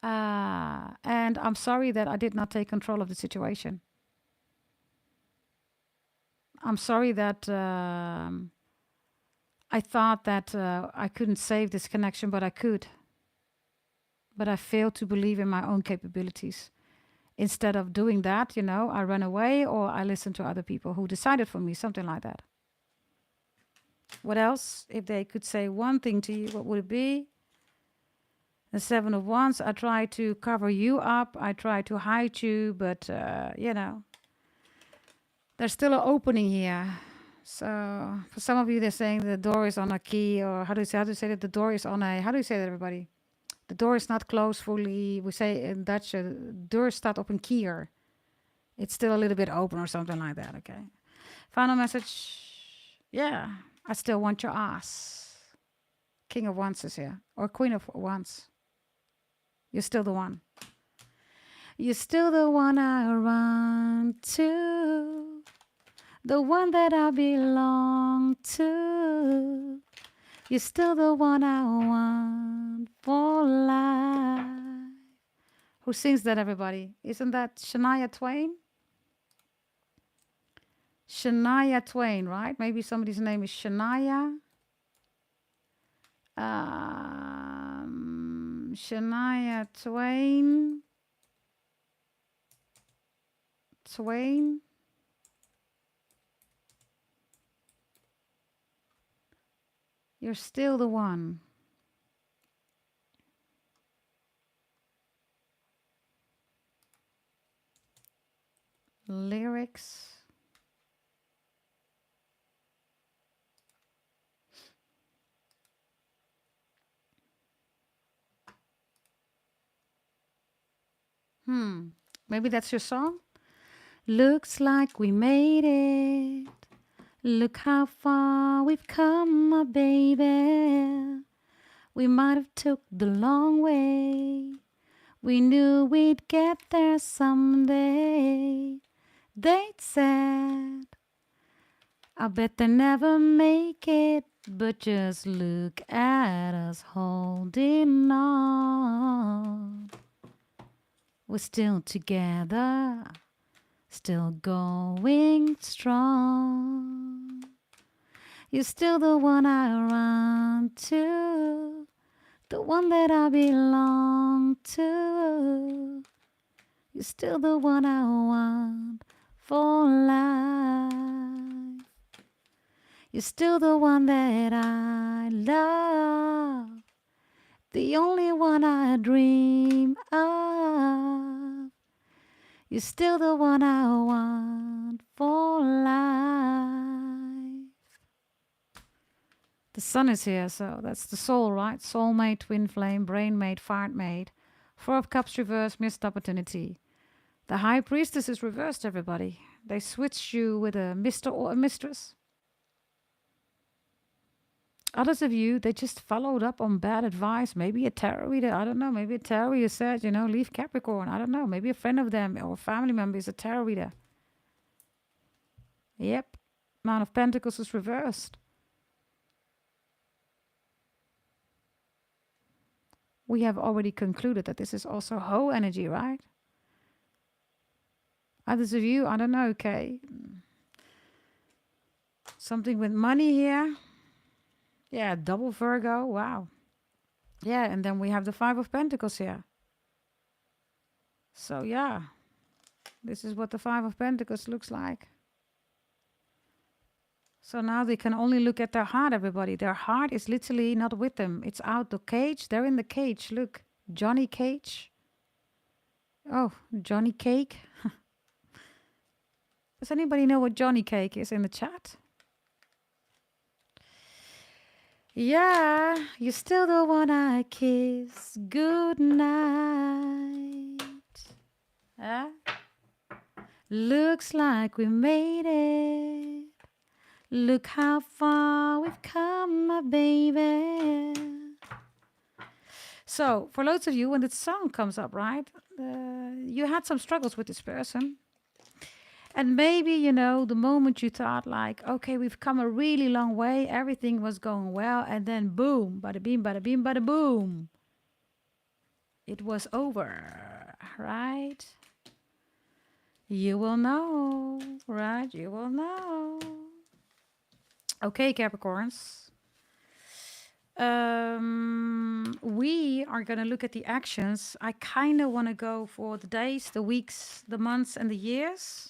And I'm sorry that I did not take control of the situation. I'm sorry that I thought that I couldn't save this connection, but I could. But I failed to believe in my own capabilities. Instead of doing that, I ran away or I listened to other people who decided for me, something like that. What else? If they could say one thing to you, what would it be? The Seven of Wands. I try to cover you up. I try to hide you, but, there's still an opening here. So for some of you, they're saying the door is on a key, or how do you say that? The door is on a, how do you say that, everybody? The door is not closed fully. We say in Dutch, deur staat op een kier. It's still a little bit open or something like that, okay? Final message. Yeah, I still want your ass. King of Wands is here. Or Queen of Wands. You're still the one. You're still the one I run to. The one that I belong to. You're still the one I want for life. Who sings that, everybody? Isn't that Shania Twain? Shania Twain, right? Maybe somebody's name is Shania. Shania Twain. Twain. You're still the one. Lyrics. Maybe that's your song? Looks like we made it. Look how far we've come, my baby. We might have took the long way. We knew we'd get there someday. They'd said, I bet they never make it But just look at us holding on. We're still together, still going strong. You're still the one I run to, the one that I belong to. You're still the one I want for life. You're still the one that I love, the only one I dream of. You're still the one I want for life. The sun is here, so that's the soul, right? Soulmate, twin flame, brain mate, fart mate. Four of Cups reversed, missed opportunity. The High Priestess is reversed, everybody. They switched you with a Mr. or a Mistress. Others of you, they just followed up on bad advice. Maybe a tarot reader, I don't know. Maybe a tarot reader said, you know, leave Capricorn. I don't know. Maybe a friend of them or a family member is a tarot reader. Yep. Man of Pentacles is reversed. We have already concluded that this is also Ho energy, right? Others of you, I don't know, okay. Something with money here. Yeah, double Virgo. Wow. Yeah, and then we have the Five of Pentacles here. So, yeah. This is what the Five of Pentacles looks like. So now they can only look at their heart, everybody. Their heart is literally not with them. It's out the cage. They're in the cage. Look. Johnny Cage. Oh, Johnny Cake. Does anybody know what Johnny Cake is in the chat? Yeah, you're still the one I kiss. Good night. Looks like we made it. Look how far we've come, my baby. So, for loads of you, when the sound comes up, right, you had some struggles with this person. And maybe, you know, the moment you thought like, okay, we've come a really long way, everything was going well, and then boom, bada beam, bada beam, bada boom. It was over, right? You will know, right? You will know. Okay, Capricorns. We are going to look at the actions. I kind of want to go for the days, the weeks, the months, and the years.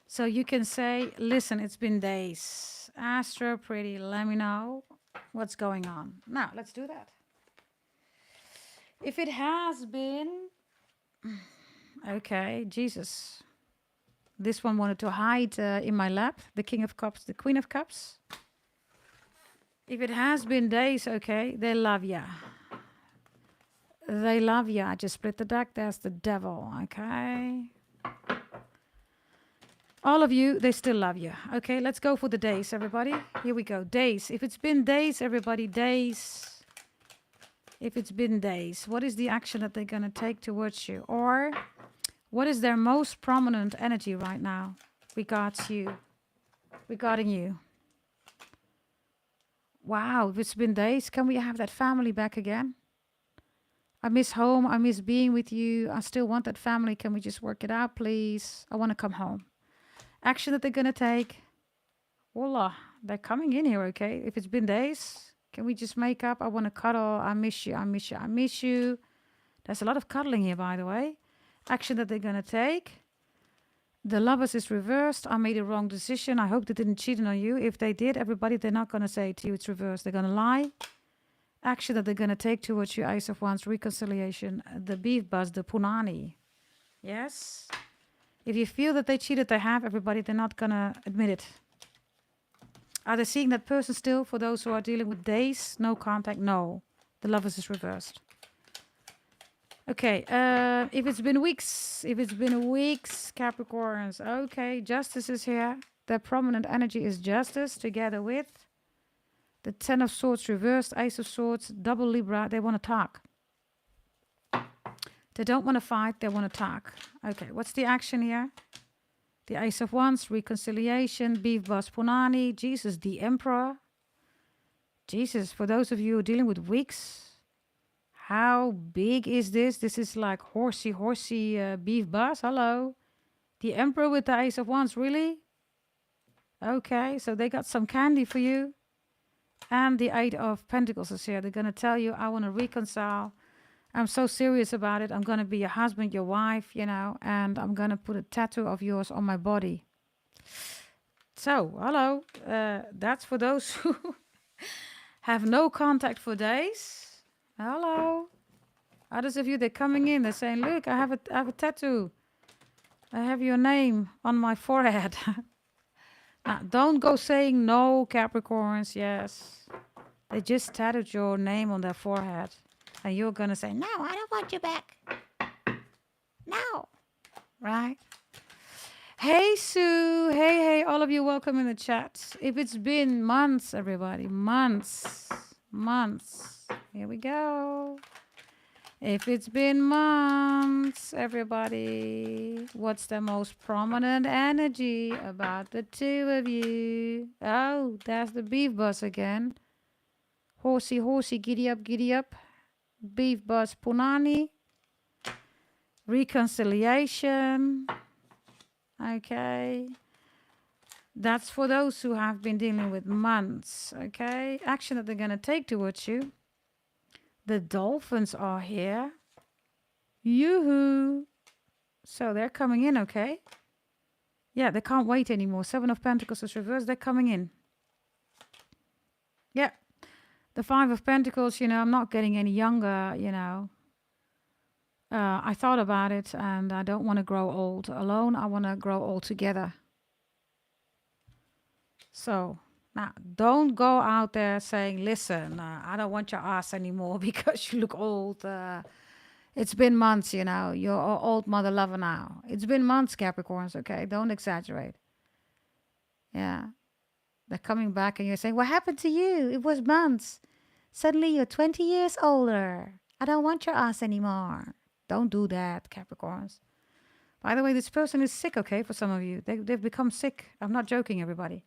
So you can say, listen, it's been days. Astro Pretty, let me know what's going on. Now, let's do that. If it has been... Okay, Jesus. This one wanted to hide in my lap. The King of Cups, the Queen of Cups. If it has been days, okay, they love ya. They love ya. I just split the deck. There's the devil, okay? All of you, they still love you. Okay, let's go for the days, everybody. Here we go. Days. If it's been days, everybody, days. If it's been days, what is the action that they're going to take towards you? Or what is their most prominent regarding you? Wow, if it's been days, can we have that family back again? I miss home. I miss being with you. I still want that family. Can we just work it out, please? I want to come home. Action that they're going to take. Voila, they're coming in here, okay? If it's been days, can we just make up? I want to cuddle. I miss you. I miss you. I miss you. There's a lot of cuddling here, by the way. Action that they're going to take. The Lovers is reversed. I made a wrong decision. I hope they didn't cheat on you. If they did, everybody, they're not going to say to you it's reversed. They're going to lie. Action that they're going to take towards you. Ace of Wands, reconciliation. The beef buzz, the punani. Yes? If you feel that they cheated, they have, everybody, they're not going to admit it. Are they seeing that person still? For those who are dealing with days, no contact, no. The Lovers is reversed. Okay, if it's been weeks, Capricorns, okay, Justice is here. Their prominent energy is Justice, together with the Ten of Swords reversed, Ace of Swords, double Libra. They want to talk. They don't want to fight, they want to talk. Okay, what's the action here? The Ace of Wands, reconciliation, beef buzz punani, Jesus, the Emperor. Jesus, for those of you who are dealing with wigs, how big is this? This is like horsey beef buzz. Hello. The Emperor with the Ace of Wands, really? Okay, so they got some candy for you. And the Eight of Pentacles is here. They're going to tell you, I want to reconcile. I'm so serious about it. I'm going to be your husband, your wife, you know, and I'm going to put a tattoo of yours on my body. So, hello. That's for those who have no contact for days. Hello. Others of you, they're coming in. They're saying, look, I have a tattoo. I have your name on my forehead. Now, don't go saying no, Capricorns. Yes. They just tattooed your name on their forehead. And you're going to say, no, I don't want you back. No. Right? Hey, Sue. Hey, all of you, welcome in the chat. If it's been months, everybody, months. Here we go. If it's been months, everybody, what's the most prominent energy about the two of you? Oh, there's the beef bus again. Horsey, giddy up. Beef bus, punani. Reconciliation. Okay. That's for those who have been dealing with months. Okay. Action that they're going to take towards you. The dolphins are here. Yoo-hoo. So they're coming in, okay? Yeah, they can't wait anymore. Seven of Pentacles is reversed. They're coming in. Yeah. The Five of Pentacles, you know, I'm not getting any younger, you know. I thought about it and I don't want to grow old alone. I want to grow old together. So, now, don't go out there saying, listen, I don't want your ass anymore because you look old. It's been months, you know. You're an old mother lover now. It's been months, Capricorns, okay? Don't exaggerate. Yeah. They're coming back and you're saying, what happened to you? It was months. Suddenly you're 20 years older. I don't want your ass anymore. Don't do that, Capricorns. By the way, this person is sick, okay, for some of you. They've become sick. I'm not joking, everybody.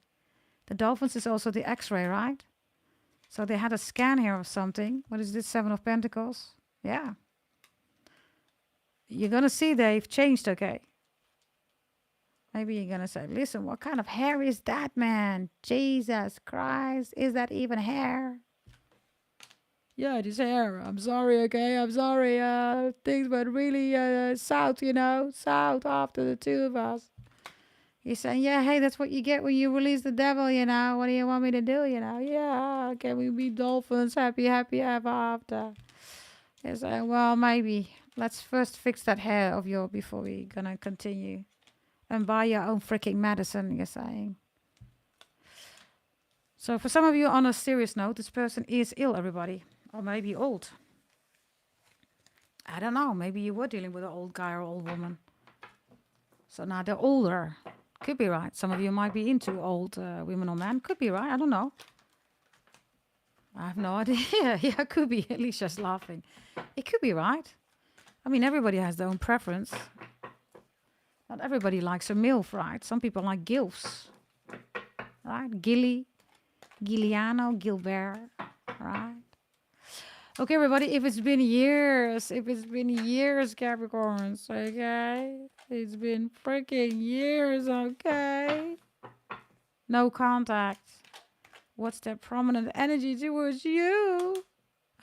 The dolphins is also the X-ray, right? So they had a scan here of something. What is this? Seven of Pentacles? Yeah. You're going to see they've changed, okay? Maybe you're going to say, listen, what kind of hair is that, man? Jesus Christ. Is that even hair? Yeah, it is hair. I'm sorry, okay? I'm sorry. Things went really south, you know? South after the two of us. He's saying, yeah, hey, that's what you get when you release the devil, you know? What do you want me to do, you know? Yeah, can we be dolphins? Happy ever after. He's saying, well, maybe. Let's first fix that hair of yours before we're going to continue. And buy your own freaking medicine, you're saying. So for some of you, on a serious note, this person is ill, everybody. Or maybe old. I don't know. Maybe you were dealing with an old guy or old woman. So now they're older. Could be right. Some of you might be into old women or men. Could be right. I don't know. I have no idea. Yeah, could be. Alicia's laughing. It could be right. I mean, everybody has their own preference. Not everybody likes a MILF, right? Some people like GILFs. Right? Gilly, Gilliano, Gilbert. Right? Okay, everybody, if it's been years, Capricorns, okay? It's been freaking years, okay? No contact. What's that prominent energy towards you?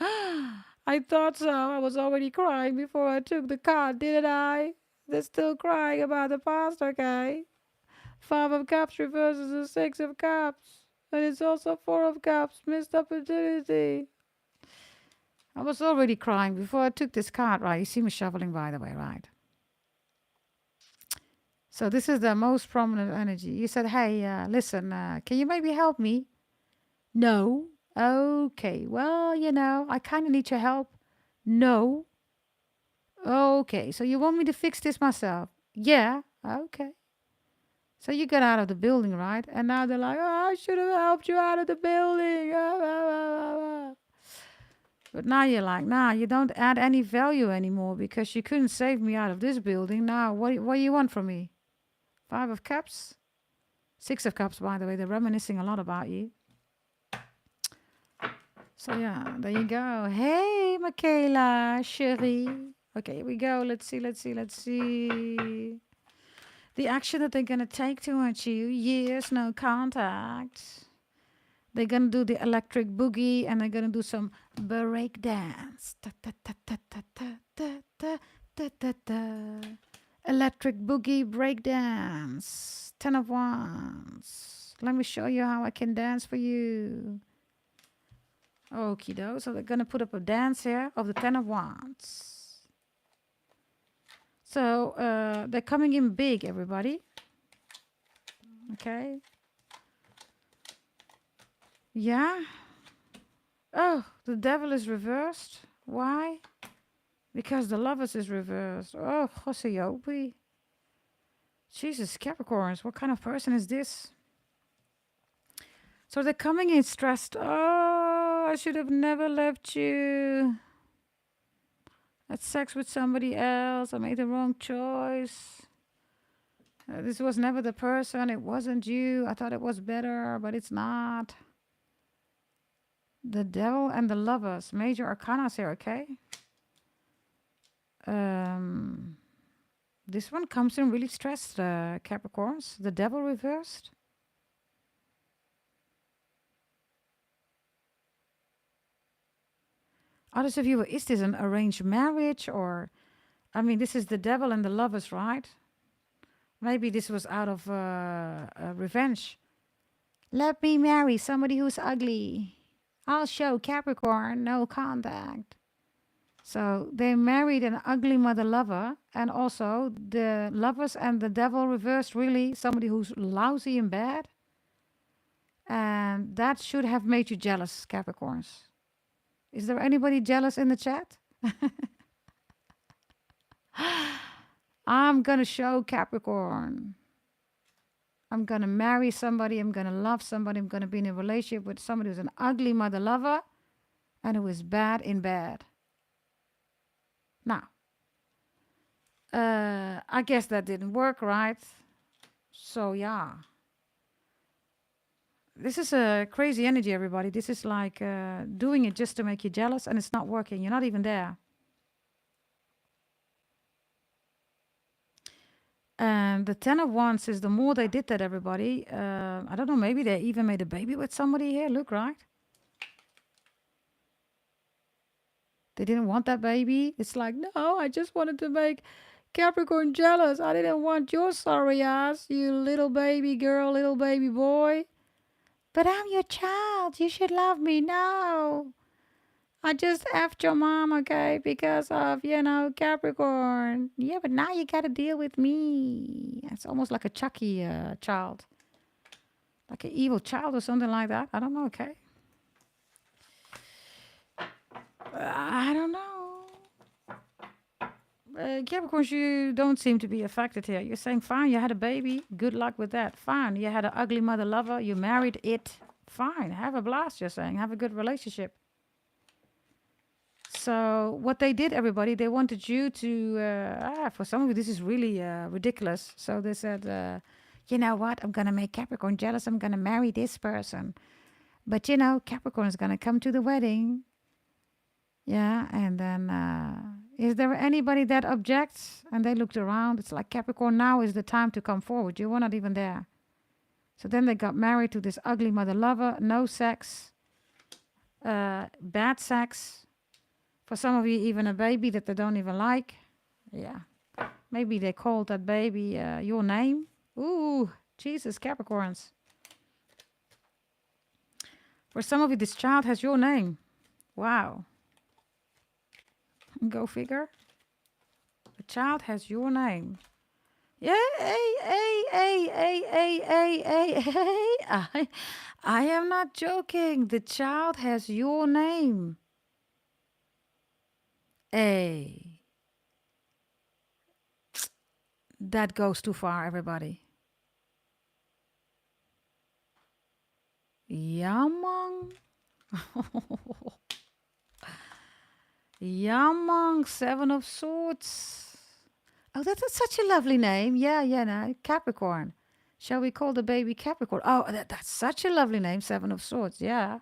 I thought so. I was already crying before I took the card, didn't I? They're still crying about the past, okay? Five of Cups reverses the Six of Cups. And it's also Four of Cups. Missed opportunity. I was already crying before I took this card, right? You see me shuffling, by the way, right? So this is the most prominent energy. You said, hey, listen, can you maybe help me? No. Okay. Well, you know, I kind of need your help. No. Okay. So you want me to fix this myself? Yeah. Okay. So you got out of the building, right? And now they're like, oh, I should have helped you out of the building. But now you're like, nah, you don't add any value anymore because you couldn't save me out of this building. Now, what do you want from me? Five of Cups? Six of Cups, by the way. They're reminiscing a lot about you. So yeah, there you go. Hey, Michaela, Cherie. Okay, here we go. Let's see, let's see, let's see. The action that they're gonna take towards you. Years, no contact. They're gonna do the electric boogie and they're gonna do some break dance. Ta, ta, ta, ta, ta, ta, ta, ta, ta, ta, ta. Electric boogie break dance. 10 of Wands. Let me show you how I can dance for you. Okie doke. So they're going to put up a dance here of the 10 of Wands. So they're coming in big, everybody. Okay. Yeah. Oh, the devil is reversed. Why? Because the lovers is reversed. Oh, Joseopi. Jesus, Capricorns. What kind of person is this? So they're coming in stressed. Oh, I should have never left you. Had sex with somebody else. I made the wrong choice. This was never the person. It wasn't you. I thought it was better, but it's not. The devil and the lovers. Major arcanas here, okay? This one comes in really stressed, Capricorns. The devil reversed. Others of you, is this an arranged marriage or... I mean, this is the devil and the lovers, right? Maybe this was out of revenge. Let me marry somebody who's ugly. I'll show Capricorn no contact. So they married an ugly mother lover, and also the lovers and the devil reversed, really somebody who's lousy in bed. And that should have made you jealous, Capricorns. Is there anybody jealous in the chat? I'm going to show Capricorn. I'm going to marry somebody. I'm going to love somebody. I'm going to be in a relationship with somebody who's an ugly mother lover and who is bad in bed. Now, I guess that didn't work, right? So, yeah. This is a crazy energy, everybody. This is like doing it just to make you jealous, and it's not working. You're not even there. And the 10 of Wands is the more they did that, everybody. I don't know, maybe they even made a baby with somebody here. Look, right? They didn't want that baby. It's like, no, I just wanted to make Capricorn jealous. I didn't want your sorry ass, you little baby girl, little baby boy. But I'm your child. You should love me. No. I just effed your mom, okay, because of, Capricorn. Yeah, but now you got to deal with me. It's almost like a Chucky child. Like an evil child or something like that. I don't know, okay? I don't know. Capricorns, you don't seem to be affected here. You're saying, fine, you had a baby. Good luck with that. Fine, you had an ugly mother lover. You married it. Fine, have a blast, you're saying. Have a good relationship. So what they did, everybody, they wanted you to, for some of you, this is really ridiculous. So they said, you know what? I'm going to make Capricorn jealous. I'm going to marry this person. But, Capricorn is going to come to the wedding. Yeah, and then, is there anybody that objects? And they looked around. It's like, Capricorn, now is the time to come forward. You were not even there. So then they got married to this ugly mother lover. No sex. Bad sex. For some of you, even a baby that they don't even like. Yeah. Maybe they called that baby your name. Ooh, Jesus, Capricorns. For some of you, this child has your name. Wow. Go figure. The child has your name. Yeah, I am not joking. The child has your name. Hey. That goes too far, everybody. Yamang. Yamang, 7 of Swords. Oh, that's such a lovely name. Yeah, no, Capricorn. Shall we call the baby Capricorn? Oh, that's such a lovely name, 7 of Swords. Yeah.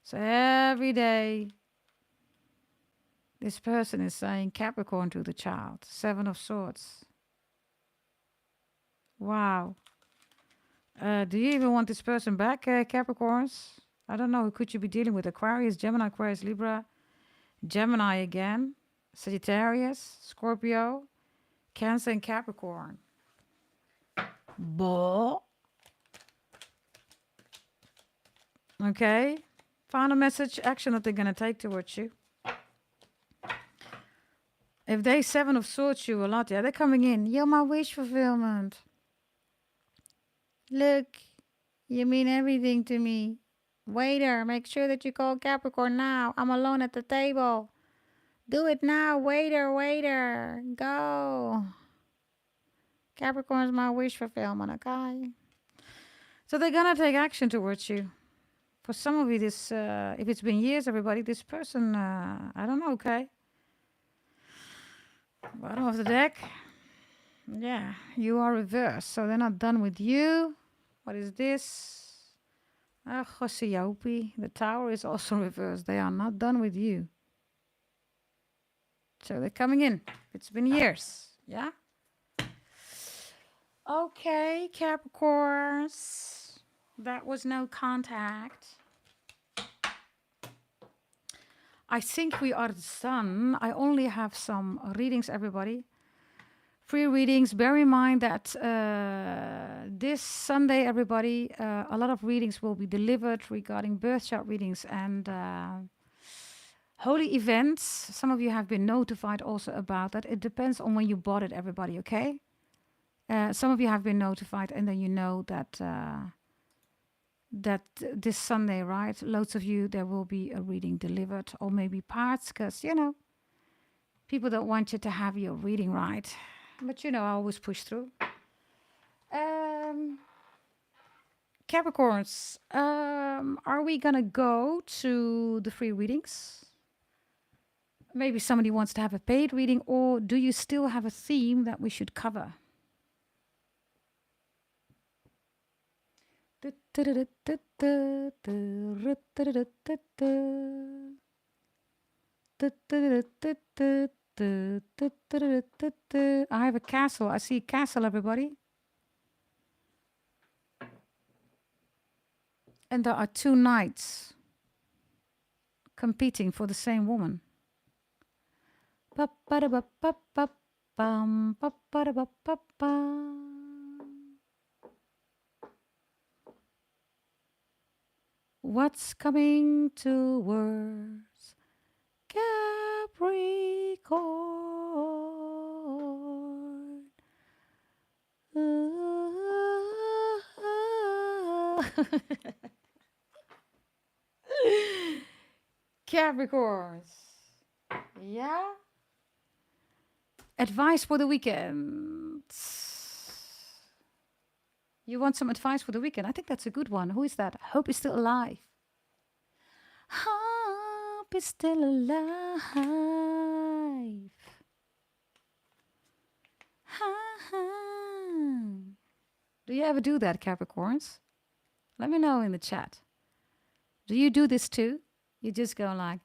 So every day, this person is saying Capricorn to the child. 7 of Swords. Wow. Do you even want this person back, Capricorns? I don't know. Who could you be dealing with? Aquarius, Gemini, Aquarius, Libra, Gemini again, Sagittarius, Scorpio, Cancer, and Capricorn. Bull. Okay. Final message, action that they're going to take towards you. If they 7 of Swords you a lot, yeah, they're coming in. You're my wish fulfillment. Look, you mean everything to me. Waiter, make sure that you call Capricorn now. I'm alone at the table. Do it now, waiter, waiter. Go. Capricorn's my wish fulfillment, okay? So they're going to take action towards you. For some of you, this, if it's been years, everybody, this person, I don't know, okay? Bottom of the deck. Yeah, you are reversed. So they're not done with you. What is this? Josiopi. The Tower is also reversed. They are not done with you. So they're coming in. It's been years. Yeah? Okay, Capricorns. That was no contact. I think we are done. I only have some readings, everybody. Free readings. Bear in mind that this Sunday, everybody, a lot of readings will be delivered regarding birth chart readings and holy events. Some of you have been notified also about that. It depends on when you bought it, everybody, okay? Some of you have been notified, and then you know that this Sunday, right? Loads of you, there will be a reading delivered, or maybe parts, because, you know, people don't want you to have your reading right. But, you know, I always push through. Capricorns, are we going to go to the free readings? Maybe somebody wants to have a paid reading, or do you still have a theme that we should cover? I have a castle. I see a castle, everybody. And there are 2 knights competing for the same woman. What's coming towards Capricorn? Capricorns. Yeah? Advice for the weekend. You want some advice for the weekend? I think that's a good one. Who is that? Hope is still alive. Hope is still alive. Do you ever do that, Capricorns? Let me know in the chat. Do you do this too? You just go like,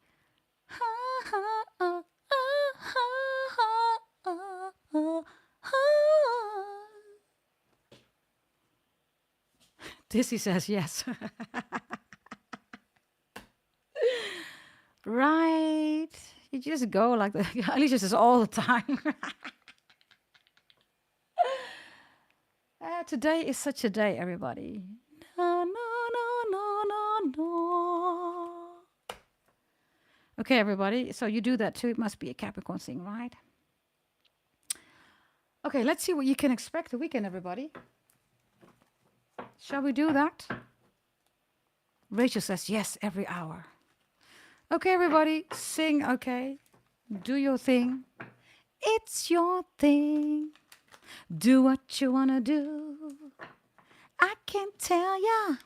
Dizzy says yes. Right. You just go like that. Alicia says all the time. Today is such a day, everybody. No, no, no, no, no, no. Okay, everybody. So you do that too. It must be a Capricorn thing, right? Okay, let's see what you can expect the weekend, everybody. Shall we do that? Rachel says yes, every hour. Okay, everybody, sing, okay? Do your thing. It's your thing. Do what you want to do. I can tell ya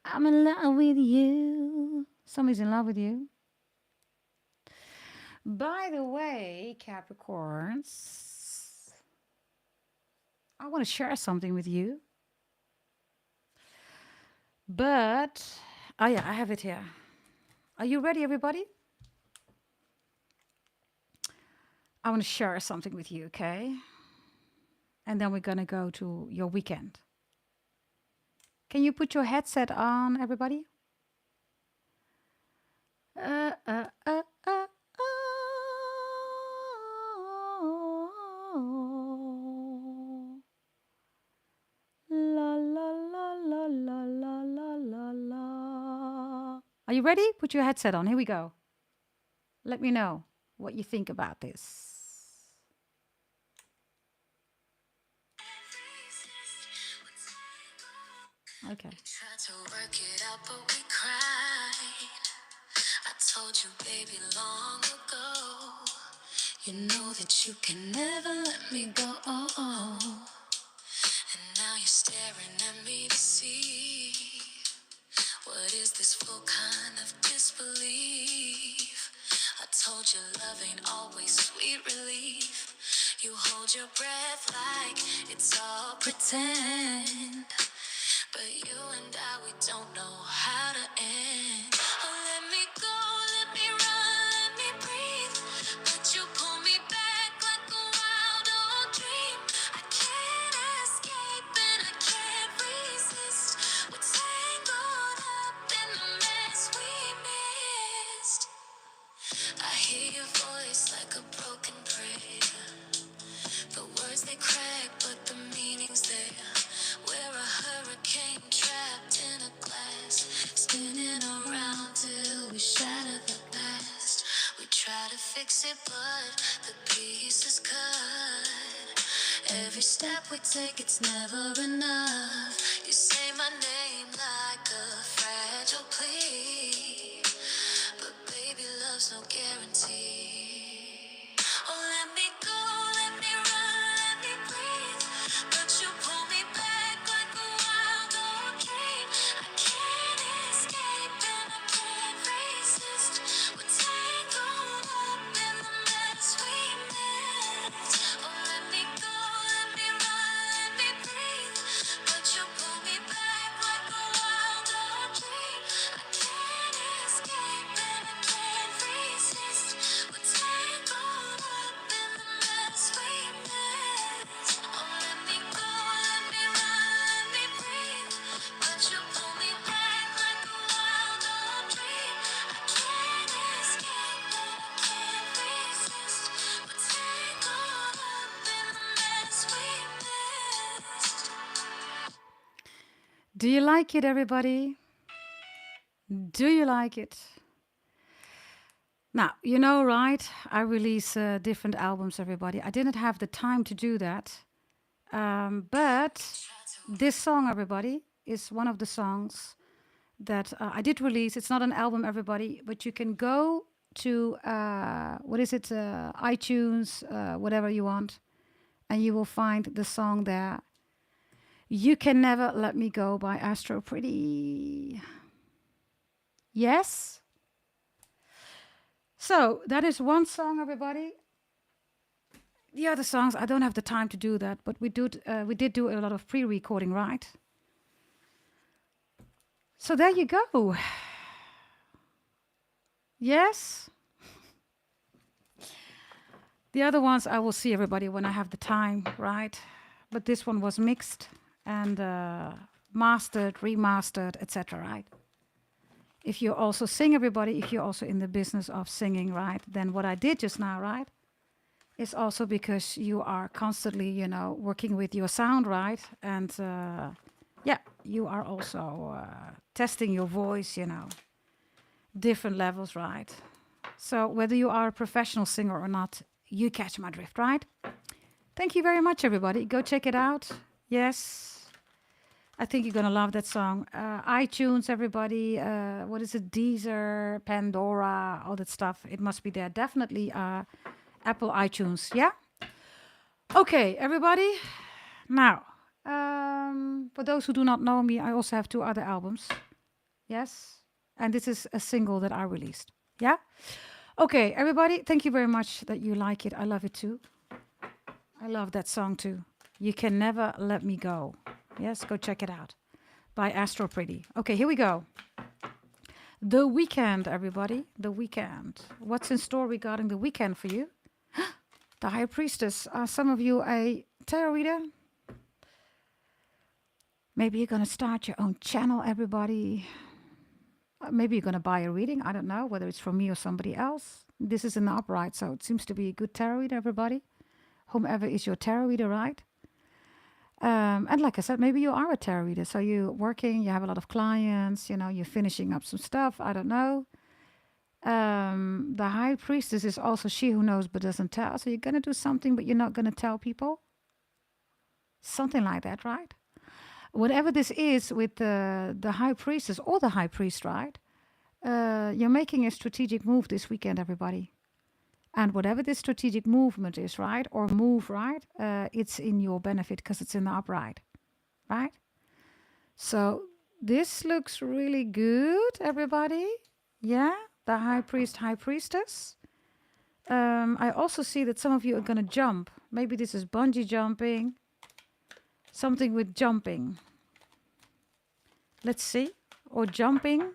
I'm in love with you. Somebody's in love with you. By the way, Capricorns, I want to share something with you. But, oh yeah, I have it here. Are you ready, everybody? I want to share something with you, okay? And then we're going to go to your weekend. Can you put your headset on, everybody? Uh, uh, uh, uh, oh. La la la la la la la la la. Are you ready? Put your headset on. Here we go. Let me know what you think about this. Okay. Tried to work it out, but we cried. I told you, baby, long ago. You know that you can never let me go. And now you're staring at me to see. What is this full kind of disbelief? I told you love ain't always sweet relief. You hold your breath like it's all pretend. But you and I, we don't know how to end. Oh, let me go, let me run, let me breathe. But you pull me back like a wild old dream. I can't escape and I can't resist. We're tangled up in the mess we missed. I hear your voice like a broken prayer. The words they crack, but the meaning's there. We're a hurricane trapped in a glass, spinning around till we shatter the past. We try to fix it, but the pieces cut. Every step we take, it's never enough. You say my name like a fragile plea, but baby, love's no guarantee. Oh, let me go, let me run, let me breathe. But you pull me back like a wild old dream. I can't escape and I can't resist. We're tangled up in the mess we missed. Oh, let me go, let me run, let me breathe. But you pull me back like a wild old dream. I can't escape and I can't resist. We're tangled up in the mess we missed. Oh, let me go, let me run, let me breathe. But you pull me back like a wild old dream. I can't escape and I can't resist. We're tangled up in the mess we missed. Do you like it, everybody? Do you like it? Now, you know, right? I release different albums, everybody. I didn't have the time to do that. But this song, everybody, is one of the songs that I did release. It's not an album, everybody, but you can go to, iTunes, whatever you want, and you will find the song there. You Can Never Let Me Go by Astro Pretty. Yes? So that is one song, everybody. The other songs, I don't have the time to do that, but we did do a lot of pre-recording, right? So there you go. Yes? The other ones I will see, everybody, when I have the time, right? But this one was mixed and mastered, remastered, etc., right? If you also sing, everybody, if you're also in the business of singing, right, then what I did just now, right, is also because you are constantly, you know, working with your sound, right? And yeah, you are also testing your voice, you know, different levels, right? So whether you are a professional singer or not, you catch my drift, right? Thank you very much, everybody. Go check it out. Yes. I think you're going to love that song. iTunes, everybody. What is it? Deezer, Pandora, all that stuff. It must be there. Definitely Apple iTunes. Yeah? Okay, everybody. Now, for those who do not know me, I also have 2 other albums. Yes? And this is a single that I released. Yeah? Okay, everybody. Thank you very much that you like it. I love it too. I love that song too. You Can Never Let Me Go. Yes, go check it out. By Astro Pretty. Okay, here we go. The weekend, everybody. The weekend. What's in store regarding the weekend for you? The High Priestess. Are some of you a tarot reader? Maybe you're going to start your own channel, everybody. Maybe you're going to buy a reading. I don't know whether it's from me or somebody else. This is in the upright, so it seems to be a good tarot reader, everybody. Whomever is your tarot reader, right? And like I said, maybe you are a tarot reader. So you're working, you have a lot of clients, you're finishing up some stuff. I don't know. The High Priestess is also she who knows but doesn't tell. So you're going to do something, but you're not going to tell people. Something like that, right? Whatever this is with the High Priestess or the High Priest, right? You're making a strategic move this weekend, everybody. And whatever this strategic movement is, right? Or move, right? It's in your benefit because it's in the upright, right? So this looks really good, everybody. Yeah, the High Priest, High Priestess. I also see that some of you are going to jump. Maybe this is bungee jumping. Something with jumping. Let's see. Or jumping.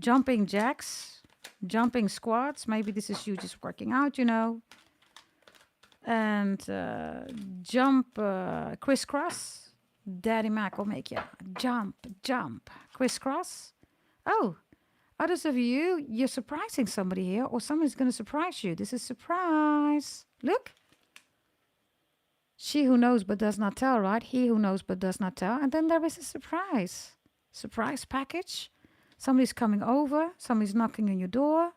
Jumping jacks. Jumping squats. Maybe this is you just working out, And jump crisscross. Daddy Mac will make you jump crisscross. Oh, others of you, you're surprising somebody here, or somebody's going to surprise you. This is surprise. Look. She who knows but does not tell, right? He who knows but does not tell. And then there is a surprise. Surprise package. Somebody's coming over. Somebody's knocking on your door.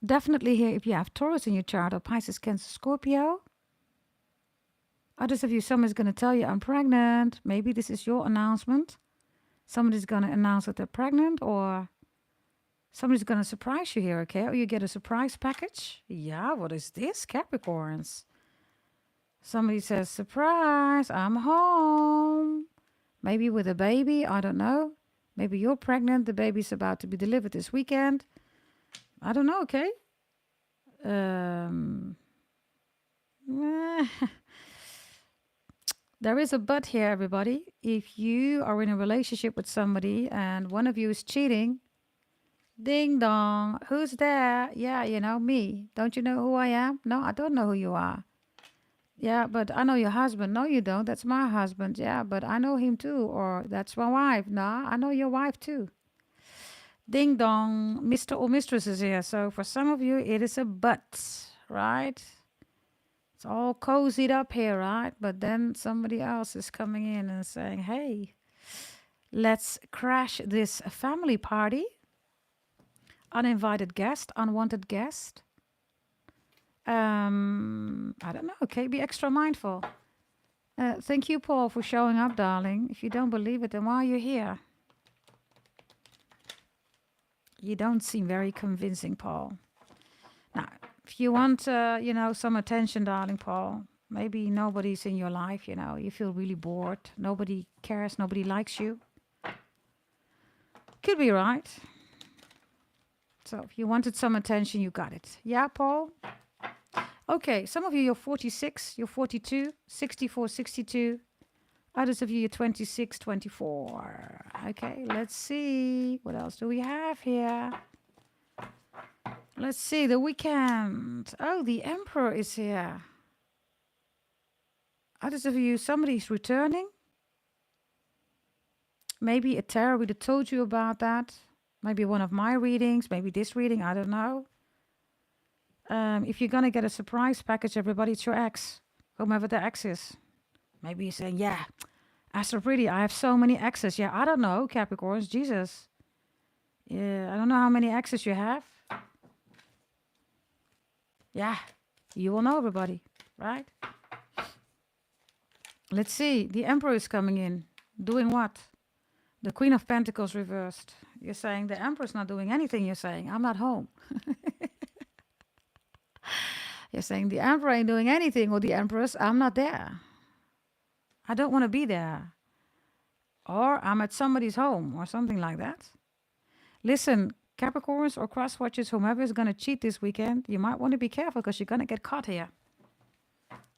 Definitely here if you have Taurus in your chart or Pisces, Cancer, Scorpio. Others of you, somebody's going to tell you I'm pregnant. Maybe this is your announcement. Somebody's going to announce that they're pregnant, or somebody's going to surprise you here, okay? Or you get a surprise package. Yeah, what is this, Capricorns? Somebody says, surprise, I'm home. Maybe with a baby, I don't know. Maybe you're pregnant, the baby's about to be delivered this weekend. I don't know, okay? There is a but here, everybody. If you are in a relationship with somebody and one of you is cheating, ding dong, who's there? Yeah, me. Don't you know who I am? No, I don't know who you are. Yeah, but I know your husband. No, you don't. That's my husband. Yeah, but I know him too. Or that's my wife. Nah, I know your wife too. Ding dong, Mr. or Mistress is here. So for some of you, it is a but, right? It's all cozied up here, right? But then somebody else is coming in and saying, hey, let's crash this family party. Uninvited guest, unwanted guest. I don't know. Okay, be extra mindful. Thank you, Paul, for showing up, darling. If you don't believe it, then why are you here? You don't seem very convincing, Paul. Now, if you want, some attention, darling Paul, maybe nobody's in your life, you feel really bored. Nobody cares. Nobody likes you. Could be right. So if you wanted some attention, you got it. Yeah, Paul? Okay, some of you, you're 46, you're 42, 64, 62. Others of you, you're 26, 24. Okay, let's see. What else do we have here? Let's see, the weekend. Oh, the Emperor is here. Others of you, somebody's returning. Maybe a tarot reader told you about that. Maybe one of my readings, maybe this reading, I don't know. If you're going to get a surprise package, everybody, it's your ex, whomever the ex is. Maybe you're saying, yeah, Astro Pretty, I have so many exes. Yeah, I don't know, Capricorns, Jesus. Yeah, I don't know how many exes you have. Yeah, you will know, everybody, right? Let's see, the Emperor is coming in. Doing what? The Queen of Pentacles reversed. You're saying the Emperor's not doing anything. You're saying, I'm not home. You're saying the Emperor ain't doing anything, or the Empress, I'm not there. I don't want to be there. Or I'm at somebody's home, or something like that. Listen, Capricorns or cross-watchers, whomever is going to cheat this weekend, you might want to be careful because you're going to get caught here.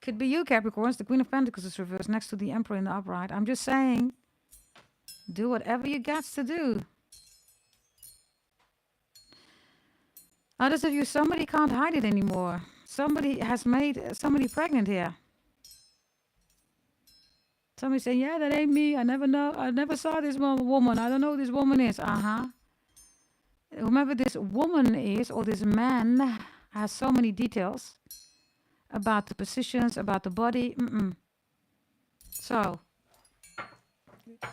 Could be you, Capricorns. The Queen of Pentacles is reversed next to the Emperor in the upright. I'm just saying, Do whatever you got to do. Others of you, somebody can't hide it anymore. Somebody has made somebody pregnant here. Somebody saying, yeah, that ain't me. I never know. I never saw this woman. I don't know who this woman is. Whomever this woman is or this man has so many details about the positions, about the body. So,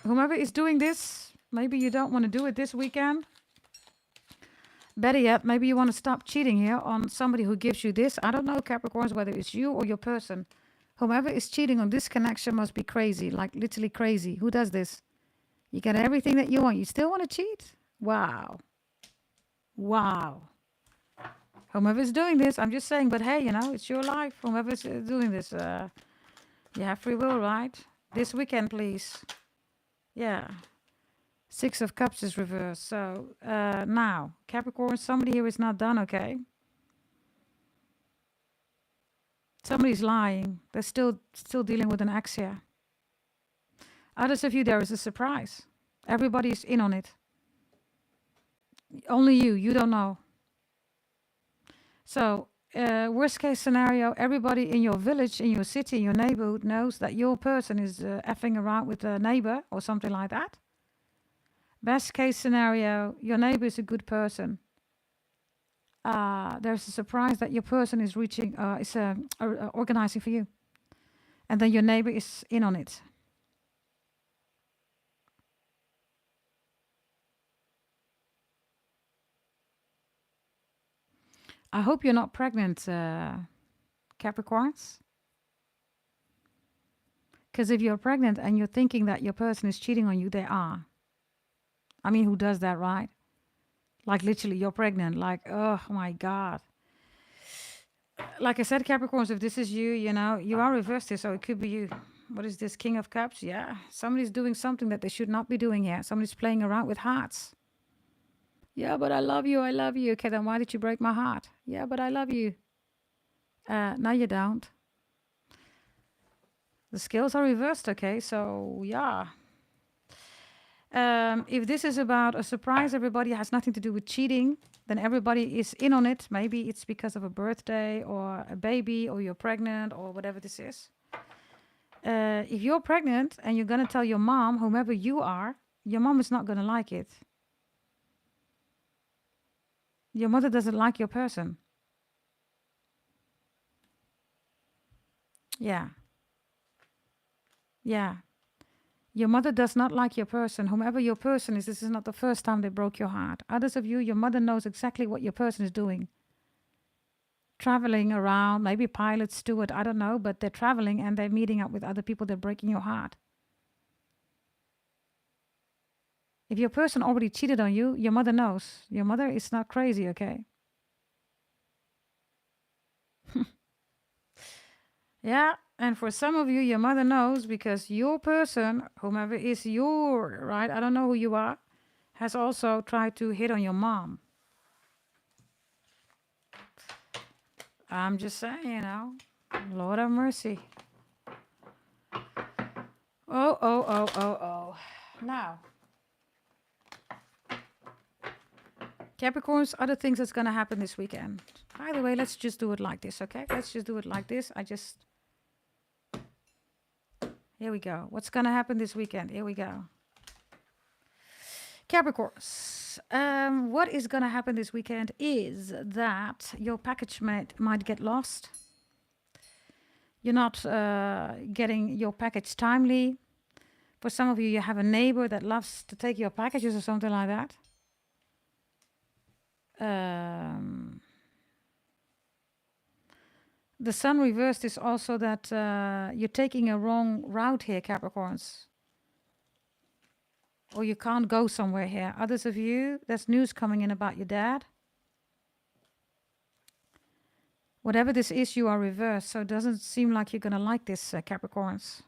whomever is doing this, maybe you don't want to do it this weekend. Better yet, maybe you want to stop cheating here on somebody who gives you this. I don't know, Capricorns, whether it's you or your person. Whomever is cheating on this connection must be crazy, like literally crazy. Who does this? You get everything that you want. You still want to cheat? Wow. Wow. Whomever is doing this, I'm just saying, but hey, you know, it's your life. Whomever is doing this, you have free will, right? This weekend, please. Yeah. 6 of Cups is reversed. So now, Capricorn, somebody here is not done, okay? Somebody's lying. They're still dealing with an ex here. Others of you, there is a surprise. Everybody is in on it. Only you don't know. So, worst case scenario, everybody in your village, in your city, in your neighborhood knows that your person is effing around with a neighbor or something like that. Best case scenario, your neighbor is a good person. There's a surprise that your person is organizing for you. And then your neighbor is in on it. I hope you're not pregnant, Capricorns. Because if you're pregnant and you're thinking that your person is cheating on you, they are. I mean, who does that, right? Like literally, you're pregnant. Like, oh my God. Like I said, Capricorns, if this is you, you know, you are reversed here, so it could be you. What is this? King of Cups? Yeah. Somebody's doing something that they should not be doing here. Somebody's playing around with hearts. Yeah, but I love you. I love you. Okay, then why did you break my heart? Yeah, but I love you. No, you don't. The scales are reversed, okay? So, yeah. If this is about a surprise, everybody has nothing to do with cheating, then everybody is in on it. Maybe it's because of a birthday or a baby or you're pregnant or whatever this is. If you're pregnant and you're going to tell your mom, whomever you are, your mom is not going to like it. Your mother doesn't like your person. Yeah. Yeah. Your mother does not like your person. Whomever your person is, this is not the first time they broke your heart. Others of you, your mother knows exactly what your person is doing. Traveling around, maybe pilot, steward, I don't know, but they're traveling and they're meeting up with other people. They're breaking your heart. If your person already cheated on you, your mother knows. Your mother is not crazy, okay? Yeah, and for some of you, your mother knows because your person, whomever is your, right? I don't know who you are, has also tried to hit on your mom. I'm just saying, you know, Lord have mercy. Oh. Now, Capricorns, other things that's going to happen this weekend. By the way, let's just do it like this, okay? Let's just do it like this. Here we go. What's going to happen this weekend? Here we go. Capricorns, what is going to happen this weekend is that your package might get lost. You're not getting your package timely. For some of you, you have a neighbor that loves to take your packages or something like that. The sun reversed is also that you're taking a wrong route here, Capricorns. Or you can't go somewhere here. Others of you, there's news coming in about your dad. Whatever this is, you are reversed. So it doesn't seem like you're going to like this, Capricorns.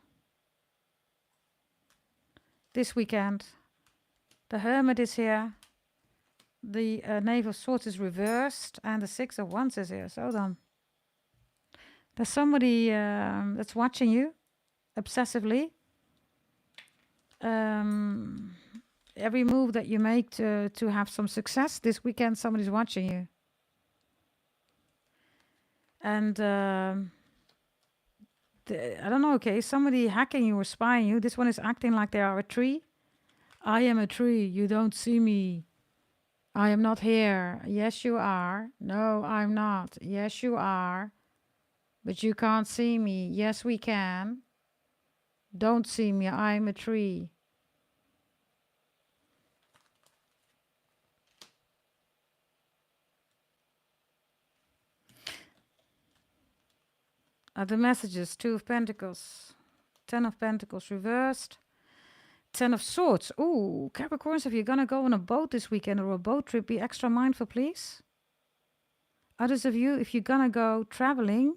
This weekend, the Hermit is here. The Knave of Swords is reversed. And the Six of Wands is here. So then, there's somebody that's watching you obsessively. every move that you make to have some success this weekend, somebody's watching you. And I don't know, okay, somebody hacking you or spying you. This one is acting like they are a tree. I am a tree. You don't see me. I am not here. Yes, you are. No, I'm not. Yes, you are. But you can't see me. Yes, we can. Don't see me. I'm a tree. The messages, 2 of Pentacles, 10 of Pentacles reversed, 10 of Swords. Ooh, Capricorns, if you're going to go on a boat this weekend or a boat trip, be extra mindful, please. Others of you, if you're going to go traveling,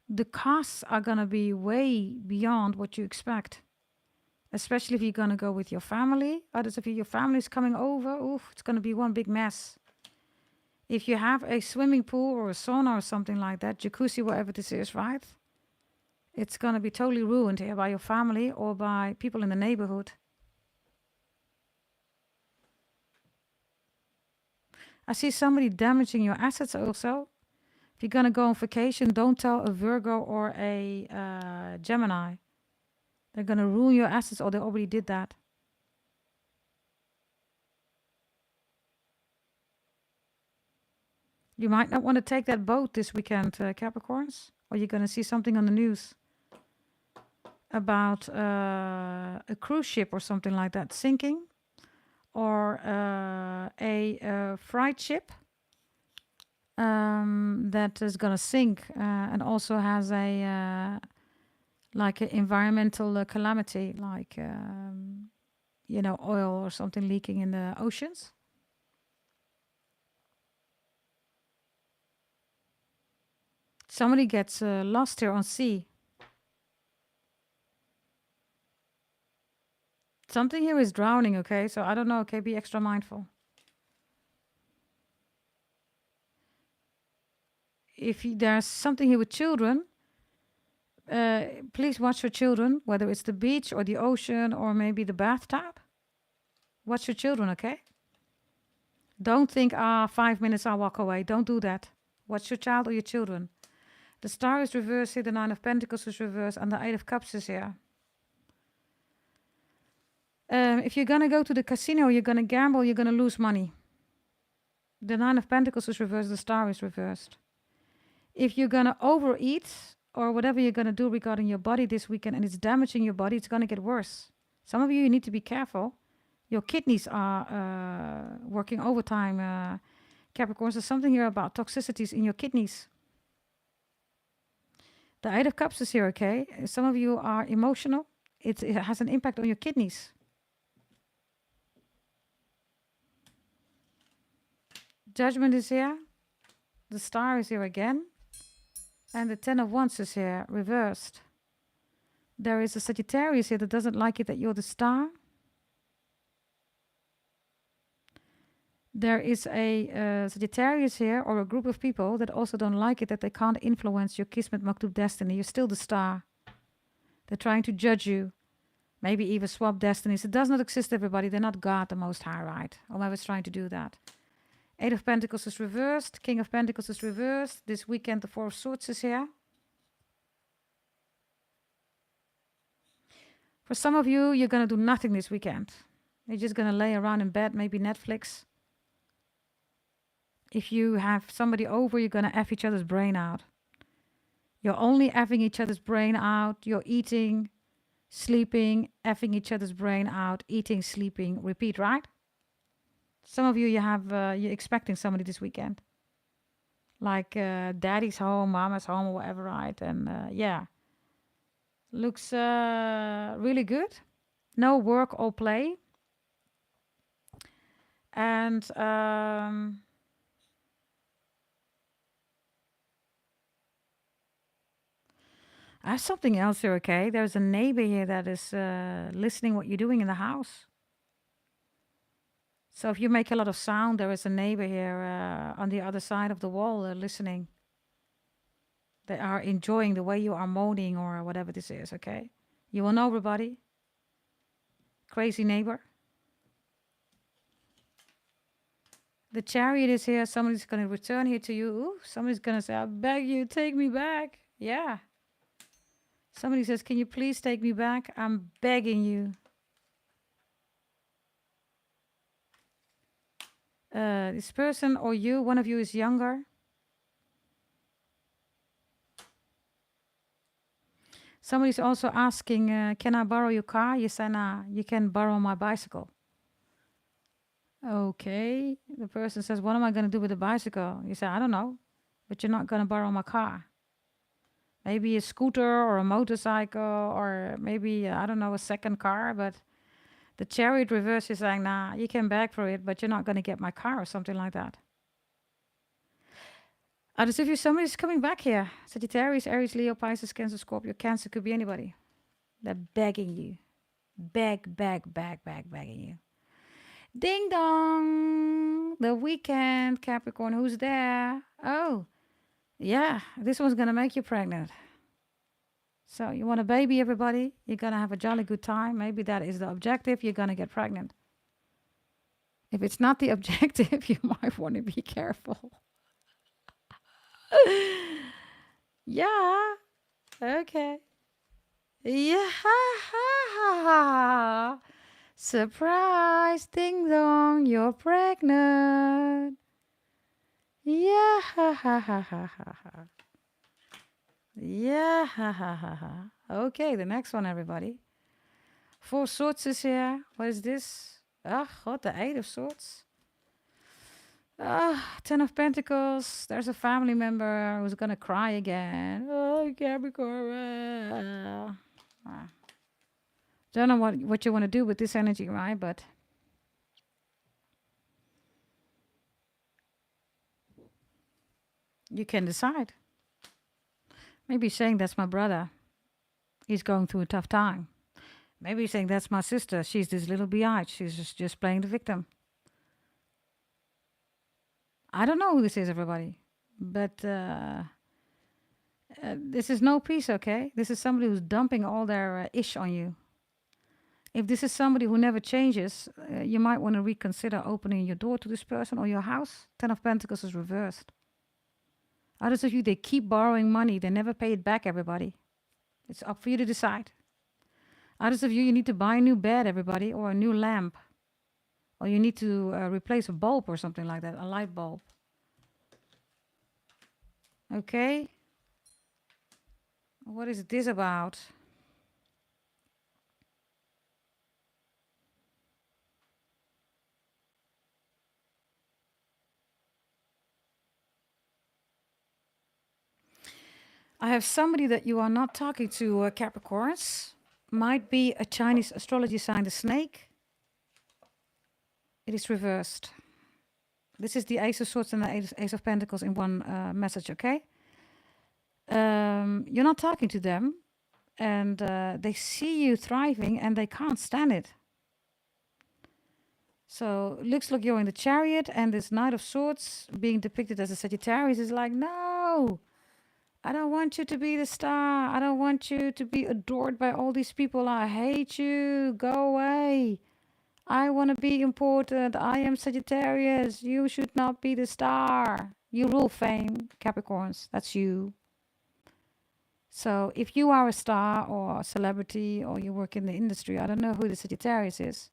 the costs are going to be way beyond what you expect. Especially if you're going to go with your family. Others of you, your family is coming over. Oof, it's going to be one big mess. If you have a swimming pool or a sauna or something like that, jacuzzi, whatever this is, right? It's going to be totally ruined here by your family or by people in the neighborhood. I see somebody damaging your assets also. If you're going to go on vacation, don't tell a Virgo or a Gemini. They're going to ruin your assets, or they already did that. You might not want to take that boat this weekend, Capricorns, or you're going to see something on the news about a cruise ship or something like that sinking, or a freight ship that is going to sink and also has a like an environmental calamity, like oil or something leaking in the oceans. Somebody gets lost here on sea. Something here is drowning, okay? So I don't know, okay? Be extra mindful. If there's something here with children, please watch your children, whether it's the beach or the ocean or maybe the bathtub. Watch your children, okay? Don't think, 5 minutes, I'll walk away. Don't do that. Watch your child or your children. The Star is reversed here, the 9 of Pentacles is reversed, and the 8 of Cups is here. If you're going to go to the casino, you're going to gamble, you're going to lose money. The 9 of Pentacles is reversed, the Star is reversed. If you're going to overeat or whatever you're going to do regarding your body this weekend and it's damaging your body, it's going to get worse. Some of you need to be careful. Your kidneys are working overtime, Capricorns. There's something here about toxicities in your kidneys. The 8 of Cups is here, okay? Some of you are emotional. It has an impact on your kidneys. Judgment is here. The Star is here again. And the 10 of Wands is here, reversed. There is a Sagittarius here that doesn't like it that you're the Star. There is a Sagittarius here, or a group of people that also don't like it that they can't influence your Kismet Maktub destiny. You're still the Star. They're trying to judge you. Maybe even swap destinies. It does not exist, everybody. They're not God, the Most High, right? Whoever's trying to do that. 8 of Pentacles is reversed. King of Pentacles is reversed. This weekend, the 4 of Swords is here. For some of you, you're going to do nothing this weekend. You're just going to lay around in bed, maybe Netflix. If you have somebody over, you're going to F each other's brain out. You're only effing each other's brain out. You're eating, sleeping, effing each other's brain out, eating, sleeping, repeat, right? Some of you, you're expecting somebody this weekend. Like daddy's home, mama's home, or whatever, right? And yeah. Looks really good. No work or play. And I have something else here, okay? There's a neighbor here that is listening what you're doing in the house. So if you make a lot of sound, there is a neighbor here on the other side of the wall listening. They are enjoying the way you are moaning or whatever this is, okay? You will know, everybody. Crazy neighbor. The Chariot is here. Somebody's going to return here to you. Ooh, somebody's going to say, I beg you, take me back. Yeah. Somebody says, can you please take me back? I'm begging you. This person or you, one of you is younger. Somebody's also asking, can I borrow your car? You say, nah, you can borrow my bicycle. Okay. The person says, what am I going to do with the bicycle? You say, I don't know, but you're not going to borrow my car. Maybe a scooter or a motorcycle or maybe, I don't know, a second car. But the Chariot reverse is saying, nah, you can beg for it, but you're not going to get my car or something like that. Others of you, somebody's coming back here. Sagittarius, Aries, Leo, Pisces, Cancer, Scorpio, Cancer, could be anybody. They're begging you. Begging you. Ding dong! The weekend, Capricorn, who's there? Oh, yeah, this one's going to make you pregnant. So you want a baby, everybody? You're going to have a jolly good time. Maybe that is the objective. You're going to get pregnant. If it's not the objective, you might want to be careful. Yeah. Okay. Yeah. Surprise, ding dong, you're pregnant. Yeah. Yeah. Okay, the next one, everybody. 4 Swords is here. What is this? Oh, God, the 8 of Swords. 10 of Pentacles. There's a family member who's gonna cry again. Oh, Capricorn. Don't know what you want to do with this energy, right? But you can decide. Maybe saying that's my brother. He's going through a tough time. Maybe saying that's my sister. She's this little biatch. She's just playing the victim. I don't know who this is, everybody. But this is no peace, okay? This is somebody who's dumping all their ish on you. If this is somebody who never changes, you might want to reconsider opening your door to this person or your house. 10 of Pentacles is reversed. Others of you, they keep borrowing money. They never pay it back, everybody. It's up for you to decide. Others of you, you need to buy a new bed, everybody, or a new lamp. Or you need to replace a bulb or something like that, a light bulb. Okay. What is this about? I have somebody that you are not talking to, Capricorns. Might be a Chinese astrology sign, the snake. It is reversed. This is the Ace of Swords and the Ace of Pentacles in one message, okay? You're not talking to them. And they see you thriving and they can't stand it. So looks like you're in the Chariot and this Knight of Swords being depicted as a Sagittarius is like, no, I don't want you to be the star. I don't want you to be adored by all these people. I hate you. Go away. I want to be important. I am Sagittarius. You should not be the star. You rule fame, Capricorns. That's you. So if you are a star or a celebrity or you work in the industry, I don't know who the Sagittarius is,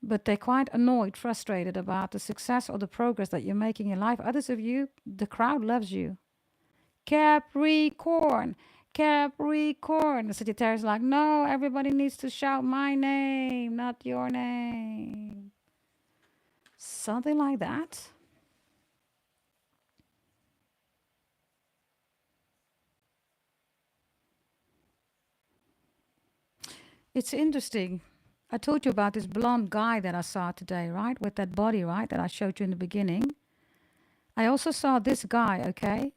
but they're quite annoyed, frustrated about the success or the progress that you're making in life. Others of you, the crowd loves you. Capricorn. The Sagittarius is like, no, everybody needs to shout my name, not your name. Something like that. It's interesting. I told you about this blonde guy that I saw today, right? With that body, right? That I showed you in the beginning. I also saw this guy, okay?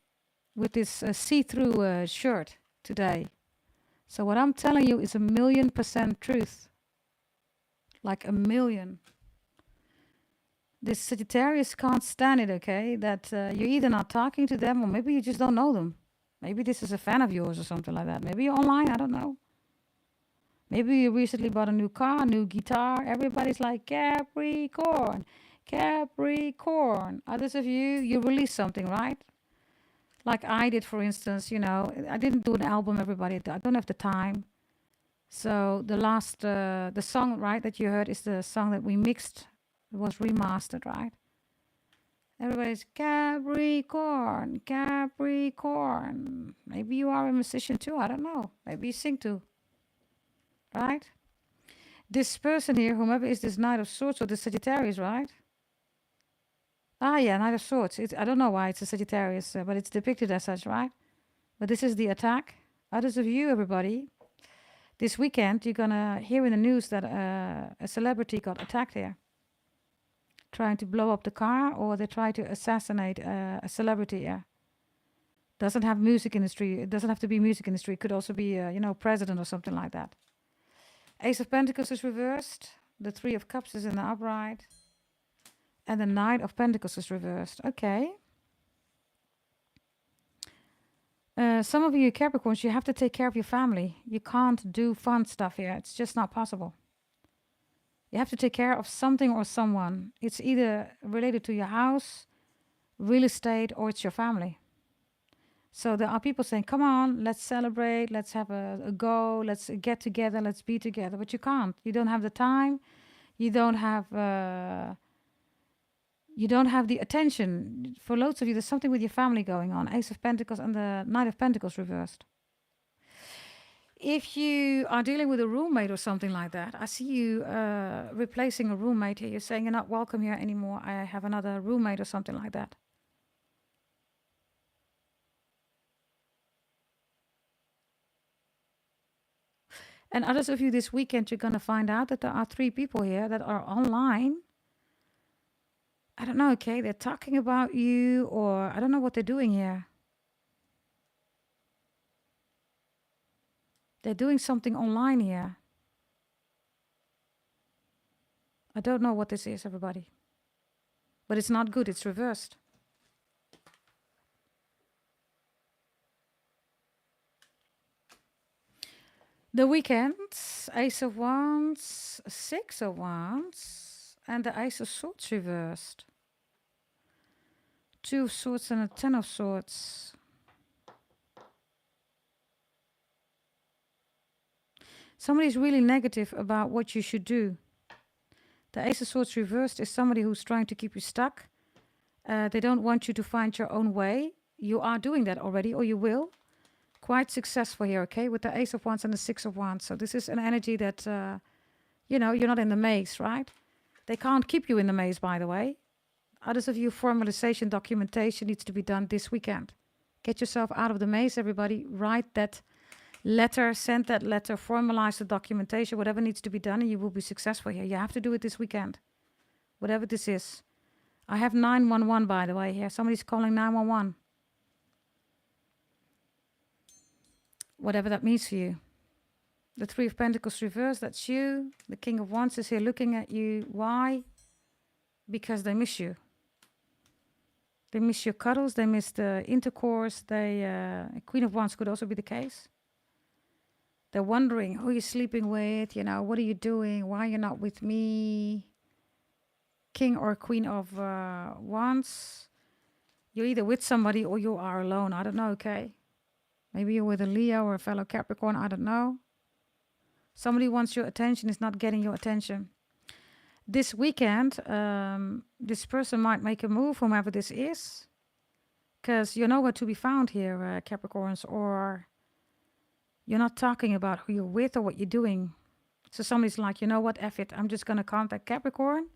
With this see-through shirt today. So what I'm telling you is 1,000,000% truth. Like 1,000,000. This Sagittarius can't stand it, okay? That you're either not talking to them or maybe you just don't know them. Maybe this is a fan of yours or something like that. Maybe you're online, I don't know. Maybe you recently bought a new car, new guitar. Everybody's like, Capricorn, Capricorn. Others of you, you release something, right? Like I did, for instance, you know, I didn't do an album, everybody. I don't have the time. So the song, right, that you heard is the song that we mixed. It was remastered, right? Everybody's Capricorn, Capricorn. Maybe you are a musician too. I don't know. Maybe you sing too, right? This person here, whomever is this Knight of Swords or the Sagittarius, right? Ah, yeah, Knight of Swords. I don't know why it's a Sagittarius, but it's depicted as such, right? But this is the attack. Others of you, everybody, this weekend you're gonna hear in the news that a celebrity got attacked here, trying to blow up the car, or they try to assassinate a celebrity here. Doesn't have music industry. It doesn't have to be music industry. It could also be, you know, president or something like that. Ace of Pentacles is reversed. The Three of Cups is in the upright. And the Knight of Pentacles is reversed. Okay. Some of you Capricorns, you have to take care of your family. You can't do fun stuff here. It's just not possible. You have to take care of something or someone. It's either related to your house, real estate, or it's your family. So there are people saying, come on, let's celebrate, let's have a go, let's get together, let's be together. But you can't. You don't have the time. You don't have the attention. For loads of you, there's something with your family going on. Ace of Pentacles and the Knight of Pentacles reversed. If you are dealing with a roommate or something like that, I see you replacing a roommate here. You're saying you're not welcome here anymore. I have another roommate or something like that. And others of you this weekend, you're going to find out that there are 3 people here that are online. I don't know, okay, they're talking about you, or I don't know what they're doing here. They're doing something online here. I don't know what this is, everybody. But it's not good, it's reversed. The weekend, Ace of Wands, 6 of Wands, and the Ace of Swords reversed. 2 of Swords and a 10 of Swords. Somebody's really negative about what you should do. The Ace of Swords reversed is somebody who's trying to keep you stuck. They don't want you to find your own way. You are doing that already, or you will. Quite successful here, okay, with the Ace of Wands and the 6 of Wands. So this is an energy that, you know, you're not in the maze, right? They can't keep you in the maze, by the way. Others of you, formalization, documentation needs to be done this weekend. Get yourself out of the maze, everybody. Write that letter, send that letter, formalize the documentation, whatever needs to be done, and you will be successful here. You have to do it this weekend, whatever this is. I have 911, by the way, here. Somebody's calling 911. Whatever that means for you. The 3 of Pentacles reversed, that's you. The King of Wands is here looking at you. Why? Because they miss you. They miss your cuddles, they miss the intercourse. Queen of Wands could also be the case. They're wondering who you're sleeping with, you know, what are you doing? Why you're not with me? King or Queen of Wands. You're either with somebody or you are alone. I don't know, okay? Maybe you're with a Leo or a fellow Capricorn, I don't know. Somebody wants your attention, is not getting your attention. This weekend, this person might make a move, whomever this is. Because you're nowhere to be found here, Capricorns, or you're not talking about who you're with or what you're doing. So somebody's like, you know what, F it, I'm just going to contact Capricorn.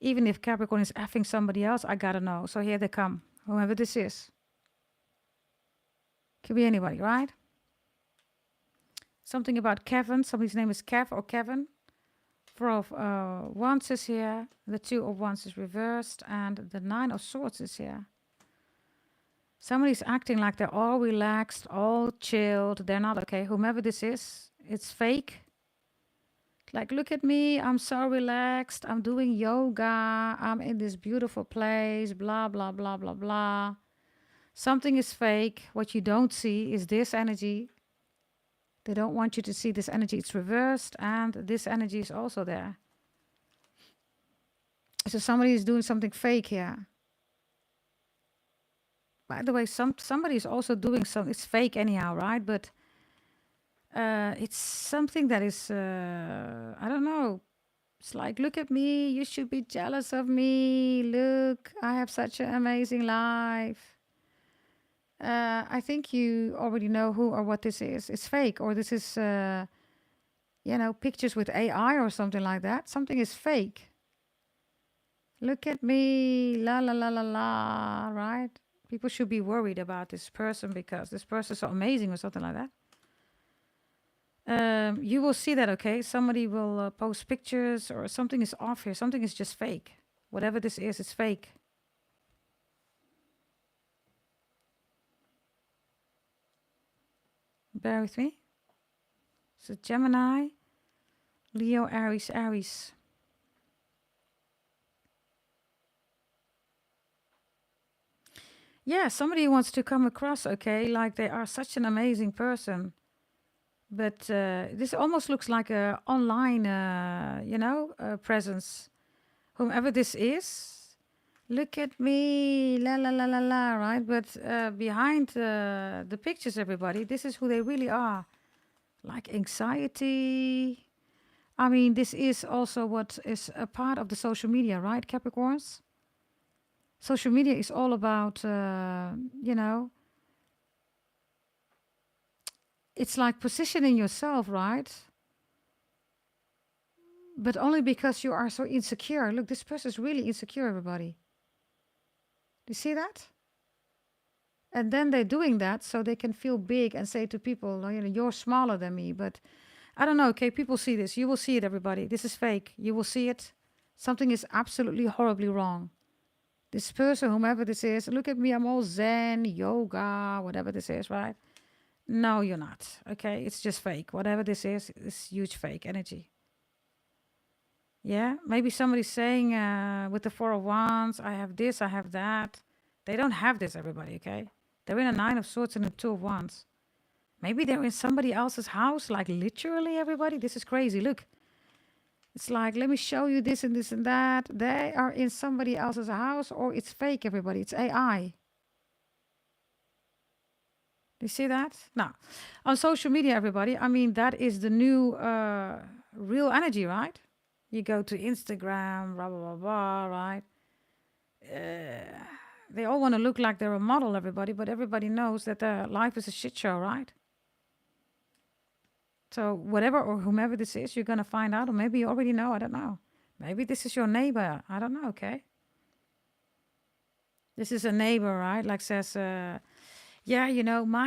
Even if Capricorn is effing somebody else, I gotta know. So here they come, whoever this is. Could be anybody, right? Something about Kevin. Somebody's name is Kev or Kevin. 4 of Wands is here. The 2 of Wands is reversed. And the 9 of Swords is here. Somebody's acting like they're all relaxed, all chilled. They're not, okay? Whomever this is, it's fake. Like, look at me. I'm so relaxed. I'm doing yoga. I'm in this beautiful place. Blah, blah, blah, blah, blah. Something is fake. What you don't see is this energy. They don't want you to see this energy. It's reversed, and this energy is also there. So somebody is doing something fake here. By the way, somebody is also doing some. It's fake anyhow, right? But it's something that is. I don't know. It's like, look at me. You should be jealous of me. Look, I have such an amazing life. I think you already know who or what this is. It's fake, or this is, pictures with AI or something like that. Something is fake. Look at me, la la la la la, right? People should be worried about this person because this person is so amazing or something like that. You will see that, okay? Somebody will post pictures or something is off here. Something is just fake. Whatever this is, it's fake. Bear with me. So Gemini, Leo, Aries, Aries. Yeah, somebody wants to come across, okay, like they are such an amazing person. But this almost looks like a online, presence. Whomever this is, look at me, la la la la la, right? But behind the pictures, everybody, this is who they really are. Like anxiety. I mean, this is also what is a part of the social media, right, Capricorns? Social media is all about, it's like positioning yourself, right? But only because you are so insecure. Look, this person is really insecure, everybody. Do you see that? And then they're doing that so they can feel big and say to people, you're smaller than me. But I don't know, okay, people see this. You will see it, everybody. This is fake. You will see it. Something is absolutely horribly wrong. This person, whomever this is, look at me, I'm all Zen, yoga, whatever this is, right? No, you're not. Okay, it's just fake. Whatever this is huge fake energy. Yeah, maybe somebody's saying with the Four of Wands, I have this, I have that. They don't have this, everybody, okay? They're in a Nine of Swords and a Two of Wands. Maybe they're in somebody else's house, like literally, everybody. This is crazy. Look, it's like, let me show you this and this and that. They are in somebody else's house, or it's fake, everybody. It's AI. Do you see that? Now, on social media, everybody, I mean, that is the new real energy, right? You go to Instagram, blah, blah, blah, blah, right? They all want to look like they're a model, everybody, but everybody knows that their life is a shit show, right? So whatever or whomever this is, you're going to find out, or maybe you already know, I don't know. Maybe this is your neighbor, I don't know, okay? This is a neighbor, right? Like says, my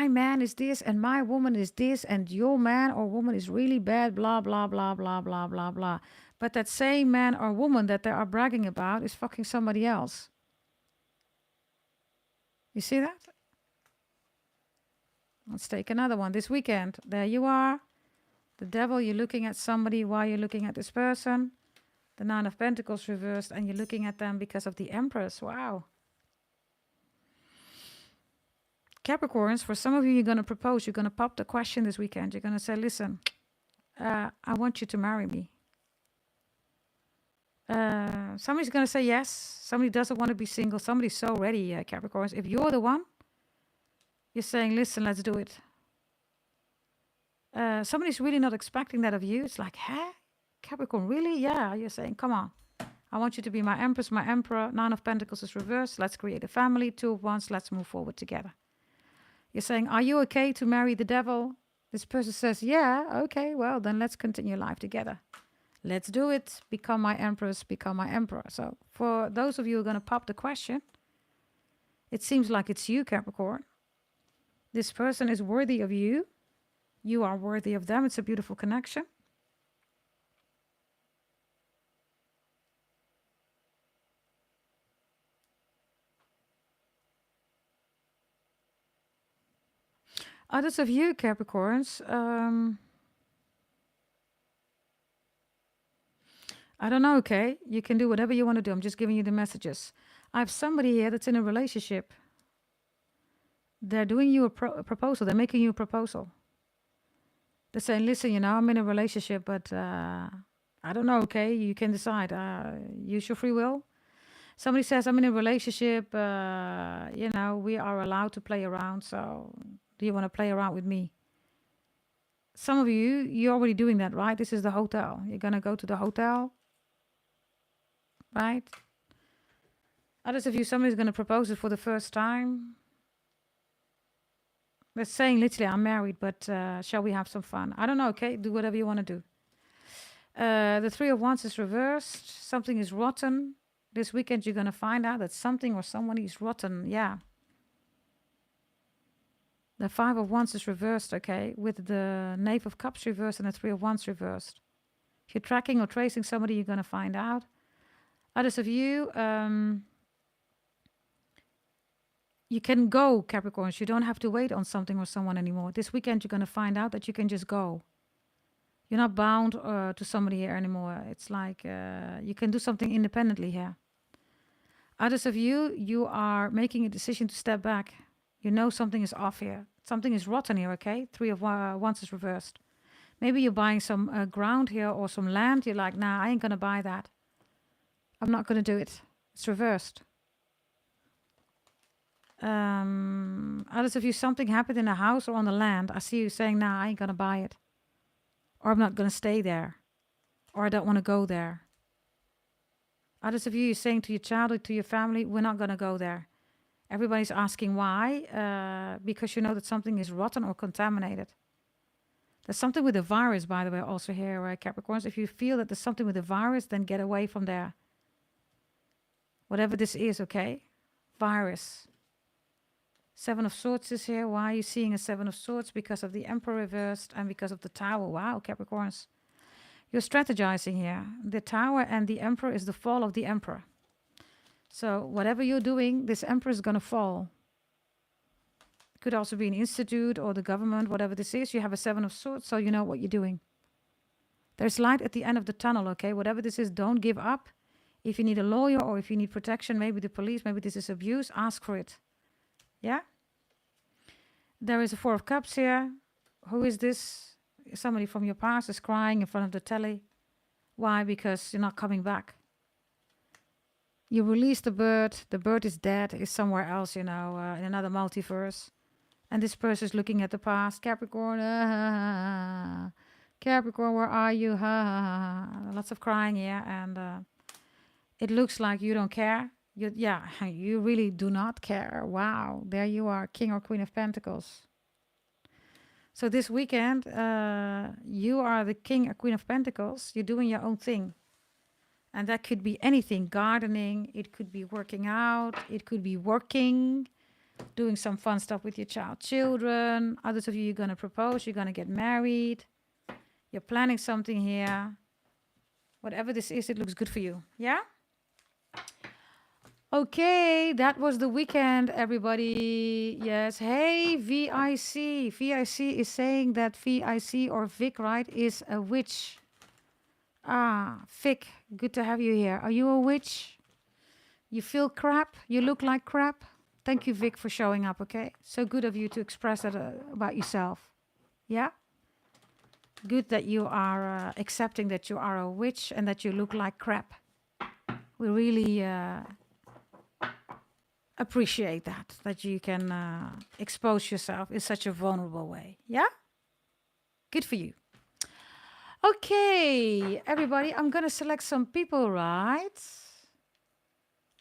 man is this and my woman is this and your man or woman is really bad, blah, blah, blah, blah, blah, blah, blah. But that same man or woman that they are bragging about is fucking somebody else. You see that? Let's take another one. This weekend, there you are. The devil, you're looking at somebody while you're looking at this person. The Nine of Pentacles reversed and you're looking at them because of the Empress. Wow. Capricorns, for some of you, you're going to propose. You're going to pop the question this weekend. You're going to say, listen, I want you to marry me. Somebody's going to say yes. Somebody doesn't want to be single. Somebody's so ready, Capricorns. If you're the one, you're saying, listen, let's do it. Somebody's really not expecting that of you. It's like, huh? Capricorn, really? Yeah. You're saying, come on. I want you to be my Empress, my Emperor. Nine of Pentacles is reversed. Let's create a family. Two of Wands. Let's move forward together. You're saying, are you okay to marry the devil? This person says, yeah, okay, well, then let's continue life together. Let's do it. Become my Empress, become my Emperor. So for those of you who are going to pop the question, it seems like it's you, Capricorn. This person is worthy of you. You are worthy of them. It's a beautiful connection. Others of you, Capricorns, I don't know, okay? You can do whatever you want to do. I'm just giving you the messages. I have somebody here that's in a relationship. They're doing you a proposal. They're making you a proposal. They're saying, listen, I'm in a relationship, but I I don't know, okay? You can decide. Use your free will. Somebody says, I'm in a relationship. We are allowed to play around. So do you want to play around with me? Some of you, you're already doing that, right? This is the hotel. You're going to go to the hotel, right? Others of you, somebody's going to propose it for the first time. They're saying literally, I'm married, but shall we have some fun? I don't know, okay? Do whatever you want to do. The Three of Wands is reversed. Something is rotten. This weekend, you're going to find out that something or someone is rotten. Yeah. The Five of Wands is reversed, okay? With the Knave of Cups reversed and the Three of Wands reversed. If you're tracking or tracing somebody, you're going to find out. Others of you, you can go, Capricorns. You don't have to wait on something or someone anymore. This weekend, you're going to find out that you can just go. You're not bound to somebody here anymore. It's like you can do something independently here. Others of you, you are making a decision to step back. You know something is off here. Something is rotten here, okay? Three of Wands is reversed. Maybe you're buying some ground here or some land. You're like, nah, I ain't going to buy that. I'm not going to do it. It's reversed. Others of you, something happened in the house or on the land. I see you saying, nah, I ain't going to buy it. Or I'm not going to stay there. Or I don't want to go there. Others of you, you're saying to your child or to your family, we're not going to go there. Everybody's asking why. Because you know that something is rotten or contaminated. There's something with the virus, by the way, also here, Capricorns. If you feel that there's something with the virus, then get away from there. Whatever this is, okay? Virus. Seven of Swords is here. Why are you seeing a Seven of Swords? Because of the Emperor reversed and because of the Tower. Wow, Capricorns. You're strategizing here. The Tower and the Emperor is the fall of the Emperor. So whatever you're doing, this Emperor is going to fall. It could also be an institute or the government, whatever this is. You have a Seven of Swords, so you know what you're doing. There's light at the end of the tunnel, okay? Whatever this is, don't give up. If you need a lawyer or if you need protection, maybe the police, maybe this is abuse, ask for it. Yeah? There is a Four of Cups here. Who is this? Somebody from your past is crying in front of the telly. Why? Because you're not coming back. You release the bird. The bird is dead, is somewhere else, in another multiverse. And this person is looking at the past. Capricorn, Capricorn, where are you? Lots of crying here. And it looks like you don't care. You really do not care. Wow, there you are, King or Queen of Pentacles. So this weekend, you are the King or Queen of Pentacles. You're doing your own thing. And that could be anything. Gardening, it could be working out, it could be working, doing some fun stuff with your children. Others of you, you're going to propose, you're going to get married. You're planning something here. Whatever this is, it looks good for you. Yeah? Okay, that was the weekend, everybody. Yes. Hey, VIC. VIC is saying that VIC or Vic, right, is a witch. Ah, Vic, good to have you here. Are you a witch? You feel crap? You look like crap? Thank you, Vic, for showing up, okay? So good of you to express that about yourself. Yeah? Good that you are accepting that you are a witch and that you look like crap. We really appreciate that you can expose yourself in such a vulnerable way. Yeah? Good for you. Okay, everybody, I'm going to select some people, right?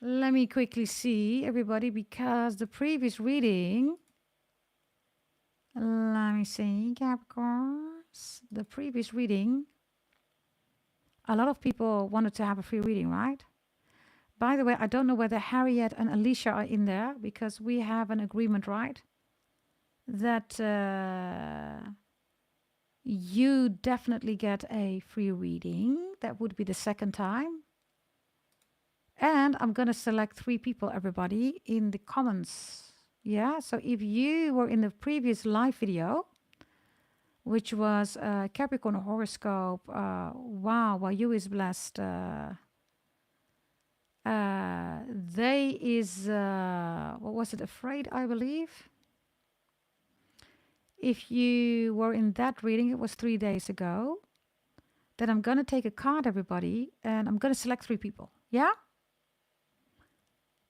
Let me quickly see, everybody, because the previous reading... Let me see, Capricorns. The previous reading... A lot of people wanted to have a free reading, right? By the way, I don't know whether Harriet and Alicia are in there because we have an agreement, right? That you definitely get a free reading. That would be the second time. And I'm going to select 3 people, everybody, in the comments. Yeah, so if you were in the previous live video, which was Capricorn horoscope, wow, while you is blessed... they is, what was it, afraid, I believe. If you were in that reading, it was 3 days ago. then I'm going to take a card, everybody, and I'm going to select 3 people. Yeah?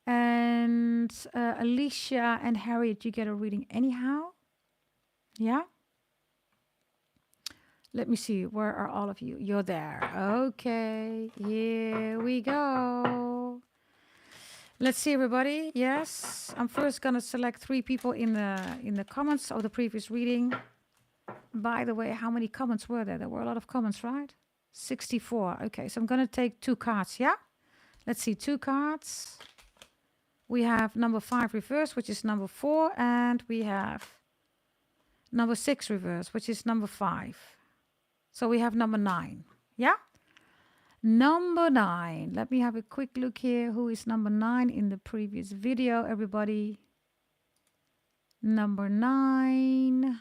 And Alicia and Harriet, you get a reading anyhow. Yeah? Let me see. Where are all of you? You're there. Okay. Here we go. Let's see, everybody. Yes. I'm first going to select 3 people in the comments of the previous reading. By the way, how many comments were there? There were a lot of comments, right? 64. Okay. So I'm going to take 2 cards. Yeah? Let's see. 2 cards. We have number 5 reverse, which is number 4. And we have number 6 reverse, which is number 5. So we have number 9. Yeah? Number 9. Let me have a quick look here. Who is number 9 in the previous video, everybody? Number 9.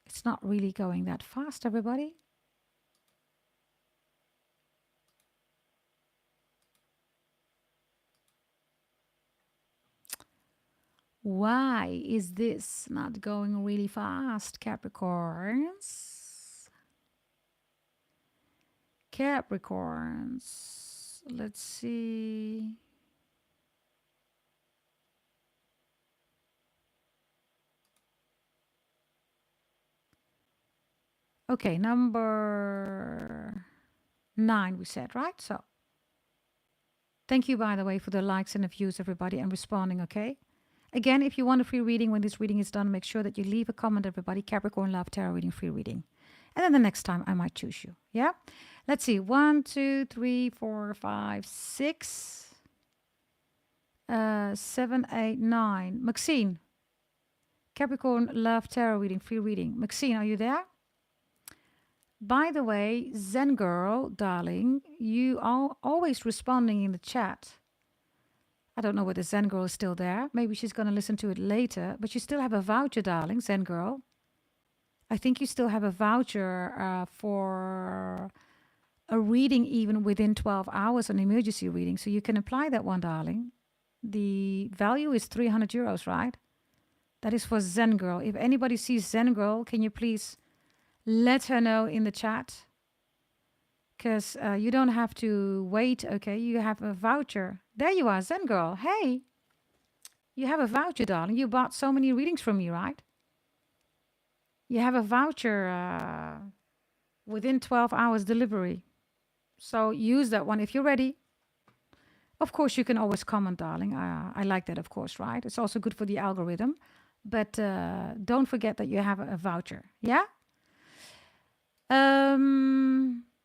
It's not really going that fast, everybody. Why is this not going really fast, Capricorns? Capricorns. Let's see. Okay, number 9 we said, right? So thank you, by the way, for the likes and the views, everybody, and responding, okay? Again, if you want a free reading when this reading is done, make sure that you leave a comment, everybody. Capricorn Love Tarot Reading, free reading. And then the next time I might choose you. Yeah? Let's see. 1, 2, 3, 4, 5, 6, 7, 8, 9. Maxine. Capricorn Love Tarot Reading, free reading. Maxine, are you there? By the way, Zen Girl, darling, you are always responding in the chat. I don't know whether Zen Girl is still there. Maybe she's going to listen to it later. But you still have a voucher, darling, Zen Girl. I think you still have a voucher for a reading even within 12 hours, an emergency reading. So you can apply that one, darling. The value is 300 euros, right? That is for Zen Girl. If anybody sees Zen Girl, can you please let her know in the chat? Because you don't have to wait, okay? You have a voucher. There you are, Zen Girl. Hey, you have a voucher, darling. You bought so many readings from me, right? You have a voucher within 12 hours delivery. So use that one if you're ready. Of course, you can always comment, darling. I like that, of course, right? It's also good for the algorithm. But don't forget that you have a voucher, yeah?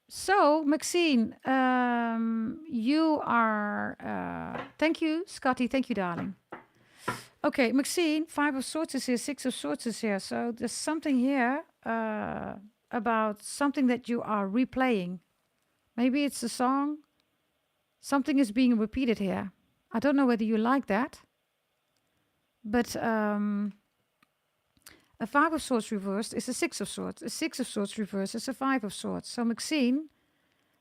So, Maxine, you are... thank you, Scotty. Thank you, darling. Okay, Maxine, 5 of Swords is here, 6 of Swords is here. So there's something here about something that you are replaying. Maybe it's a song. Something is being repeated here. I don't know whether you like that. But a 5 of Swords reversed is a 6 of Swords. A 6 of Swords reversed is a 5 of Swords. So Maxine,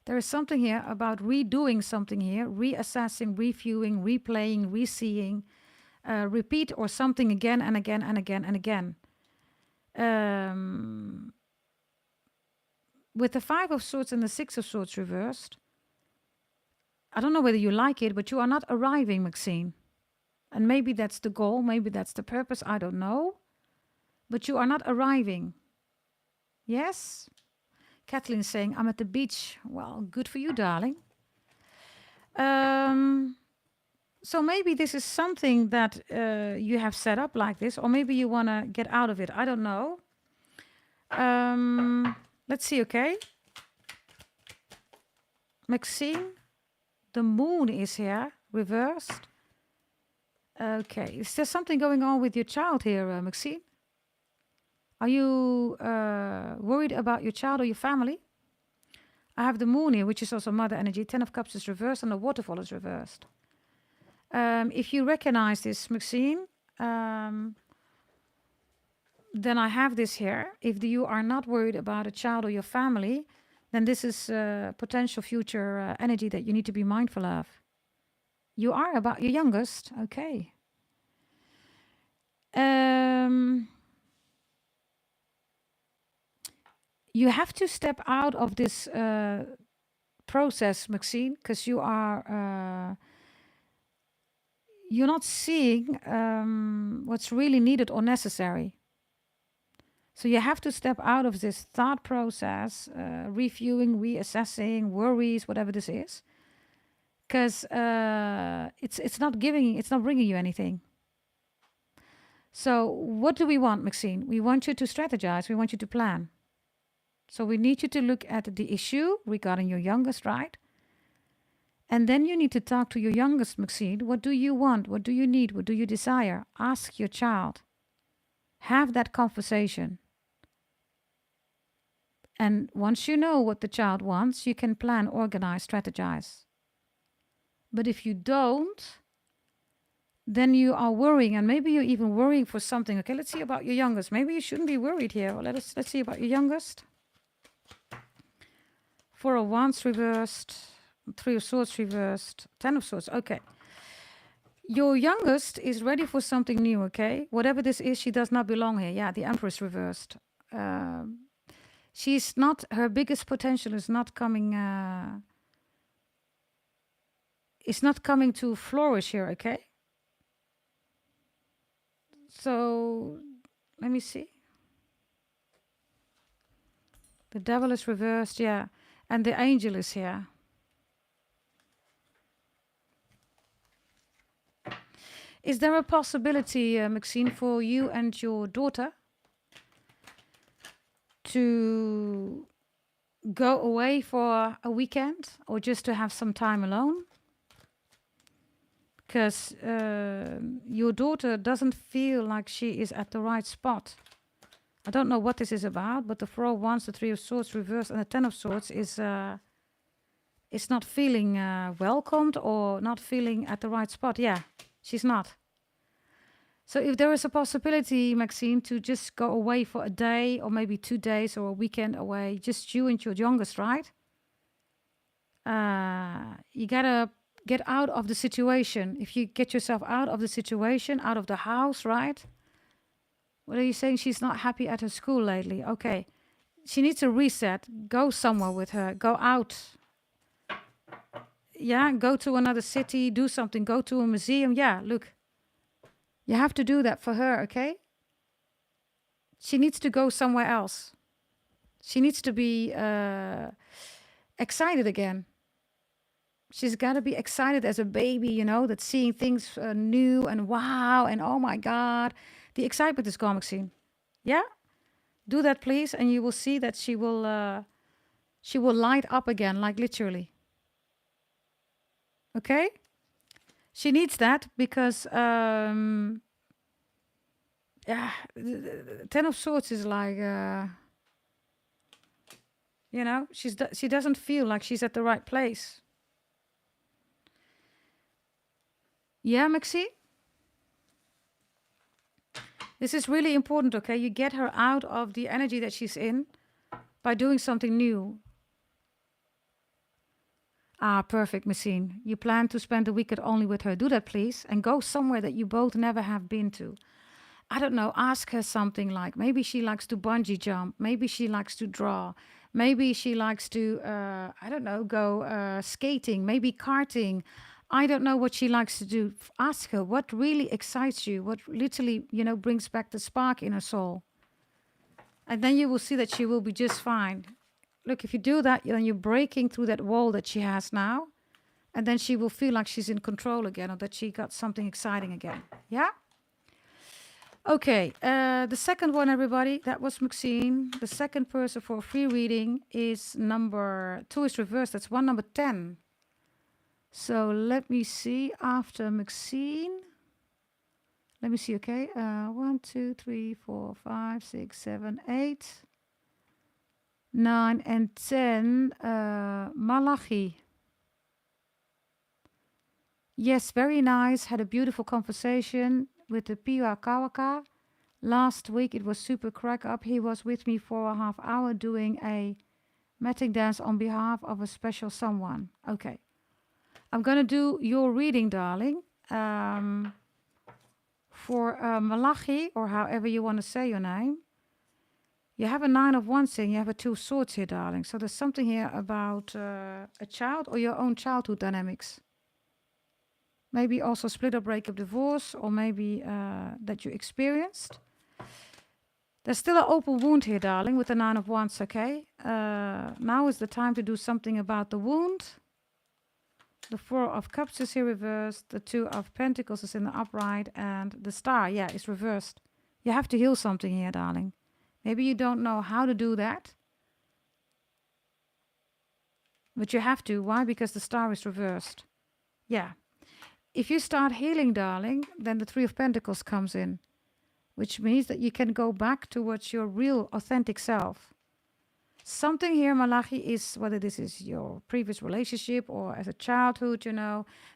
there is something here about redoing something here, reassessing, reviewing, replaying, reseeing, repeat or something again and again and again and again. With the 5 of Swords and the 6 of Swords reversed, I don't know whether you like it, but you are not arriving, Maxine. And maybe that's the goal, maybe that's the purpose, I don't know. But you are not arriving. Yes? Kathleen is saying, I'm at the beach. Well, good for you, darling. So maybe this is something that you have set up like this, or maybe you want to get out of it. I don't know. Let's see, okay? Maxine, the moon is here, reversed. Okay, is there something going on with your child here, Maxine? Are you worried about your child or your family? I have the moon here, which is also mother energy. 10 of Cups is reversed and the waterfall is reversed. If you recognize this, Maxine, then I have this here. If you are not worried about a child or your family, then this is potential future energy that you need to be mindful of. You are about your youngest. Okay. Um, you have to step out of this process, Maxine, because you're not seeing what's really needed or necessary. So you have to step out of this thought process, reviewing, reassessing, worries, whatever this is, because it's not bringing you anything. So what do we want, Maxine? We want you to strategize. We want you to plan. So we need you to look at the issue regarding your youngest, right? And then you need to talk to your youngest, Maxine. What do you want? What do you need? What do you desire? Ask your child. Have that conversation. And once you know what the child wants, you can plan, organize, strategize. But if you don't, then you are worrying, and maybe you're even worrying for something. Okay, let's see about your youngest. Maybe you shouldn't be worried here. Well, let's see about your youngest. Four of Wands reversed, Three of Swords reversed, Ten of Swords. Okay. Your youngest is ready for something new, okay? Whatever this is, she does not belong here. Yeah, the Empress reversed. She's not, her biggest potential is not coming, to flourish here, okay? So, let me see. The Devil is reversed, yeah. And the Angel is here. Is there a possibility, Maxine, for you and your daughter to go away for a weekend or just to have some time alone? Because your daughter doesn't feel like she is at the right spot. I don't know what this is about, but the Four of Wands, the Three of Swords reversed, and the Ten of Swords is not feeling welcomed or not feeling at the right spot. Yeah, she's not. So if there is a possibility, Maxine, to just go away for a day or maybe 2 days or a weekend away, just you and your youngest, right? You gotta get out of the situation. If you get yourself out of the situation, out of the house, right? What are you saying? She's not happy at her school lately. Okay. She needs a reset. Go somewhere with her. Go out. Yeah, go to another city, do something, go to a museum. Yeah, look. You have to do that for her, okay? She needs to go somewhere else. She needs to be excited again. She's got to be excited as a baby, you know, that's seeing things new and wow and oh my God. The excitement is gone, Maxine. Yeah? Do that, please, and you will see that she will light up again, like literally. Okay? She needs that because, yeah, the Ten of Swords is like, you know, she doesn't feel like she's at the right place. Yeah, Maxine? This is really important, okay? You get her out of the energy that she's in by doing something new. Ah, perfect, Maxine. You plan to spend the weekend only with her. Do that, please. And go somewhere that you both never have been to. I don't know, ask her something like, maybe she likes to bungee jump. Maybe she likes to draw. Maybe she likes to, I don't know, go skating. Maybe karting. I don't know what she likes to do. Ask her what really excites you. What literally, you know, brings back the spark in her soul. And then you will see that she will be just fine. Look, if you do that, then you're breaking through that wall that she has now. And then she will feel like she's in control again or that she got something exciting again. Yeah? Okay. The second one, everybody, that was Maxine. The second person for a free reading is number 2 is reversed. That's one number 10. So let me see after Maxine. Let me see, okay. 1, 2, 3, 4, 5, 6, 7, 8. 9 and 10, Malachi. Yes, very nice. Had a beautiful conversation with the Piwa Kawaka. Last week it was super crack up. He was with me for a half hour doing a matting dance on behalf of a special someone. Okay. I'm going to do your reading, darling. For Malachi, or however you want to say your name, you have a 9 of Wands and you have a 2 of Swords here, darling. So there's something here about a child or your own childhood dynamics. Maybe also split up, breakup, divorce, or maybe that you experienced. There's still an open wound here, darling, with the 9 of Wands, okay? Now is the time to do something about the wound. The 4 of Cups is here reversed. The 2 of Pentacles is in the upright. And the Star, yeah, is reversed. You have to heal something here, darling. Maybe you don't know how to do that. But you have to. Why? Because the Star is reversed. Yeah. If you start healing, darling, then the 3 of Pentacles comes in. Which means that you can go back towards your real, authentic self. Something here, Malachi, is whether this is your previous relationship or as a childhood,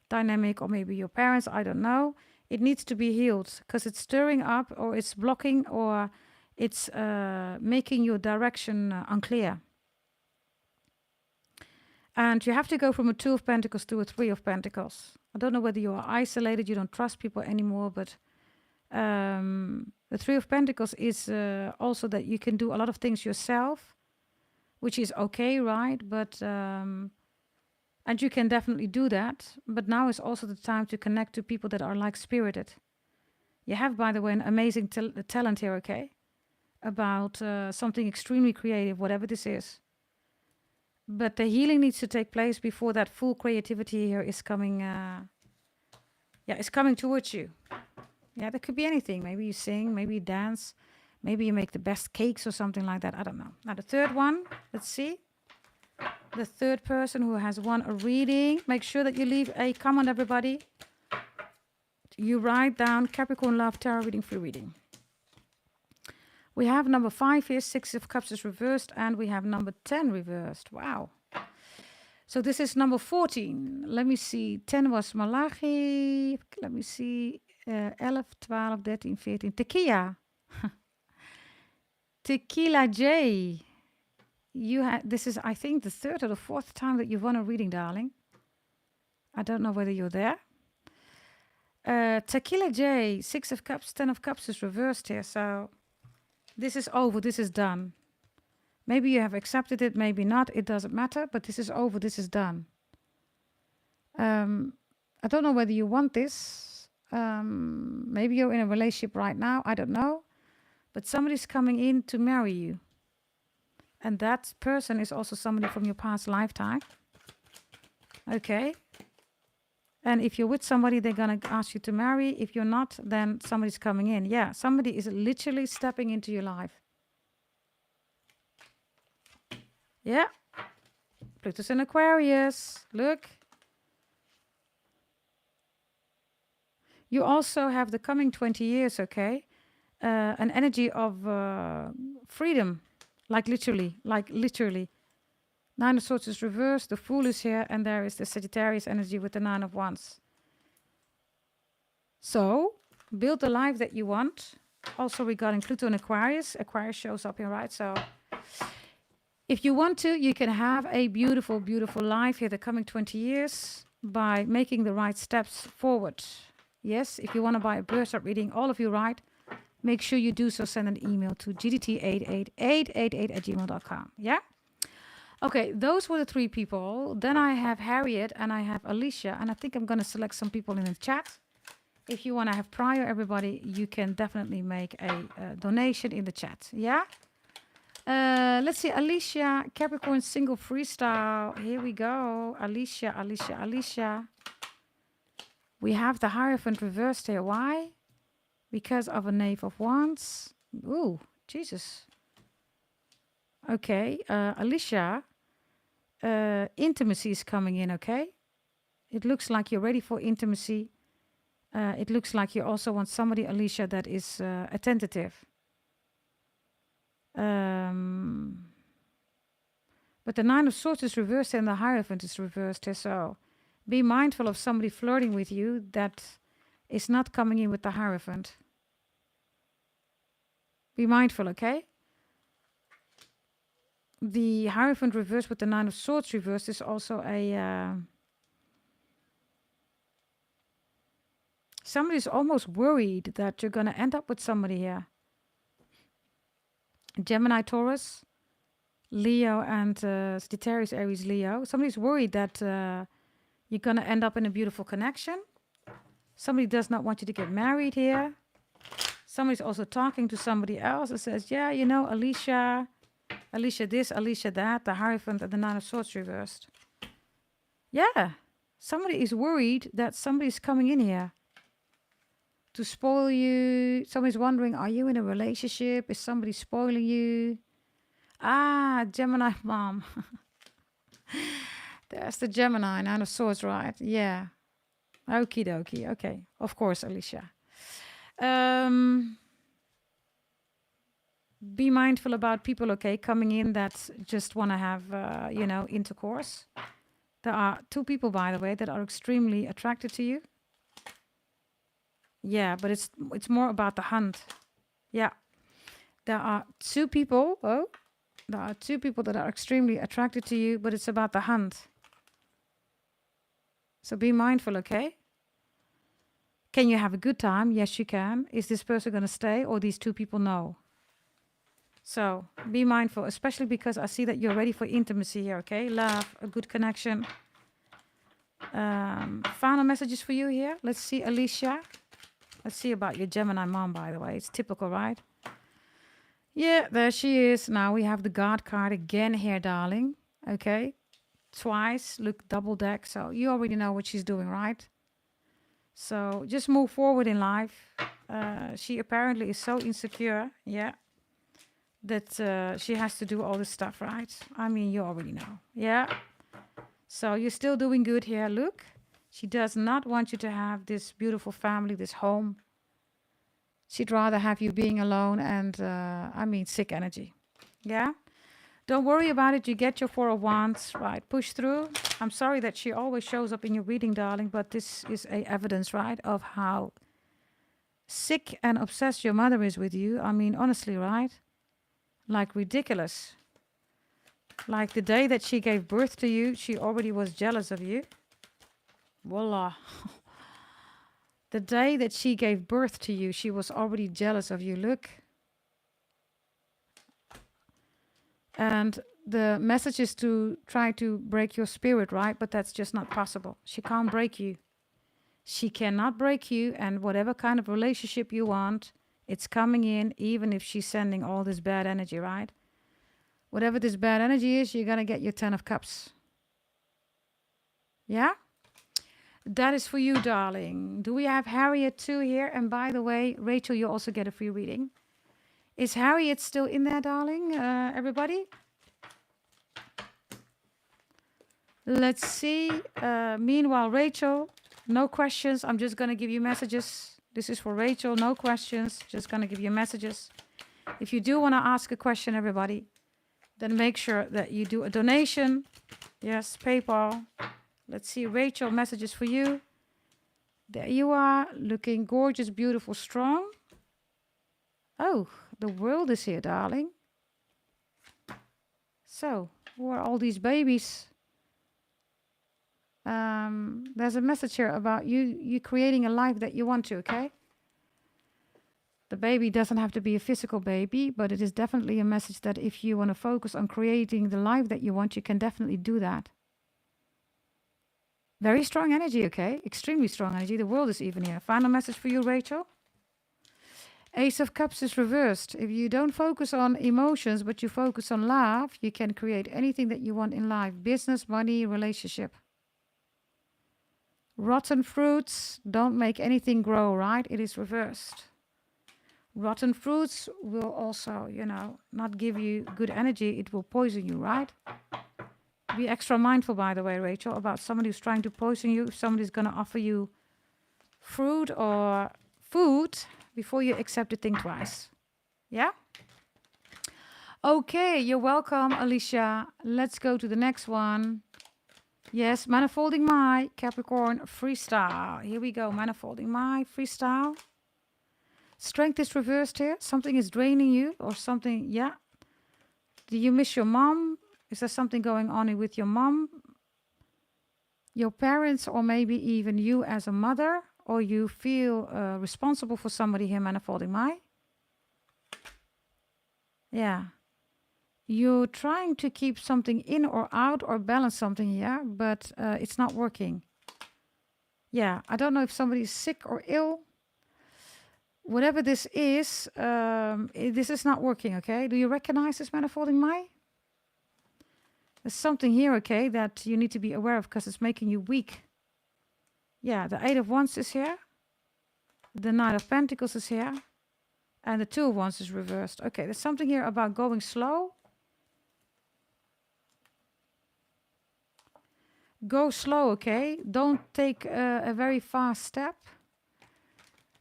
dynamic, or maybe your parents, I don't know. It needs to be healed because it's stirring up or it's blocking or it's making your direction unclear. And you have to go from a 2 of Pentacles to a 3 of Pentacles. I don't know whether you are isolated, you don't trust people anymore, but the 3 of Pentacles is also that you can do a lot of things yourself, which is okay, right? But and you can definitely do that. But now is also the time to connect to people that are like-spirited. You have, by the way, an amazing talent here, okay? About something extremely creative, whatever this is. But the healing needs to take place before that full creativity here is coming. It's coming towards you. Yeah, that could be anything. Maybe you sing, maybe you dance, maybe you make the best cakes or something like that. I don't know. Now the third one, let's see. The third person who has won a reading. Make sure that you leave a comment, everybody. You write down Capricorn Love Tarot Reading, free reading. We have number 5 here, 6 of Cups is reversed, and we have number 10 reversed. Wow. So this is number 14. Let me see. 10 was Malachi. Let me see. 11, 12, 13, 14. Tequila. Tequila J. This is, I think, the 3rd or the 4th time that you've won a reading, darling. I don't know whether you're there. Tequila J, 6 of Cups, 10 of Cups is reversed here. So this is over. This is done. Maybe you have accepted it, maybe not. It doesn't matter. But this is over. This is done. I don't know whether you want this. Maybe you're in a relationship right now. I don't know. But somebody's coming in to marry you. And that person is also somebody from your past lifetime. Okay. And if you're with somebody, they're going to ask you to marry. If you're not, then somebody's coming in. Yeah, somebody is literally stepping into your life. Yeah. Pluto's in Aquarius. Look. You also have the coming 20 years, okay? An energy of freedom. Like literally. 9 of Swords is reversed. The Fool is here. And there is the Sagittarius energy with the 9 of Wands. So, build the life that you want. Also regarding Pluto and Aquarius. Aquarius shows up here, right? So, if you want to, you can have a beautiful, beautiful life here the coming 20 years by making the right steps forward. Yes, if you want to buy a birth chart reading, all of you write. Make sure you do so. Send an email to gdt88888@gmail.com. Yeah? Okay, those were the 3 people. Then I have Harriet and I have Alicia. And I think I'm going to select some people in the chat. If you want to have prior, everybody, you can definitely make a donation in the chat. Yeah? Let's see. Alicia, Capricorn single freestyle. Here we go. Alicia. We have the Hierophant reversed here. Why? Because of a Knave of Wands. Ooh, Jesus. Okay, Alicia, intimacy is coming in, okay? It looks like you're ready for intimacy. It looks like you also want somebody, Alicia, that is attentive. But the 9 of Swords is reversed and the Hierophant is reversed here, so be mindful of somebody flirting with you that is not coming in with the Hierophant. Be mindful, okay? The Hierophant reversed with the 9 of Swords reversed is also a Somebody's almost worried that you're going to end up with somebody here. Gemini, Taurus, Leo, and Sagittarius, Aries, Leo. Somebody's worried that you're going to end up in a beautiful connection. Somebody does not want you to get married here. Somebody's also talking to somebody else and says, yeah, you know, Alicia this, Alicia that, the Hierophant and the Nine of Swords reversed. Yeah, somebody is worried that somebody's coming in here to spoil you. Somebody's wondering, are you in a relationship? Is somebody spoiling you? Ah, Gemini mom. There's the Gemini, Nine of Swords, right? Yeah. Okie dokie. Okay. Of course, Alicia. Be mindful about people, okay, coming in that just want to have, intercourse. There are two people, by the way, that are extremely attracted to you. Yeah, but it's more about the hunt. Yeah. There are two people. There are two people that are extremely attracted to you, but it's about the hunt. So be mindful, okay? Can you have a good time? Yes, you can. Is this person going to stay, or these two people no? So be mindful, especially because I see that you're ready for intimacy here, okay? Love, a good connection. Final messages for you here. Let's see, Alicia. Let's see about your Gemini mom, by the way. It's typical, right? Yeah, there she is. Now we have the God card again here, darling. Okay. Twice. Look, double deck. So you already know what she's doing, right? So just move forward in life. She apparently is so insecure. Yeah. That she has to do all this stuff, right? I mean, you already know. Yeah. So you're still doing good here. Look, she does not want you to have this beautiful family, this home. She'd rather have you being alone and, sick energy. Yeah. Don't worry about it. You get your Four of Wands, right? Push through. I'm sorry that she always shows up in your reading, darling, but this is a evidence, right, of how sick and obsessed your mother is with you. I mean, honestly, right? Like ridiculous. Like the day that she gave birth to you, she already was jealous of you. Voila. The day that she gave birth to you, she was already jealous of you. Look. And the message is to try to break your spirit, right? But that's just not possible. She can't break you. She cannot break you. And whatever kind of relationship you want, it's coming in, even if she's sending all this bad energy, right? Whatever this bad energy is, you're going to get your 10 of Cups. Yeah? That is for you, darling. Do we have Harriet too here? And by the way, Rachel, you also get a free reading. Is Harriet still in there, darling? Everybody? Let's see. Meanwhile, Rachel, no questions. I'm just going to give you messages. This is for Rachel. No questions. Just going to give you messages. If you do want to ask a question, everybody, then make sure that you do a donation. Yes, PayPal. Let's see, Rachel, messages for you. There you are, looking gorgeous, beautiful, strong. Oh, the world is here, darling. So, who are all these babies? There's a message here about you creating a life that you want to, okay? The baby doesn't have to be a physical baby, but it is definitely a message that if you want to focus on creating the life that you want, you can definitely do that. Very strong energy, okay? Extremely strong energy. The world is even here. Final message for you, Rachel. Ace of Cups is reversed. If you don't focus on emotions, but you focus on love, you can create anything that you want in life. Business, money, relationship. Rotten fruits don't make anything grow, right? It is reversed. Rotten fruits will also, not give you good energy. It will poison you, right? Be extra mindful, by the way, Rachel, about somebody who's trying to poison you. If somebody's going to offer you fruit or food, before you accept the thing twice. Yeah? Okay, you're welcome, Alicia. Let's go to the next one. Yes, Manifolding My Capricorn Freestyle. Here we go, Manifolding My Freestyle. Strength is reversed here. Something is draining you or something, yeah. Do you miss your mom? Is there something going on with your mom? Your parents, or maybe even you as a mother? or you feel responsible for somebody here, manifolding my. Yeah. You're trying to keep something in or out or balance something here, but it's not working. Yeah, I don't know if somebody's sick or ill. Whatever this is, this is not working, okay? Do you recognize this manifolding my? There's something here, okay, that you need to be aware of because it's making you weak. Yeah, the Eight of Wands is here. The Knight of Pentacles is here. And the Two of Wands is reversed. Okay, there's something here about going slow. Go slow, okay? Don't take a very fast step.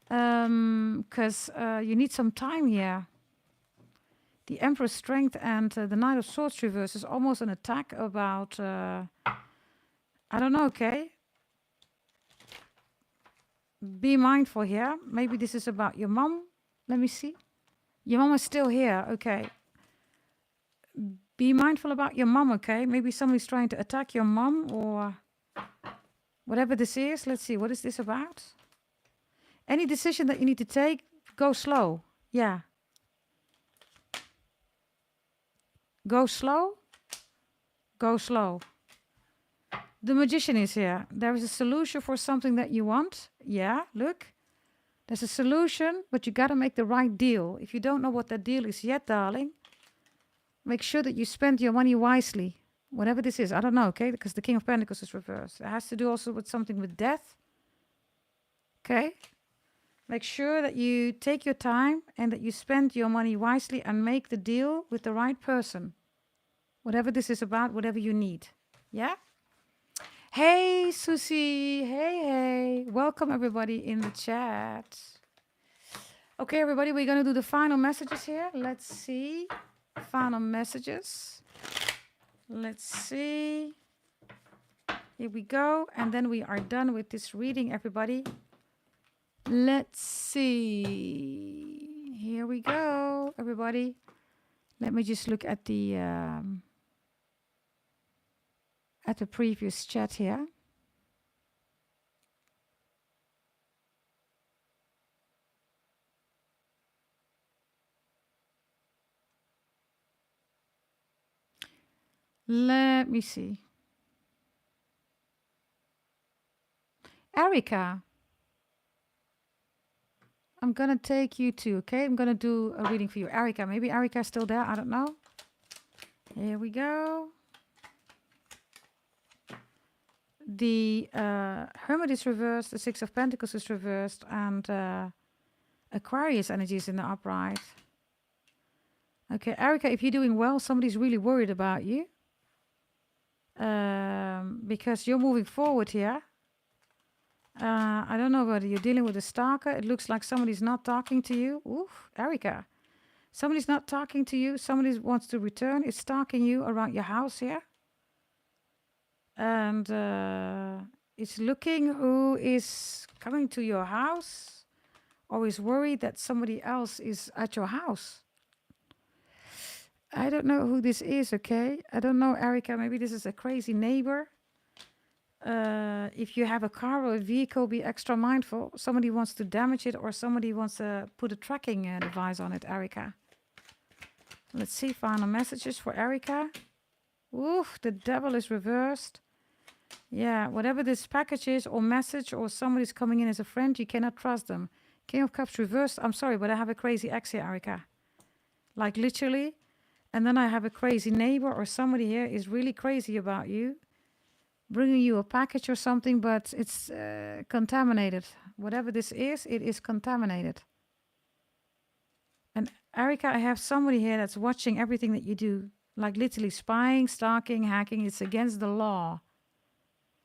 Because you need some time here. The Emperor's Strength and the Knight of Swords reverse is almost an attack about... I don't know, okay? Be mindful here. Maybe this is about your mom. Let me see. Your mom is still here, okay. Be mindful about your mom, okay? Maybe somebody's trying to attack your mom or whatever this is. Let's see, what is this about? Any decision that you need to take, go slow. Yeah. Go slow. Go slow. The Magician is here. There is a solution for something that you want. Yeah, look. There's a solution, but you got to make the right deal. If you don't know what that deal is yet, darling, make sure that you spend your money wisely. Whatever this is, I don't know, okay? Because the King of Pentacles is reversed. It has to do also with something with death. Okay? Make sure that you take your time and that you spend your money wisely and make the deal with the right person. Whatever this is about, whatever you need. Yeah? Hey, Susie. Hey, hey. Welcome, everybody, in the chat. Okay, everybody, we're going to do the final messages here. Let's see. Final messages. Let's see. Here we go. And then we are done with this reading, everybody. Let's see. Here we go, everybody. Let me just look at the previous chat here. Let me see. Erica. I'm going to take you to, okay? I'm going to do a reading for you. Erica, maybe Erica is still there. I don't know. Here we go. The Hermit is reversed. The Six of Pentacles is reversed. And Aquarius energy is in the upright. Okay, Erica, if you're doing well, somebody's really worried about you. Because you're moving forward here. I don't know whether you're dealing with a stalker. It looks like somebody's not talking to you. Oof, Erica. Somebody's not talking to you. Somebody wants to return. It's stalking you around your house here. And it's looking who is coming to your house or is worried that somebody else is at your house. I don't know who this is, okay? I don't know, Erica. Maybe this is a crazy neighbor. If you have a car or a vehicle, be extra mindful. Somebody wants to damage it or somebody wants to put a tracking device on it, Erica. Let's see, final messages for Erica. Oof, the Devil is reversed. Yeah, whatever this package is or message or somebody's coming in as a friend, you cannot trust them. King of Cups reversed. I'm sorry, but I have a crazy ex here, Erica. Like literally. And then I have a crazy neighbor or somebody here is really crazy about you. Bringing you a package or something, but it's contaminated. Whatever this is, it is contaminated. And Erica, I have somebody here that's watching everything that you do. Like literally spying, stalking, hacking. It's against the law.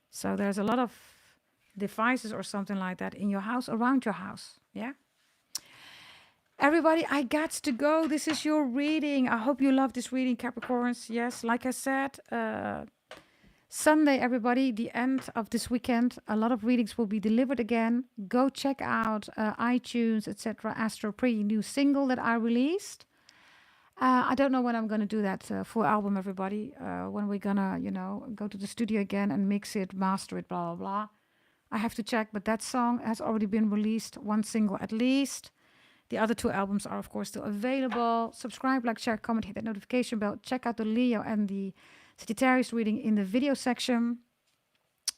So there's a lot of devices or something like that in your house, around your house. Yeah? Everybody, I got to go. This is your reading. I hope you love this reading, Capricorns. Yes, like I said, Sunday, everybody, the end of this weekend, a lot of readings will be delivered again. Go check out iTunes, etc. Astro Pretty new single that I released. I don't know when I'm going to do that full album, everybody. When we're going to, go to the studio again and mix it, master it, blah, blah, blah. I have to check, but that song has already been released, one single at least. The other 2 albums are, of course, still available. Subscribe, like, share, comment, hit that notification bell. Check out the Leo and the Sagittarius reading in the video section.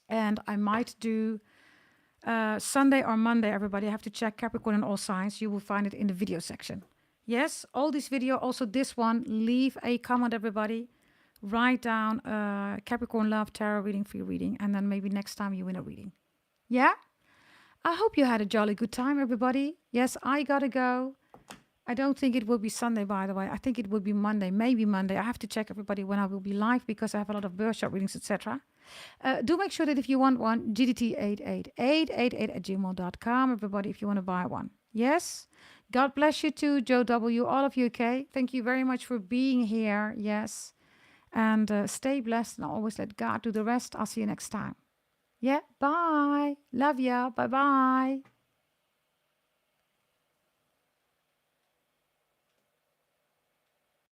And I might do Sunday or Monday, everybody. I have to check Capricorn and all signs. You will find it in the video section. Yes, all this video, also this one. Leave a comment, everybody. Write down Capricorn Love Tarot reading for your reading. And then maybe next time you win a reading. Yeah? I hope you had a jolly good time, everybody. Yes, I gotta go. I don't think it will be Sunday, by the way. I think it will be Monday, maybe Monday. I have to check, everybody, when I will be live because I have a lot of workshop readings, etc. Do make sure that if you want one, gdt88888@gmail.com, everybody, if you want to buy one. Yes? God bless you too, Joe W., all of you, okay? Thank you very much for being here, yes. And stay blessed and always let God do the rest. I'll see you next time. Yeah, bye. Love ya. Bye-bye.